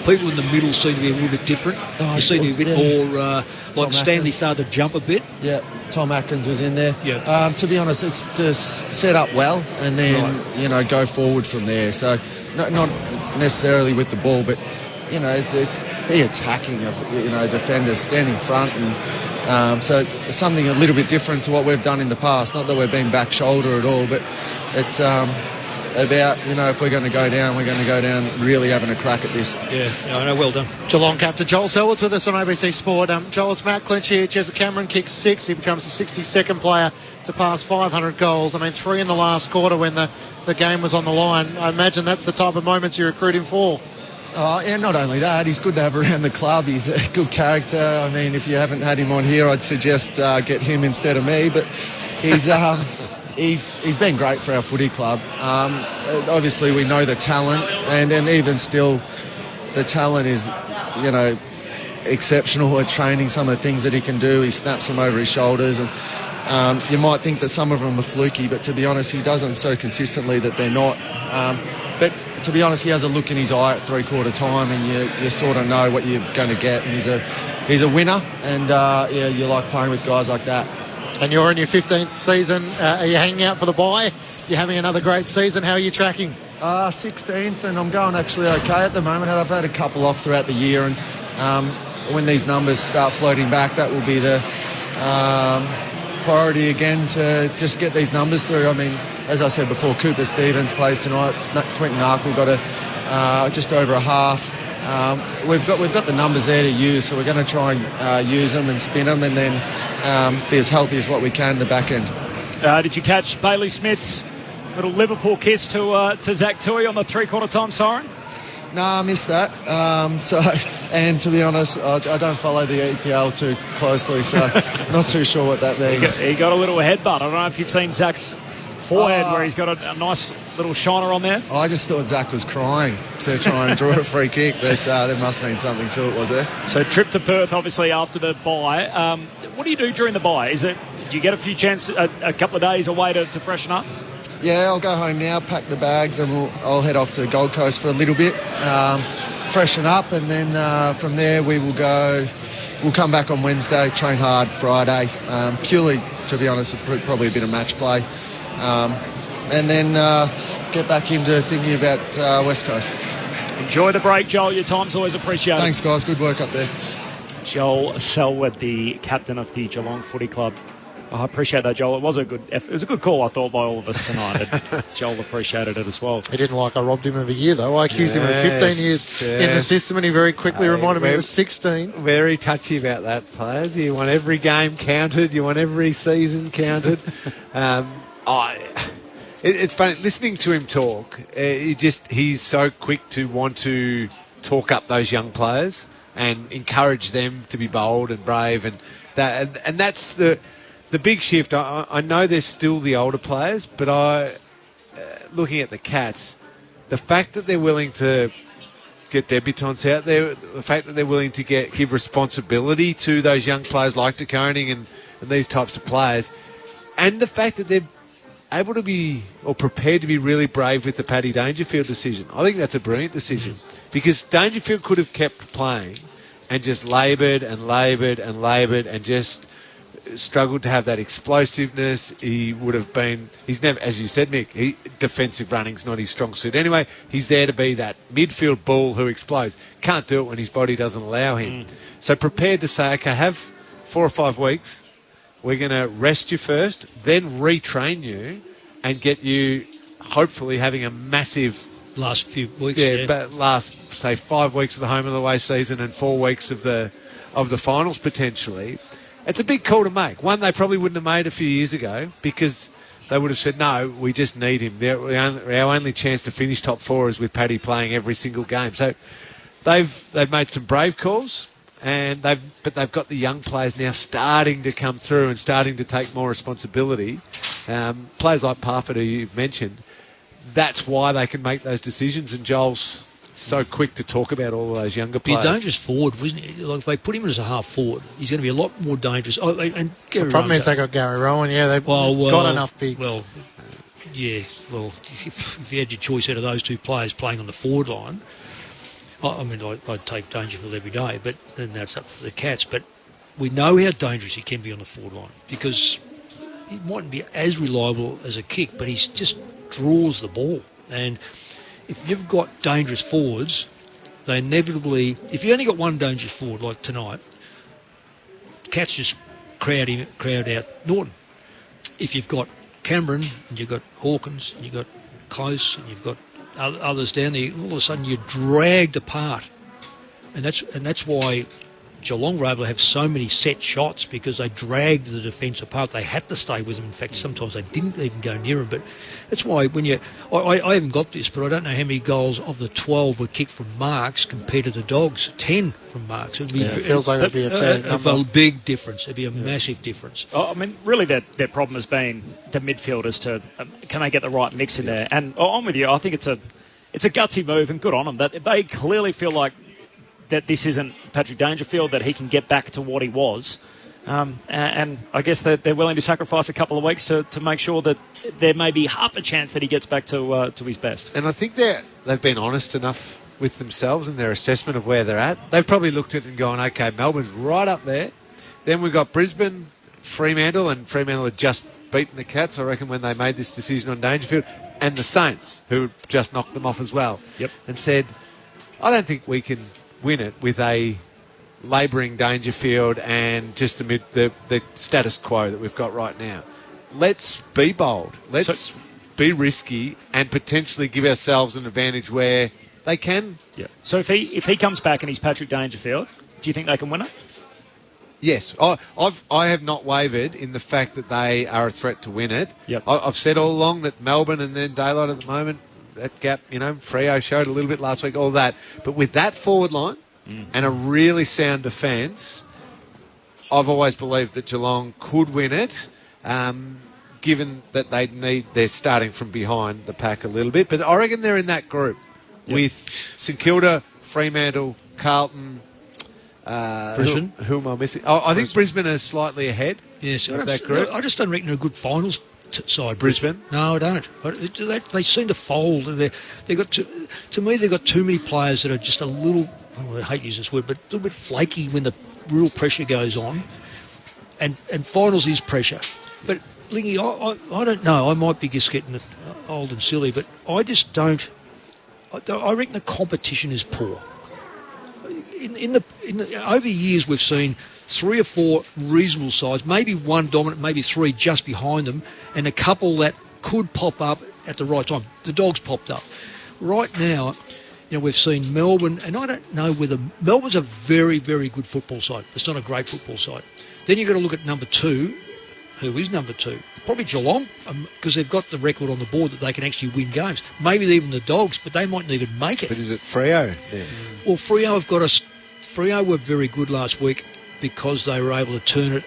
people in the middle seem to be a little bit different. You seem to be a bit more. Like Stanley started to jump a bit. Yeah, Tom Atkins was in there. Yeah. To be honest, it's just set up well and then, go forward from there. So not necessarily with the ball, but, it's be attacking of, defenders standing front. And so it's something a little bit different to what we've done in the past. Not that we've been back shoulder at all, but it's about, if we're going to go down, we're going to go down really having a crack at this. Yeah, I know, well done. Geelong captain Joel Selwood's with us on ABC Sport. Joel, it's Matt Clinch here. Jezza Cameron kicks 6. He becomes the 62nd player to pass 500 goals. 3 in the last quarter when the game was on the line. I imagine that's the type of moments you're recruiting for. Oh, yeah, not only that, he's good to have around the club. He's a good character. If you haven't had him on here, I'd suggest get him instead of me. But he's... He's been great for our footy club. Obviously, we know the talent, and even still, the talent is, exceptional at training. Some of the things that he can do, he snaps them over his shoulders, and you might think that some of them are fluky, but to be honest, he does them so consistently that they're not. But to be honest, he has a look in his eye at 3/4 time, and you sort of know what you're going to get. And he's a winner, and you like playing with guys like that. And you're in your 15th season. Are you hanging out for the bye? You're having another great season. How are you tracking? 16th, and I'm going actually okay at the moment. I've had a couple off throughout the year, and when these numbers start floating back, that will be the priority again to just get these numbers through. As I said before, Cooper Stevens plays tonight. Quentin Narkle got just over a half. We've got the numbers there to use, so we're going to try and use them and spin them, and then be as healthy as what we can in the back end. Did you catch Bailey Smith's little Liverpool kiss to Zach Tui on the 3/4 time siren? No, I missed that. And to be honest, I don't follow the EPL too closely, so not too sure what that means. He got a little headbutt. I don't know if you've seen Zach's forehead where he's got a nice little shiner on there. I just thought Zach was crying to try and draw a free kick, but there must have been something to it, was there? So trip to Perth, obviously, after the bye. What do you do during the bye? Do you get a couple of days away to freshen up? Yeah, I'll go home now, pack the bags, and I'll head off to Gold Coast for a little bit, freshen up, and then from there we'll come back on Wednesday, train hard Friday. Purely, to be honest, probably a bit of match play. And then get back into thinking about West Coast. Enjoy the break, Joel. Your time's always appreciated. Thanks, guys. Good work up there. Joel Selwood, the captain of the Geelong Footy Club. I appreciate that, Joel. It was a good call, I thought, by all of us tonight. And Joel appreciated it as well. He didn't like I robbed him of a year, though. I accused him of 15 years in the system, and he very quickly reminded me it was 16. Very touchy about that, players. You want every game counted. You want every season counted. It's funny listening to him talk. He's so quick to want to talk up those young players and encourage them to be bold and brave, and that's the big shift. I know they're still the older players, but looking at the Cats, the fact that they're willing to get debutants out there, the fact that they're willing to give responsibility to those young players like De Koning and these types of players, and the fact that they're able to be or prepared to be really brave with the Paddy Dangerfield decision. I think that's a brilliant decision because Dangerfield could have kept playing and just laboured and just struggled to have that explosiveness. He's never, as you said, Mick, defensive running's not his strong suit. Anyway, he's there to be that midfield bull who explodes. Can't do it when his body doesn't allow him. So prepared to say, okay, have 4 or 5 weeks. We're going to rest you first, then retrain you and get you hopefully having a massive last few weeks. But last, say, 5 weeks of the home and away season and 4 weeks of the finals potentially. It's a big call to make. One they probably wouldn't have made a few years ago because they would have said, no, we just need him. Our only chance to finish top 4 is with Paddy playing every single game. So they've made some brave calls, but they've got the young players now starting to come through and starting to take more responsibility. Players like Parfitt, who you've mentioned, that's why they can make those decisions. And Joel's so quick to talk about all of those younger players. Be a dangerous forward, wasn't he? Like if they put him as a half forward, he's going to be a lot more dangerous. And the problem is they got Gary Rowan. Yeah, they've got enough bigs. Well, if you had your choice out of those two players playing on the forward line, I'd take Dangerfield every day, but then that's up for the Cats. But we know how dangerous he can be on the forward line because he mightn't be as reliable as a kick, but he just draws the ball. And if you've got dangerous forwards, they inevitably... If you only got one dangerous forward like tonight, Cats just crowd out Norton. If you've got Cameron and you've got Hawkins and you've got Close and you've got others down there, all of a sudden you're dragged apart. And that's why Geelong were able to have so many set shots because they dragged the defence apart. They had to stay with them. In fact, sometimes they didn't even go near them. But that's why when I haven't got this, but I don't know how many goals of the 12 were kicked from marks compared to the Dogs. 10 from marks. It feels like it'd be a fair number. A big difference. It'd be a massive difference. I mean, really their problem has been the midfielders to can they get the right mix in there? And I'm with you. I think it's a gutsy move and good on them. But they clearly feel like that this isn't Patrick Dangerfield, that he can get back to what he was. And I guess that they're willing to sacrifice a couple of weeks to make sure that there may be half a chance that he gets back to his best. And I think they've been honest enough with themselves in their assessment of where they're at. They've probably looked at it and gone, okay, Melbourne's right up there. Then we've got Brisbane, Fremantle, and Fremantle had just beaten the Cats, I reckon, when they made this decision on Dangerfield, and the Saints, who just knocked them off as well. Yep. And said, I don't think we can win it with a labouring Dangerfield and just amid the status quo that we've got right now. Let's be bold. Let's be risky and potentially give ourselves an advantage where they can. Yeah. So if he comes back and he's Patrick Dangerfield, do you think they can win it? Yes. I have not wavered in the fact that they are a threat to win it. Yep. I've said all along that Melbourne and then Daylight at the moment, that gap, Freo showed a little bit last week, all that. But with that forward line and a really sound defence, I've always believed that Geelong could win it, given that they're starting from behind the pack a little bit. But I reckon they're in that group with St Kilda, Fremantle, Carlton, Brisbane. Who am I missing? I think Brisbane is slightly ahead of that group. I just don't reckon they're a good finals side. Brisbane? No, I don't. They seem to fold. They got to me, they've got too many players that are just a little, I hate to use this word, but a little bit flaky when the real pressure goes on. And finals is pressure. But, Lingy, I don't know. I might be just getting old and silly, but I just don't. I reckon the competition is poor. Over years, we've seen 3 or 4 reasonable sides, maybe one dominant, maybe 3 just behind them, and a couple that could pop up at the right time. The Dogs popped up. Right now, we've seen Melbourne, and I don't know whether Melbourne's a very, very good football side. It's not a great football side. Then you've got to look at number 2. Who is number 2? Probably Geelong, because they've got the record on the board that they can actually win games. Maybe even the Dogs, but they mightn't even make it. But is it Freo? Yeah. Well, Freo were very good last week because they were able to turn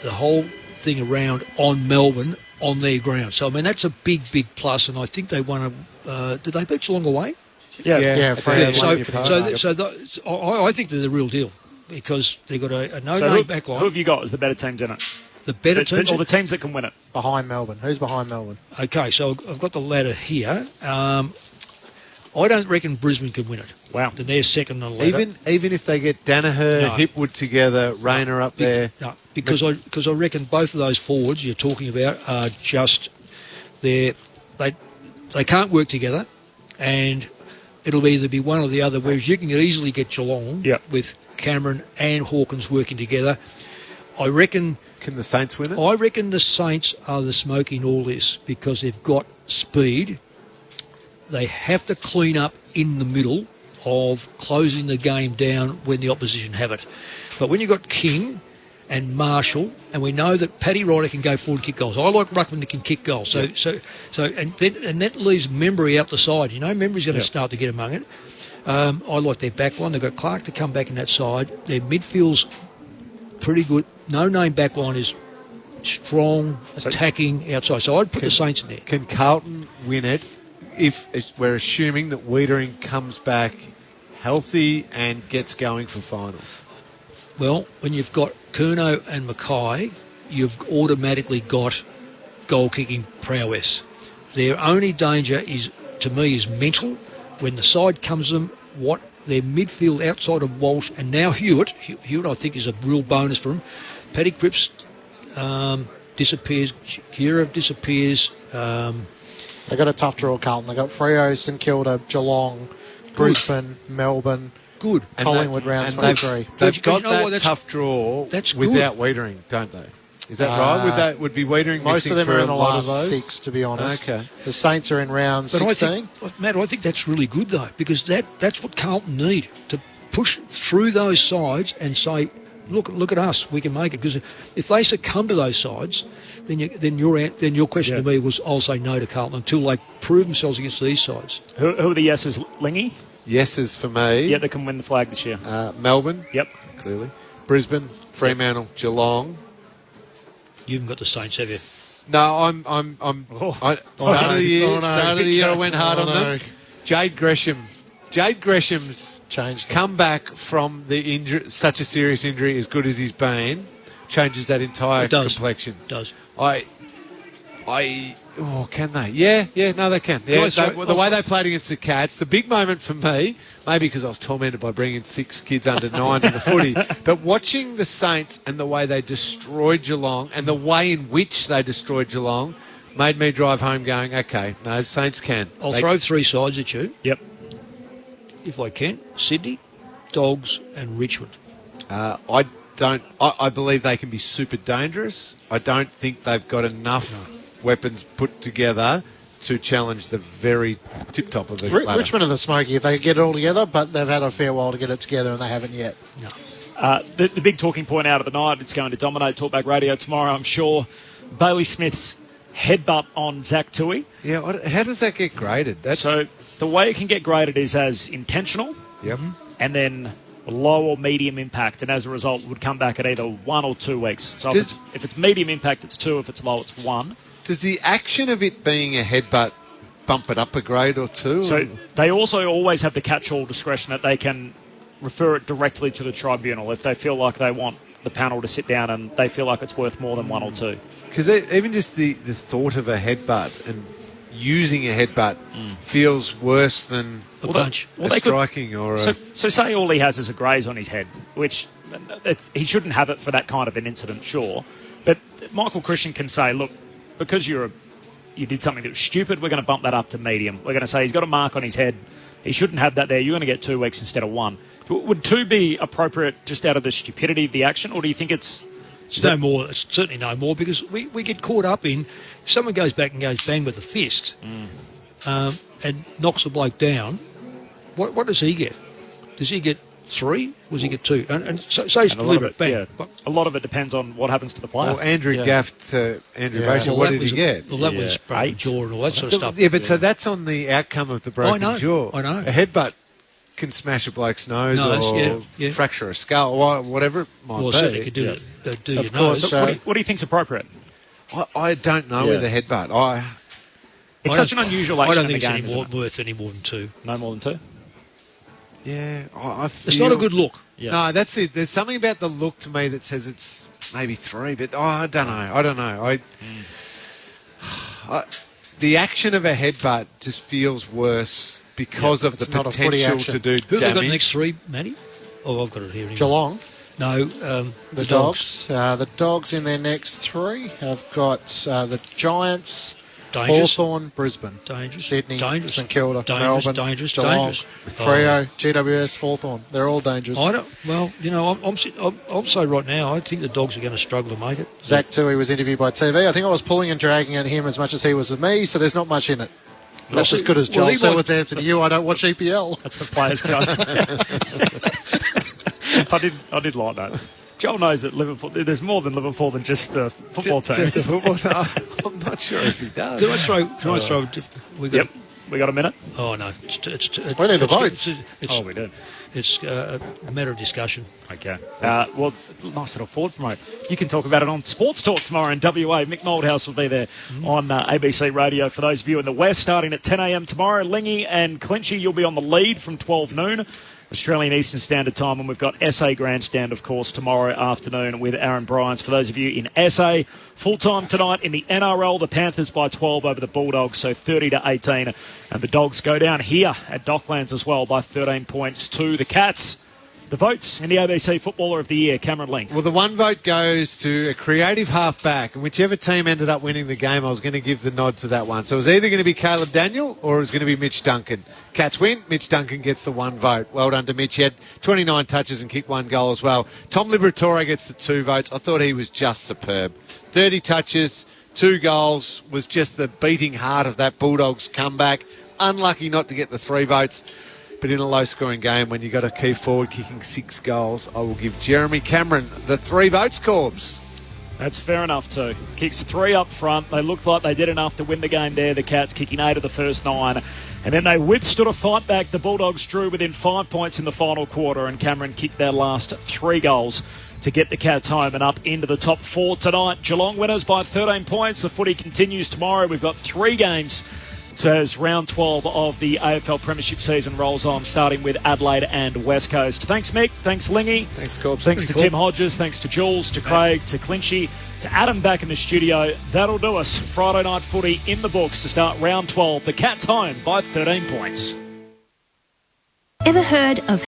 the whole thing around on Melbourne on their ground. So, I mean, that's a big, big plus, and I think they won did they beat Geelong away? Yeah. I think they're the real deal because they've got a no-name back line. Who have you got as the better teams in it? The better teams? Or the teams that can win it? Behind Melbourne. Who's behind Melbourne? Okay, so I've got the ladder here. I don't reckon Brisbane can win it. Wow. Then they're second on the ladder. Even if they get Danaher, Hipwood together, Rayner up there. No, because I reckon both of those forwards you're talking about are just they can't work together, and it'll either be one or the other. Whereas you can easily get Geelong with Cameron and Hawkins working together. I reckon. Can the Saints win it? I reckon the Saints are the smoke in all this because they've got speed. They have to clean up in the middle of closing the game down when the opposition have it. But when you've got King and Marshall, and we know that Paddy Ryder can go forward and kick goals. I like Ruckman that can kick goals. So and that leaves Membry out the side. You know, Membry's going to start to get among it. I like their back line. They've got Clark to come back in that side. Their midfield's pretty good. No-name back line is strong, attacking outside. So I'd put the Saints in there. Can Carlton win it if we're assuming that Wiedering comes back healthy and gets going for finals? Well, when you've got Curnow and Mackay, you've automatically got goal-kicking prowess. Their only danger is, to me, is mental. When the side comes to them, what their midfield outside of Walsh and now Hewitt, I think, is a real bonus for them. Paddy Cripps disappears. Kira disappears. They got a tough draw, Carlton. They got Freo, St Kilda, Geelong, Brisbane, Melbourne. Good. Collingwood round 23. They've got that tough draw without Wiedering, don't they? Is that right? Would be Wiedering most missing of them for are a in the lot last of those? 6, to be honest. Okay. The Saints are in round 16. Matt, I think that's really good, though, because that's what Carlton need, to push through those sides and say, look at us, we can make it. Because if they succumb to those sides, then your question to me was, I'll say no to Carlton until they prove themselves against these sides. Who are the yeses, Lingy? Yeses for me. Yeah, they can win the flag this year. Melbourne. Yep. Clearly. Brisbane, Fremantle, Geelong. You haven't got the Saints, have you? No, start of the year I went hard on them. Jade Gresham's changed come back from the injury, such a serious injury, as good as he's been, changes that entire complexion. It does. Can they? Yeah, no, they can. Yeah, the way they played against the Cats, the big moment for me, maybe because I was tormented by bringing 6 kids under 9 to the footy, but watching the Saints and the way they destroyed Geelong and the way in which they destroyed Geelong made me drive home going, okay, no, Saints can. I'll throw 3 sides at you. Yep. If I can. Sydney, Dogs and Richmond. I believe they can be super dangerous. I don't think they've got enough weapons put together to challenge the very tip-top of the ladder. Richmond are the smoky if they get it all together, but they've had a fair while to get it together and they haven't yet. No. The big talking point out of the night, it's going to dominate Talkback Radio tomorrow, I'm sure. Bailey Smith's headbutt on Zach Tui. Yeah, how does that get graded? So the way it can get graded is as intentional, and then low or medium impact, and as a result would come back at either 1 or 2 weeks. So if it's medium impact, it's 2. If it's low, it's 1. Does the action of it being a headbutt bump it up a grade or 2? So they also always have the catch-all discretion that they can refer it directly to the tribunal if they feel like they want the panel to sit down and they feel like it's worth more than 1 or 2. Because even just the thought of a headbutt and using a headbutt feels worse than a punch. Striking or so say all he has is a graze on his head, which he shouldn't have it for that kind of an incident, sure. But Michael Christian can say, look, because you did something that was stupid, we're going to bump that up to medium. We're going to say he's got a mark on his head. He shouldn't have that there. You're going to get 2 weeks instead of 1. Would 2 be appropriate just out of the stupidity of the action, or do you think it's no more? It's certainly no more, because we get caught up in, if someone goes back and goes bang with a fist and knocks the bloke down, what does he get? Does he get 3? Does he get 2? And say he's deliberate, bang. Yeah, a lot of it depends on what happens to the player. Well, Andrew gaffed to Andrew Bashir. What did he get? Well, that was broken jaw and all that sort of stuff. Yeah, but so that's on the outcome of the broken jaw. I know. A headbutt can smash a bloke's nose or fracture a skull or whatever it might be. Well, certainly could do your of nose. course. What do you think's appropriate? I don't know with a headbutt. It's such an unusual action. I don't think in the it's game, worth any more than 2. No more than 2? Yeah, I feel... It's not a good look. Yeah. No, that's it. There's something about the look to me that says it's maybe 3, but I don't know. the action of a headbutt just feels worse because of the it's not a footy potential action. to do Who have they got damage. next three, Matty? Oh, I've got it here. Anyway. Geelong. No, The Dogs. The Dogs in their next three have got the Giants, Dangerous. Hawthorn, Brisbane, Dangerous. Sydney, Dangerous. St Kilda, Dangerous, Melbourne, dangerous, Geelong, dangerous. Freo, GWS, Hawthorn. They're all dangerous. I don't. Well, you know, I'll say right now, I think the Dogs are going to struggle to make it. Zach Tui was interviewed by TV. I think I was pulling and dragging at him as much as he was at me, so there's not much in it. That's as good as Joel Selwood's answer to you. I don't watch EPL. That's the players' club. I did like that. Joel knows that Liverpool. There's more than Liverpool than just the football team. Just the football team. I'm not sure if he does. Can I throw? We got a minute. Oh no, we need the votes. We do. It's a matter of discussion. Okay. Well, nice little forward promote. You can talk about it on Sports Talk tomorrow in WA. Mick Moldhouse will be there on ABC Radio for those of you in the West, starting at 10 a.m. tomorrow. Lingy and Clinchy, you'll be on the lead from 12 noon. Australian Eastern Standard Time, and we've got SA Grandstand, of course, tomorrow afternoon with Aaron Bryans. For those of you in SA, full-time tonight in the NRL, the Panthers by 12 over the Bulldogs, so 30-18. And the Dogs go down here at Docklands as well by 13 points to the Cats. The votes in the ABC Footballer of the Year, Cameron Link. Well, the one vote goes to a creative halfback, and whichever team ended up winning the game, I was going to give the nod to that one. So it was either going to be Caleb Daniel or it was going to be Mitch Duncan. Cats win. Mitch Duncan gets the one vote. Well done to Mitch. He had 29 touches and kicked one goal as well. Tom Liberatore gets the 2 votes. I thought he was just superb. 30 touches, 2 goals, was just the beating heart of that Bulldogs comeback. Unlucky not to get the 3 votes. But in a low-scoring game, when you've got a key forward kicking 6 goals, I will give Jeremy Cameron the 3 votes, Corbs. That's fair enough too. Kicks 3 up front. They looked like they did enough to win the game there. The Cats kicking 8 of the first 9. And then they withstood a fight back. The Bulldogs drew within 5 points in the final quarter, and Cameron kicked their last 3 goals to get the Cats home and up into the top 4 tonight. Geelong winners by 13 points. The footy continues tomorrow. We've got 3 games as round 12 of the AFL Premiership season rolls on, starting with Adelaide and West Coast. Thanks, Mick. Thanks, Lingy. Thanks, Corbs. Thanks to Tim Hodges. Thanks to Jules, to Craig, to Clinchy, to Adam back in the studio. That'll do us. Friday night footy in the books to start round 12. The Cats home by 13 points. Ever heard of